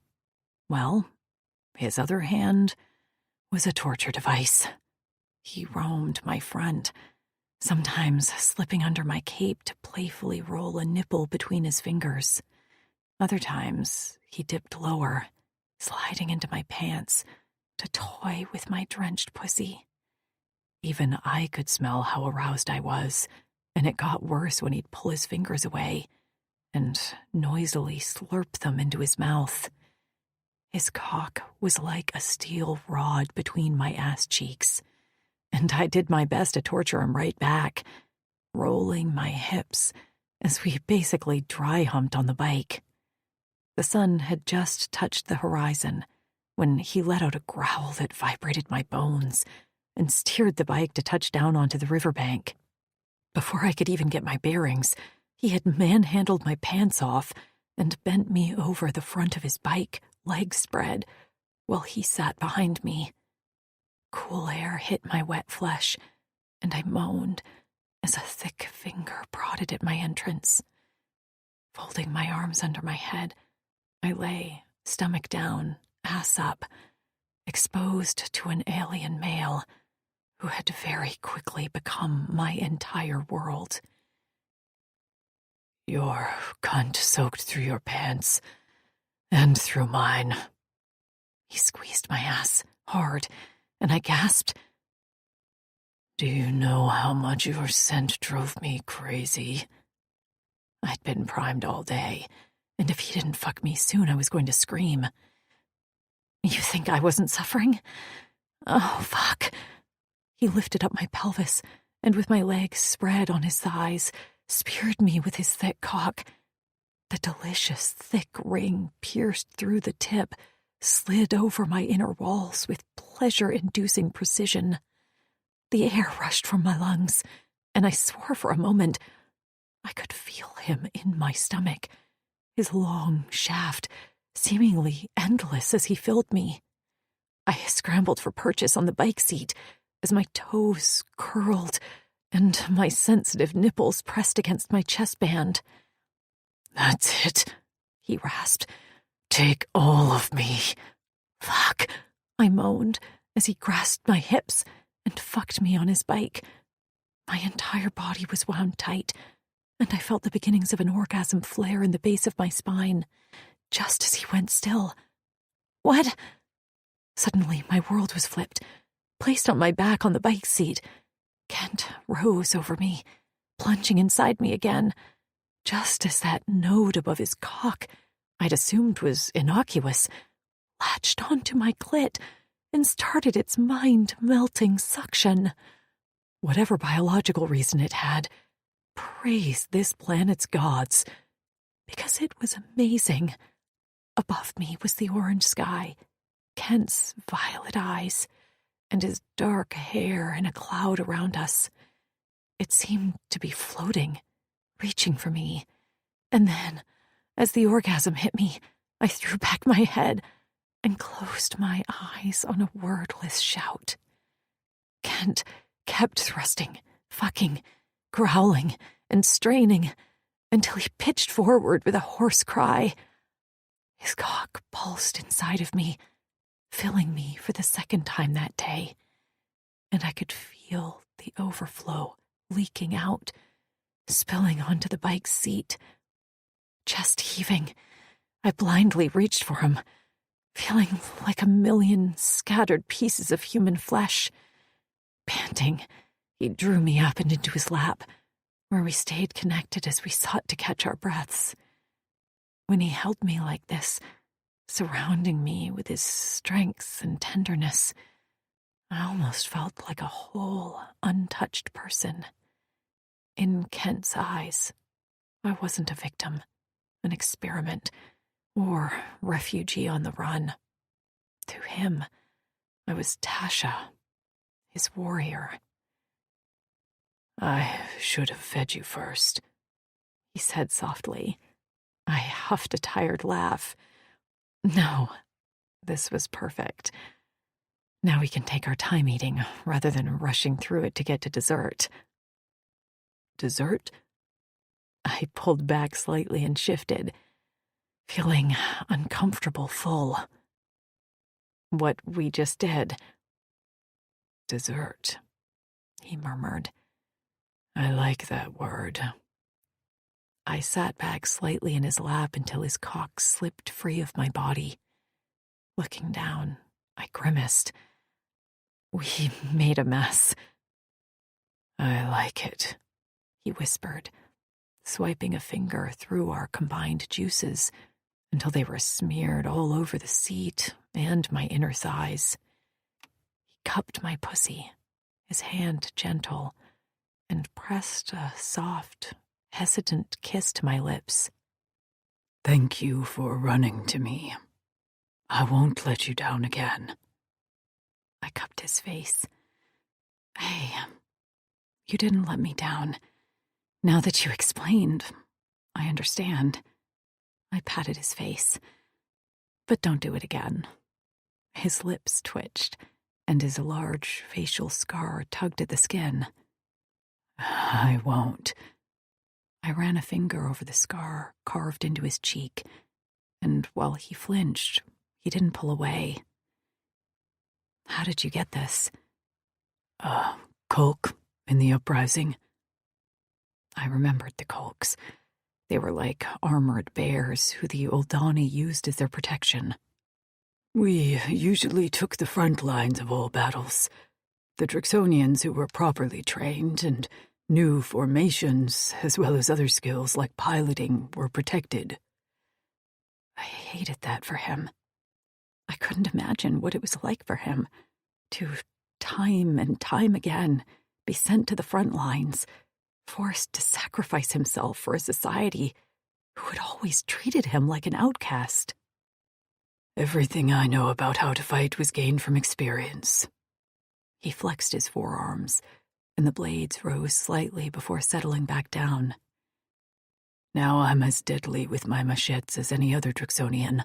was a torture device. He roamed my front, sometimes slipping under my cape to playfully roll a nipple between his fingers. Other times, he dipped lower, sliding into my pants to toy with my drenched pussy. Even I could smell how aroused I was, and it got worse when he'd pull his fingers away and noisily slurp them into his mouth. His cock was like a steel rod between my ass cheeks, and I did my best to torture him right back, rolling my hips as we basically dry humped on the bike. The sun had just touched the horizon when he let out a growl that vibrated my bones and steered the bike to touch down onto the riverbank. Before I could even get my bearings, he had manhandled my pants off and bent me over the front of his bike, legs spread, while he sat behind me. Cool air hit my wet flesh, and I moaned as a thick finger prodded at my entrance. Folding my arms under my head, I lay, stomach down, ass up, exposed to an alien male who had very quickly become my entire world. "Your cunt soaked through your pants, and through mine." He squeezed my ass hard, and I gasped. "Do you know how much your scent drove me crazy?" I'd been primed all day, and if he didn't fuck me soon, I was going to scream. You think I wasn't suffering? Oh, fuck. He lifted up my pelvis, and with my legs spread on his thighs, speared me with his thick cock. The delicious, thick ring pierced through the tip, slid over my inner walls with pleasure-inducing precision. The air rushed from my lungs, and I swore for a moment I could feel him in my stomach, his long shaft seemingly endless as he filled me. I scrambled for purchase on the bike seat as my toes curled and my sensitive nipples pressed against my chest band. "That's it," he rasped. "Take all of me." Fuck, I moaned as he grasped my hips and fucked me on his bike. My entire body was wound tight, and I felt the beginnings of an orgasm flare in the base of my spine, just as he went still. What? Suddenly, my world was flipped, placed on my back on the bike seat. Kent rose over me, plunging inside me again, just as that node above his cock, I'd assumed was innocuous, latched onto my clit and started its mind-melting suction. Whatever biological reason it had, praise this planet's gods, because it was amazing. Above me was the orange sky, Kent's violet eyes, and his dark hair in a cloud around us. It seemed to be floating, reaching for me. And then, as the orgasm hit me, I threw back my head and closed my eyes on a wordless shout. Kent kept thrusting, fucking, growling, and straining until he pitched forward with a hoarse cry. His cock pulsed inside of me, filling me for the second time that day, and I could feel the overflow leaking out, spilling onto the bike seat. Chest heaving, I blindly reached for him, feeling like a million scattered pieces of human flesh. Panting, he drew me up and into his lap, where we stayed connected as we sought to catch our breaths. When he held me like this, surrounding me with his strength and tenderness, I almost felt like a whole, untouched person. In Kent's eyes, I wasn't a victim, an experiment, or refugee on the run. To him, I was Tasha, his warrior. I should have fed you first, he said softly. I huffed a tired laugh. No, this was perfect. Now we can take our time eating, rather than rushing through it to get to dessert. Dessert? I pulled back slightly and shifted, feeling uncomfortable full. What we just did. Dessert, he murmured. I like that word. I sat back slightly in his lap until his cock slipped free of my body. Looking down, I grimaced. We made a mess. I like it, he whispered, swiping a finger through our combined juices until they were smeared all over the seat and my inner thighs. He cupped my pussy, his hand gentle, and pressed a soft, hesitant kiss to my lips. Thank you for running to me. I won't let you down again. I cupped his face. Hey, you didn't let me down. Now that you explained, I understand. I patted his face. But don't do it again. His lips twitched, and his large facial scar tugged at the skin. I won't. I ran a finger over the scar carved into his cheek, and while he flinched, he didn't pull away. How did you get this? Coke in the uprising. I remembered the Colks. They were like armored bears who the Uldani used as their protection. We usually took the front lines of all battles. The Drixonians who were properly trained and knew formations, as well as other skills like piloting, were protected. I hated that for him. I couldn't imagine what it was like for him to, time and time again, be sent to the front lines, forced to sacrifice himself for a society who had always treated him like an outcast. Everything I know about how to fight was gained from experience. He flexed his forearms, and the blades rose slightly before settling back down. Now I'm as deadly with my machetes as any other Drixonian.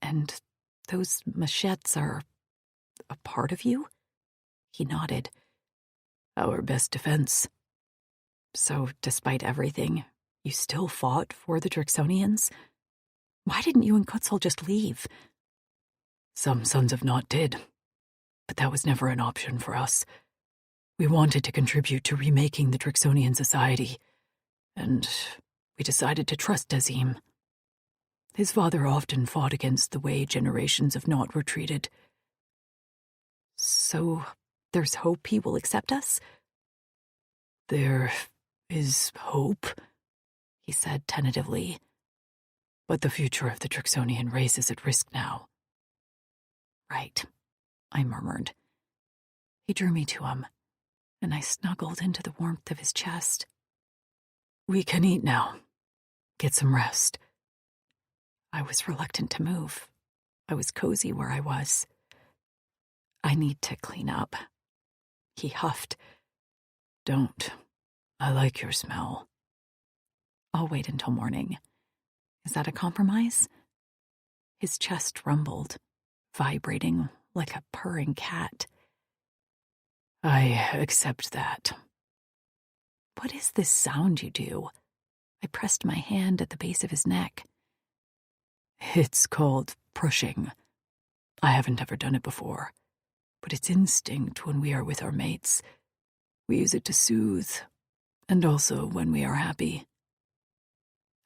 And those machetes are a part of you? He nodded. Our best defense. So, despite everything, you still fought for the Drixonians? Why didn't you and Kutzel just leave? Some Sons of Naught did, but that was never an option for us. We wanted to contribute to remaking the Drixonian society, and we decided to trust Dazim. His father often fought against the way generations of Naught were treated. So, there's hope he will accept us? There is hope, he said tentatively. But the future of the Drixonian race is at risk now. Right, I murmured. He drew me to him, and I snuggled into the warmth of his chest. We can eat now. Get some rest. I was reluctant to move. I was cozy where I was. I need to clean up. He huffed. Don't. I like your smell. I'll wait until morning. Is that a compromise? His chest rumbled, vibrating like a purring cat. I accept that. What is this sound you do? I pressed my hand at the base of his neck. It's called prushing. I haven't ever done it before, but it's instinct when we are with our mates. We use it to soothe, and also when we are happy.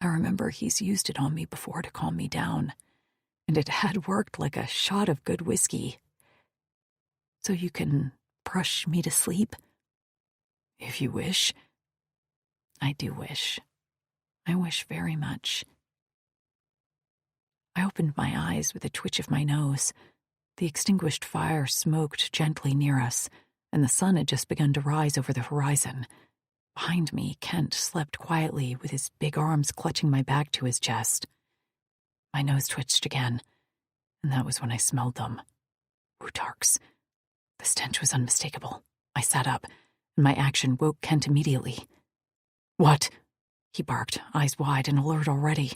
I remember he's used it on me before to calm me down, and it had worked like a shot of good whiskey. So you can brush me to sleep? If you wish. I do wish. I wish very much. I opened my eyes with a twitch of my nose. The extinguished fire smoked gently near us, and the sun had just begun to rise over the horizon. Behind me, Kent slept quietly with his big arms clutching my back to his chest. My nose twitched again, and that was when I smelled them. Wutarks. The stench was unmistakable. I sat up, and my action woke Kent immediately. "What?" he barked, eyes wide and alert already.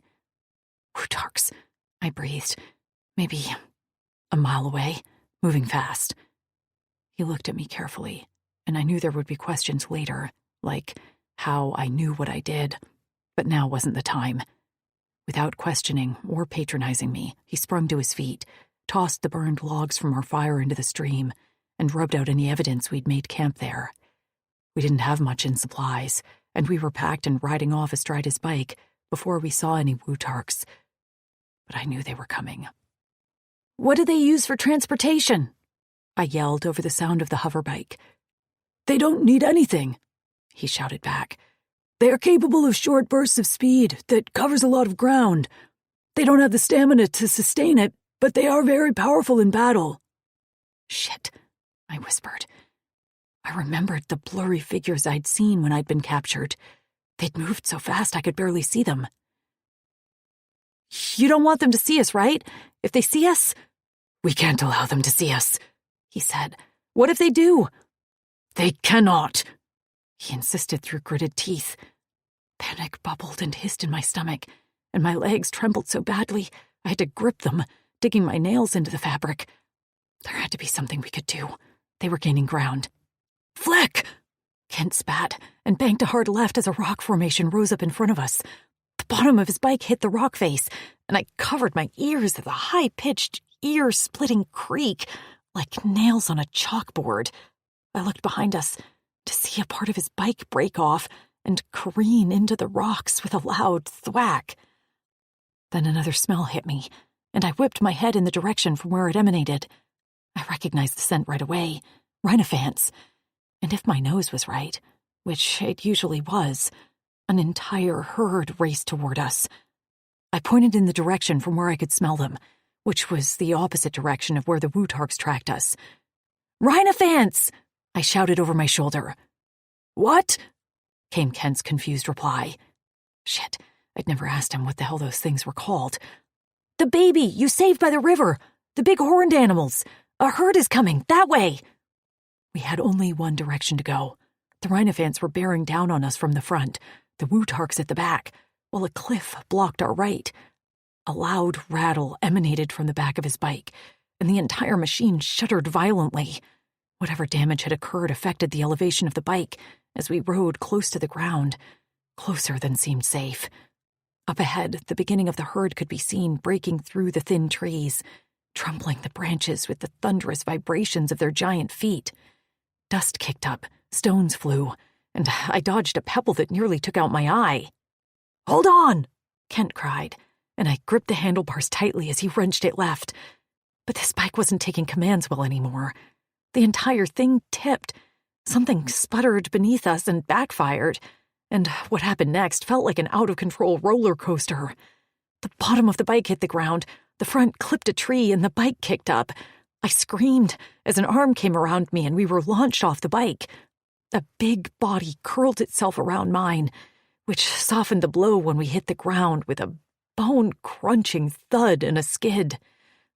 "Wutarks," I breathed. Maybe a mile away, moving fast. He looked at me carefully, and I knew there would be questions later, like how I knew what I did, but now wasn't the time. Without questioning or patronizing me, he sprung to his feet, tossed the burned logs from our fire into the stream, and rubbed out any evidence we'd made camp there. We didn't have much in supplies, and we were packed and riding off astride his bike before we saw any Wutarks. But I knew they were coming. "What do they use for transportation?" I yelled over the sound of the hoverbike. "They don't need anything," he shouted back. "They are capable of short bursts of speed that covers a lot of ground. They don't have the stamina to sustain it, but they are very powerful in battle." "Shit," I whispered. I remembered the blurry figures I'd seen when I'd been captured. They'd moved so fast I could barely see them. "You don't want them to see us, right? If they see us—" "We can't allow them to see us," he said. "What if they do?" "They cannot," he insisted through gritted teeth. Panic bubbled and hissed in my stomach, and my legs trembled so badly I had to grip them, digging my nails into the fabric. There had to be something we could do. They were gaining ground. "Fleck!" Kent spat and banked a hard left as a rock formation rose up in front of us. The bottom of his bike hit the rock face, and I covered my ears with a high-pitched, ear-splitting creak, like nails on a chalkboard. I looked behind us to see a part of his bike break off and careen into the rocks with a loud thwack. Then another smell hit me, and I whipped my head in the direction from where it emanated. I recognized the scent right away. Rhinophants. And if my nose was right, which it usually was, an entire herd raced toward us. I pointed in the direction from where I could smell them, which was the opposite direction of where the Wutarks tracked us. "Rhinophants!" I shouted over my shoulder. "What?" came Kent's confused reply. Shit, I'd never asked him what the hell those things were called. "The baby you saved by the river! The big horned animals! A herd is coming, that way!" We had only one direction to go. The Rhinophants were bearing down on us from the front, the Wutarks at the back, while a cliff blocked our right. A loud rattle emanated from the back of his bike, and the entire machine shuddered violently. Whatever damage had occurred affected the elevation of the bike as we rode close to the ground, closer than seemed safe. Up ahead, the beginning of the herd could be seen breaking through the thin trees, trumpling the branches with the thunderous vibrations of their giant feet. Dust kicked up, stones flew, and I dodged a pebble that nearly took out my eye. "Hold on!" Kent cried, and I gripped the handlebars tightly as he wrenched it left. But this bike wasn't taking commands well anymore. The entire thing tipped. Something sputtered beneath us and backfired, and what happened next felt like an out-of-control roller coaster. The bottom of the bike hit the ground, the front clipped a tree, and the bike kicked up. I screamed as an arm came around me and we were launched off the bike. A big body curled itself around mine, which softened the blow when we hit the ground with a bone-crunching thud and a skid.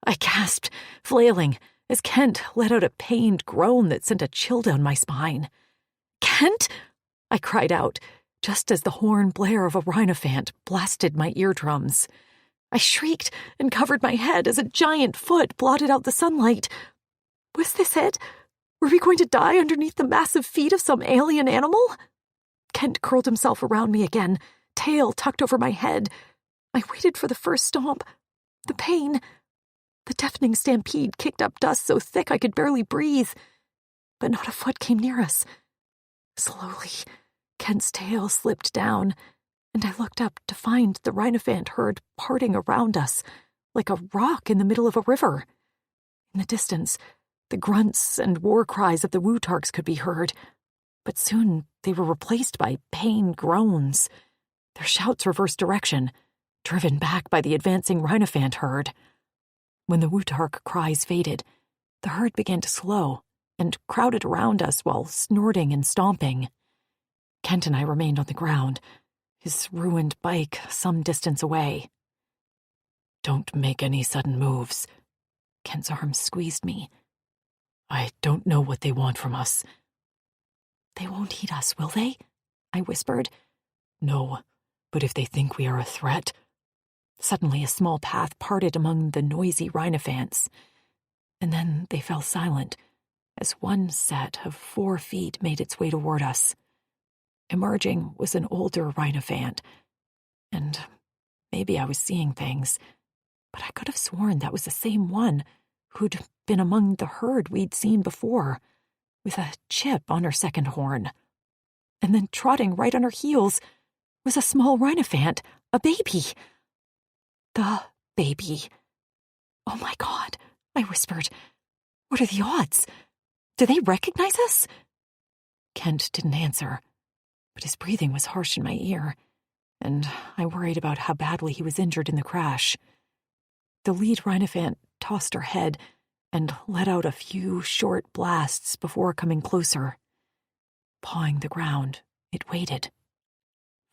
I gasped, flailing, as Kent let out a pained groan that sent a chill down my spine. "Kent!" I cried out, just as the horn blare of a rhinophant blasted my eardrums. I shrieked and covered my head as a giant foot blotted out the sunlight. Was this it? Were we going to die underneath the massive feet of some alien animal? Kent curled himself around me again, tail tucked over my head. I waited for the first stomp. The pain. The deafening stampede kicked up dust so thick I could barely breathe. But not a foot came near us. Slowly, Kent's tail slipped down, and I looked up to find the rhinophant herd parting around us, like a rock in the middle of a river. In the distance, the grunts and war cries of the Wutarks could be heard, but soon they were replaced by pain groans. Their shouts reversed direction, driven back by the advancing rhinophant herd. When the Wutark cries faded, the herd began to slow and crowded around us while snorting and stomping. Kent and I remained on the ground, his ruined bike some distance away. "Don't make any sudden moves." Kent's arms squeezed me. "I don't know what they want from us." "They won't eat us, will they?" I whispered. "No, but if they think we are a threat..." Suddenly a small path parted among the noisy rhinophants, and then they fell silent as one set of 4 feet made its way toward us. Emerging was an older rhinophant, and maybe I was seeing things, but I could have sworn that was the same one who'd been among the herd we'd seen before, with a chip on her second horn. And then trotting right on her heels was a small rhinophant, a baby. The baby. "Oh my God," I whispered. "What are the odds? Do they recognize us?" Kent didn't answer, but his breathing was harsh in my ear, and I worried about how badly he was injured in the crash. The lead rhinophant tossed her head and let out a few short blasts before coming closer. Pawing the ground, it waited.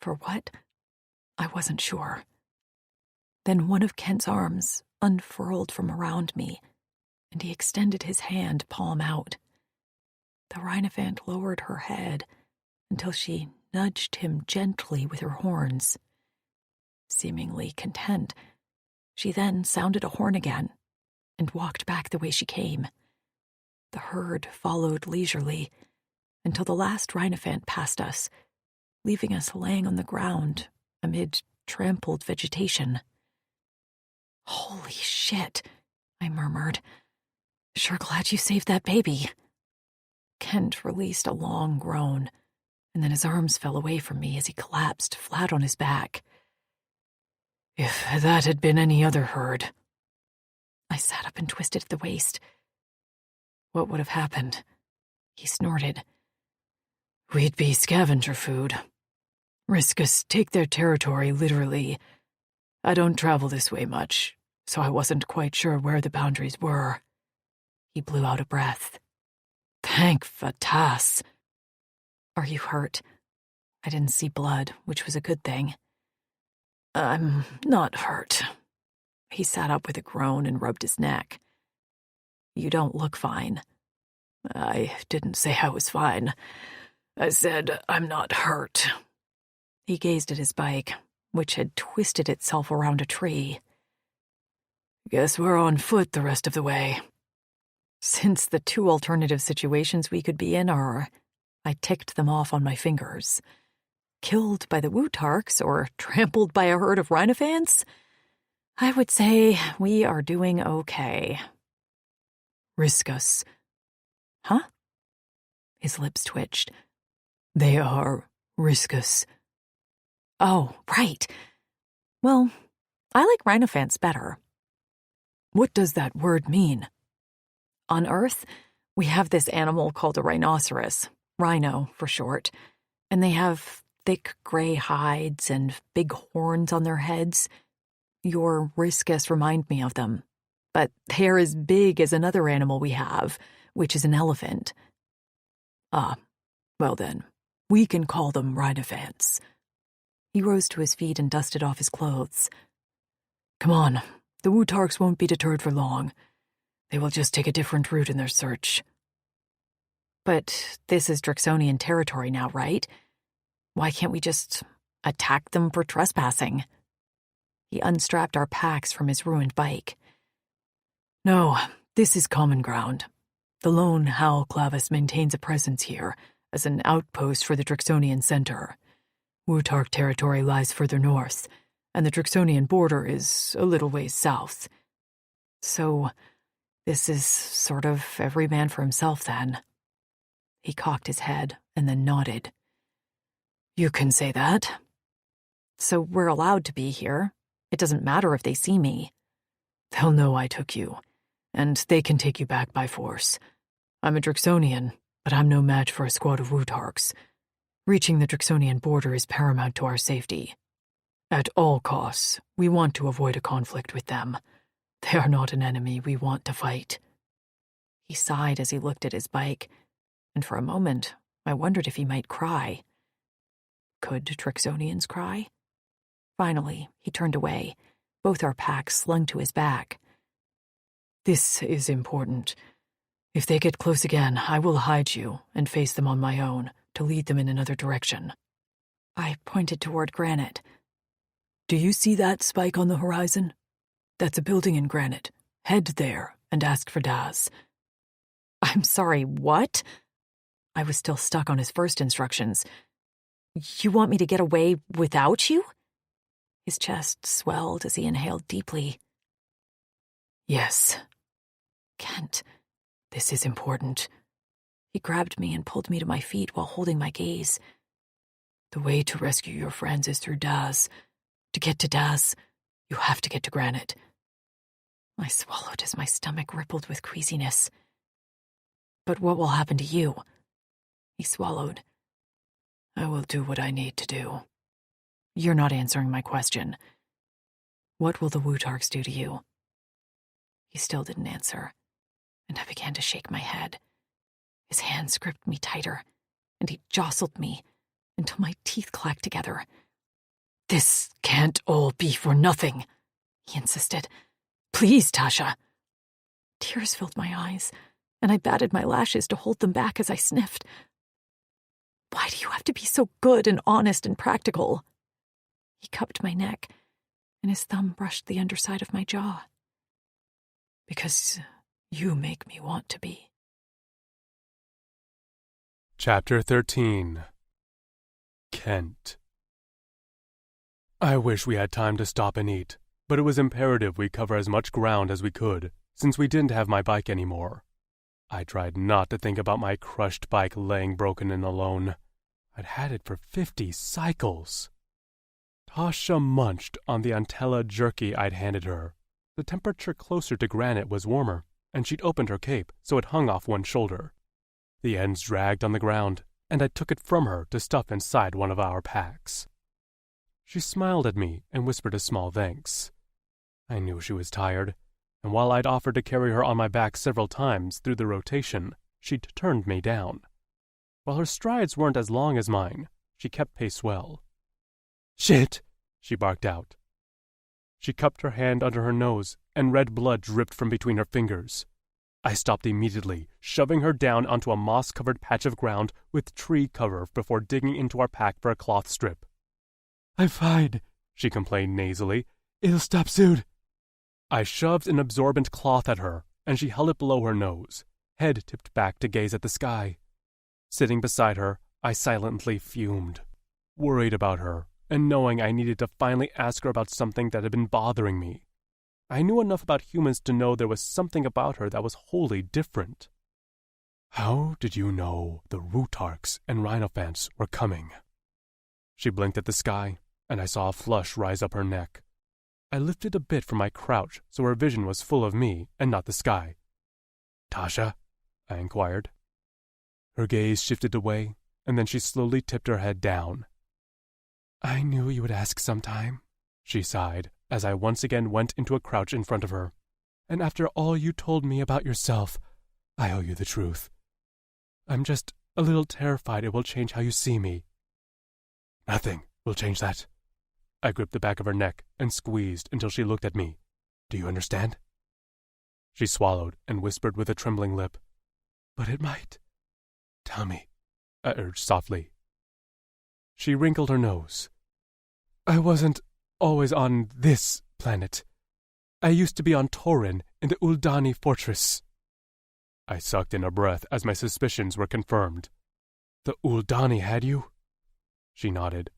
For what? I wasn't sure. Then one of Kent's arms unfurled from around me, and he extended his hand palm out. The rhinophant lowered her head until she nudged him gently with her horns. Seemingly content, she then sounded a horn again and walked back the way she came. The herd followed leisurely until the last rhinophant passed us, leaving us laying on the ground amid trampled vegetation. "Holy shit," I murmured. "Sure glad you saved that baby." Kent released a long groan, and then his arms fell away from me as he collapsed flat on his back. "If that had been any other herd..." I sat up and twisted at the waist. "What would have happened?" He snorted. "We'd be scavenger food. Riskus take their territory literally. I don't travel this way much, so I wasn't quite sure where the boundaries were." He blew out a breath. "Thank Fatas." "Are you hurt?" I didn't see blood, which was a good thing. "I'm not hurt." He sat up with a groan and rubbed his neck. "You don't look fine." "I didn't say I was fine. I said I'm not hurt." He gazed at his bike, which had twisted itself around a tree. "Guess we're on foot the rest of the way." Since the 2 alternative situations we could be in are, I ticked them off on my fingers. Killed by the Wutarks or trampled by a herd of rhinophants? I would say we are doing okay. "Riskus." "Huh?" His lips twitched. "They are Riskus." "Oh, right. Well, I like rhinophants better." "What does that word mean?" On Earth, we have this animal called a rhinoceros, rhino for short, and they have thick gray hides and big horns on their heads. Your Riskus remind me of them, but they're as big as another animal we have, which is an elephant." "Ah, well then, we can call them rhinophants." He rose to his feet and dusted off his clothes. "Come on, the Wutarks won't be deterred for long. They will just take a different route in their search." "But this is Drixonian territory now, right? Why can't we just attack them for trespassing?" He unstrapped our packs from his ruined bike. "No, this is common ground. The lone Hal Clavis maintains a presence here as an outpost for the Drixonian center. Wutark territory lies further north, and the Drixonian border is a little ways south." "So this is sort of every man for himself, then." He cocked his head and then nodded. "You can say that." "So we're allowed to be here. It doesn't matter if they see me." "They'll know I took you, and they can take you back by force. I'm a Drixonian, but I'm no match for a squad of Wutarks. Reaching the Drixonian border is paramount to our safety. At all costs, we want to avoid a conflict with them. They are not an enemy we want to fight." He sighed as he looked at his bike, and for a moment I wondered if he might cry. Could Drixonians cry? Finally, he turned away, both our packs slung to his back. "This is important. If they get close again, I will hide you and face them on my own to lead them in another direction." I pointed toward granite. "Do you see that spike on the horizon? That's a building in granite. Head there and ask for Daz." "I'm sorry, what?" I was still stuck on his first instructions. "You want me to get away without you?" His chest swelled as he inhaled deeply. "Yes. Kent, this is important." He grabbed me and pulled me to my feet while holding my gaze. "The way to rescue your friends is through Daz. To get to Daz, you have to get to Granite." I swallowed as my stomach rippled with queasiness. "But what will happen to you?" He swallowed. "I will do what I need to do." "You're not answering my question. What will the Wutarks do to you?" He still didn't answer, and I began to shake my head. His hands gripped me tighter, and he jostled me until my teeth clacked together. "This can't all be for nothing," he insisted. "Please, Tasha." Tears filled my eyes, and I batted my lashes to hold them back as I sniffed. "Why do you have to be so good and honest and practical?" He cupped my neck, and his thumb brushed the underside of my jaw. "Because you make me want to be." Chapter 13. Kent. I wish we had time to stop and eat, but it was imperative we cover as much ground as we could, since we didn't have my bike anymore. I tried not to think about my crushed bike laying broken and alone. I'd had it for 50 cycles. Tasha munched on the Antella jerky I'd handed her. The temperature closer to granite was warmer, and she'd opened her cape so it hung off one shoulder. The ends dragged on the ground, and I took it from her to stuff inside one of our packs. She smiled at me and whispered a small thanks. I knew she was tired, and while I'd offered to carry her on my back several times through the rotation, she'd turned me down. While her strides weren't as long as mine, she kept pace well. "Shit!" she barked out. She cupped her hand under her nose, and red blood dripped from between her fingers. I stopped immediately, shoving her down onto a moss-covered patch of ground with tree cover before digging into our pack for a cloth strip. "I'm fine," she complained nasally. "It'll stop soon." I shoved an absorbent cloth at her, and she held it below her nose, head tipped back to gaze at the sky. Sitting beside her, I silently fumed, worried about her, and knowing I needed to finally ask her about something that had been bothering me. I knew enough about humans to know there was something about her that was wholly different. "How did you know the Wutarks and Rhinophants were coming?" She blinked at the sky, and I saw a flush rise up her neck. I lifted a bit from my crouch so her vision was full of me and not the sky. "Tasha?" I inquired. Her gaze shifted away, and then she slowly tipped her head down. "I knew you would ask sometime," she sighed, as I once again went into a crouch in front of her. "And after all you told me about yourself, I owe you the truth. I'm just a little terrified it will change how you see me." "Nothing will change that." I gripped the back of her neck and squeezed until she looked at me. "Do you understand?" She swallowed and whispered with a trembling lip. "But it might." "Tell me," I urged softly. She wrinkled her nose. "I wasn't always on this planet. I used to be on Corin in the Uldani fortress." I sucked in a breath as my suspicions were confirmed. "The Uldani had you?" She nodded.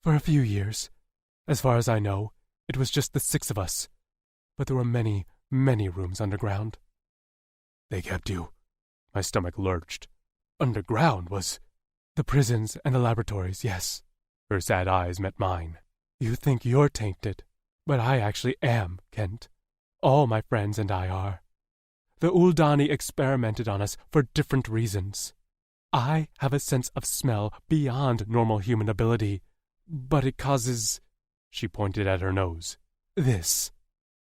"For a few years. As far as I know, it was just the 6 of us. But there were many, many rooms underground." "They kept you?" My stomach lurched. "Underground was—" "The prisons and the laboratories, yes." Her sad eyes met mine. "You think you're tainted, but I actually am, Kent. All my friends and I are. The Uldani experimented on us for different reasons. I have a sense of smell beyond normal human ability, but it causes—" she pointed at her nose, "this.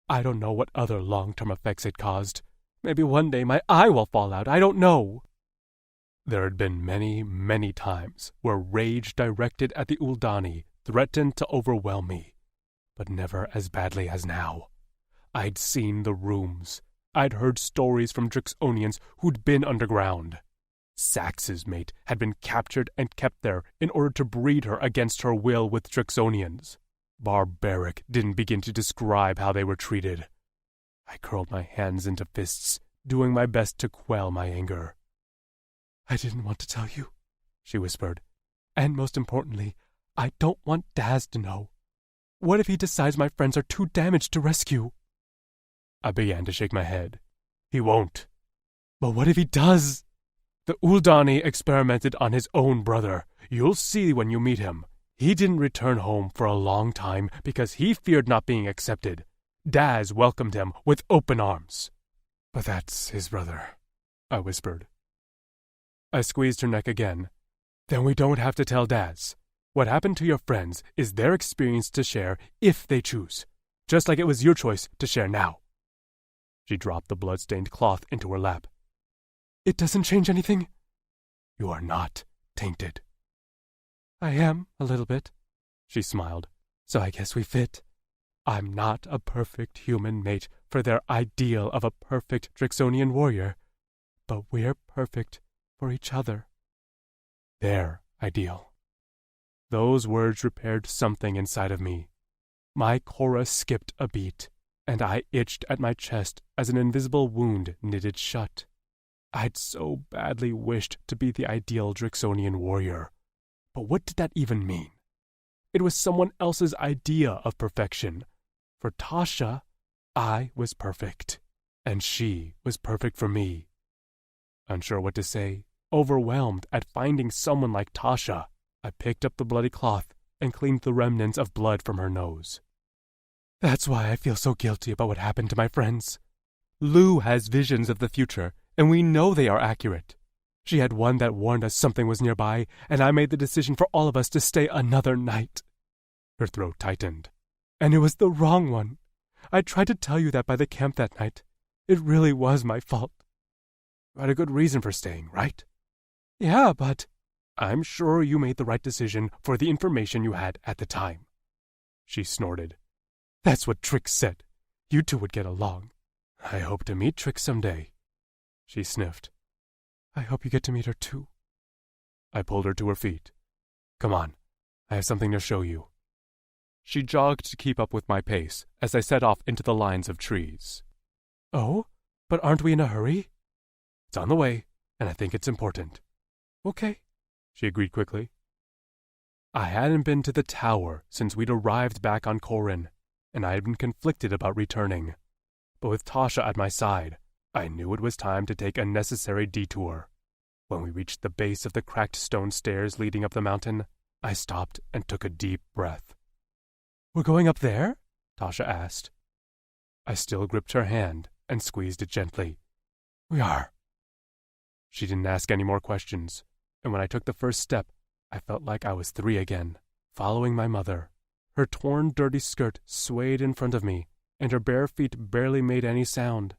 I don't know what other long-term effects it caused. Maybe one day my eye will fall out, I don't know." There had been many, many times where rage directed at the Uldani threatened to overwhelm me, but never as badly as now. I'd seen the rooms. I'd heard stories from Drixonians who'd been underground. Sax's mate had been captured and kept there in order to breed her against her will with Drixonians. Barbaric didn't begin to describe how they were treated. I curled my hands into fists, doing my best to quell my anger. "I didn't want to tell you," she whispered. "And most importantly, I don't want Daz to know. What if he decides my friends are too damaged to rescue?" I began to shake my head. "He won't." "But what if he does?" "The Uldani experimented on his own brother. You'll see when you meet him. He didn't return home for a long time because he feared not being accepted. Daz welcomed him with open arms." "But that's his brother," I whispered. I squeezed her neck again. "Then we don't have to tell Daz. What happened to your friends is their experience to share if they choose, just like it was your choice to share now." She dropped the blood-stained cloth into her lap. "It doesn't change anything?" "You are not tainted." "I am, a little bit," she smiled. "So I guess we fit. I'm not a perfect human mate for their ideal of a perfect Drixonian warrior, but we're perfect for each other." Their ideal. Those words repaired something inside of me. My chorus skipped a beat, and I itched at my chest as an invisible wound knitted shut. I'd so badly wished to be the ideal Drixonian warrior. But what did that even mean? It was someone else's idea of perfection. For Tasha, I was perfect, and she was perfect for me. Unsure what to say, overwhelmed at finding someone like Tasha, I picked up the bloody cloth and cleaned the remnants of blood from her nose. "That's why I feel so guilty about what happened to my friends. Lou has visions of the future, and we know they are accurate. She had one that warned us something was nearby, and I made the decision for all of us to stay another night." Her throat tightened. "And it was the wrong one. I tried to tell you that by the camp that night. It really was my fault." "You had a good reason for staying, right?" "Yeah, but—" "I'm sure you made the right decision for the information you had at the time." She snorted. "That's what Trix said. You two would get along." "I hope to meet Trix someday." She sniffed. "I hope you get to meet her too." I pulled her to her feet. "Come on, I have something to show you." She jogged to keep up with my pace as I set off into the lines of trees. "Oh, but aren't we in a hurry?" "It's on the way, and I think it's important." "Okay," she agreed quickly. I hadn't been to the tower since we'd arrived back on Corin, and I had been conflicted about returning. But with Tasha at my side, I knew it was time to take a necessary detour. When we reached the base of the cracked stone stairs leading up the mountain, I stopped and took a deep breath. "We're going up there?" Tasha asked. I still gripped her hand and squeezed it gently. "We are." She didn't ask any more questions, and when I took the first step, I felt like I was 3 again, following my mother. Her torn, dirty skirt swayed in front of me, and her bare feet barely made any sound.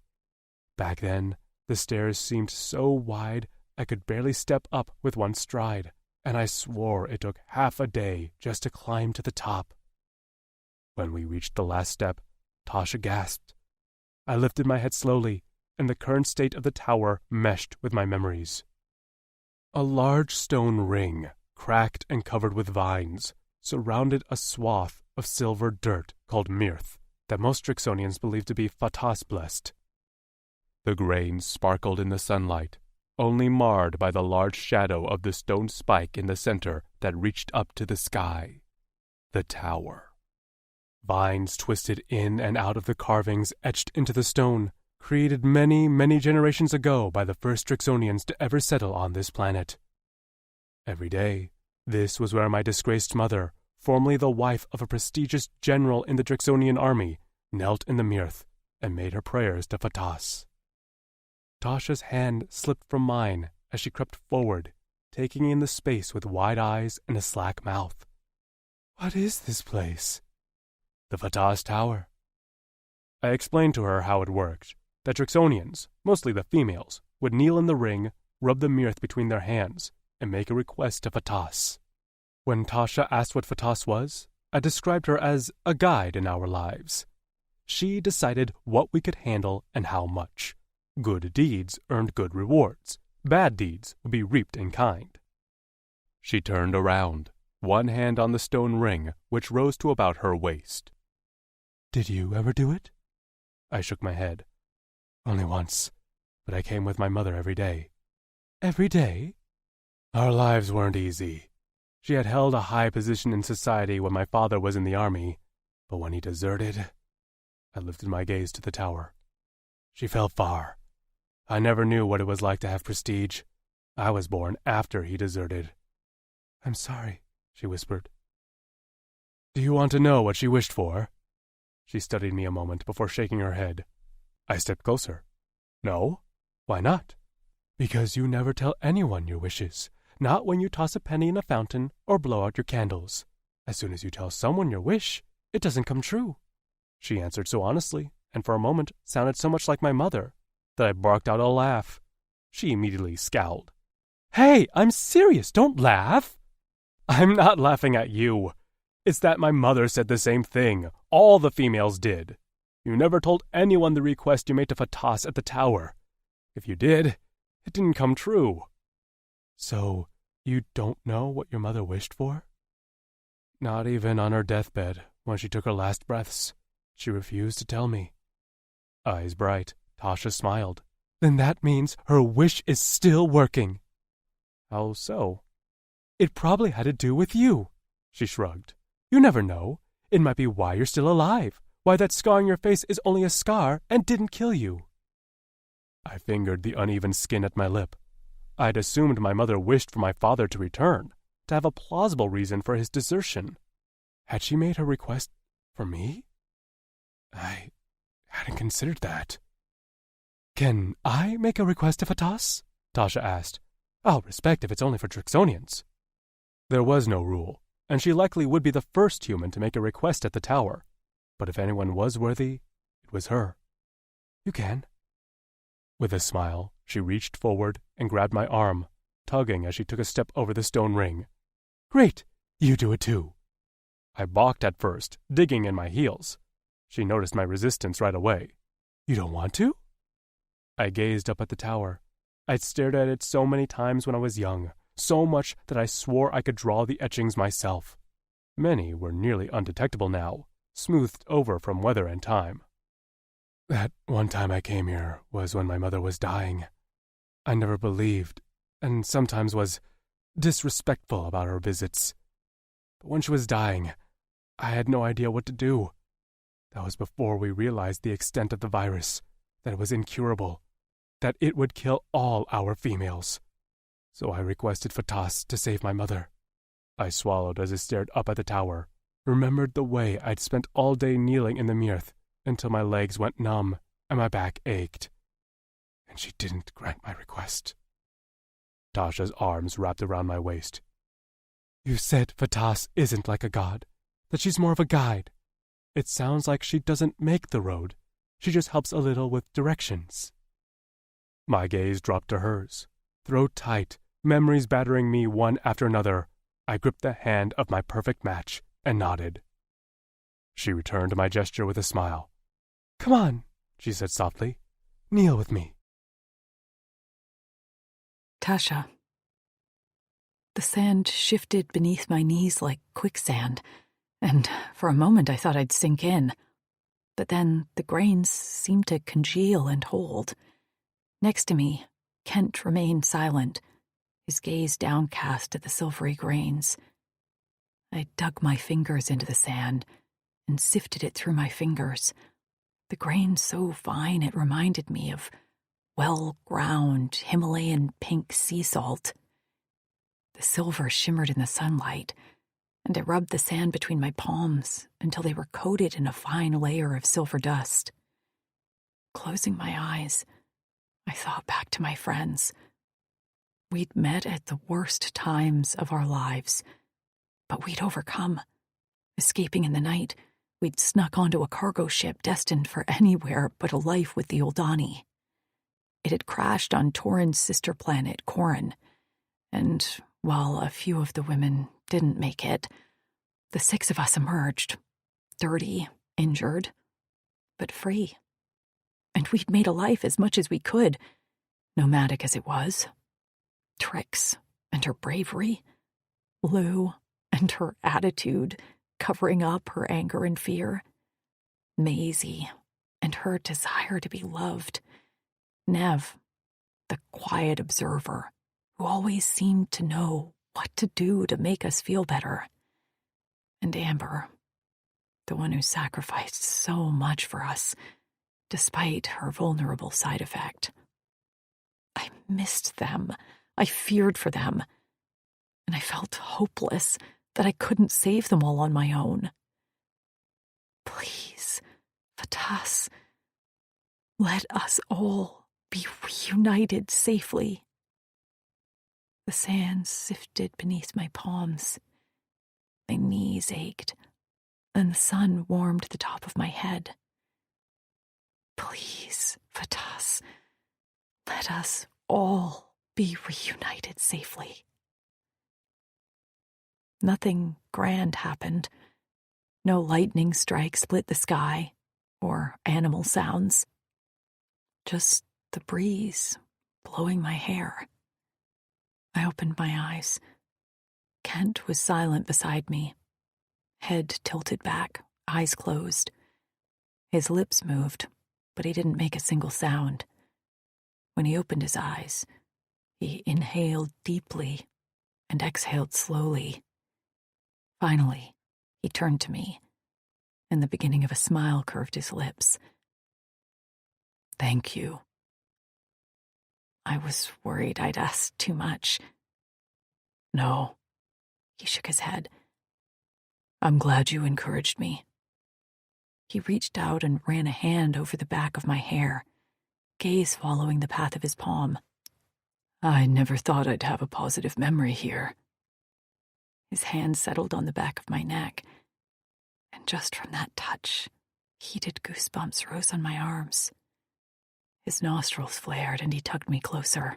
Back then, the stairs seemed so wide I could barely step up with one stride, and I swore it took half a day just to climb to the top. When we reached the last step, Tasha gasped. I lifted my head slowly, and the current state of the tower meshed with my memories. A large stone ring, cracked and covered with vines, surrounded a swath of silver dirt called mirth that most Drixonians believed to be Fatas blessed. The grains sparkled in the sunlight, only marred by the large shadow of the stone spike in the center that reached up to the sky. The tower. Vines twisted in and out of the carvings etched into the stone, created many, many generations ago by the first Drixonians to ever settle on this planet. Every day, this was where my disgraced mother, formerly the wife of a prestigious general in the Drixonian army, knelt in the mirth and made her prayers to Fatas. Tasha's hand slipped from mine as she crept forward, taking in the space with wide eyes and a slack mouth. "What is this place?" "The Fatah's Tower." I explained to her how it worked, that Drixonians, mostly the females, would kneel in the ring, rub the mirth between their hands, and make a request to Fatas. When Tasha asked what Fatas was, I described her as a guide in our lives. She decided what we could handle and how much. Good deeds earned good rewards. Bad deeds would be reaped in kind. She turned around, one hand on the stone ring, which rose to about her waist. "Did you ever do it?" I shook my head. "Only once, but I came with my mother every day." "Every day?" "Our lives weren't easy. She had held a high position in society when my father was in the army, but when he deserted..." I lifted my gaze to the tower. "She fell far. I never knew what it was like to have prestige. I was born after he deserted." "I'm sorry," she whispered. "Do you want to know what she wished for?" She studied me a moment before shaking her head. I stepped closer. "No? Why not?" "Because you never tell anyone your wishes. Not when you toss a penny in a fountain or blow out your candles. As soon as you tell someone your wish, it doesn't come true." She answered so honestly, and for a moment sounded so much like my mother, that I barked out a laugh. She immediately scowled. "Hey, I'm serious, don't laugh!" "I'm not laughing at you. It's that my mother said the same thing. All the females did. You never told anyone the request you made to Fatas at the tower. If you did, it didn't come true." "So, you don't know what your mother wished for?" "Not even on her deathbed, when she took her last breaths. She refused to tell me." Eyes bright, Tasha smiled. "Then that means her wish is still working." "How so?" "It probably had to do with you." She shrugged. "You never know. It might be why you're still alive. Why that scar on your face is only a scar and didn't kill you." I fingered the uneven skin at my lip. I had assumed my mother wished for my father to return, to have a plausible reason for his desertion. Had she made her request for me? I hadn't considered that. "Can I make a request to Fatas?" Tasha asked. "I'll respect if it's only for Drixonians." There was no rule, and she likely would be the first human to make a request at the tower. But if anyone was worthy, it was her. "You can." With a smile, she reached forward and grabbed my arm, tugging as she took a step over the stone ring. "Great! You do it too." I balked at first, digging in my heels. She noticed my resistance right away. "You don't want to?" I gazed up at the tower. I'd stared at it so many times when I was young, so much that I swore I could draw the etchings myself. Many were nearly undetectable now, smoothed over from weather and time. "That one time I came here was when my mother was dying. I never believed, and sometimes was disrespectful about her visits. But when she was dying, I had no idea what to do. That was before we realized the extent of the virus, that it was incurable, that it would kill all our females. So I requested Fatas to save my mother." I swallowed as I stared up at the tower, remembered the way I'd spent all day kneeling in the mirth until my legs went numb and my back ached. And she didn't grant my request. Tasha's arms wrapped around my waist. "You said Fatas isn't like a god, that she's more of a guide. It sounds like she doesn't make the road. She just helps a little with directions." My gaze dropped to hers. Throat tight, memories battering me one after another, I gripped the hand of my perfect match and nodded. She returned my gesture with a smile. "Come on," she said softly. "Kneel with me." Tasha. The sand shifted beneath my knees like quicksand, and for a moment I thought I'd sink in. But then the grains seemed to congeal and hold. Next to me, Kent remained silent, his gaze downcast at the silvery grains. I dug my fingers into the sand and sifted it through my fingers, the grain so fine it reminded me of well-ground Himalayan pink sea salt. The silver shimmered in the sunlight, and I rubbed the sand between my palms until they were coated in a fine layer of silver dust. Closing my eyes, I thought back to my friends. We'd met at the worst times of our lives, but we'd overcome. Escaping in the night, we'd snuck onto a cargo ship destined for anywhere but a life with the Uldani. It had crashed on Torin's sister planet, Corin, and while a few of the women didn't make it, the 6 of us emerged, dirty, injured, but free. And we'd made a life as much as we could, nomadic as it was. Trix and her bravery, Lou and her attitude, covering up her anger and fear, Maisie and her desire to be loved, Nev, the quiet observer who always seemed to know what to do to make us feel better, and Amber, the one who sacrificed so much for us, despite her vulnerable side effect. I missed them. I feared for them. And I felt hopeless that I couldn't save them all on my own. Please, Vatas, let us all be reunited safely. The sand sifted beneath my palms. My knees ached, and the sun warmed the top of my head. Please, Vatas, let us all be reunited safely. Nothing grand happened. No lightning strike split the sky, or animal sounds. Just the breeze blowing my hair. I opened my eyes. Kent was silent beside me, head tilted back, eyes closed. His lips moved, but he didn't make a single sound. When he opened his eyes, he inhaled deeply and exhaled slowly. Finally, he turned to me, and the beginning of a smile curved his lips. Thank you. I was worried I'd asked too much. No, he shook his head. I'm glad you encouraged me. He reached out and ran a hand over the back of my hair, gaze following the path of his palm. I never thought I'd have a positive memory here. His hand settled on the back of my neck, and just from that touch, heated goosebumps rose on my arms. His nostrils flared and he tugged me closer.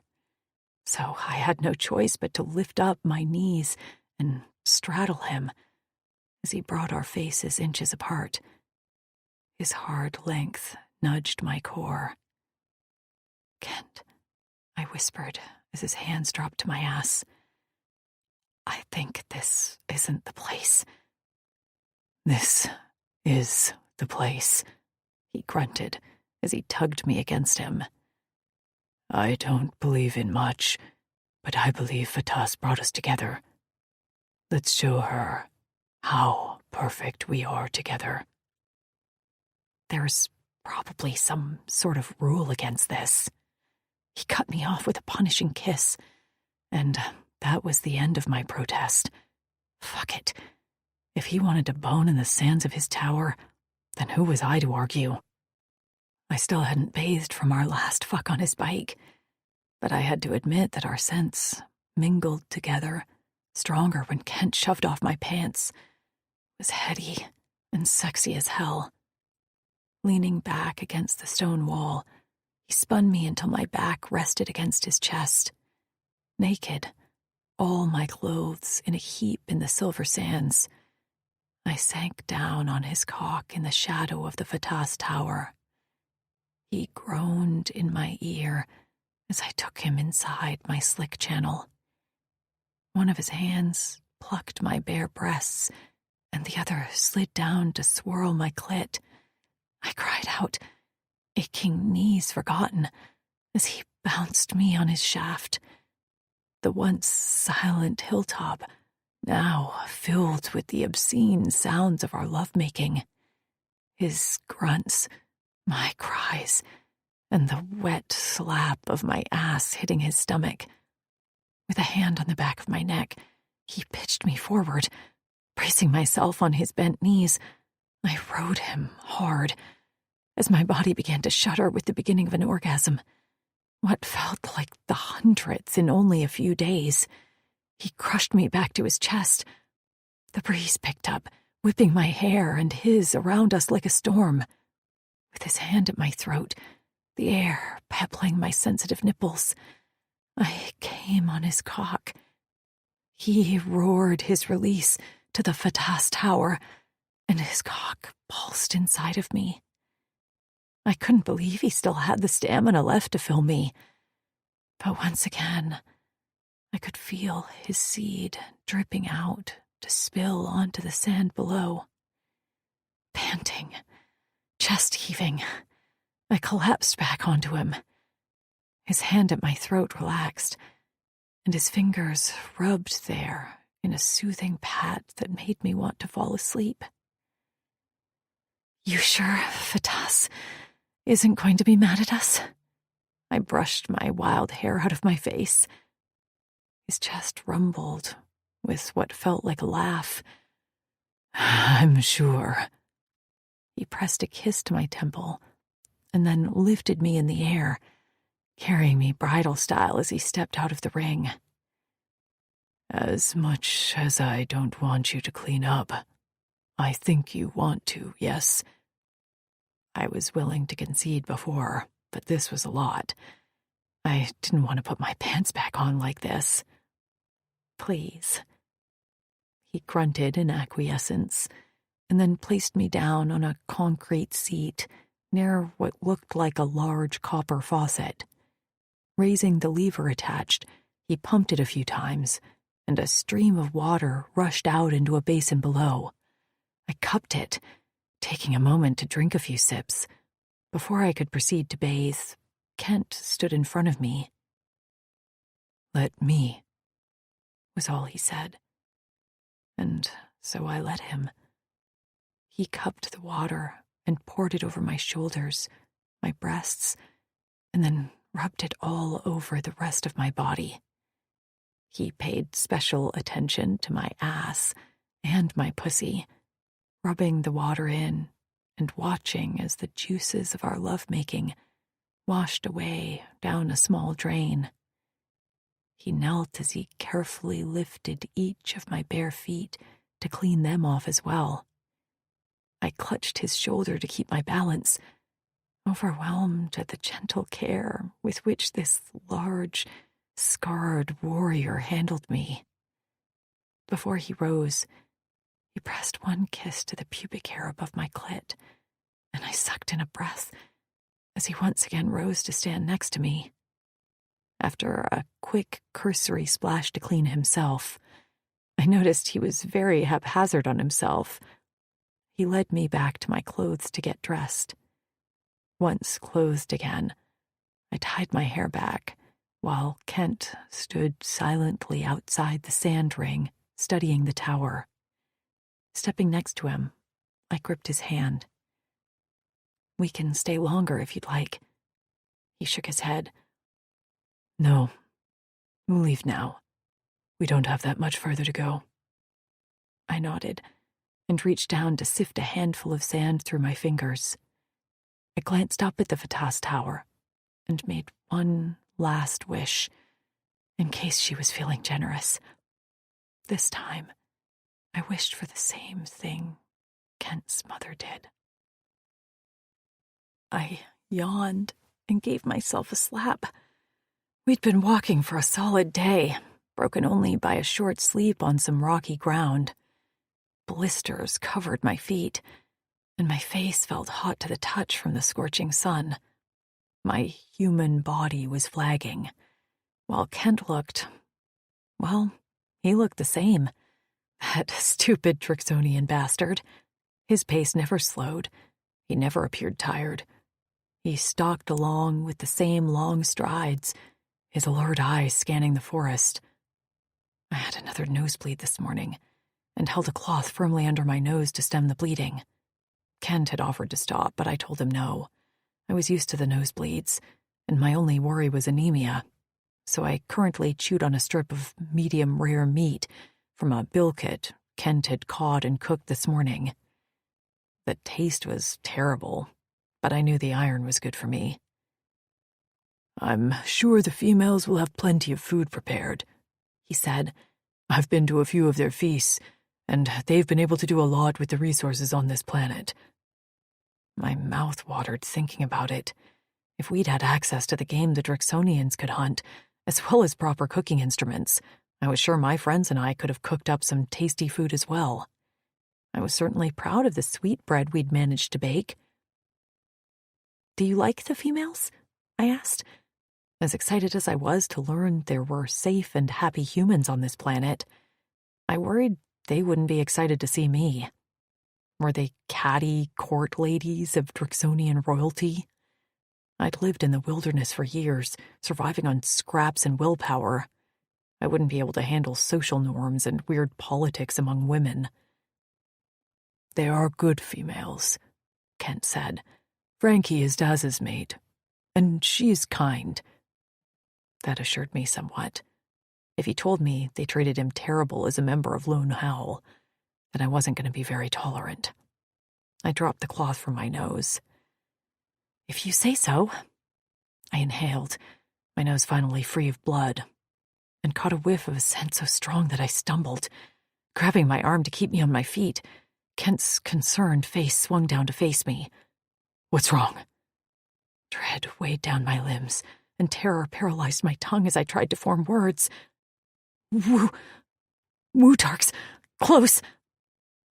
So I had no choice but to lift up my knees and straddle him as he brought our faces inches apart. His hard length nudged my core. Kent, I whispered as his hands dropped to my ass. I think this isn't the place. This is the place, he grunted as he tugged me against him. I don't believe in much, but I believe Vatas brought us together. Let's show her how perfect we are together. There's probably some sort of rule against this. He cut me off with a punishing kiss, and that was the end of my protest. Fuck it. If he wanted to bone in the sands of his tower, then who was I to argue? I still hadn't bathed from our last fuck on his bike, but I had to admit that our scents mingled together, stronger when Kent shoved off my pants. It was heady and sexy as hell. Leaning back against the stone wall, he spun me until my back rested against his chest. Naked, all my clothes in a heap in the silver sands, I sank down on his cock in the shadow of the Vatas Tower. He groaned in my ear as I took him inside my slick channel. One of his hands plucked my bare breasts, and the other slid down to swirl my clit. I cried out, aching knees forgotten, as he bounced me on his shaft. The once silent hilltop, now filled with the obscene sounds of our lovemaking. His grunts, my cries, and the wet slap of my ass hitting his stomach. With a hand on the back of my neck, he pitched me forward. Bracing myself on his bent knees, I rode him hard as my body began to shudder with the beginning of an orgasm. what felt like the hundreds in only a few days. He crushed me back to his chest. The breeze picked up, whipping my hair and his around us like a storm. With his hand at my throat, the air pebbling my sensitive nipples, I came on his cock. He roared his release to the Fatas Tower, and his cock pulsed inside of me. I couldn't believe he still had the stamina left to fill me. But once again, I could feel his seed dripping out to spill onto the sand below. Panting, chest heaving, I collapsed back onto him. His hand at my throat relaxed, and his fingers rubbed there in a soothing pat that made me want to fall asleep. "You sure Fatas isn't going to be mad at us?" I brushed my wild hair out of my face. His chest rumbled with what felt like a laugh. "I'm sure." He pressed a kiss to my temple and then lifted me in the air, carrying me bridal style as he stepped out of the ring. "As much as I don't want you to clean up, I think you want to, yes?" I was willing to concede before, but this was a lot. I didn't want to put my pants back on like this. "Please." He grunted in acquiescence, and then placed me down on a concrete seat near what looked like a large copper faucet. Raising the lever attached, he pumped it a few times, and a stream of water rushed out into a basin below. I cupped it, taking a moment to drink a few sips. Before I could proceed to bathe, Kent stood in front of me. "Let me," was all he said. And so I let him. He cupped the water and poured it over my shoulders, my breasts, and then rubbed it all over the rest of my body. He paid special attention to my ass and my pussy, rubbing the water in and watching as the juices of our lovemaking washed away down a small drain. He knelt as he carefully lifted each of my bare feet to clean them off as well. I clutched his shoulder to keep my balance, overwhelmed at the gentle care with which this large, scarred warrior handled me. Before he rose, he pressed one kiss to the pubic hair above my clit, and I sucked in a breath as he once again rose to stand next to me. After a quick, cursory splash to clean himself, I noticed he was very haphazard on himself. He led me back to my clothes to get dressed. Once clothed again, I tied my hair back, while Kent stood silently outside the sand ring, studying the tower. Stepping next to him, I gripped his hand. "We can stay longer if you'd like." He shook his head. "No, we'll leave now. We don't have that much further to go." I nodded and reached down to sift a handful of sand through my fingers. I glanced up at the Fatas Tower and made one last wish, in case she was feeling generous. This time, I wished for the same thing Kent's mother did. I yawned and gave myself a slap. We'd been walking for a solid day, broken only by a short sleep on some rocky ground. Blisters covered my feet, and my face felt hot to the touch from the scorching sun. My human body was flagging, while Kent looked, well, he looked the same. That stupid Trixonian bastard. His pace never slowed. He never appeared tired. He stalked along with the same long strides, his alert eyes scanning the forest. I had another nosebleed this morning, and held a cloth firmly under my nose to stem the bleeding. Kent had offered to stop, but I told him no. I was used to the nosebleeds, and my only worry was anemia, so I currently chewed on a strip of medium rare meat from a bilkit Kent had caught and cooked this morning. The taste was terrible, but I knew the iron was good for me. I'm sure the females will have plenty of food prepared, he said. I've been to a few of their feasts, and they've been able to do a lot with the resources on this planet. My mouth watered thinking about it. If we'd had access to the game the Drixonians could hunt, as well as proper cooking instruments, I was sure my friends and I could have cooked up some tasty food as well. I was certainly proud of the sweetbread we'd managed to bake. Do you like the females? I asked. As excited as I was to learn there were safe and happy humans on this planet, I worried they wouldn't be excited to see me. Were they catty court ladies of Drixonian royalty? I'd lived in the wilderness for years, surviving on scraps and willpower. I wouldn't be able to handle social norms and weird politics among women. They are good females, Kent said. Frankie is Daz's mate, and she is kind. That assured me somewhat. If he told me they treated him terrible as a member of Lone Howl, then I wasn't going to be very tolerant. I dropped the cloth from my nose. If you say so. I inhaled, my nose finally free of blood, and caught a whiff of a scent so strong that I stumbled. Grabbing my arm to keep me on my feet, Kent's concerned face swung down to face me. What's wrong? Dread weighed down my limbs, and terror paralyzed my tongue as I tried to form words. Wootarks, close.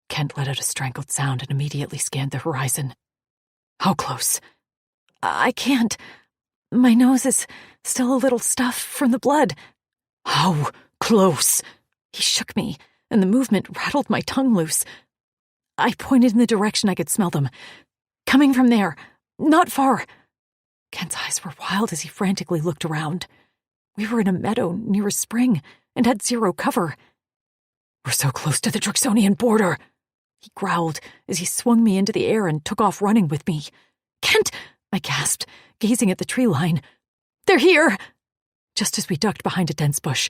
Kent let out a strangled sound and immediately scanned the horizon. How close? I can't. My nose is still a little stuffed from the blood. How close? He shook me, and the movement rattled my tongue loose. I pointed in the direction I could smell them. Coming from there. Not far. Kent's eyes were wild as he frantically looked around. We were in a meadow near a spring and had zero cover. We're so close to the Drixonian border, he growled as he swung me into the air and took off running with me. Kent, I gasped, gazing at the tree line. They're here! Just as we ducked behind a dense bush,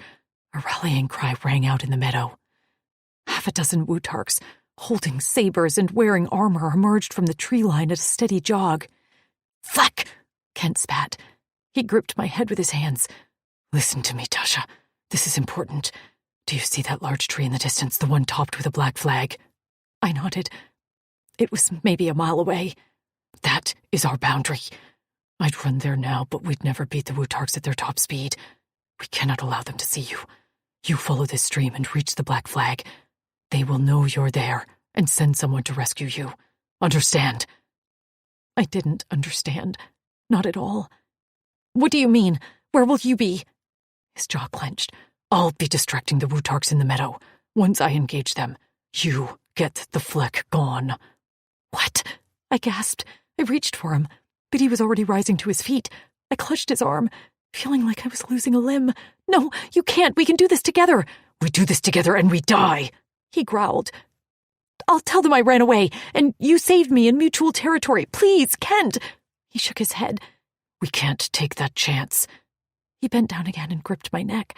a rallying cry rang out in the meadow. Half a dozen Wootarks, holding sabers and wearing armor, emerged from the tree line at a steady jog. Fuck! Kent spat. He gripped my head with his hands. Listen to me, Tasha. This is important. Do you see that large tree in the distance, the one topped with a black flag? I nodded. It was maybe a mile away. That is our boundary. I'd run there now, but we'd never beat the Wootarks at their top speed. We cannot allow them to see you. You follow this stream and reach the black flag. They will know you're there and send someone to rescue you. Understand? I didn't understand. Not at all. What do you mean? Where will you be? His jaw clenched. I'll be distracting the Wootarks in the meadow. Once I engage them, you get the fleck gone. What? I gasped. I reached for him, but he was already rising to his feet. I clutched his arm, feeling like I was losing a limb. No, you can't. We can do this together. We do this together and we die, he growled. I'll tell them I ran away, and you saved me in mutual territory. Please, Kent. He shook his head. We can't take that chance. He bent down again and gripped my neck.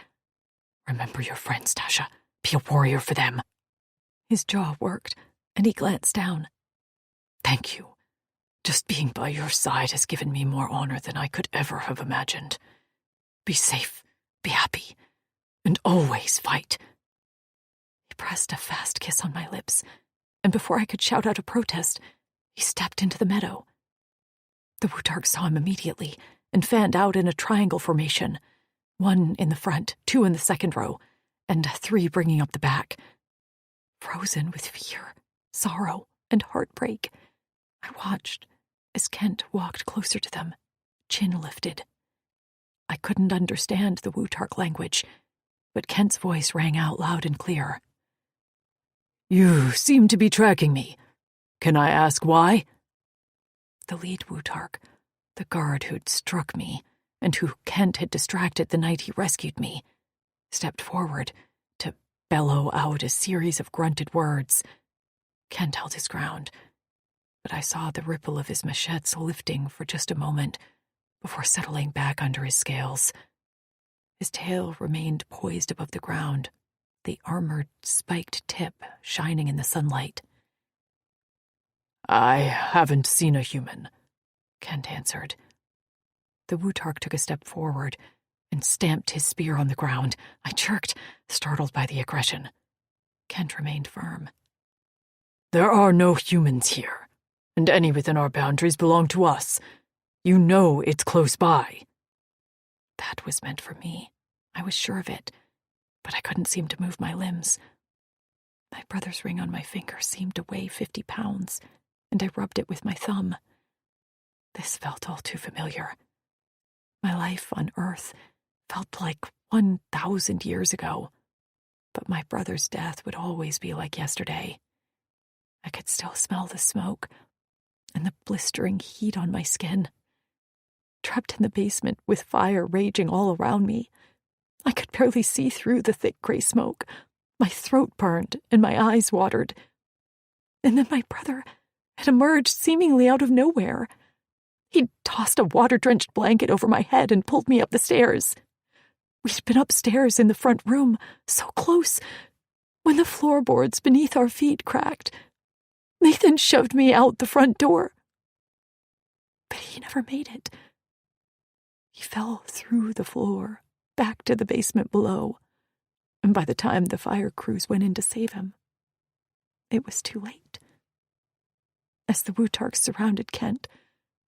Remember your friends, Tasha. Be a warrior for them. His jaw worked, and he glanced down. Thank you. Just being by your side has given me more honor than I could ever have imagined. Be safe, be happy, and always fight. He pressed a fast kiss on my lips, and before I could shout out a protest, he stepped into the meadow. The Wootark saw him immediately and fanned out in a triangle formation, 1 in the front, 2 in the second row, and 3 bringing up the back. Frozen with fear, sorrow, and heartbreak, I watched as Kent walked closer to them, chin lifted. I couldn't understand the Wootark language, but Kent's voice rang out loud and clear. You seem to be tracking me. Can I ask why? The lead Wootark, the guard who'd struck me, and who Kent had distracted the night he rescued me, stepped forward to bellow out a series of grunted words. Kent held his ground, but I saw the ripple of his machetes lifting for just a moment before settling back under his scales. His tail remained poised above the ground, the armored, spiked tip shining in the sunlight. I haven't seen a human, Kent answered. The Wutark took a step forward and stamped his spear on the ground. I jerked, startled by the aggression. Kent remained firm. There are no humans here, and any within our boundaries belong to us. You know it's close by. That was meant for me. I was sure of it, but I couldn't seem to move my limbs. My brother's ring on my finger seemed to weigh 50 pounds, and I rubbed it with my thumb. This felt all too familiar. My life on Earth felt like 1,000 years ago, but my brother's death would always be like yesterday. I could still smell the smoke and the blistering heat on my skin. Trapped in the basement with fire raging all around me, I could barely see through the thick gray smoke. My throat burned and my eyes watered. And then my brother had emerged seemingly out of nowhere. He'd tossed a water-drenched blanket over my head and pulled me up the stairs. We'd been upstairs in the front room, so close, when the floorboards beneath our feet cracked. Nathan shoved me out the front door. But he never made it. He fell through the floor, back to the basement below, and by the time the fire crews went in to save him, it was too late. As the Wutarks surrounded Kent,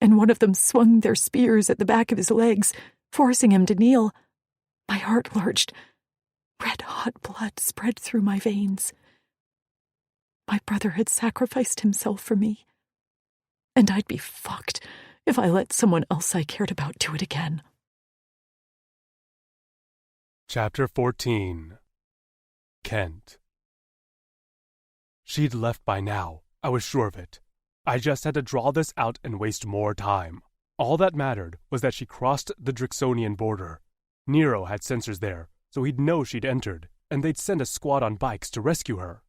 and one of them swung their spears at the back of his legs, forcing him to kneel, my heart lurched. Red-hot blood spread through my veins. My brother had sacrificed himself for me, and I'd be fucked if I let someone else I cared about do it again. Chapter 14. Kent. She'd left by now, I was sure of it. I just had to draw this out and waste more time. All that mattered was that she crossed the Drixonian border. Nero had sensors there, so he'd know she'd entered, and they'd send a squad on bikes to rescue her.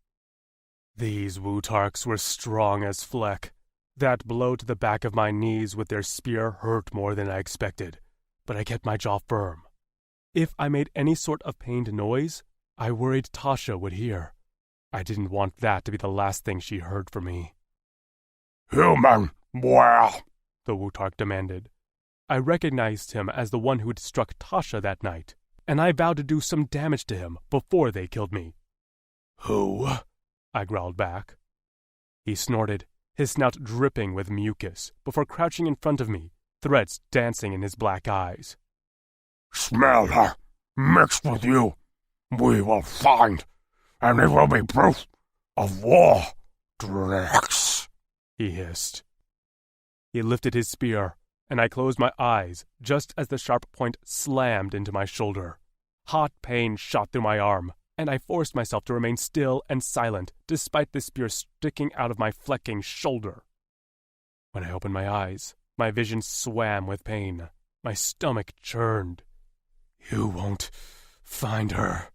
These Wutarks were strong as Fleck. That blow to the back of my knees with their spear hurt more than I expected, but I kept my jaw firm. If I made any sort of pained noise, I worried Tasha would hear. I didn't want that to be the last thing she heard from me. Human, where? The Wutark demanded. I recognized him as the one who'd struck Tasha that night, and I vowed to do some damage to him before they killed me. Who? I growled back. He snorted, his snout dripping with mucus, before crouching in front of me, threats dancing in his black eyes. Smell her, mixed with you. We will find, and it will be proof of war, Drex, he hissed. He lifted his spear, and I closed my eyes just as the sharp point slammed into my shoulder. Hot pain shot through my arm, and I forced myself to remain still and silent despite the spear sticking out of my flecking shoulder. When I opened my eyes, my vision swam with pain. My stomach churned. You won't find her.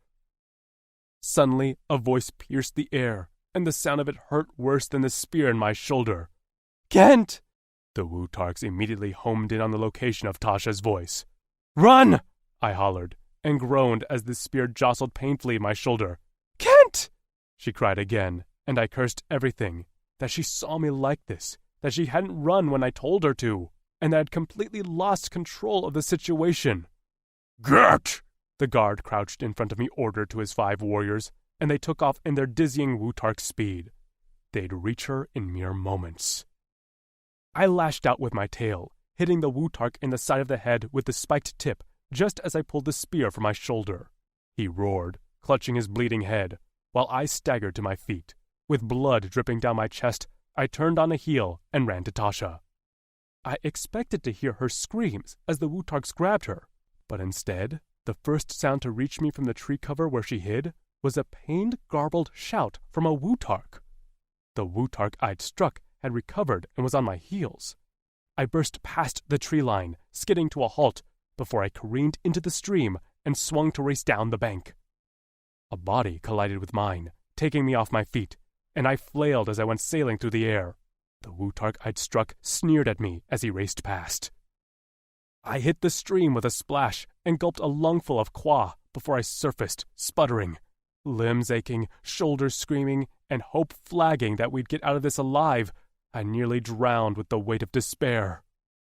Suddenly, a voice pierced the air, and the sound of it hurt worse than the spear in my shoulder. Kent! The Wutarks immediately homed in on the location of Tasha's voice. Run! I hollered, and groaned as the spear jostled painfully in my shoulder. Kent! She cried again, and I cursed everything, that she saw me like this, that she hadn't run when I told her to, and that I'd completely lost control of the situation. Get! The guard crouched in front of me ordered to his 5 warriors, and they took off in their dizzying Wutark speed. They'd reach her in mere moments. I lashed out with my tail, hitting the Wutark in the side of the head with the spiked tip just as I pulled the spear from my shoulder. He roared, clutching his bleeding head, while I staggered to my feet. With blood dripping down my chest, I turned on a heel and ran to Tasha. I expected to hear her screams as the Wutarks grabbed her, but instead, the first sound to reach me from the tree cover where she hid was a pained, garbled shout from a Wutark. The Wutark I'd struck had recovered and was on my heels. I burst past the tree line, skidding to a halt, before I careened into the stream and swung to race down the bank. A body collided with mine, taking me off my feet, and I flailed as I went sailing through the air. The Wutark I'd struck sneered at me as he raced past. I hit the stream with a splash and gulped a lungful of qua before I surfaced, sputtering, limbs aching, shoulders screaming, and hope flagging that we'd get out of this alive. I nearly drowned with the weight of despair.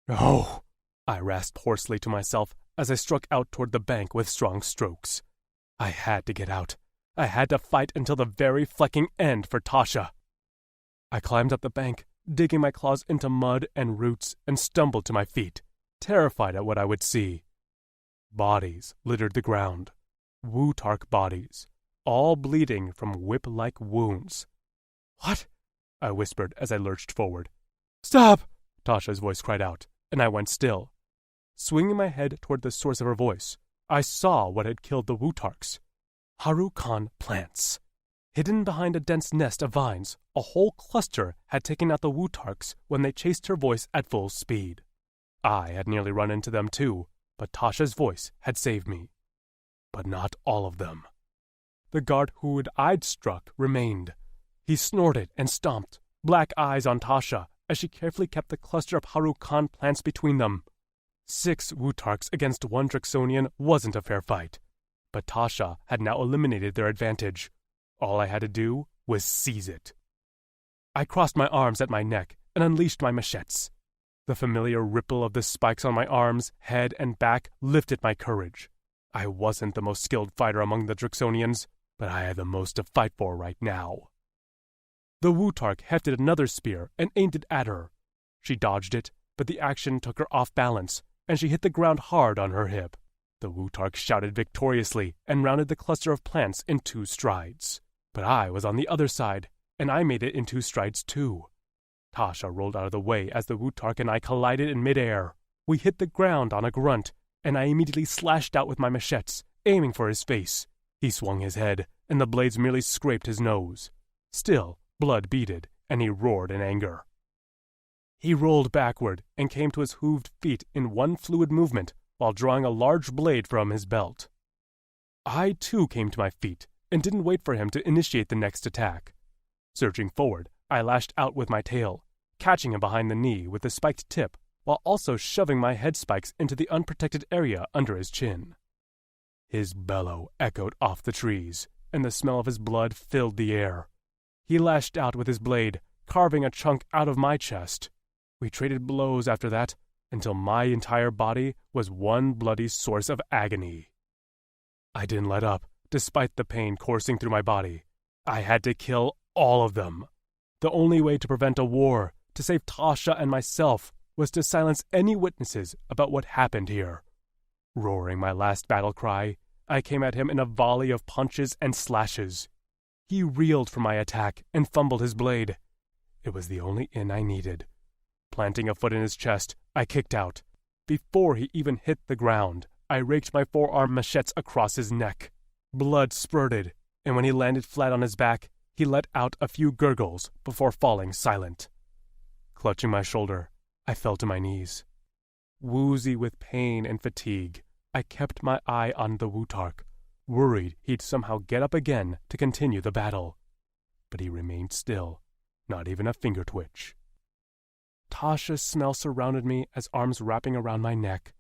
No, I rasped hoarsely to myself as I struck out toward the bank with strong strokes. I had to get out. I had to fight until the very flecking end for Tasha. I climbed up the bank, digging my claws into mud and roots, and stumbled to my feet, terrified at what I would see. Bodies littered the ground. Wutark bodies, all bleeding from whip-like wounds. "What?" I whispered as I lurched forward. "Stop!" Tasha's voice cried out, and I went still. Swinging my head toward the source of her voice, I saw what had killed the Wutarks. Harukan plants. Hidden behind a dense nest of vines, a whole cluster had taken out the Wutarks when they chased her voice at full speed. I had nearly run into them too, but Tasha's voice had saved me. But not all of them. The guard I'd struck remained. He snorted and stomped, black eyes on Tasha, as she carefully kept the cluster of Harukan plants between them. 6 Wutarks against 1 Drixonian wasn't a fair fight, but Tasha had now eliminated their advantage. All I had to do was seize it. I crossed my arms at my neck and unleashed my machetes. The familiar ripple of the spikes on my arms, head, and back lifted my courage. I wasn't the most skilled fighter among the Drixonians, but I had the most to fight for right now. The Wutark hefted another spear and aimed it at her. She dodged it, but the action took her off balance, and she hit the ground hard on her hip. The Wutark shouted victoriously and rounded the cluster of plants in 2 strides. But I was on the other side, and I made it in 2 strides too. Tasha rolled out of the way as the Wutark and I collided in midair. We hit the ground on a grunt, and I immediately slashed out with my machetes, aiming for his face. He swung his head, and the blades merely scraped his nose. Still, blood beaded, and he roared in anger. He rolled backward and came to his hooved feet in one fluid movement while drawing a large blade from his belt. I too came to my feet and didn't wait for him to initiate the next attack. Surging forward, I lashed out with my tail, catching him behind the knee with the spiked tip while also shoving my head spikes into the unprotected area under his chin. His bellow echoed off the trees, and the smell of his blood filled the air. He lashed out with his blade, carving a chunk out of my chest. We traded blows after that, until my entire body was one bloody source of agony. I didn't let up, despite the pain coursing through my body. I had to kill all of them. The only way to prevent a war, to save Tasha and myself, was to silence any witnesses about what happened here. Roaring my last battle cry, I came at him in a volley of punches and slashes. He reeled from my attack and fumbled his blade. It was the only in I needed. Planting a foot in his chest, I kicked out. Before he even hit the ground, I raked my forearm machetes across his neck. Blood spurted, and when he landed flat on his back, he let out a few gurgles before falling silent. Clutching my shoulder, I fell to my knees. Woozy with pain and fatigue, I kept my eye on the Wutark, worried he'd somehow get up again to continue the battle. But he remained still, not even a finger twitch. Tasha's smell surrounded me as arms wrapping around my neck.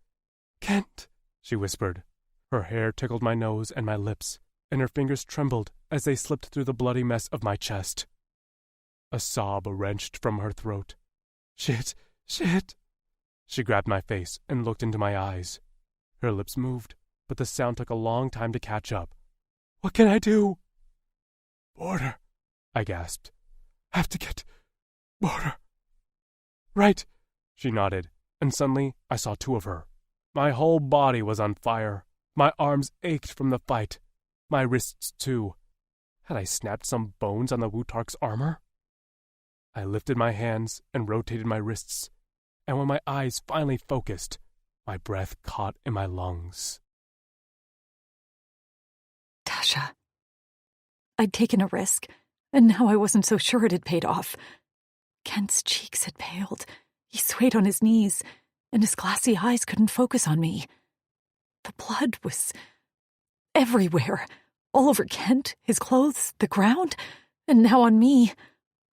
"Kent," she whispered. Her hair tickled my nose and my lips, and her fingers trembled as they slipped through the bloody mess of my chest. A sob wrenched from her throat. Shit! She grabbed my face and looked into my eyes. Her lips moved, but the sound took a long time to catch up. "What can I do?" "Border," I gasped. "Have to get border." "Right," she nodded, and suddenly I saw 2 of her. My whole body was on fire. My arms ached from the fight. My wrists, too. Had I snapped some bones on the Wutark's armor? I lifted my hands and rotated my wrists, and when my eyes finally focused, my breath caught in my lungs. Tasha. I'd taken a risk, and now I wasn't so sure it had paid off. Kent's cheeks had paled. He swayed on his knees, and his glassy eyes couldn't focus on me. The blood was everywhere, all over Kent, his clothes, the ground, and now on me.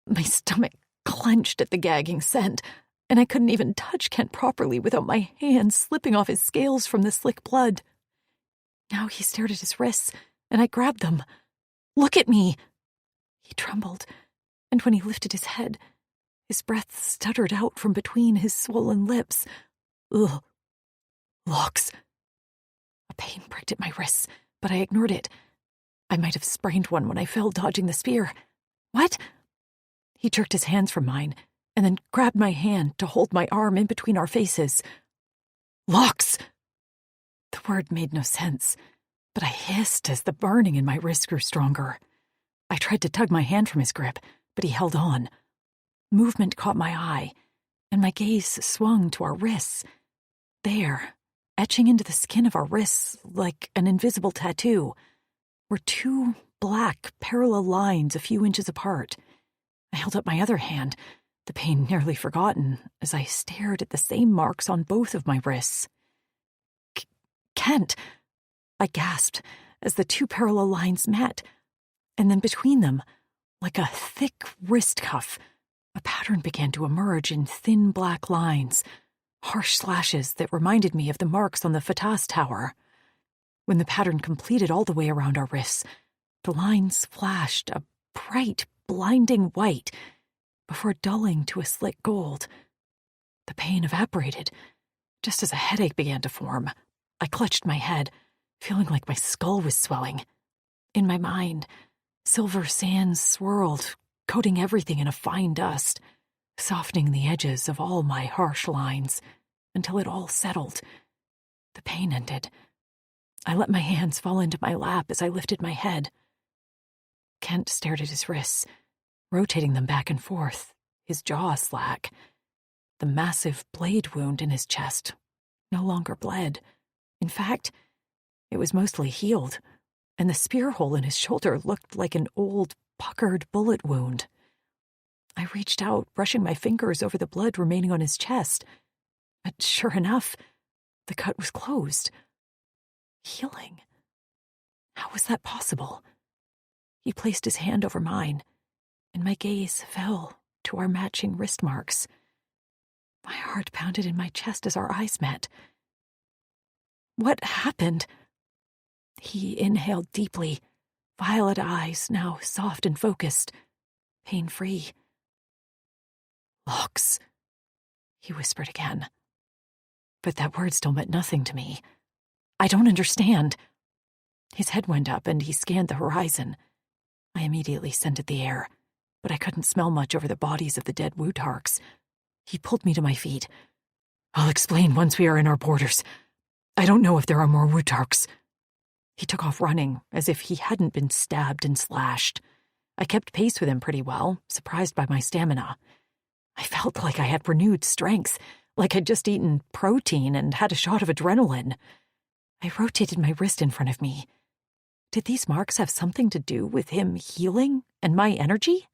My stomach clenched at the gagging scent, and I couldn't even touch Kent properly without my hands slipping off his scales from the slick blood. Now he stared at his wrists, and I grabbed them. "Look at me!" He trembled, and when he lifted his head, his breath stuttered out from between his swollen lips. "Ugh, Locks. A pain pricked at my wrists, but I ignored it. I might have sprained one when I fell dodging the spear. What? He jerked his hands from mine, and then grabbed my hand to hold my arm in between our faces. Locks! The word made no sense, but I hissed as the burning in my wrist grew stronger. I tried to tug my hand from his grip, but he held on. Movement caught my eye, and my gaze swung to our wrists. There, etching into the skin of our wrists like an invisible tattoo, were two black, parallel lines a few inches apart. I held up my other hand, the pain nearly forgotten, as I stared at the same marks on both of my wrists. Kent! I gasped as the two parallel lines met, and then between them, like a thick wrist cuff, a pattern began to emerge in thin black lines, harsh slashes that reminded me of the marks on the Fatah's tower. When the pattern completed all the way around our wrists, the lines flashed a bright, blinding white before dulling to a slick gold. The pain evaporated, just as a headache began to form. I clutched my head, feeling like my skull was swelling. In my mind, silver sands swirled, coating everything in a fine dust, softening the edges of all my harsh lines until it all settled. The pain ended. I let my hands fall into my lap as I lifted my head. Kent stared at his wrists, rotating them back and forth, his jaw slack. The massive blade wound in his chest no longer bled. In fact, it was mostly healed, and the spear hole in his shoulder looked like an old, puckered bullet wound. I reached out, brushing my fingers over the blood remaining on his chest, but sure enough, the cut was closed. Healing. How was that possible? He placed his hand over mine, and my gaze fell to our matching wrist marks. My heart pounded in my chest as our eyes met. What happened? He inhaled deeply, violet eyes now soft and focused, pain-free. Locks, he whispered again. But that word still meant nothing to me. I don't understand. His head went up and he scanned the horizon. I immediately scented the air, but I couldn't smell much over the bodies of the dead Wutarks. He pulled me to my feet. I'll explain once we are in our borders. I don't know if there are more Wutarks. He took off running, as if he hadn't been stabbed and slashed. I kept pace with him pretty well, surprised by my stamina. I felt like I had renewed strength, like I'd just eaten protein and had a shot of adrenaline. I rotated my wrist in front of me. Did these marks have something to do with him healing and my energy?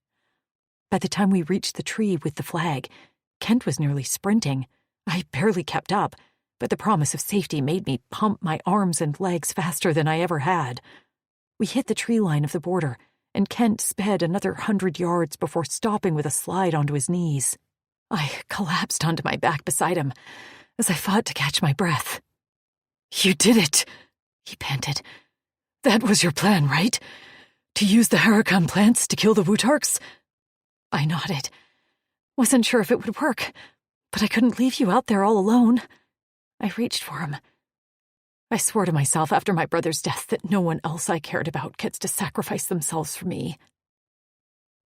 By the time we reached the tree with the flag, Kent was nearly sprinting. I barely kept up, but the promise of safety made me pump my arms and legs faster than I ever had. We hit the tree line of the border, and Kent sped another 100 yards before stopping with a slide onto his knees. I collapsed onto my back beside him as I fought to catch my breath. You did it, he panted. That was your plan, right? To use the Huracan plants to kill the Wutarks? I nodded. Wasn't sure if it would work, but I couldn't leave you out there all alone. I reached for him. I swore to myself after my brother's death that no one else I cared about gets to sacrifice themselves for me.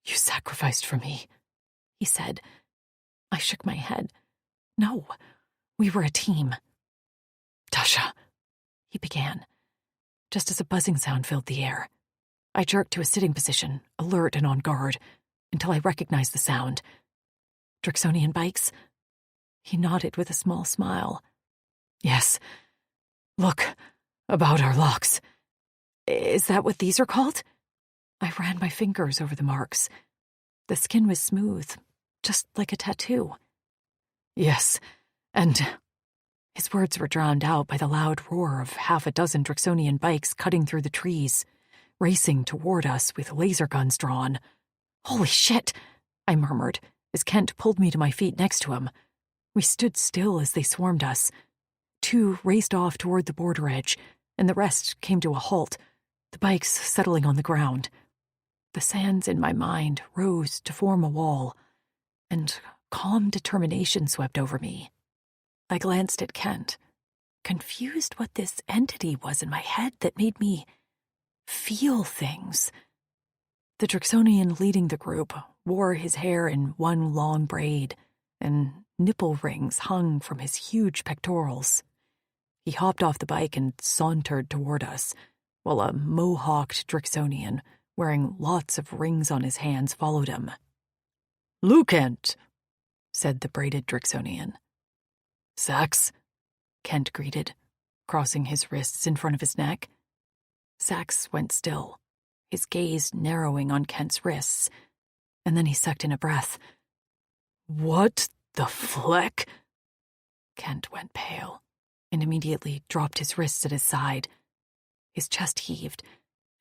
You sacrificed for me, he said. I shook my head. No, we were a team. Tasha, he began, just as a buzzing sound filled the air. I jerked to a sitting position, alert and on guard, until I recognized the sound. Drixonian bikes? He nodded with a small smile. Yes. Look, about our locks. Is that what these are called? I ran my fingers over the marks. The skin was smooth, just like a tattoo. Yes, and... His words were drowned out by the loud roar of half a dozen Drixonian bikes cutting through the trees, racing toward us with laser guns drawn. Holy shit, I murmured, as Kent pulled me to my feet next to him. We stood still as they swarmed us. Two raced off toward the border edge, and the rest came to a halt, the bikes settling on the ground. The sands in my mind rose to form a wall, and calm determination swept over me. I glanced at Kent. confused what this entity was in my head that made me feel things. The Drixonian leading the group wore his hair in one long braid, and nipple rings hung from his huge pectorals. He hopped off the bike and sauntered toward us, while a mohawked Drixonian, wearing lots of rings on his hands, followed him. "Lucent," said the braided Drixonian. "Sax," Kent greeted, crossing his wrists in front of his neck. Sax went still, his gaze narrowing on Kent's wrists, and then he sucked in a breath. "What the fleck?" Kent went pale and immediately dropped his wrists at his side. His chest heaved,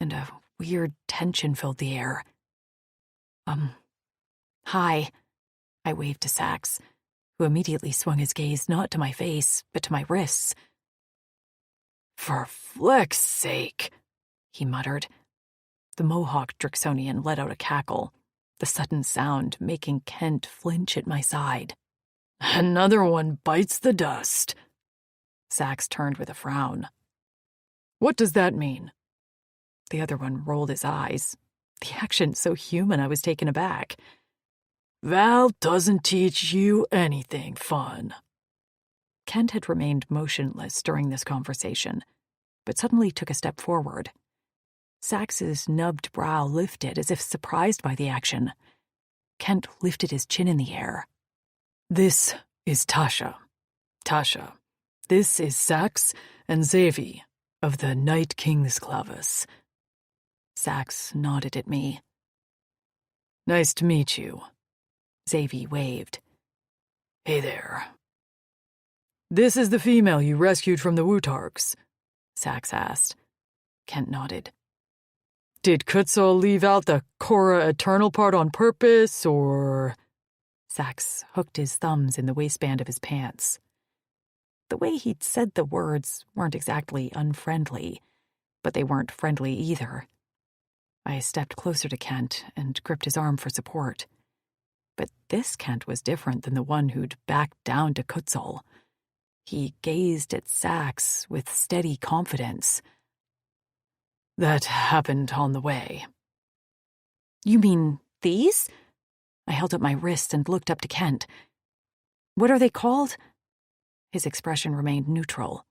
and a weird tension filled the air. Hi, I waved to Sax, who immediately swung his gaze not to my face, but to my wrists. "For fleck's sake," he muttered. The Mohawk Drixonian let out a cackle, the sudden sound making Kent flinch at my side. "Another one bites the dust." Sax turned with a frown. "What does that mean?" The other one rolled his eyes, the action so human I was taken aback. "Val doesn't teach you anything fun." Kent had remained motionless during this conversation, but suddenly took a step forward. Sax's nubbed brow lifted as if surprised by the action. Kent lifted his chin in the air. "This is Tasha. Tasha, this is Sax and Xavi of the Night King's Clavis." Sax nodded at me. "Nice to meet you." Xavi waved. "Hey there." "This is the female you rescued from the Wutarks?" Sax asked. Kent nodded. "Did Kutzal leave out the Korra Eternal part on purpose, or—" Sax hooked his thumbs in the waistband of his pants. The way he'd said the words weren't exactly unfriendly, but they weren't friendly either. I stepped closer to Kent and gripped his arm for support. But this Kent was different than the one who'd backed down to Kutzal. He gazed at Sax with steady confidence. "That happened on the way." "You mean these?" I held up my wrist and looked up to Kent. "What are they called?" His expression remained neutral.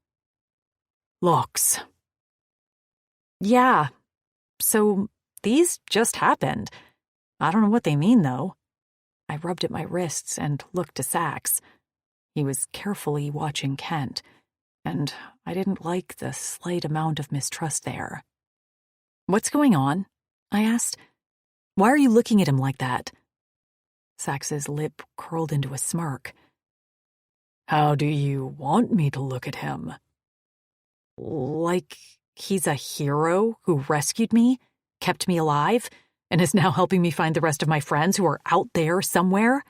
"Locks." "Yeah, so these just happened. I don't know what they mean, though." I rubbed at my wrists and looked to Sax. He was carefully watching Kent, and I didn't like the slight amount of mistrust there. "What's going on?" I asked. "Why are you looking at him like that?" Sax's lip curled into a smirk. "How do you want me to look at him?" "Like he's a hero who rescued me, kept me alive, and is now helping me find the rest of my friends who are out there somewhere?"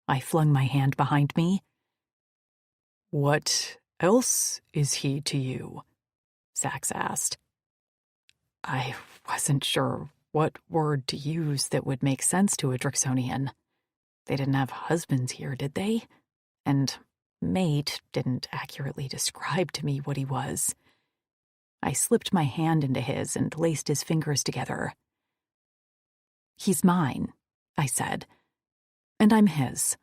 I flung my hand behind me. "What else is he to you?" Sax asked. I wasn't sure what word to use that would make sense to a Drixonian. They didn't have husbands here, did they? And mate didn't accurately describe to me what he was. I slipped my hand into his and laced his fingers together. "He's mine," I said, "and I'm his."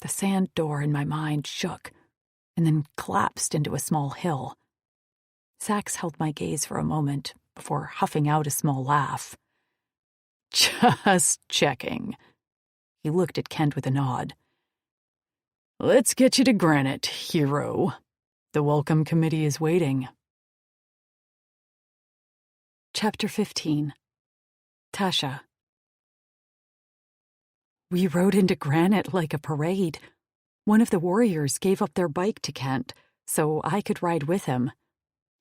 The sand door in my mind shook and then collapsed into a small hill. Sax held my gaze for a moment before huffing out a small laugh. "Just checking." He looked at Kent with a nod. "Let's get you to Granite, hero. The welcome committee is waiting." Chapter 15. Tasha. We rode into Granite like a parade. One of the warriors gave up their bike to Kent, so I could ride with him.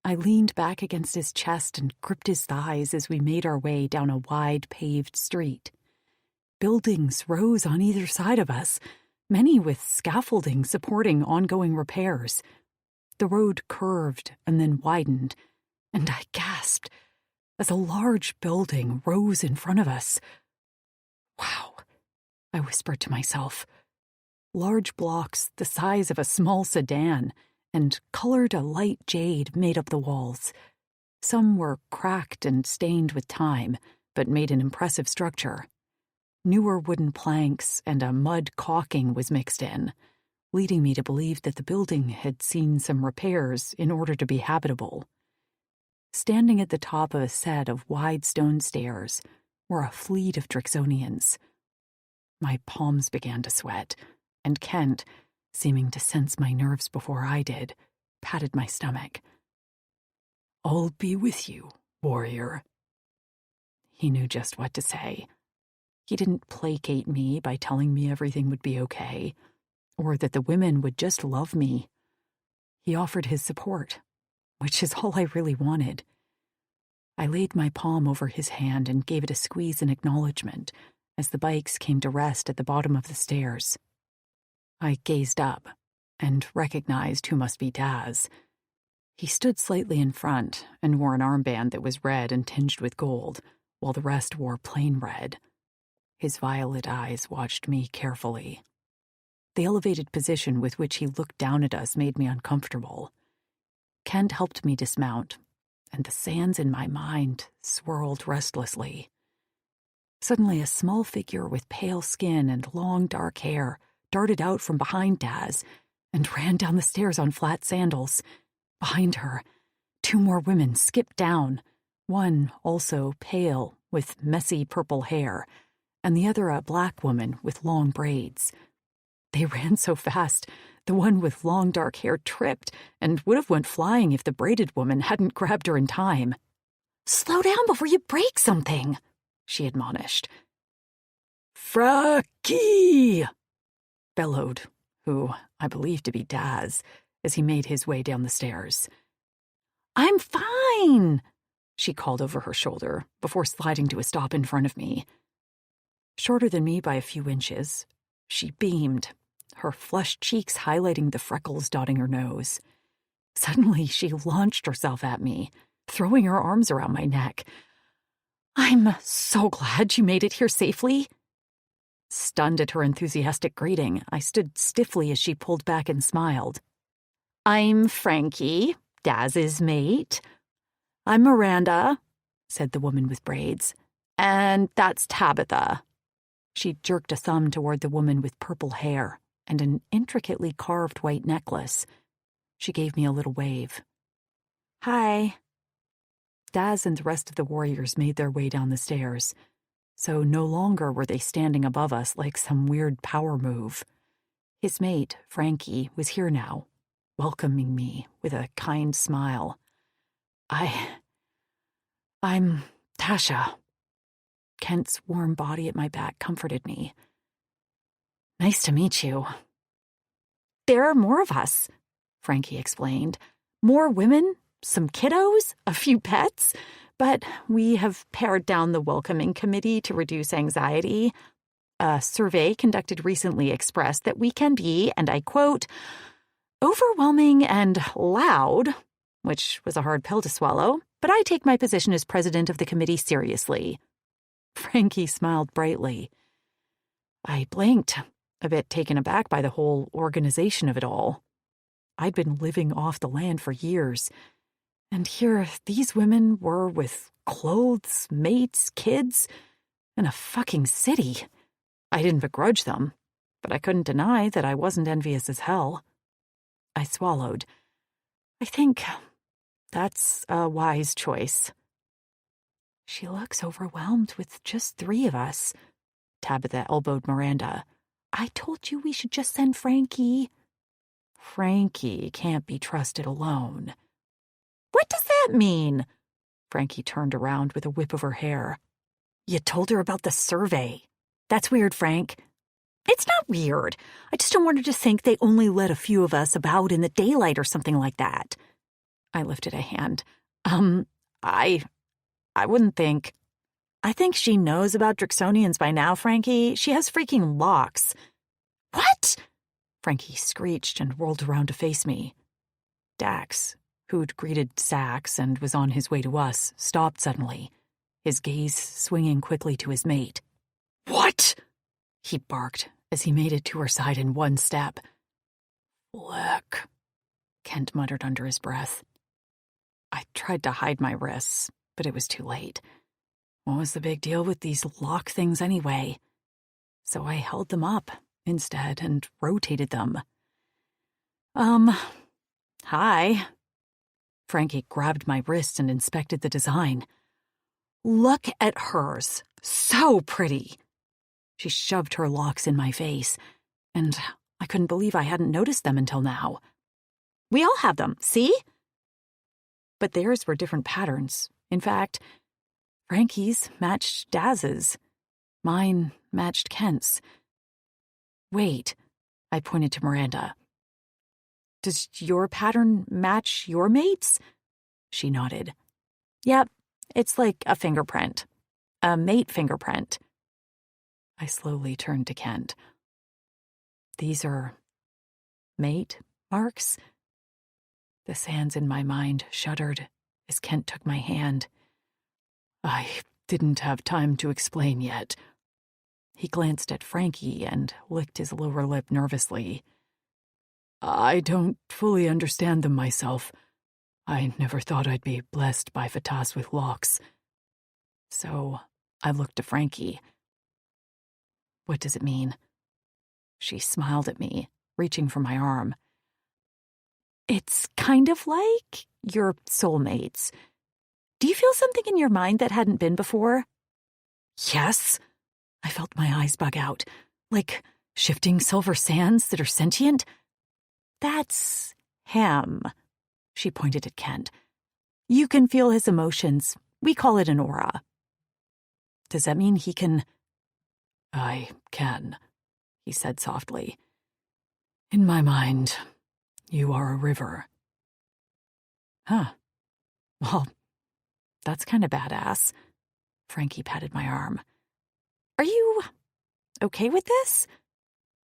I leaned back against his chest and gripped his thighs as we made our way down a wide paved street. Buildings rose on either side of us, many with scaffolding supporting ongoing repairs. The road curved and then widened, and I gasped as a large building rose in front of us. "Wow," I whispered to myself. Large blocks the size of a small sedan, and colored a light jade made up the walls. Some were cracked and stained with time, but made an impressive structure. Newer wooden planks and a mud caulking was mixed in, leading me to believe that the building had seen some repairs in order to be habitable. Standing at the top of a set of wide stone stairs were a fleet of Drixonians. My palms began to sweat, and Kent, seeming to sense my nerves before I did, patted my stomach. "I'll be with you, warrior." He knew just what to say. He didn't placate me by telling me everything would be okay, or that the women would just love me. He offered his support, which is all I really wanted. I laid my palm over his hand and gave it a squeeze in acknowledgement as the bikes came to rest at the bottom of the stairs. I gazed up and recognized who must be Daz. He stood slightly in front and wore an armband that was red and tinged with gold, while the rest wore plain red. His violet eyes watched me carefully. The elevated position with which he looked down at us made me uncomfortable. Kent helped me dismount, and the sands in my mind swirled restlessly. Suddenly, a small figure with pale skin and long dark hair darted out from behind Daz and ran down the stairs on flat sandals. Behind her, 2 more women skipped down, one also pale with messy purple hair, and the other a black woman with long braids. They ran so fast, the one with long dark hair tripped and would have went flying if the braided woman hadn't grabbed her in time. "Slow down before you break something," she admonished. "Fraki!" bellowed, who I believed to be Daz, as he made his way down the stairs. "I'm fine," she called over her shoulder before sliding to a stop in front of me. Shorter than me by a few inches, she beamed, her flushed cheeks highlighting the freckles dotting her nose. Suddenly, she launched herself at me, throwing her arms around my neck. "I'm so glad you made it here safely." Stunned at her enthusiastic greeting, I stood stiffly as she pulled back and smiled. "I'm Frankie, Daz's mate." "I'm Miranda," said the woman with braids. "And that's Tabitha." She jerked a thumb toward the woman with purple hair and an intricately carved white necklace. She gave me a little wave. "Hi." Daz and the rest of the warriors made their way down the stairs, so no longer were they standing above us like some weird power move. His mate, Frankie, was here now, welcoming me with a kind smile. I'm Tasha." Kent's warm body at my back comforted me. "Nice to meet you." "There are more of us," Frankie explained. "More women, some kiddos, a few pets, but we have pared down the welcoming committee to reduce anxiety. A survey conducted recently expressed that we can be, and I quote, overwhelming and loud," which was a hard pill to swallow, but I take my position as president of the committee seriously. Frankie smiled brightly. I blinked, a bit taken aback by the whole organization of it all. I'd been living off the land for years, and here these women were with clothes, mates, kids, and a fucking city. I didn't begrudge them, but I couldn't deny that I wasn't envious as hell. I swallowed. I think that's a wise choice. "She looks overwhelmed with just 3 of us," Tabitha elbowed Miranda. "I told you we should just send Frankie." "Frankie can't be trusted alone." "What does that mean?" Frankie turned around with a whip of her hair. "You told her about the survey. That's weird, Frank." "It's not weird. I just don't want her to think they only let a few of us about in the daylight or something like that." I lifted a hand. I wouldn't think. I think she knows about Drixonians by now, Frankie. She has freaking locks." "What?" Frankie screeched and whirled around to face me. Dax, who'd greeted Sax and was on his way to us, stopped suddenly, his gaze swinging quickly to his mate. "What?" he barked as he made it to her side in one step. "Fleck," Kent muttered under his breath. I tried to hide my wrists, but it was too late. What was the big deal with these lock things anyway? So I held them up instead and rotated them. Hi. Frankie grabbed my wrist and inspected the design. Look at hers. So pretty. She shoved her locks in my face, and I couldn't believe I hadn't noticed them until now. We all have them, see? But theirs were different patterns. In fact, Frankie's matched Daz's. Mine matched Kent's. Wait, I pointed to Miranda. Does your pattern match your mate's? She nodded. Yep, it's like a fingerprint. A mate fingerprint. I slowly turned to Kent. These are mate marks? The sands in my mind shuddered as Kent took my hand. I didn't have time to explain yet. He glanced at Frankie and licked his lower lip nervously. I don't fully understand them myself. I never thought I'd be blessed by Fatas with locks. So I looked to Frankie. What does it mean? She smiled at me, reaching for my arm. It's kind of like your soulmates. Do you feel something in your mind that hadn't been before? Yes. I felt my eyes bug out, like shifting silver sands that are sentient. That's him. She pointed at Kent. You can feel his emotions. We call it an aura. Does that mean he can... I can, he said softly. In my mind, you are a river. Huh. Well, that's kind of badass. Frankie patted my arm. Are you okay with this?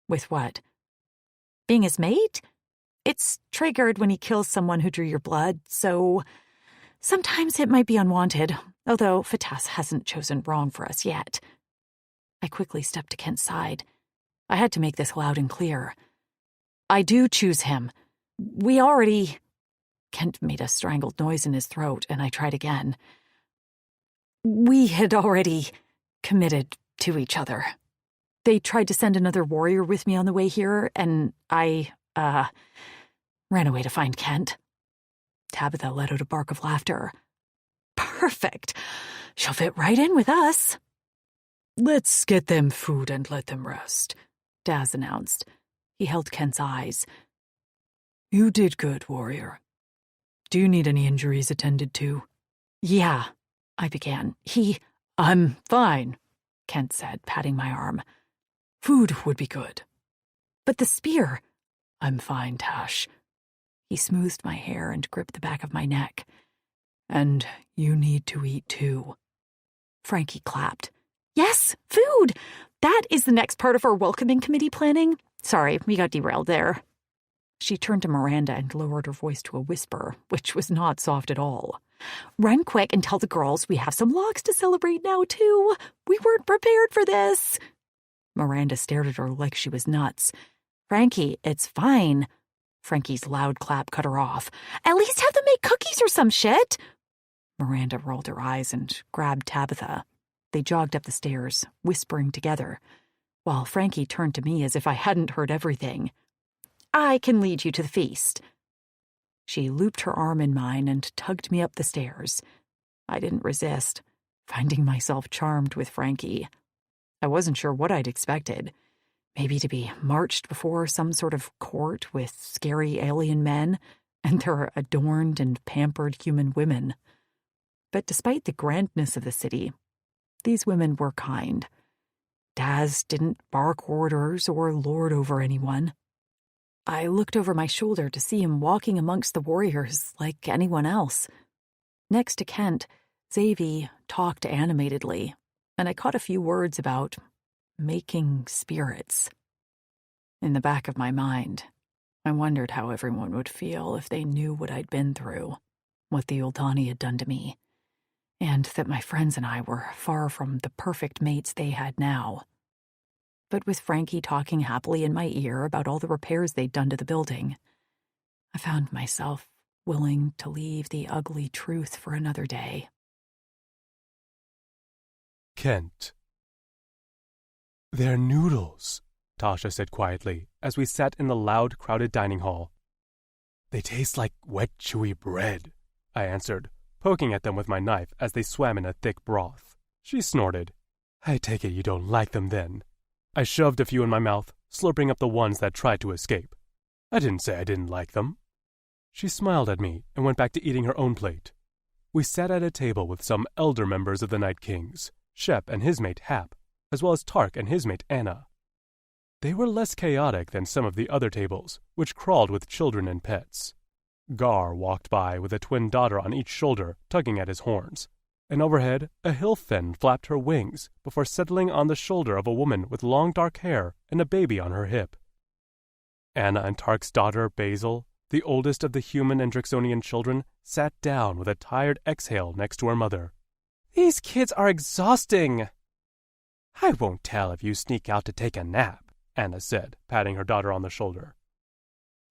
With what? Being his mate? It's triggered when he kills someone who drew your blood, so sometimes it might be unwanted, although Fatas hasn't chosen wrong for us yet. I quickly stepped to Kent's side. I had to make this loud and clear. I do choose him. We already... Kent made a strangled noise in his throat, and I tried again. We had already committed to each other. They tried to send another warrior with me on the way here, and I, ran away to find Kent. Tabitha let out a bark of laughter. Perfect. She'll fit right in with us. Let's get them food and let them rest, Daz announced. He held Kent's eyes. You did good, warrior. Do you need any injuries attended to? Yeah, I began. I'm fine, Kent said, patting my arm. Food would be good. But the spear... I'm fine, Tash. He smoothed my hair and gripped the back of my neck. And you need to eat too. Frankie clapped. Yes, food! That is the next part of our welcoming committee planning. Sorry, we got derailed there. She turned to Miranda and lowered her voice to a whisper, which was not soft at all. Run quick and tell the girls we have some locks to celebrate now, too. We weren't prepared for this. Miranda stared at her like she was nuts. Frankie, it's fine. Frankie's loud clap cut her off. At least have them make cookies or some shit. Miranda rolled her eyes and grabbed Tabitha. They jogged up the stairs, whispering together, while Frankie turned to me as if I hadn't heard everything. I can lead you to the feast. She looped her arm in mine and tugged me up the stairs. I didn't resist, finding myself charmed with Frankie. I wasn't sure what I'd expected. Maybe to be marched before some sort of court with scary alien men and their adorned and pampered human women. But despite the grandness of the city, these women were kind. Daz didn't bark orders or lord over anyone. I looked over my shoulder to see him walking amongst the warriors like anyone else. Next to Kent, Xavi talked animatedly, and I caught a few words about making spirits. In the back of my mind, I wondered how everyone would feel if they knew what I'd been through, what the Uldani had done to me, and that my friends and I were far from the perfect mates they had now. But with Frankie talking happily in my ear about all the repairs they'd done to the building, I found myself willing to leave the ugly truth for another day. Kent. "They're noodles," Tasha said quietly as we sat in the loud, crowded dining hall. "They taste like wet, chewy bread," I answered, poking at them with my knife as they swam in a thick broth. She snorted. "I take it you don't like them then." I shoved a few in my mouth, slurping up the ones that tried to escape. "I didn't say I didn't like them." She smiled at me and went back to eating her own plate. We sat at a table with some elder members of the Night Kings, Shep and his mate Hap, as well as Tark and his mate Anna. They were less chaotic than some of the other tables, which crawled with children and pets. Gar walked by with a twin daughter on each shoulder, tugging at his horns, and overhead a hill-fin flapped her wings before settling on the shoulder of a woman with long dark hair and a baby on her hip. Anna and Tark's daughter, Basil, the oldest of the human and Drixonian children, sat down with a tired exhale next to her mother. These kids are exhausting. I won't tell if you sneak out to take a nap, Anna said, patting her daughter on the shoulder.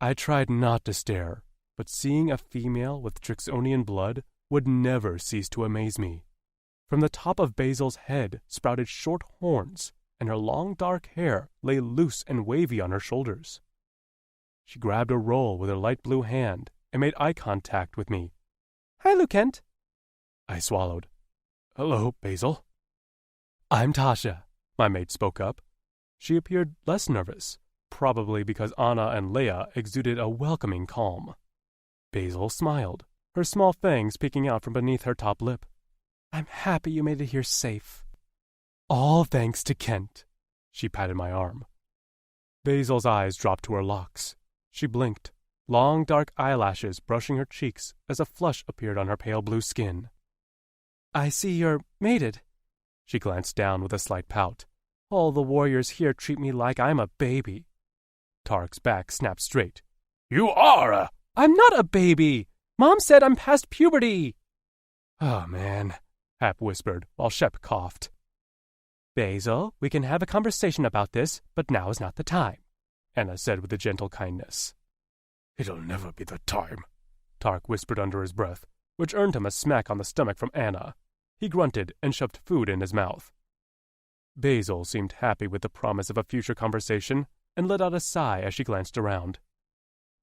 I tried not to stare, but seeing a female with Drixonian blood would never cease to amaze me. From the top of Basil's head sprouted short horns, and her long dark hair lay loose and wavy on her shoulders. She grabbed a roll with her light blue hand and made eye contact with me. "Hi, Lucent." I swallowed. "Hello, Basil." "I'm Tasha," my mate spoke up. She appeared less nervous, probably because Anna and Leia exuded a welcoming calm. Basil smiled, her small fangs peeking out from beneath her top lip. "I'm happy you made it here safe." "All thanks to Kent." She patted my arm. Basil's eyes dropped to her locks. She blinked, long dark eyelashes brushing her cheeks as a flush appeared on her pale blue skin. "I see you're mated." She glanced down with a slight pout. "All the warriors here treat me like I'm a baby." Tark's back snapped straight. "You are a—" "I'm not a baby! Mom said I'm past puberty!" "Oh, man," Hap whispered while Shep coughed. "Basil, we can have a conversation about this, but now is not the time," Anna said with a gentle kindness. "It'll never be the time," Tark whispered under his breath, which earned him a smack on the stomach from Anna. He grunted and shoved food in his mouth. Basil seemed happy with the promise of a future conversation and let out a sigh as she glanced around.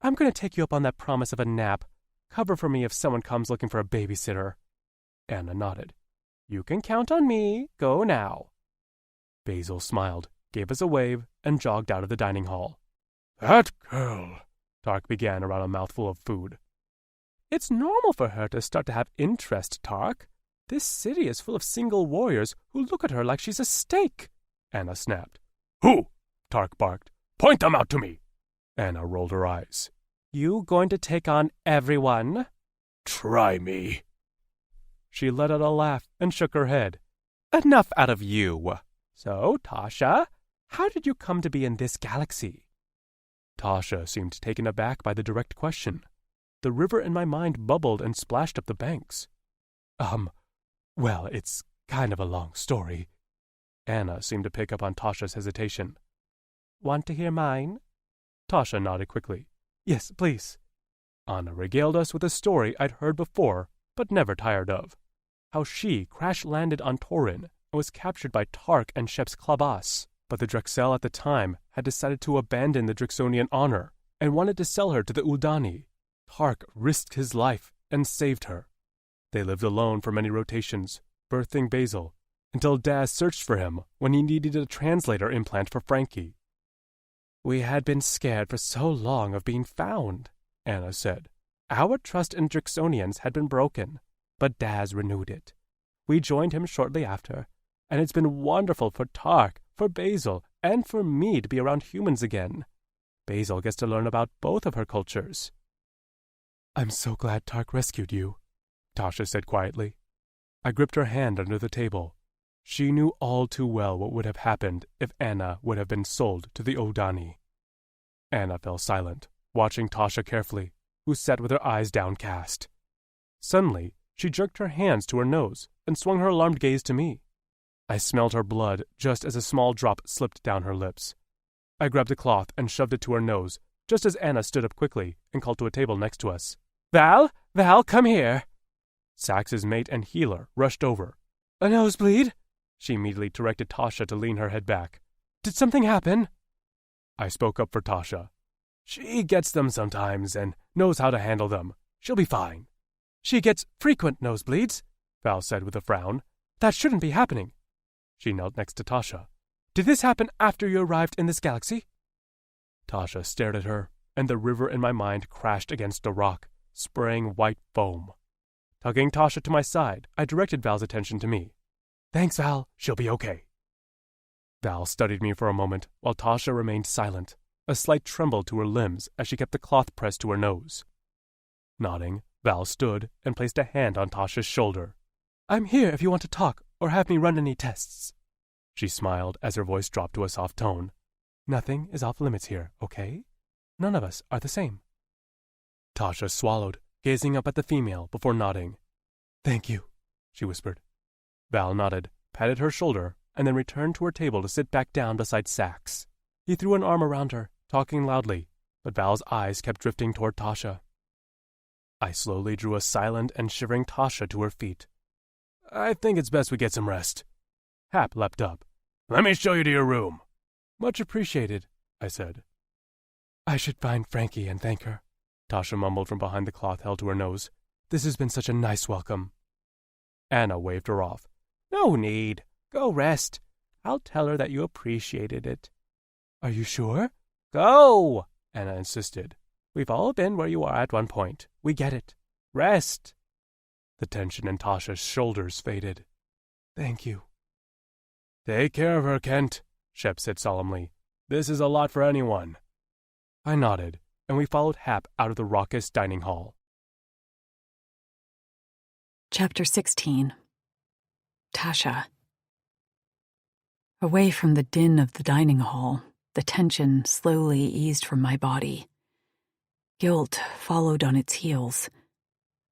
"I'm going to take you up on that promise of a nap. Cover for me if someone comes looking for a babysitter." Anna nodded. "You can count on me. Go now." Basil smiled, gave us a wave, and jogged out of the dining hall. "That girl," Tark began around a mouthful of food. "It's normal for her to start to have interest, Tark. This city is full of single warriors who look at her like she's a steak," Anna snapped. "Who?" Tark barked. "Point them out to me." Anna rolled her eyes. "You going to take on everyone?" "Try me." She let out a laugh and shook her head. "Enough out of you. So, Tasha, how did you come to be in this galaxy?" Tasha seemed taken aback by the direct question. The river in my mind bubbled and splashed up the banks. Well, it's kind of a long story." Anna seemed to pick up on Tasha's hesitation. "Want to hear mine?" Tasha nodded quickly. "Yes, please." Anna regaled us with a story I'd heard before, but never tired of. How she crash-landed on Torin and was captured by Tark and Shep's Klabas, but the Drexel at the time had decided to abandon the Drixonian honor and wanted to sell her to the Uldani. Tark risked his life and saved her. They lived alone for many rotations, birthing Basil, until Daz searched for him when he needed a translator implant for Frankie. "We had been scared for so long of being found," Anna said. "Our trust in Drixonians had been broken, but Daz renewed it. We joined him shortly after, and it's been wonderful for Tark, for Basil, and for me to be around humans again. Basil gets to learn about both of her cultures." "I'm so glad Tark rescued you," Tasha said quietly. I gripped her hand under the table. She knew all too well what would have happened if Anna would have been sold to the Uldani. Anna fell silent, watching Tasha carefully, who sat with her eyes downcast. Suddenly, she jerked her hands to her nose and swung her alarmed gaze to me. I smelled her blood just as a small drop slipped down her lips. I grabbed a cloth and shoved it to her nose, just as Anna stood up quickly and called to a table next to us. Val, come here. Sax's mate and healer rushed over. A nosebleed? She immediately directed Tasha to lean her head back. Did something happen? I spoke up for Tasha. She gets them sometimes and knows how to handle them. She'll be fine. She gets frequent nosebleeds, Val said with a frown. That shouldn't be happening. She knelt next to Tasha. Did this happen after you arrived in this galaxy? Tasha stared at her, and the river in my mind crashed against a rock, spraying white foam. Tugging Tasha to my side, I directed Val's attention to me. Thanks, Val. She'll be okay. Val studied me for a moment, while Tasha remained silent, a slight tremble to her limbs as she kept the cloth pressed to her nose. Nodding, Val stood and placed a hand on Tasha's shoulder. I'm here if you want to talk or have me run any tests. She smiled as her voice dropped to a soft tone. Nothing is off limits here, okay? None of us are the same. Tasha swallowed, gazing up at the female before nodding. Thank you, she whispered. Val nodded, patted her shoulder, and then returned to her table to sit back down beside Sax. He threw an arm around her, talking loudly, but Val's eyes kept drifting toward Tasha. I slowly drew a silent and shivering Tasha to her feet. I think it's best we get some rest. Hap leapt up. Let me show you to your room. Much appreciated, I said. I should find Frankie and thank her, Tasha mumbled from behind the cloth held to her nose. This has been such a nice welcome. Anna waved her off. No need. Go rest. I'll tell her that you appreciated it. Are you sure? Go, Anna insisted. We've all been where you are at one point. We get it. Rest. The tension in Tasha's shoulders faded. Thank you. Take care of her, Kent, Shep said solemnly. This is a lot for anyone. I nodded, and we followed Hap out of the raucous dining hall. Chapter 16. Tasha. Away from the din of the dining hall, the tension slowly eased from my body. Guilt followed on its heels.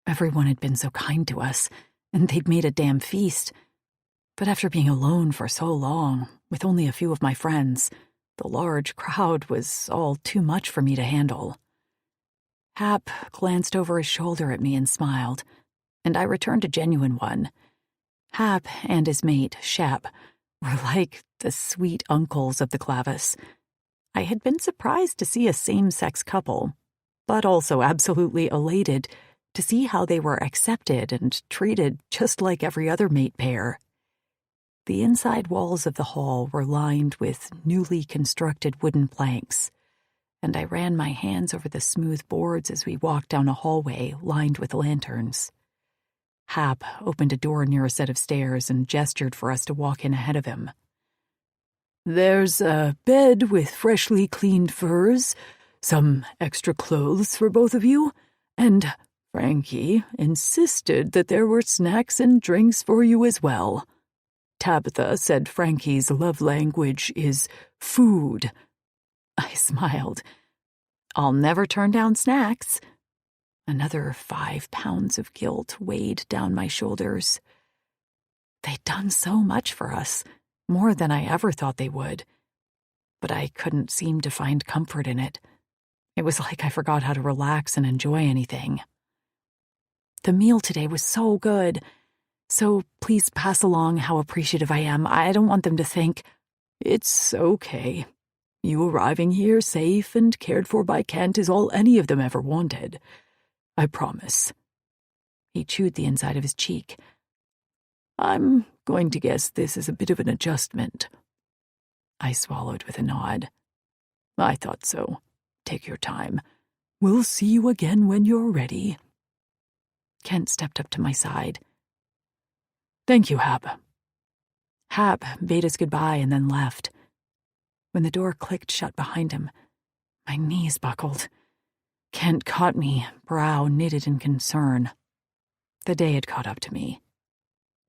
Everyone had been so kind to us, and they'd made a damn feast. But after being alone for so long, with only a few of my friends, the large crowd was all too much for me to handle. Hap glanced over his shoulder at me and smiled, and I returned a genuine one. Hap and his mate, Shep, were like the sweet uncles of the Clavis. I had been surprised to see a same-sex couple, but also absolutely elated to see how they were accepted and treated just like every other mate pair. The inside walls of the hall were lined with newly constructed wooden planks, and I ran my hands over the smooth boards as we walked down a hallway lined with lanterns. Hap opened a door near a set of stairs and gestured for us to walk in ahead of him. There's a bed with freshly cleaned furs, some extra clothes for both of you, and Frankie insisted that there were snacks and drinks for you as well. Tabitha said Frankie's love language is food. I smiled. I'll never turn down snacks. Another 5 pounds of guilt weighed down my shoulders. They'd done so much for us, more than I ever thought they would. But I couldn't seem to find comfort in it. It was like I forgot how to relax and enjoy anything. The meal today was so good, so please pass along how appreciative I am. I don't want them to think, it's okay. You arriving here safe and cared for by Kent is all any of them ever wanted. I promise. He chewed the inside of his cheek. I'm going to guess this is a bit of an adjustment. I swallowed with a nod. I thought so. Take your time. We'll see you again when you're ready. Kent stepped up to my side. Thank you, Hap. Hap bade us goodbye and then left. When the door clicked shut behind him, my knees buckled. Kent caught me, brow knitted in concern. The day had caught up to me.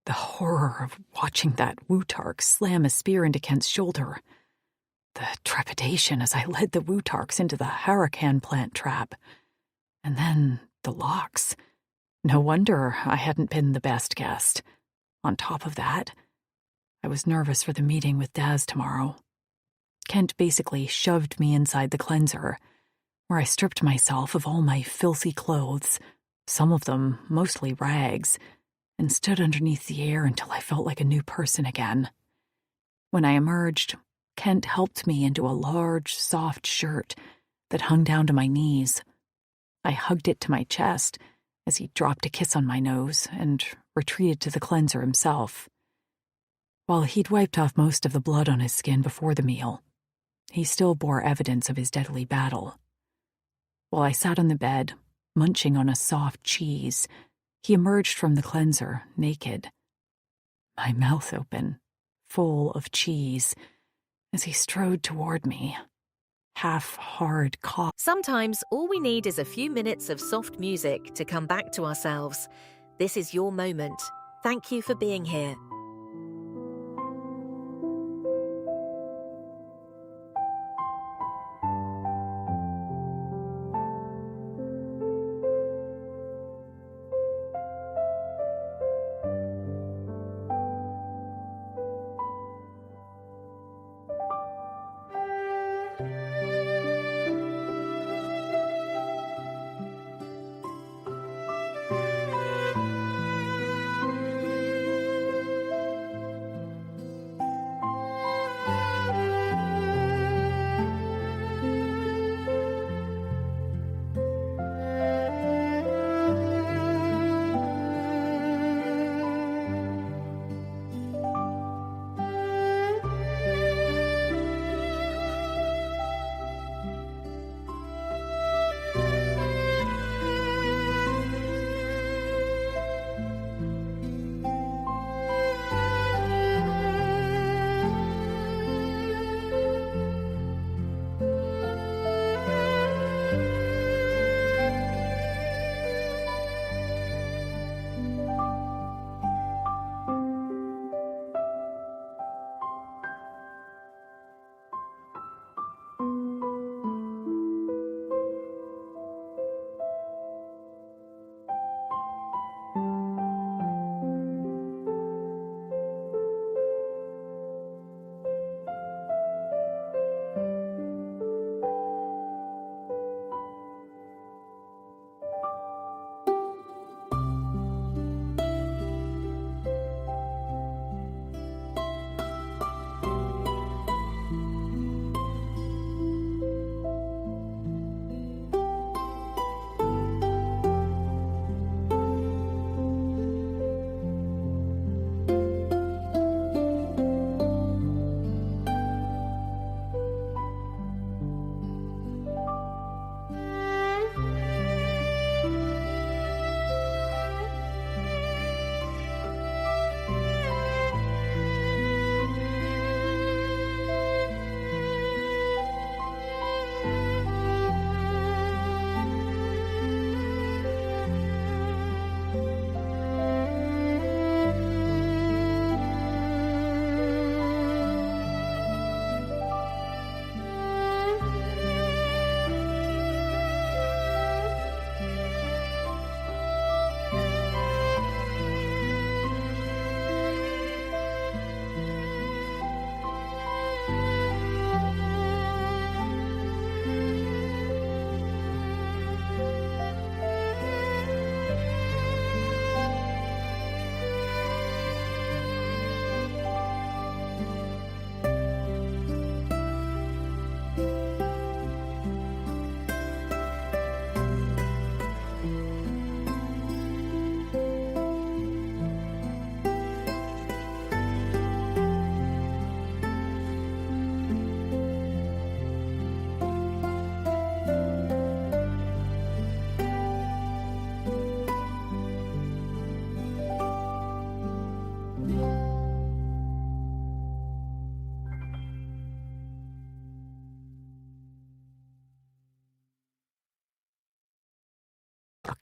The horror of watching that Wutark slam a spear into Kent's shoulder. The trepidation as I led the Wutarks into the Hurricane plant trap. And then the locks. No wonder I hadn't been the best guest. On top of that, I was nervous for the meeting with Daz tomorrow. Kent basically shoved me inside the cleanser. where I stripped myself of all my filthy clothes, some of them mostly rags, and stood underneath the air until I felt like a new person again. When I emerged, Kent helped me into a large, soft shirt that hung down to my knees. I hugged it to my chest as he dropped a kiss on my nose and retreated to the cleanser himself. While he'd wiped off most of the blood on his skin before the meal, he still bore evidence of his deadly battle. While I sat on the bed, munching on a soft cheese, he emerged from the cleanser, naked, my mouth open, full of cheese, as he strode toward me, half-hard cough. Sometimes all we need is a few minutes of soft music to come back to ourselves. This is your moment. Thank you for being here.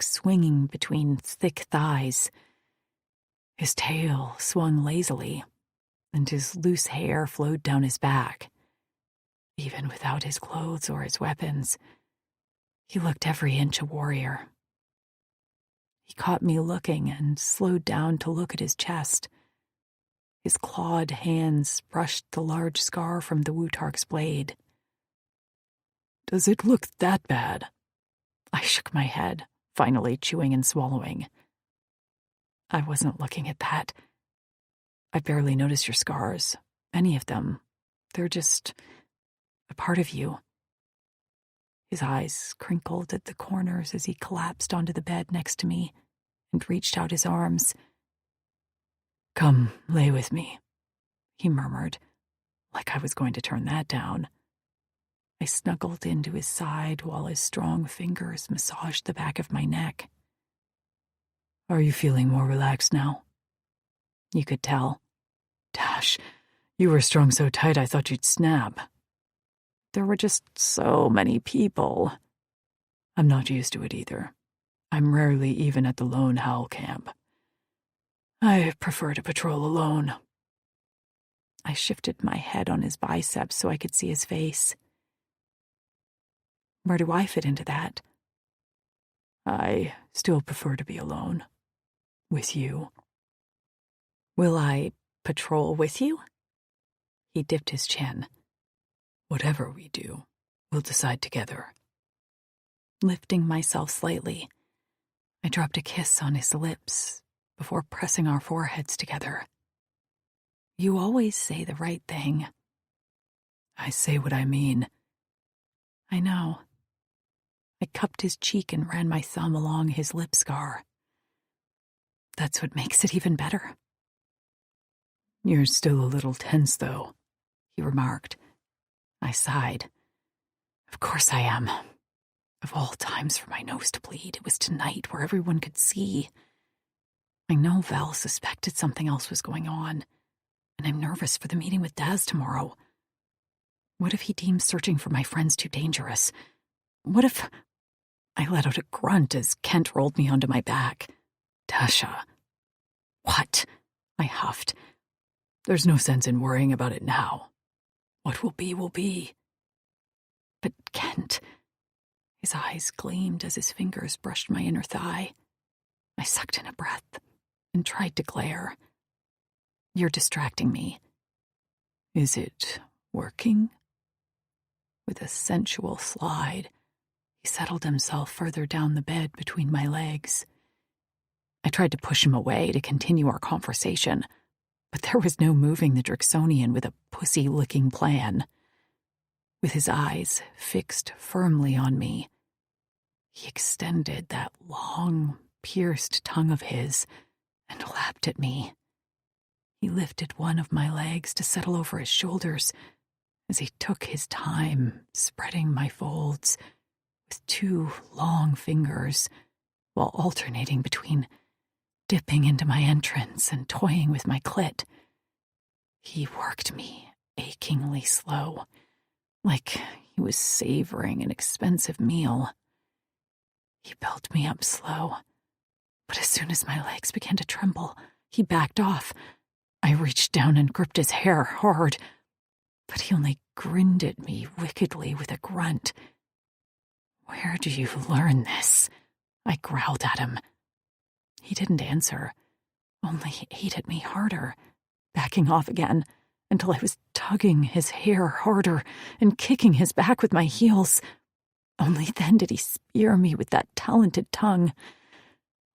Swinging between thick thighs. His tail swung lazily, and his loose hair flowed down his back. Even without his clothes or his weapons, he looked every inch a warrior. He caught me looking and slowed down to look at his chest. His clawed hands brushed the large scar from the Wutark's blade. Does it look that bad? I shook my head, finally chewing and swallowing. I wasn't looking at that. I barely noticed your scars, any of them. They're just a part of you. His eyes crinkled at the corners as he collapsed onto the bed next to me and reached out his arms. Come, lay with me, he murmured, like I was going to turn that down. I snuggled into his side while his strong fingers massaged the back of my neck. Are you feeling more relaxed now? You could tell. Dash, you were strung so tight I thought you'd snap. There were just so many people. I'm not used to it either. I'm rarely even at the lone howl camp. I prefer to patrol alone. I shifted my head on his biceps so I could see his face. Where do I fit into that? I still prefer to be alone. With you. Will I patrol with you? He dipped his chin. Whatever we do, we'll decide together. Lifting myself slightly, I dropped a kiss on his lips before pressing our foreheads together. You always say the right thing. I say what I mean. I know. I cupped his cheek and ran my thumb along his lip scar. That's what makes it even better. You're still a little tense, though, he remarked. I sighed. Of course I am. Of all times for my nose to bleed, it was tonight where everyone could see. I know Val suspected something else was going on, and I'm nervous for the meeting with Daz tomorrow. What if he deems searching for my friends too dangerous? What if... I let out a grunt as Kent rolled me onto my back. Tasha. What? I huffed. There's no sense in worrying about it now. What will be, will be. But Kent... His eyes gleamed as his fingers brushed my inner thigh. I sucked in a breath and tried to glare. You're distracting me. Is it working? With a sensual slide, he settled himself further down the bed between my legs. I tried to push him away to continue our conversation, but there was no moving the Drixonian with a pussy-licking plan. With his eyes fixed firmly on me, he extended that long, pierced tongue of his and lapped at me. He lifted one of my legs to settle over his shoulders as he took his time spreading my folds with two long fingers while alternating between dipping into my entrance and toying with my clit. He worked me achingly slow, like he was savoring an expensive meal. He built me up slow, but as soon as my legs began to tremble, he backed off. I reached down and gripped his hair hard, but he only grinned at me wickedly with a grunt. Where do you learn this? I growled at him. He didn't answer, only ate at me harder, backing off again until I was tugging his hair harder and kicking his back with my heels. Only then did he spear me with that talented tongue,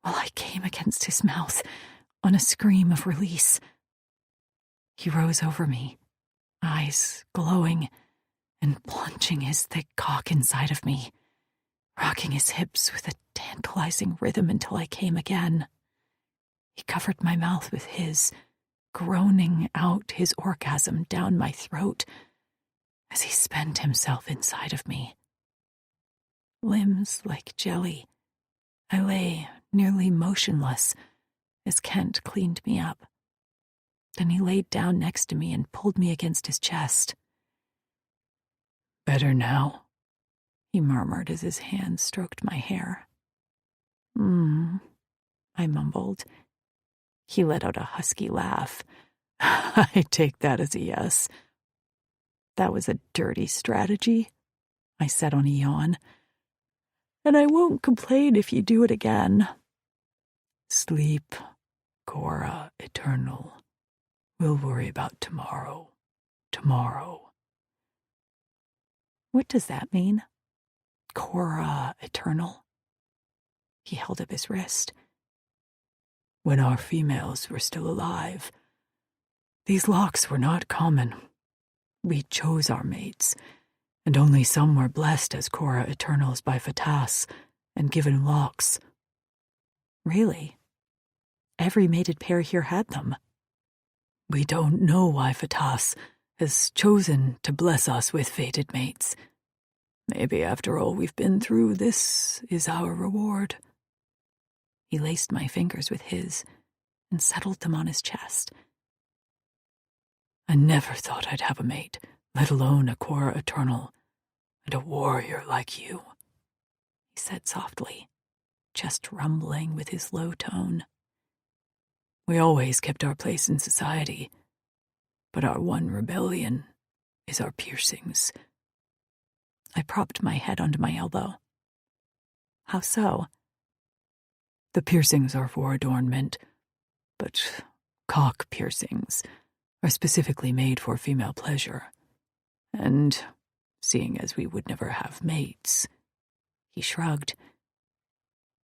while I came against his mouth on a scream of release. He rose over me, eyes glowing, and plunging his thick cock inside of me, rocking his hips with a tantalizing rhythm until I came again. He covered my mouth with his, groaning out his orgasm down my throat as he spent himself inside of me. Limbs like jelly, I lay nearly motionless as Kent cleaned me up. Then he laid down next to me and pulled me against his chest. Better now, he murmured as his hand stroked my hair. I mumbled. He let out a husky laugh. I take that as a yes. That was a dirty strategy, I said on a yawn. And I won't complain if you do it again. Sleep, Cora eternal. We'll worry about tomorrow. Tomorrow. What does that mean? Cora eternal? He held up his wrist. When our females were still alive, these locks were not common. We chose our mates, and only some were blessed as Cora Eternals by Fatas and given locks. Really? Every mated pair here had them. We don't know why Fatas has chosen to bless us with fated mates. Maybe after all we've been through, this is our reward. He laced my fingers with his and settled them on his chest. I never thought I'd have a mate, let alone a Cora Eternal, and a warrior like you, he said softly, just rumbling with his low tone. We always kept our place in society, but our one rebellion is our piercings. I propped my head onto my elbow. How so? The piercings are for adornment, but cock piercings are specifically made for female pleasure. And seeing as we would never have mates, he shrugged.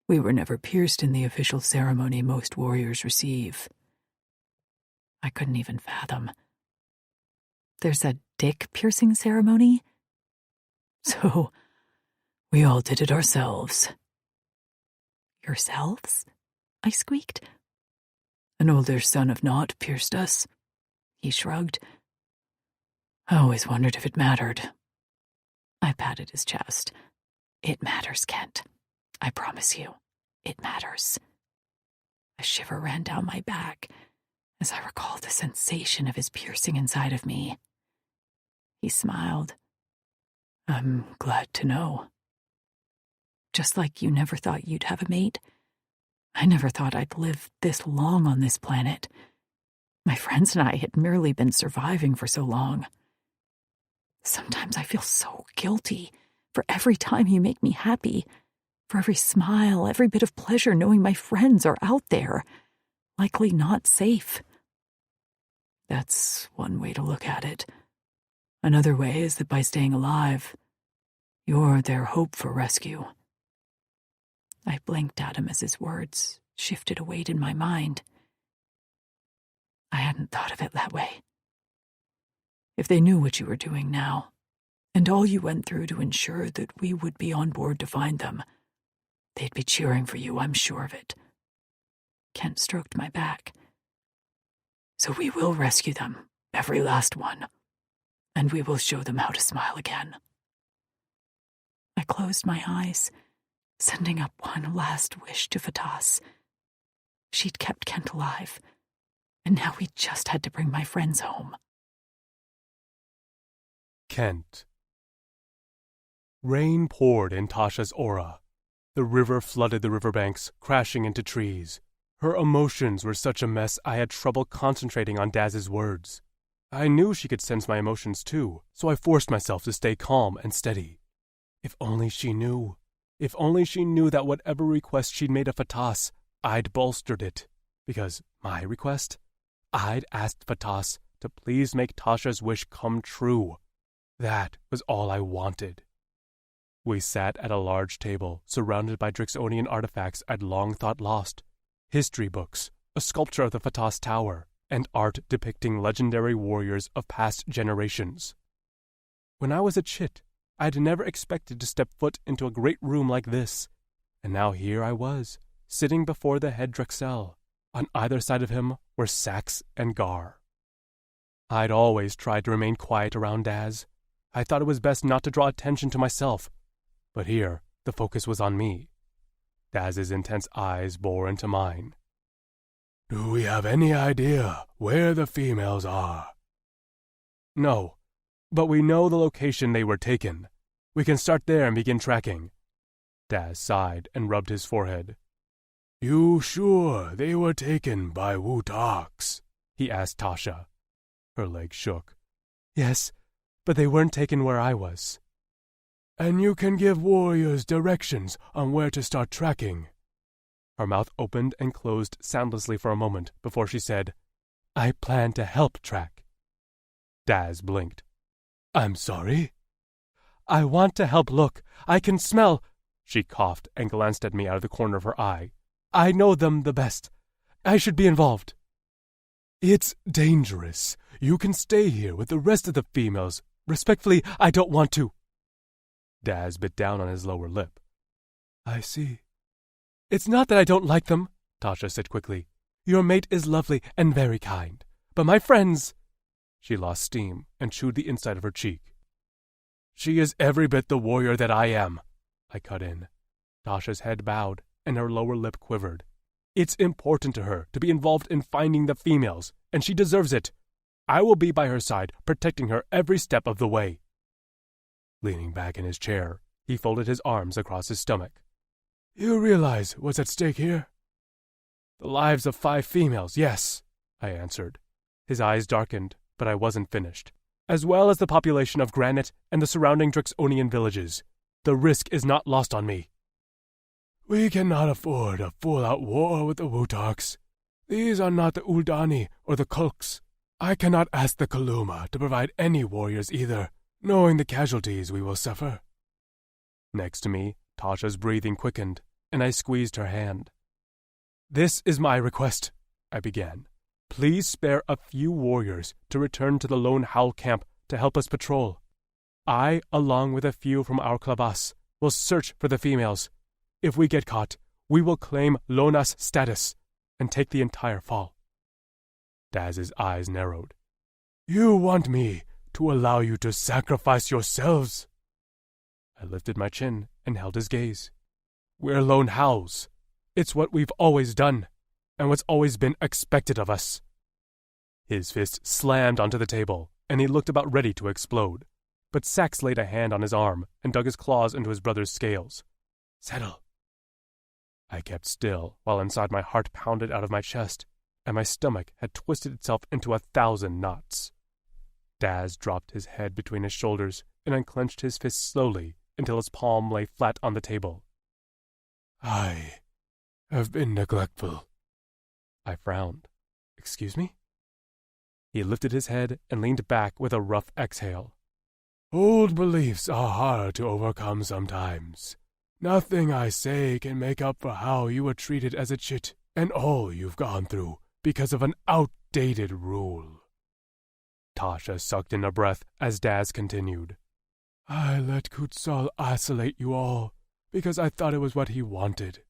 We were never pierced in the official ceremony most warriors receive. I couldn't even fathom. There's a dick piercing ceremony? So, we all did it ourselves. Yourselves? I squeaked. An older son of Naught pierced us. He shrugged. I always wondered if it mattered. I patted his chest. It matters, Kent. I promise you, it matters. A shiver ran down my back as I recalled the sensation of his piercing inside of me. He smiled. I'm glad to know. Just like you never thought you'd have a mate, I never thought I'd live this long on this planet. My friends and I had merely been surviving for so long. Sometimes I feel so guilty for every time you make me happy, for every smile, every bit of pleasure knowing my friends are out there, likely not safe. That's one way to look at it. Another way is that by staying alive, you're their hope for rescue. I blinked at him as his words shifted a weight in my mind. I hadn't thought of it that way. If they knew what you were doing now, and all you went through to ensure that we would be on board to find them, they'd be cheering for you, I'm sure of it. Kent stroked my back. So we will rescue them, every last one, and we will show them how to smile again. I closed my eyes, sending up one last wish to Fatas. She'd kept Kent alive, and now we just had to bring my friends home. Kent. Rain poured in Tasha's aura. The river flooded the riverbanks, crashing into trees. Her emotions were such a mess I had trouble concentrating on Daz's words. I knew she could sense my emotions too, so I forced myself to stay calm and steady. If only she knew. If only she knew that whatever request she'd made of Fatas, I'd bolstered it. Because my request? I'd asked Fatas to please make Tasha's wish come true. That was all I wanted. We sat at a large table, surrounded by Drixonian artifacts I'd long thought lost. History books, a sculpture of the Fatas Tower, and art depicting legendary warriors of past generations. When I was a chit, I'd never expected to step foot into a great room like this, and now here I was, sitting before the head Drexel. On either side of him were Sax and Gar. I'd always tried to remain quiet around Daz. I thought it was best not to draw attention to myself, but here the focus was on me. Daz's intense eyes bore into mine. Do we have any idea where the females are? No, but we know the location they were taken. We can start there and begin tracking. Daz sighed and rubbed his forehead. You sure they were taken by Wutox? He asked Tasha. Her legs shook. Yes, but they weren't taken where I was. And you can give warriors directions on where to start tracking. Her mouth opened and closed soundlessly for a moment before she said, I plan to help track. Daz blinked. I'm sorry? I want to help. Look, I can smell. She coughed and glanced at me out of the corner of her eye. I know them the best. I should be involved. It's dangerous. You can stay here with the rest of the females. Respectfully, I don't want to. Daz bit down on his lower lip. I see. It's not that I don't like them, Tasha said quickly. Your mate is lovely and very kind. But my friends... She lost steam and chewed the inside of her cheek. She is every bit the warrior that I am, I cut in. Tasha's head bowed and her lower lip quivered. It's important to her to be involved in finding the females, and she deserves it. I will be by her side, protecting her every step of the way. Leaning back in his chair, he folded his arms across his stomach. You realize what's at stake here? The lives of 5 females, yes, I answered. His eyes darkened, but I wasn't finished. As well as the population of Granite and the surrounding Drixonian villages. The risk is not lost on me. We cannot afford a full-out war with the Wutarks. These are not the Uldani or the Kulks. I cannot ask the Kaluma to provide any warriors either, knowing the casualties we will suffer. Next to me, Tasha's breathing quickened, and I squeezed her hand. This is my request, I began. Please spare a few warriors to return to the Lone Howl camp to help us patrol. I, along with a few from our Clavas, will search for the females. If we get caught, we will claim Lonas status and take the entire fall. Daz's eyes narrowed. You want me to allow you to sacrifice yourselves? I lifted my chin and held his gaze. We're Lone Howls. It's what we've always done, and what's always been expected of us. His fist slammed onto the table, and he looked about ready to explode. But Sax laid a hand on his arm and dug his claws into his brother's scales. Settle. I kept still while inside my heart pounded out of my chest, and my stomach had twisted itself into 1,000 knots. Daz dropped his head between his shoulders and unclenched his fist slowly until his palm lay flat on the table. I have been neglectful. I frowned. Excuse me? He lifted his head and leaned back with a rough exhale. Old beliefs are hard to overcome sometimes. Nothing I say can make up for how you were treated as a chit and all you've gone through because of an outdated rule. Tasha sucked in a breath as Daz continued. I let Kutsal isolate you all because I thought it was what he wanted.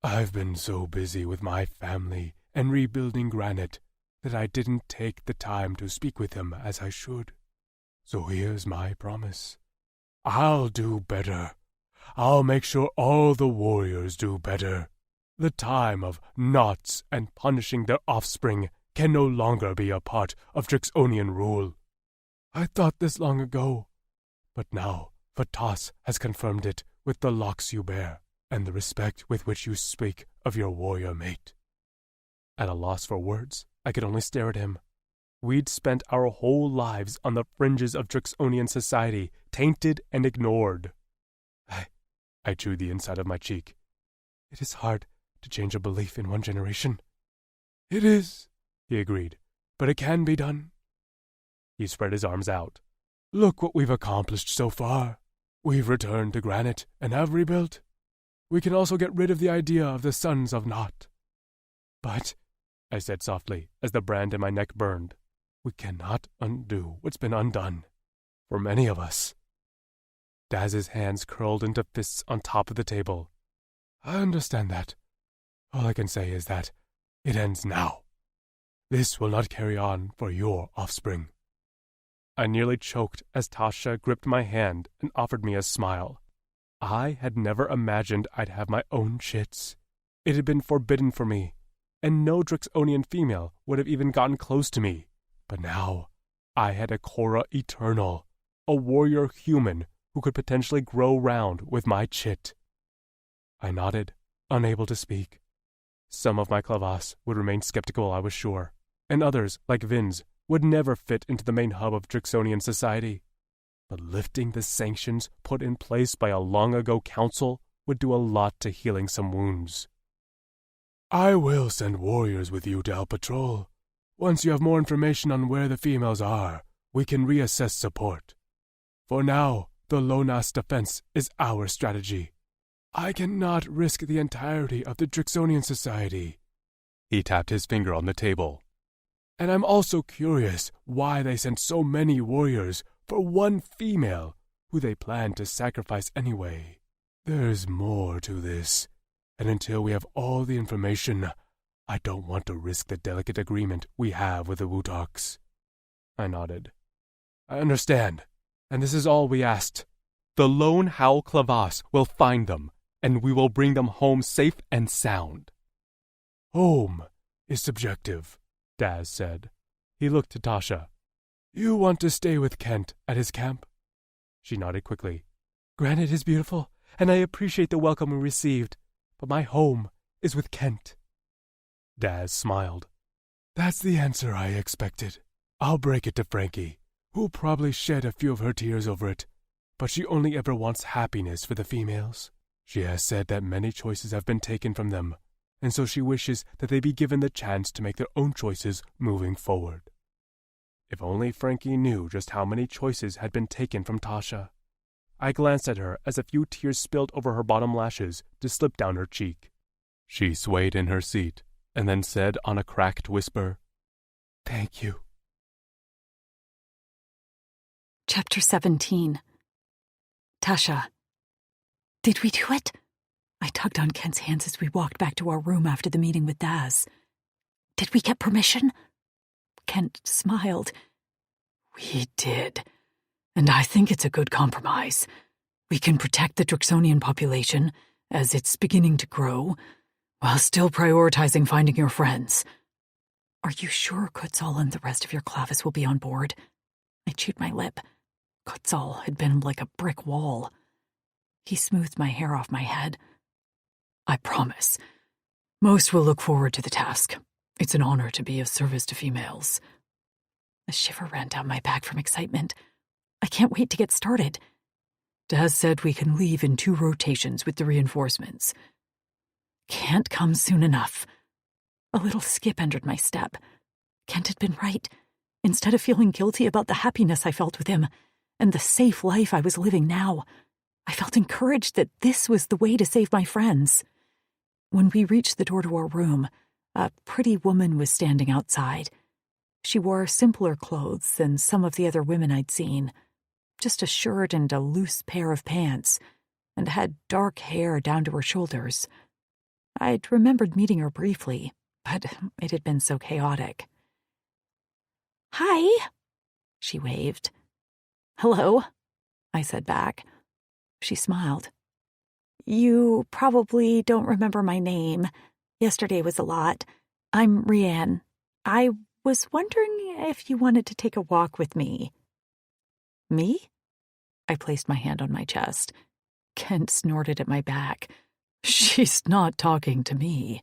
I've been so busy with my family and rebuilding Granite that I didn't take the time to speak with him as I should. So here's my promise. I'll do better. I'll make sure all the warriors do better. The time of knots and punishing their offspring can no longer be a part of Drixonian rule. I thought this long ago, but now Vatas has confirmed it with the locks you bear and the respect with which you speak of your warrior mate. At a loss for words, I could only stare at him. We'd spent our whole lives on the fringes of Drixonian society, tainted and ignored. I chewed the inside of my cheek. It is hard to change a belief in one generation. It is, he agreed, but it can be done. He spread his arms out. Look what we've accomplished so far. We've returned to Granite and have rebuilt. We can also get rid of the idea of the Sons of Naught. But, I said softly, as the brand in my neck burned, we cannot undo what's been undone. For many of us. Daz's hands curled into fists on top of the table. I understand that. All I can say is that it ends now. This will not carry on for your offspring. I nearly choked as Tasha gripped my hand and offered me a smile. I had never imagined I'd have my own chits. It had been forbidden for me, and no Drixonian female would have even gotten close to me. But now, I had a Korra Eternal, a warrior human who could potentially grow round with my chit. I nodded, unable to speak. Some of my Clavas would remain skeptical, I was sure, and others, like Vin's, would never fit into the main hub of Drixonian society. But lifting the sanctions put in place by a long-ago council would do a lot to healing some wounds. I will send warriors with you to help patrol. Once you have more information on where the females are, we can reassess support. For now, the Lonas defense is our strategy. I cannot risk the entirety of the Drixonian Society. He tapped his finger on the table. And I'm also curious why they sent so many warriors for one female who they plan to sacrifice anyway. There's more to this, and until we have all the information, I don't want to risk the delicate agreement we have with the Wutoks. I nodded. I understand, and this is all we asked. The lone Howl Clavas will find them, and we will bring them home safe and sound. Home is subjective, Daz said. He looked to Tasha. You want to stay with Kent at his camp? She nodded quickly. Granite is beautiful, and I appreciate the welcome we received, but my home is with Kent. Daz smiled. That's the answer I expected. I'll break it to Frankie, who'll probably shed a few of her tears over it, but she only ever wants happiness for the females. She has said that many choices have been taken from them, and so she wishes that they be given the chance to make their own choices moving forward. If only Frankie knew just how many choices had been taken from Tasha. I glanced at her as a few tears spilled over her bottom lashes to slip down her cheek. She swayed in her seat, and then said on a cracked whisper, "Thank you." Chapter 17. Tasha. Did we do it? I tugged on Kent's hands as we walked back to our room after the meeting with Daz. Did we get permission? Kent smiled. We did. And I think it's a good compromise. We can protect the Drixonian population as it's beginning to grow, while still prioritizing finding your friends. Are you sure Kutzal and the rest of your Clavis will be on board? I chewed my lip. Kutzal had been like a brick wall. He smoothed my hair off my head. I promise. Most will look forward to the task. It's an honor to be of service to females. A shiver ran down my back from excitement. I can't wait to get started. Daz said we can leave in 2 rotations with the reinforcements. Can't come soon enough. A little skip entered my step. Kent had been right. Instead of feeling guilty about the happiness I felt with him and the safe life I was living now, I felt encouraged that this was the way to save my friends. When we reached the door to our room, a pretty woman was standing outside. She wore simpler clothes than some of the other women I'd seen. Just a shirt and a loose pair of pants, and had dark hair down to her shoulders. I'd remembered meeting her briefly, but it had been so chaotic. "Hi," she waved. "Hello," I said back. She smiled. "You probably don't remember my name. Yesterday was a lot. I'm Rianne. I was wondering if you wanted to take a walk with me." "Me?" I placed my hand on my chest. Kent snorted at my back. "She's not talking to me."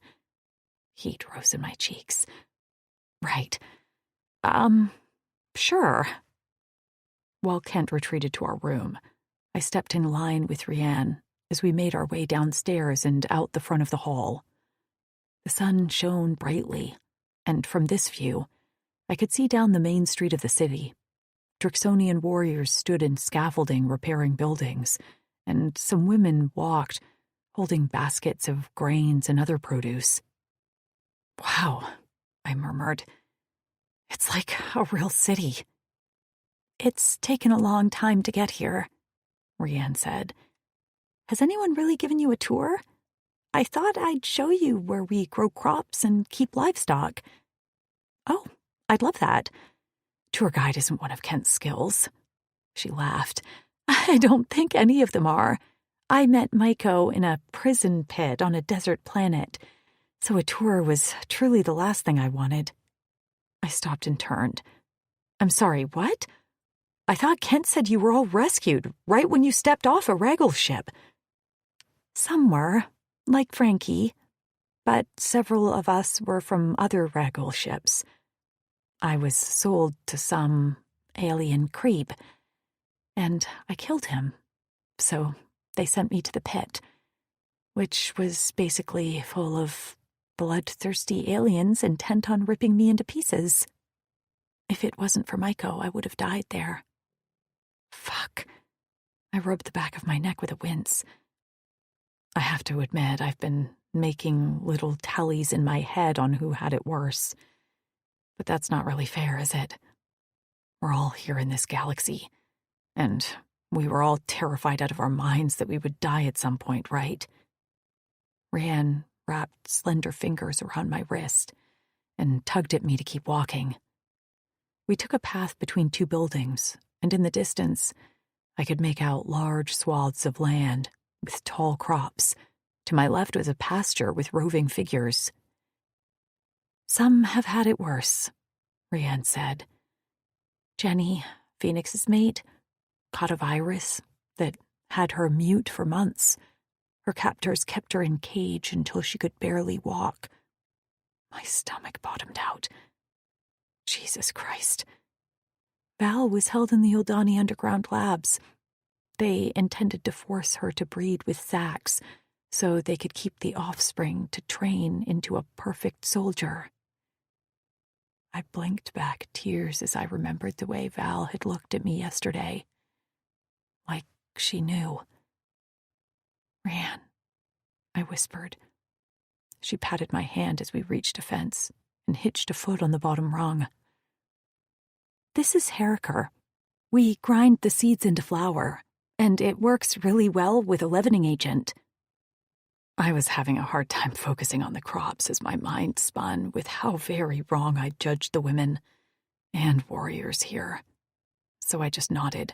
Heat rose in my cheeks. "Right. Sure." While Kent retreated to our room, I stepped in line with Rianne as we made our way downstairs and out the front of the hall. The sun shone brightly, and from this view, I could see down the main street of the city. Drixonian warriors stood in scaffolding repairing buildings, and some women walked, holding baskets of grains and other produce. "Wow," I murmured. "It's like a real city." "It's taken a long time to get here," Rianne said. "Has anyone really given you a tour? I thought I'd show you where we grow crops and keep livestock." "Oh, I'd love that. Tour guide isn't one of Kent's skills." She laughed. "I don't think any of them are. I met Maiko in a prison pit on a desert planet, so a tour was truly the last thing I wanted." I stopped and turned. "I'm sorry, what? I thought Kent said you were all rescued right when you stepped off a Raggle ship." "Some were, like Frankie, but several of us were from other Raggle ships. I was sold to some alien creep, and I killed him, so they sent me to the pit, which was basically full of bloodthirsty aliens intent on ripping me into pieces. If it wasn't for Maiko, I would have died there." "Fuck. I rubbed the back of my neck with a wince. I have to admit, I've been making little tallies in my head on who had it worse. But that's not really fair, is it? We're all here in this galaxy, and we were all terrified out of our minds that we would die at some point, right? Rianne wrapped slender fingers around my wrist and tugged at me to keep walking. We took a path between two buildings, and in the distance, I could make out large swaths of land with tall crops. To my left was a pasture with roving figures. Some have had it worse, Rianne said. Jenny, Phoenix's mate, caught a virus that had her mute for months. Her captors kept her in cage until she could barely walk. My stomach bottomed out. Jesus Christ. Val was held in the Uldani underground labs. They intended to force her to breed with Sax so they could keep the offspring to train into a perfect soldier. I blinked back tears as I remembered the way Val had looked at me yesterday. Like she knew. Rianne, I whispered. She patted my hand as we reached a fence and hitched a foot on the bottom rung. This is Herricker. We grind the seeds into flour, and it works really well with a leavening agent. I was having a hard time focusing on the crops as my mind spun with how very wrong I'd judged the women and warriors here. So I just nodded.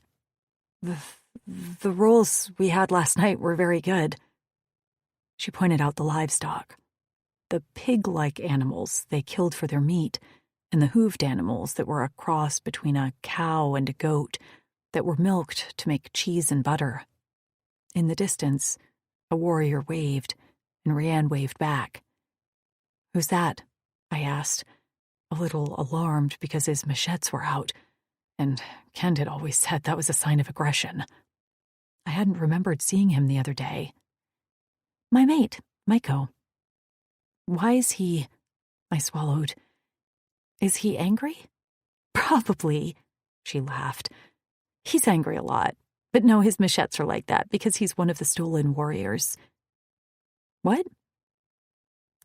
The rolls we had last night were very good. She pointed out the livestock. The pig-like animals they killed for their meat, and the hooved animals that were a cross between a cow and a goat that were milked to make cheese and butter. In the distance, a warrior waved, and Rianne waved back. "Who's that?" I asked, a little alarmed because his machetes were out, and Kent had always said that was a sign of aggression. I hadn't remembered seeing him the other day. "My mate, Maiko." "Why is he—" I swallowed. "Is he angry?" "Probably," she laughed. "He's angry a lot. But no, his machetes are like that because he's one of the stolen warriors." "What?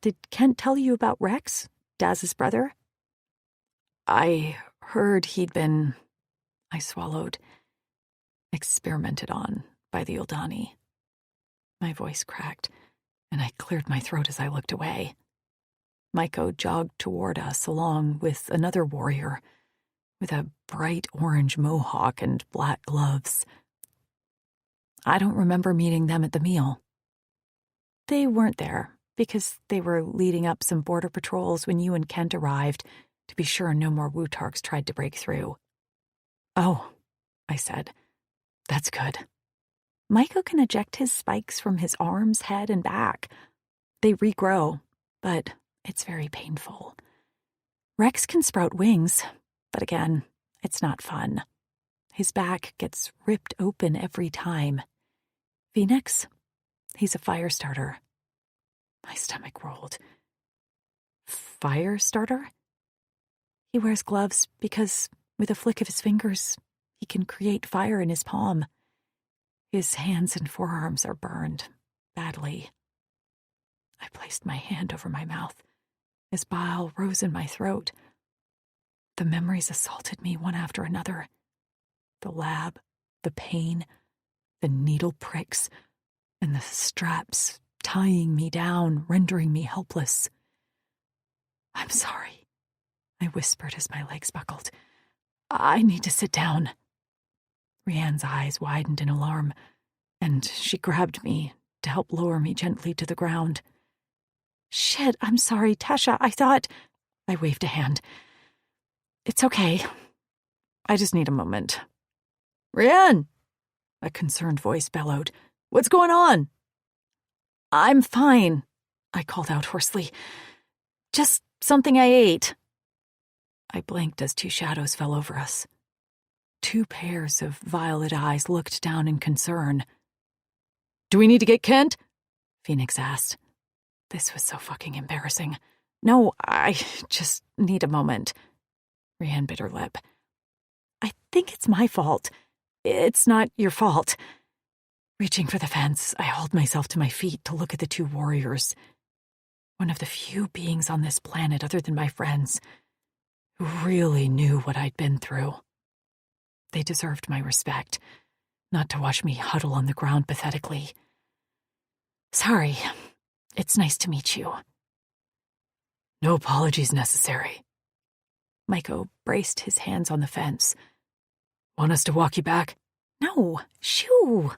Did Kent tell you about Rex, Daz's brother?" "I heard he'd been," I swallowed, "experimented on by the Uldani." My voice cracked, and I cleared my throat as I looked away. Maiko jogged toward us along with another warrior with a bright orange mohawk and black gloves. I don't remember meeting them at the meal. They weren't there because they were leading up some border patrols when you and Kent arrived to be sure no more Wutarks tried to break through. "Oh," I said. "That's good." Maiko can eject his spikes from his arms, head, and back. They regrow, but it's very painful. Rex can sprout wings, but again, it's not fun. His back gets ripped open every time. Phoenix, he's a fire starter. My stomach rolled. Fire starter? He wears gloves because, with a flick of his fingers, he can create fire in his palm. His hands and forearms are burned, badly. I placed my hand over my mouth as bile rose in my throat. The memories assaulted me one after another. The lab, the pain, the needle pricks, and the straps tying me down, rendering me helpless. "I'm sorry," I whispered as my legs buckled. "I need to sit down." Rianne's eyes widened in alarm, and she grabbed me to help lower me gently to the ground. "Shit, I'm sorry, Tasha, I thought—" I waved a hand. "It's okay. I just need a moment." "Rianne!" a concerned voice bellowed. "What's going on?" "I'm fine," I called out hoarsely. "Just something I ate." I blinked as two shadows fell over us. Two pairs of violet eyes looked down in concern. "Do we need to get Kent?" Phoenix asked. This was so fucking embarrassing. "No, I just need a moment." Rianne bit her lip. "I think it's my fault. It's not your fault. Reaching for the fence, I hauled myself to my feet to look at the two warriors. One of the few beings on this planet other than my friends who really knew what I'd been through. They deserved my respect, not to watch me huddle on the ground pathetically. Sorry, it's nice to meet you. No apologies necessary. Maiko braced his hands on the fence. Want us to walk you back? No, shoo!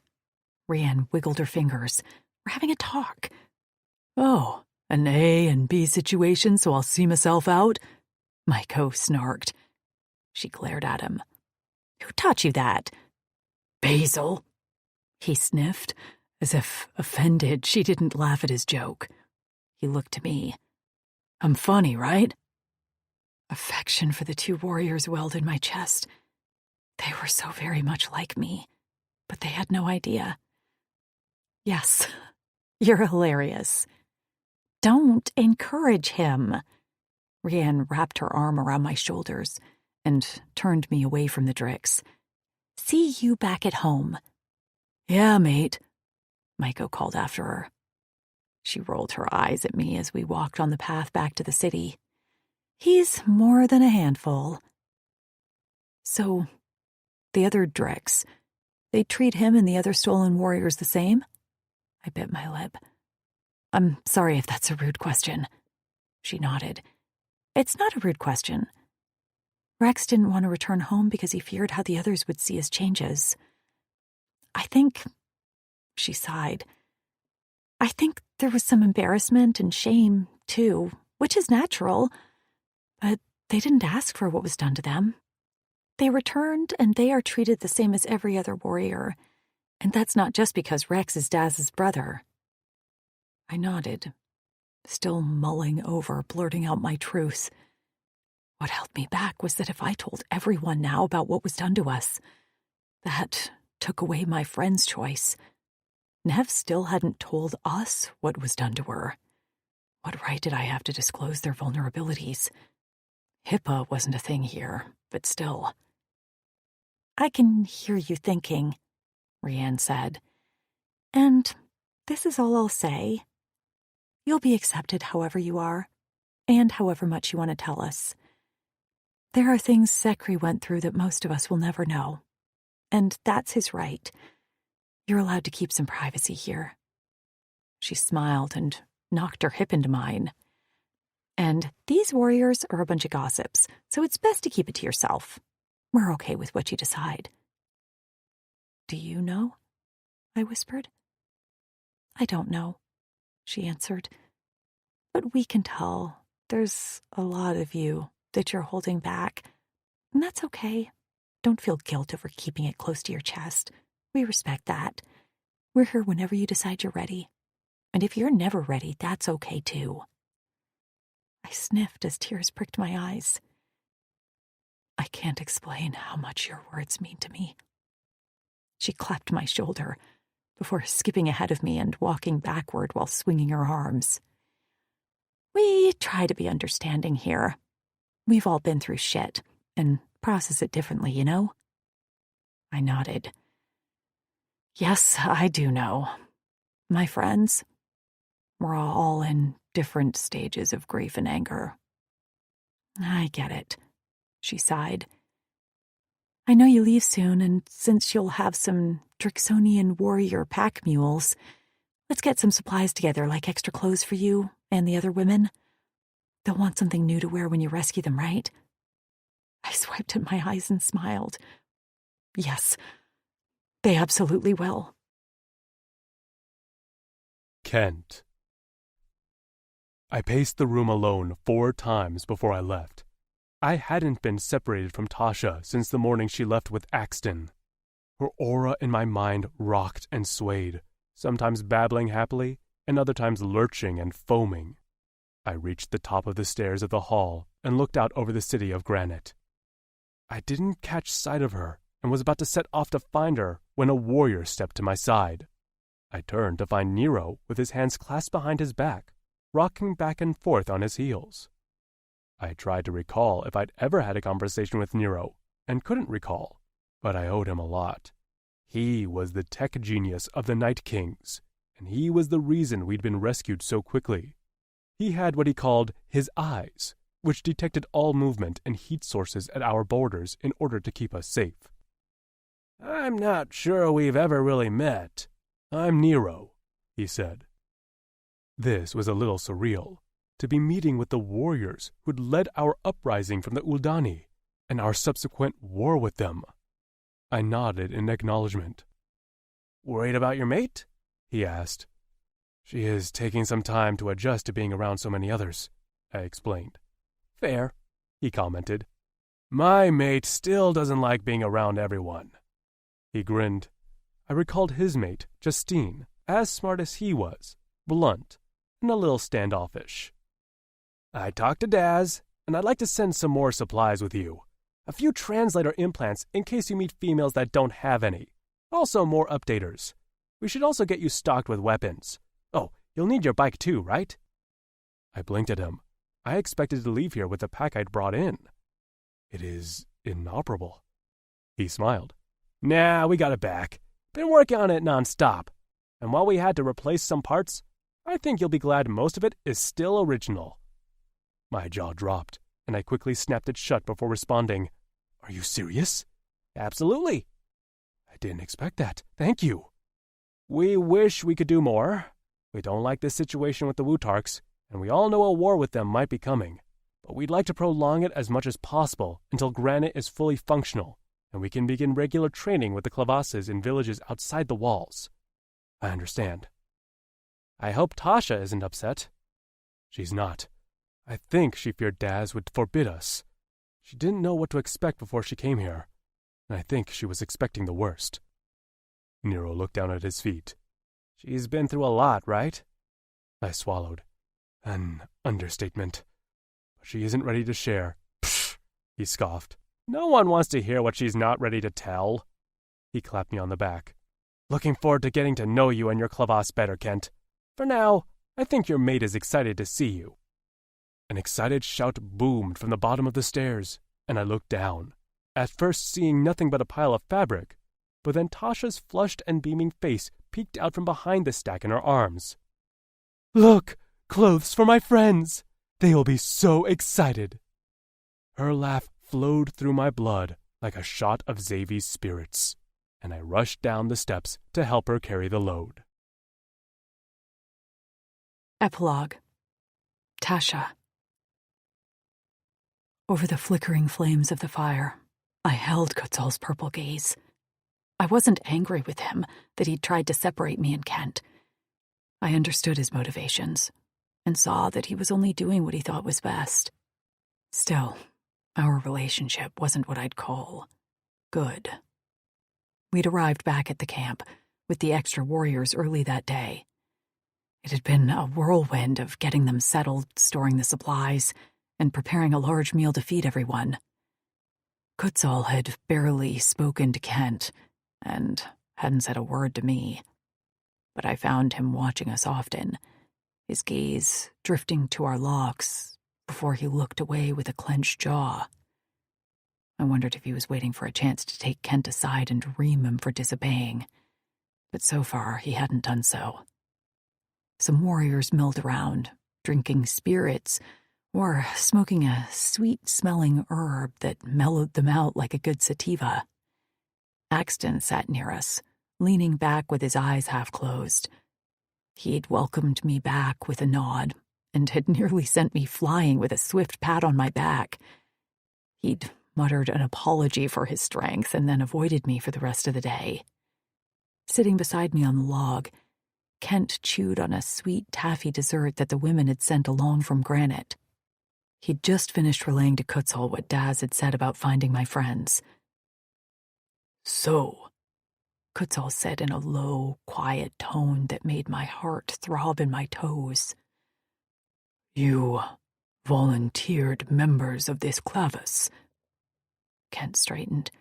Rianne wiggled her fingers. We're having a talk. Oh, an A and B situation, so I'll see myself out? Maiko snarked. She glared at him. Who taught you that? Basil. He sniffed, as if offended she didn't laugh at his joke. He looked to me. I'm funny, right? Affection for the two warriors welled in my chest. They were so very much like me, but they had no idea. Yes, you're hilarious. Don't encourage him. Rianne wrapped her arm around my shoulders and turned me away from the Drix. See you back at home. Yeah, mate, Maiko called after her. She rolled her eyes at me as we walked on the path back to the city. He's more than a handful. So, the other Drix, they treat him and the other stolen warriors the same? I bit my lip. I'm sorry if that's a rude question. She nodded. It's not a rude question. Rex didn't want to return home because he feared how the others would see his changes. I think, she sighed, I think there was some embarrassment and shame, too, which is natural, but they didn't ask for what was done to them. They returned, and they are treated the same as every other warrior, and that's not just because Rex is Daz's brother. I nodded, still mulling over blurting out my truth. What held me back was that if I told everyone now about what was done to us, that took away my friend's choice. Nev still hadn't told us what was done to her. What right did I have to disclose their vulnerabilities? HIPAA wasn't a thing here, but still. I can hear you thinking, Rianne said. And this is all I'll say. You'll be accepted however you are, and however much you want to tell us. There are things Sekri went through that most of us will never know, and that's his right. You're allowed to keep some privacy here. She smiled and knocked her hip into mine. And these warriors are a bunch of gossips, so it's best to keep it to yourself. We're okay with what you decide. Do you know? I whispered. I don't know, she answered. But we can tell there's a lot of you that you're holding back. And that's okay. Don't feel guilt over keeping it close to your chest. We respect that. We're here whenever you decide you're ready. And if you're never ready, that's okay too. I sniffed as tears pricked my eyes. I can't explain how much your words mean to me. She clapped my shoulder before skipping ahead of me and walking backward while swinging her arms. We try to be understanding here. We've all been through shit and process it differently, you know? I nodded. Yes, I do know. My friends, we're all in different stages of grief and anger. I get it, she sighed. I know you leave soon, and since you'll have some Drixonian warrior pack mules, let's get some supplies together, like extra clothes for you and the other women. They'll want something new to wear when you rescue them, right? I swiped at my eyes and smiled. Yes, they absolutely will. Kent. I paced the room alone 4 times before I left. I hadn't been separated from Tasha since the morning she left with Axton. Her aura in my mind rocked and swayed, sometimes babbling happily, and other times lurching and foaming. I reached the top of the stairs of the hall and looked out over the city of granite. I didn't catch sight of her and was about to set off to find her when a warrior stepped to my side. I turned to find Nero with his hands clasped behind his back, rocking back and forth on his heels. I tried to recall if I'd ever had a conversation with Nero, and couldn't recall, but I owed him a lot. He was the tech genius of the Night Kings, and he was the reason we'd been rescued so quickly. He had what he called his eyes, which detected all movement and heat sources at our borders in order to keep us safe. "I'm not sure we've ever really met. I'm Nero," he said. This was a little surreal, to be meeting with the warriors who'd led our uprising from the Uldani, and our subsequent war with them. I nodded in acknowledgement. "Worried about your mate?" he asked. "She is taking some time to adjust to being around so many others," I explained. "Fair," he commented. "My mate still doesn't like being around everyone." He grinned. I recalled his mate, Justine, as smart as he was, blunt, and a little standoffish. "I talked to Daz, and I'd like to send some more supplies with you. A few translator implants in case you meet females that don't have any. Also more updaters. We should also get you stocked with weapons. Oh, you'll need your bike too, right?" I blinked at him. I expected to leave here with the pack I'd brought in. "It is inoperable." He smiled. "Nah, we got it back. Been working on it non-stop. And while we had to replace some parts, I think you'll be glad most of it is still original." My jaw dropped, and I quickly snapped it shut before responding. "Are you serious?" "Absolutely." "I didn't expect that. Thank you." "We wish we could do more. We don't like this situation with the Wutarks, and we all know a war with them might be coming. But we'd like to prolong it as much as possible until Granite is fully functional, and we can begin regular training with the Clavasses in villages outside the walls." "I understand." "I hope Tasha isn't upset." "She's not. I think she feared Daz would forbid us. She didn't know what to expect before she came here, and I think she was expecting the worst." Nero looked down at his feet. "She's been through a lot, right?" I swallowed. "An understatement. But she isn't ready to share." "Pfft," he scoffed. "No one wants to hear what she's not ready to tell." He clapped me on the back. "Looking forward to getting to know you and your Clavas better, Kent. For now, I think your mate is excited to see you." An excited shout boomed from the bottom of the stairs, and I looked down, at first seeing nothing but a pile of fabric, but then Tasha's flushed and beaming face peeked out from behind the stack in her arms. "Look! Clothes for my friends! They will be so excited!" Her laugh flowed through my blood like a shot of Xavi's spirits, and I rushed down the steps to help her carry the load. Epilogue. Tasha. Over the flickering flames of the fire, I held Kutzal's purple gaze. I wasn't angry with him that he'd tried to separate me and Kent. I understood his motivations and saw that he was only doing what he thought was best. Still, our relationship wasn't what I'd call good. We'd arrived back at the camp with the extra warriors early that day. It had been a whirlwind of getting them settled, storing the supplies, and preparing a large meal to feed everyone. Kutzal had barely spoken to Kent and hadn't said a word to me, but I found him watching us often, his gaze drifting to our locks before he looked away with a clenched jaw. I wondered if he was waiting for a chance to take Kent aside and ream him for disobeying, but so far he hadn't done so. Some warriors milled around, drinking spirits or smoking a sweet-smelling herb that mellowed them out like a good sativa. Axton sat near us, leaning back with his eyes half closed. He'd welcomed me back with a nod and had nearly sent me flying with a swift pat on my back. He'd muttered an apology for his strength and then avoided me for the rest of the day. Sitting beside me on the log, Kent chewed on a sweet taffy dessert that the women had sent along from Granite. He'd just finished relaying to Kutzal what Daz had said about finding my friends. "So," Kutzal said in a low, quiet tone that made my heart throb in my toes, "you volunteered members of this Clavas." Kent straightened.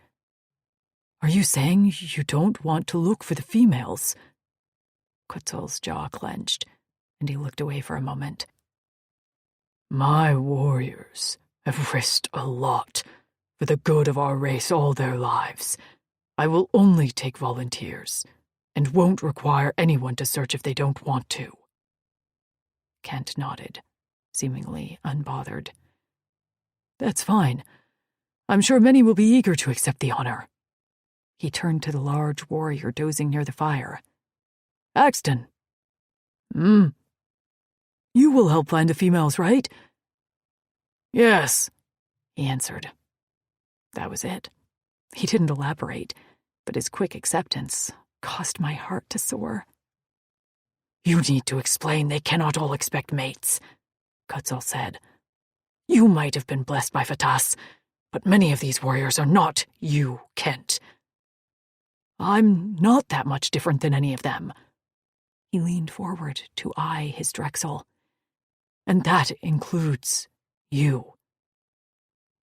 "Are you saying you don't want to look for the females?" Kutzal's jaw clenched, and he looked away for a moment. "My warriors have risked a lot for the good of our race all their lives. I will only take volunteers, and won't require anyone to search if they don't want to." Kent nodded, seemingly unbothered. "That's fine. I'm sure many will be eager to accept the honor." He turned to the large warrior dozing near the fire. "Axton." "You will help find the females, right?" "Yes," he answered. That was it. He didn't elaborate, but his quick acceptance caused my heart to soar. "You need to explain they cannot all expect mates," Kutzal said. "You might have been blessed by Fatas, but many of these warriors are not you, Kent." "I'm not that much different than any of them." He leaned forward to eye his Drexel. "And that includes you."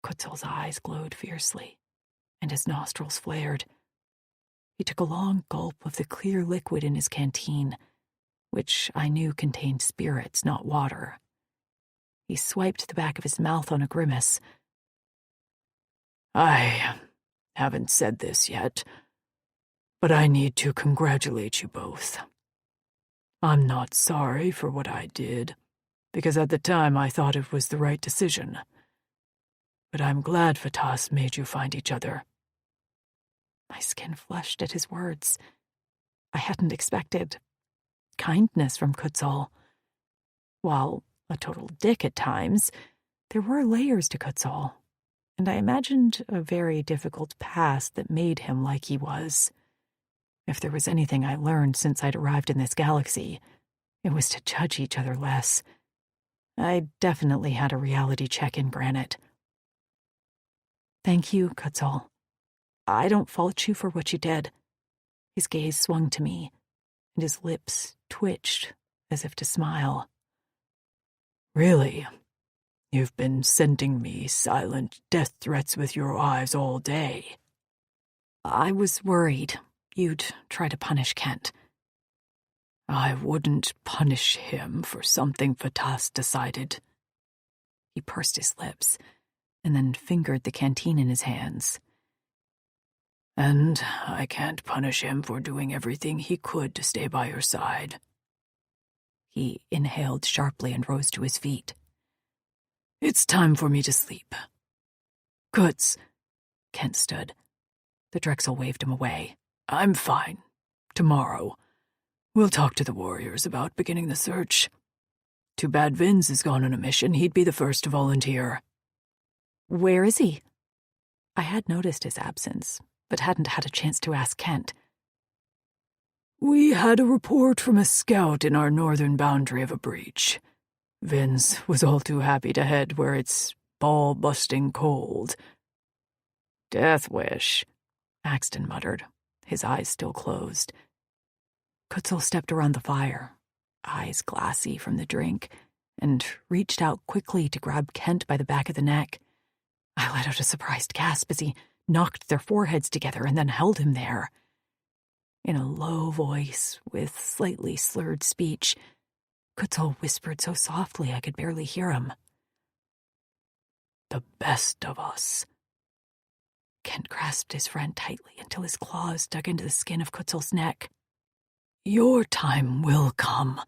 Kutzal's eyes glowed fiercely, and his nostrils flared. He took a long gulp of the clear liquid in his canteen, which I knew contained spirits, not water. He swiped the back of his mouth on a grimace. "I haven't said this yet, but I need to congratulate you both. I'm not sorry for what I did, because at the time I thought it was the right decision. But I'm glad Fatas made you find each other." My skin flushed at his words. I hadn't expected kindness from Kutzal. While a total dick at times, there were layers to Kutzal, and I imagined a very difficult past that made him like he was. If there was anything I learned since I'd arrived in this galaxy, it was to judge each other less. I definitely had a reality check in Granite. "Thank you, Kutzal. I don't fault you for what you did." His gaze swung to me, and his lips twitched as if to smile. "Really? You've been sending me silent death threats with your eyes all day." "I was worried you'd try to punish Kent." "I wouldn't punish him for something Fatas decided." He pursed his lips, and then fingered the canteen in his hands. "And I can't punish him for doing everything he could to stay by your side." He inhaled sharply and rose to his feet. "It's time for me to sleep." "Kutz." Kent stood. The Drexel waved him away. "I'm fine. Tomorrow. We'll talk to the warriors about beginning the search. Too bad Vince has gone on a mission. He'd be the first to volunteer." "Where is he?" I had noticed his absence, but hadn't had a chance to ask Kent. "We had a report from a scout in our northern boundary of a breach. Vince was all too happy to head where it's ball-busting cold." "Death wish," Axton muttered, his eyes still closed. Kutzal stepped around the fire, eyes glassy from the drink, and reached out quickly to grab Kent by the back of the neck. I let out a surprised gasp as he knocked their foreheads together and then held him there. In a low voice, with slightly slurred speech, Kutzal whispered so softly I could barely hear him. "The best of us." Kent grasped his friend tightly until his claws dug into the skin of Kutzal's neck. "Your time will come."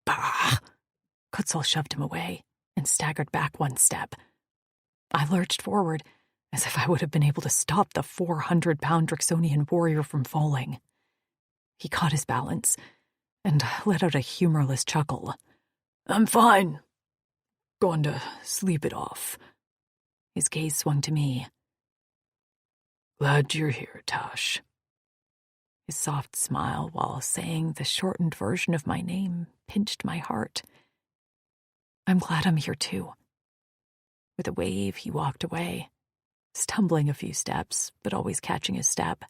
"Bah!" Kutzal shoved him away and staggered back one step. I lurched forward, as if I would have been able to stop the 400-pound Drixonian warrior from falling. He caught his balance and let out a humorless chuckle. "I'm fine. Going to sleep it off." His gaze swung to me. "Glad you're here, Tash." His soft smile while saying the shortened version of my name pinched my heart. "I'm glad I'm here too." With a wave, he walked away, stumbling a few steps, but always catching his step.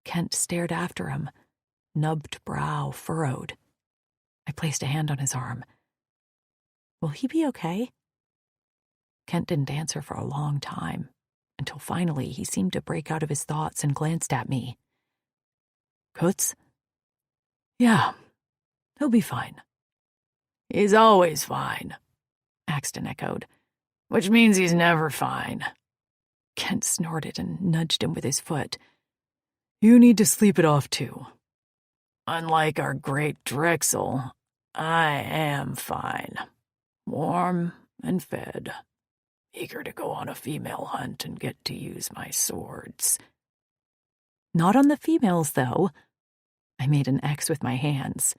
Kent stared after him, nubbed brow furrowed. I placed a hand on his arm. "Will he be okay?" Kent didn't answer for a long time, until finally he seemed to break out of his thoughts and glanced at me. "Kutz?" "Yeah, he'll be fine." "He's always fine," Axton echoed. "Which means he's never fine." Kent snorted and nudged him with his foot. You need to sleep it off too. Unlike our great Drexel, I am fine. Warm and fed. Eager to go on a female hunt and get to use my swords. Not on the females, though. I made an X with my hands.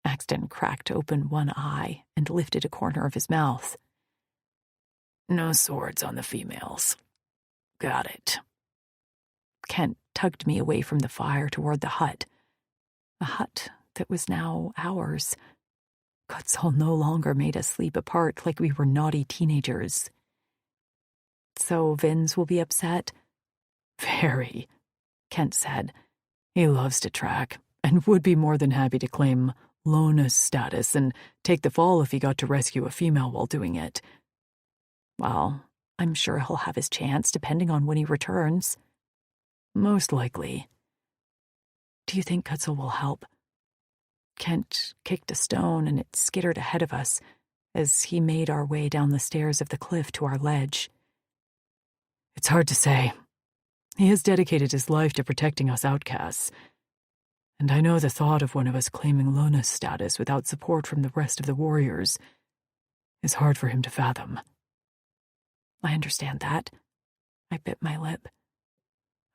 Axton cracked open one eye and lifted a corner of his mouth. No swords on the females. Got it. Kent tugged me away from the fire toward the hut. A hut that was now ours. Kutzal no longer made us sleep apart like we were naughty teenagers. So Vince will be upset? Very, Kent said. He loves to track, and would be more than happy to claim Lona's status and take the fall if he got to rescue a female while doing it. Well, I'm sure he'll have his chance, depending on when he returns. Most likely. Do you think Kutzal will help? Kent kicked a stone and it skittered ahead of us as he made our way down the stairs of the cliff to our ledge. It's hard to say. He has dedicated his life to protecting us outcasts, and I know the thought of one of us claiming Lona's status without support from the rest of the warriors is hard for him to fathom. I understand that. I bit my lip.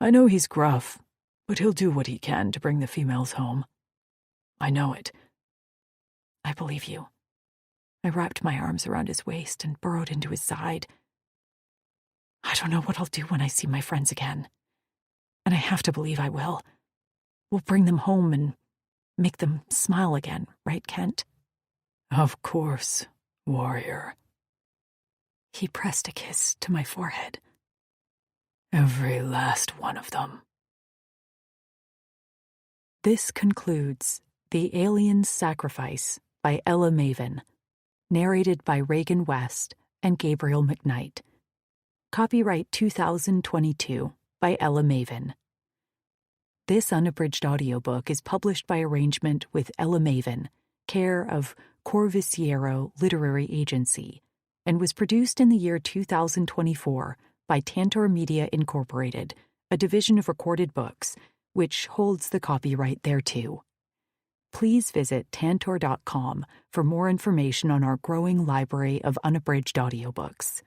I know he's gruff, but he'll do what he can to bring the females home. I know it. I believe you. I wrapped my arms around his waist and burrowed into his side. I don't know what I'll do when I see my friends again. And I have to believe I will. We'll bring them home and make them smile again, right, Kent? Of course, warrior. He pressed a kiss to my forehead. Every last one of them. This concludes The Alien's Sacrifice by Ella Maven, narrated by Reagan West and Gabriel McKnight. Copyright 2022 by Ella Maven. This unabridged audiobook is published by arrangement with Ella Maven, care of Corvisiero Literary Agency, and was produced in the year 2024 by Tantor Media Incorporated, a division of Recorded Books, which holds the copyright thereto. Please visit tantor.com for more information on our growing library of unabridged audiobooks.